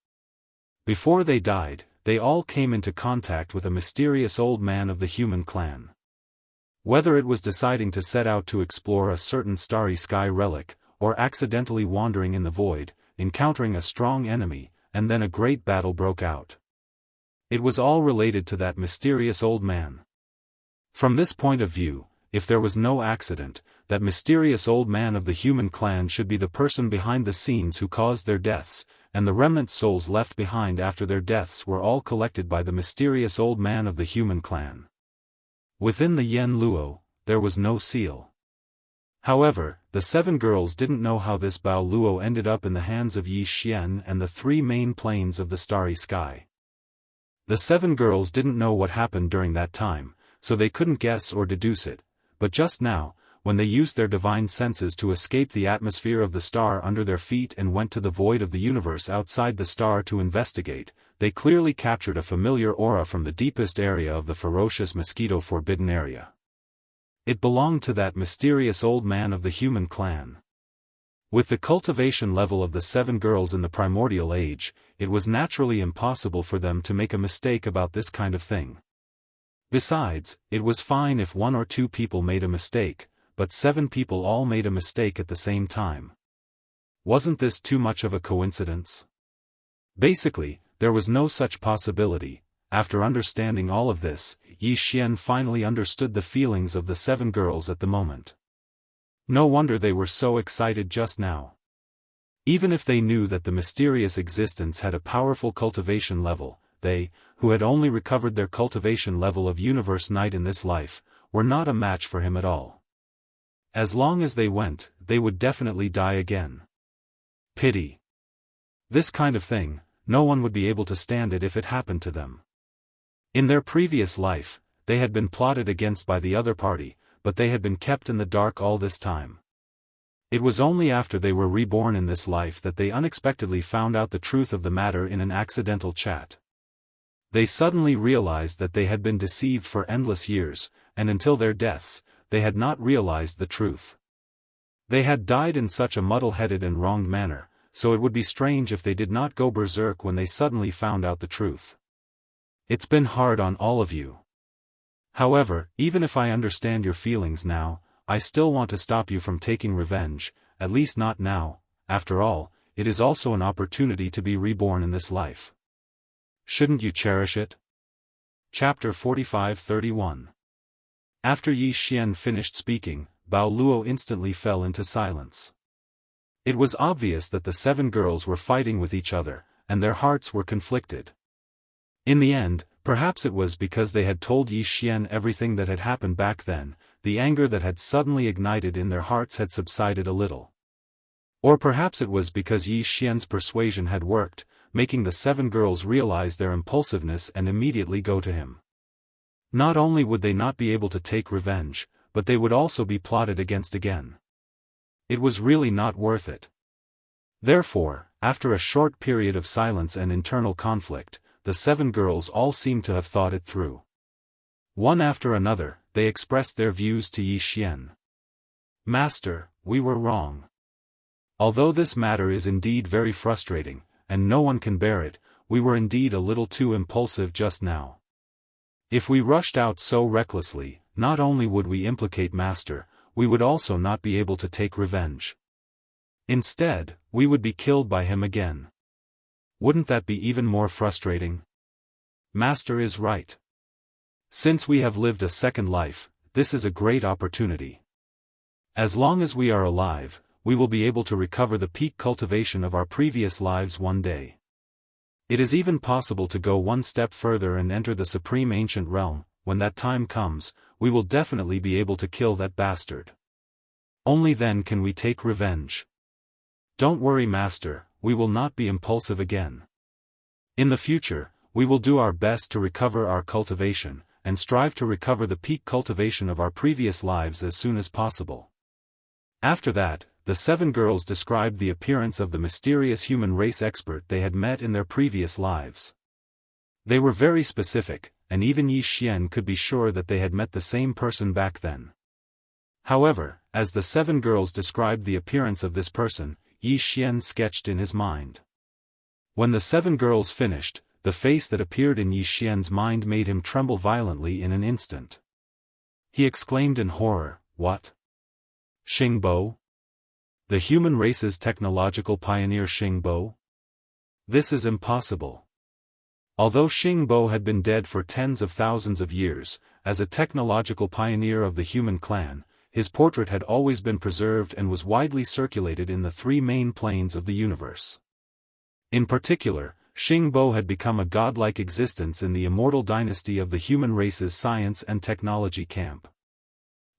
Before they died, they all came into contact with a mysterious old man of the human clan. Whether it was deciding to set out to explore a certain starry sky relic, or accidentally wandering in the void, encountering a strong enemy, and then a great battle broke out. It was all related to that mysterious old man. From this point of view, if there was no accident, that mysterious old man of the human clan should be the person behind the scenes who caused their deaths, and the remnant souls left behind after their deaths were all collected by the mysterious old man of the human clan. Within the Yen Luo, there was no seal. However, the 7 girls didn't know how this Bao Luo ended up in the hands of Yi Xian and the 3 main planes of the starry sky. The 7 girls didn't know what happened during that time, so they couldn't guess or deduce it, but just now, when they used their divine senses to escape the atmosphere of the star under their feet and went to the void of the universe outside the star to investigate, they clearly captured a familiar aura from the deepest area of the ferocious mosquito forbidden area. It belonged to that mysterious old man of the human clan. With the cultivation level of the 7 girls in the primordial age, it was naturally impossible for them to make a mistake about this kind of thing. Besides, it was fine if 1 or 2 people made a mistake, but 7 people all made a mistake at the same time. Wasn't this too much of a coincidence? Basically, there was no such possibility. After understanding all of this, Yi Xian finally understood the feelings of the 7 girls at the moment. No wonder they were so excited just now. Even if they knew that the mysterious existence had a powerful cultivation level, they, who had only recovered their cultivation level of universe night in this life, were not a match for him at all. As long as they went, they would definitely die again. Pity. This kind of thing, no one would be able to stand it if it happened to them. In their previous life, they had been plotted against by the other party, but they had been kept in the dark all this time. It was only after they were reborn in this life that they unexpectedly found out the truth of the matter in an accidental chat. They suddenly realized that they had been deceived for endless years, and until their deaths, they had not realized the truth. They had died in such a muddle-headed and wronged manner, so it would be strange if they did not go berserk when they suddenly found out the truth. It's been hard on all of you. However, even if I understand your feelings now, I still want to stop you from taking revenge, at least not now. After all, it is also an opportunity to be reborn in this life. Shouldn't you cherish it? Chapter 45-31. After Yi Xian finished speaking, Bao Luo instantly fell into silence. It was obvious that the 7 girls were fighting with each other, and their hearts were conflicted. In the end, perhaps it was because they had told Yi Xian everything that had happened back then, the anger that had suddenly ignited in their hearts had subsided a little. Or perhaps it was because Yi Xian's persuasion had worked, making the 7 girls realize their impulsiveness and immediately go to him. Not only would they not be able to take revenge, but they would also be plotted against again. It was really not worth it. Therefore, after a short period of silence and internal conflict, the 7 girls all seemed to have thought it through. One after another, they expressed their views to Yi Xian. Master, we were wrong. Although this matter is indeed very frustrating, and no one can bear it, we were indeed a little too impulsive just now. If we rushed out so recklessly, not only would we implicate Master, we would also not be able to take revenge. Instead, we would be killed by him again. Wouldn't that be even more frustrating? Master is right. Since we have lived a second life, this is a great opportunity. As long as we are alive, we will be able to recover the peak cultivation of our previous lives one day. It is even possible to go one step further and enter the supreme ancient realm. When that time comes, we will definitely be able to kill that bastard. Only then can we take revenge. Don't worry, Master, we will not be impulsive again. In the future, we will do our best to recover our cultivation, and strive to recover the peak cultivation of our previous lives as soon as possible. After that, the 7 girls described the appearance of the mysterious human race expert they had met in their previous lives. They were very specific, and even Yi Xian could be sure that they had met the same person back then. However, as the 7 girls described the appearance of this person, Yi Xian sketched in his mind. When the 7 girls finished, the face that appeared in Yi Xian's mind made him tremble violently in an instant. He exclaimed in horror, "What? Xingbo? The human race's technological pioneer Xingbo? This is impossible." Although Xingbo had been dead for tens of thousands of years, as a technological pioneer of the human clan, his portrait had always been preserved and was widely circulated in the 3 main planes of the universe. In particular, Xingbo had become a godlike existence in the Immortal dynasty of the human race's science and technology camp.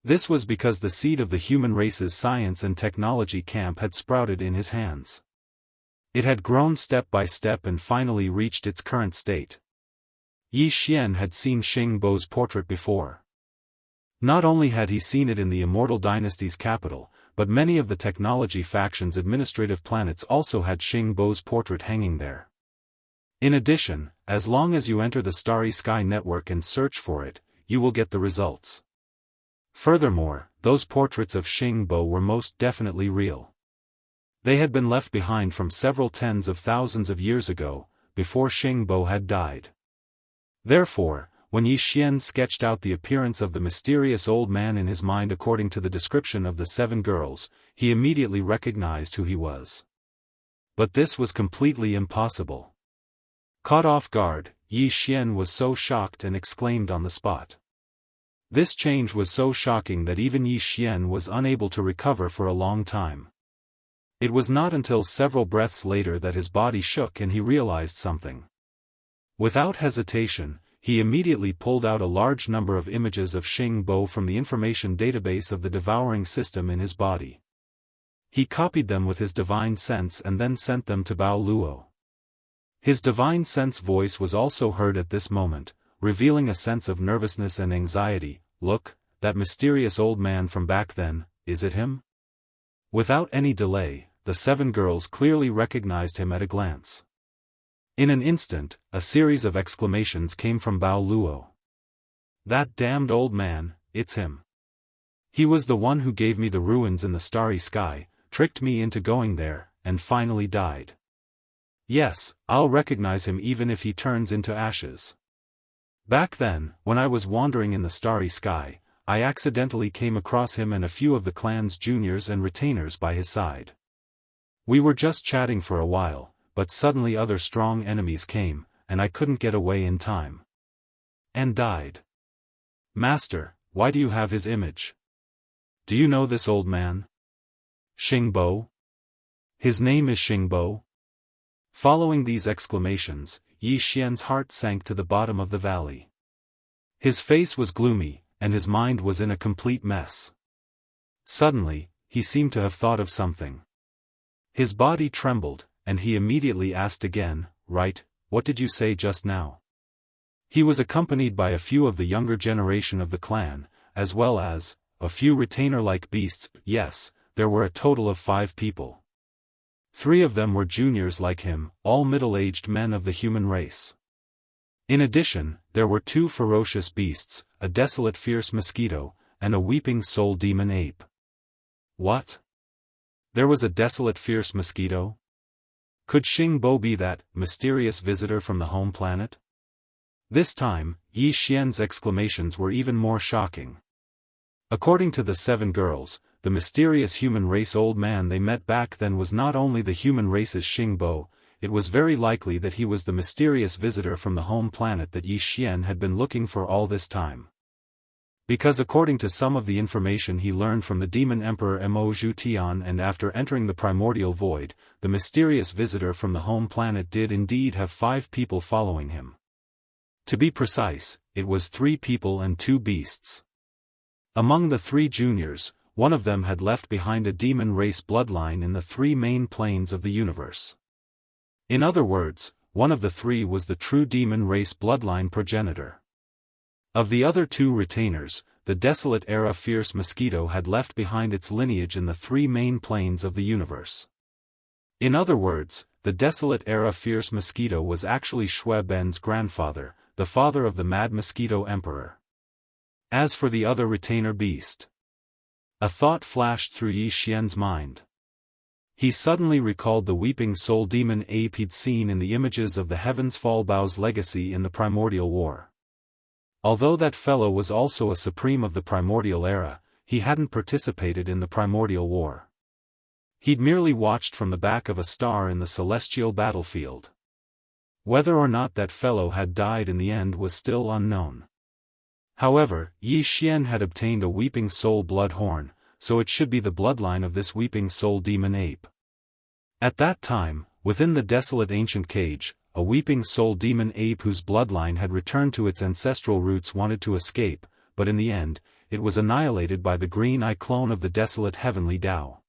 This was because the seed of the human race's science and technology camp had sprouted in his hands. It had grown step by step and finally reached its current state. Yi Xian had seen Xingbo's portrait before. Not only had he seen it in the Immortal dynasty's capital, but many of the technology faction's administrative planets also had Xingbo's portrait hanging there. In addition, as long as you enter the Starry Sky network and search for it, you will get the results. Furthermore, those portraits of Xingbo were most definitely real. They had been left behind from several tens of thousands of years ago, before Xingbo had died. Therefore, when Yi Xian sketched out the appearance of the mysterious old man in his mind according to the description of the 7 girls, he immediately recognized who he was. But this was completely impossible. Caught off guard, Yi Xian was so shocked and exclaimed on the spot. This change was so shocking that even Yi Xian was unable to recover for a long time. It was not until several breaths later that his body shook and he realized something. Without hesitation, he immediately pulled out a large number of images of Xingbo from the information database of the Devouring system in his body. He copied them with his divine sense and then sent them to Bao Luo. His divine sense voice was also heard at this moment, revealing a sense of nervousness and anxiety. "Look, that mysterious old man from back then, is it him?" Without any delay, the 7 girls clearly recognized him at a glance. In an instant, a series of exclamations came from Bao Luo. "That damned old man, it's him. He was the one who gave me the ruins in the Starry Sky, tricked me into going there, and finally died. Yes, I'll recognize him even if he turns into ashes. Back then, when I was wandering in the Starry Sky, I accidentally came across him and a few of the clan's juniors and retainers by his side. We were just chatting for a while, but suddenly other strong enemies came, and I couldn't get away in time. And died. Master, why do you have his image? Do you know this old man? Xingbo? His name is Xingbo?" Following these exclamations, Yi Xian's heart sank to the bottom of the valley. His face was gloomy, and his mind was in a complete mess. Suddenly, he seemed to have thought of something. His body trembled, and he immediately asked again, "Right, what did you say just now?" He was accompanied by a few of the younger generation of the clan, as well as a few retainer-like beasts. "Yes, there were a total of 5 people. 3 of them were juniors like him, all middle-aged men of the human race. In addition, there were 2 ferocious beasts, a desolate fierce mosquito, and a weeping soul demon ape. What? There was a desolate fierce mosquito? Could Xing Bo be that mysterious visitor from the home planet? This time, Yi Xian's exclamations were even more shocking. According to the 7 girls, the mysterious human race old man they met back then was not only the human race's Xing Bo, it was very likely that he was the mysterious visitor from the home planet that Yi Xian had been looking for all this time. Because according to some of the information he learned from the demon emperor Mo Zhutian, and after entering the primordial void, the mysterious visitor from the home planet did indeed have 5 people following him. To be precise, it was 3 people and 2 beasts. Among the 3 juniors, one of them had left behind a demon race bloodline in the 3 main planes of the universe. In other words, one of the 3 was the true demon race bloodline progenitor. Of the other 2 retainers, the desolate era fierce mosquito had left behind its lineage in the 3 main planes of the universe. In other words, the desolate era fierce mosquito was actually Xue Ben's grandfather, the father of the mad mosquito emperor. As for the other retainer beast, a thought flashed through Yi Xian's mind. He suddenly recalled the weeping soul demon ape he'd seen in the images of the Heavens Fall Bao's legacy in the Primordial War. Although that fellow was also a supreme of the Primordial era, he hadn't participated in the Primordial War. He'd merely watched from the back of a star in the celestial battlefield. Whether or not that fellow had died in the end was still unknown. However, Yi Xian had obtained a weeping soul blood horn, so it should be the bloodline of this weeping soul demon ape. At that time, within the desolate ancient cage, a weeping soul demon ape whose bloodline had returned to its ancestral roots wanted to escape, but in the end, it was annihilated by the green eye clone of the desolate heavenly Dao.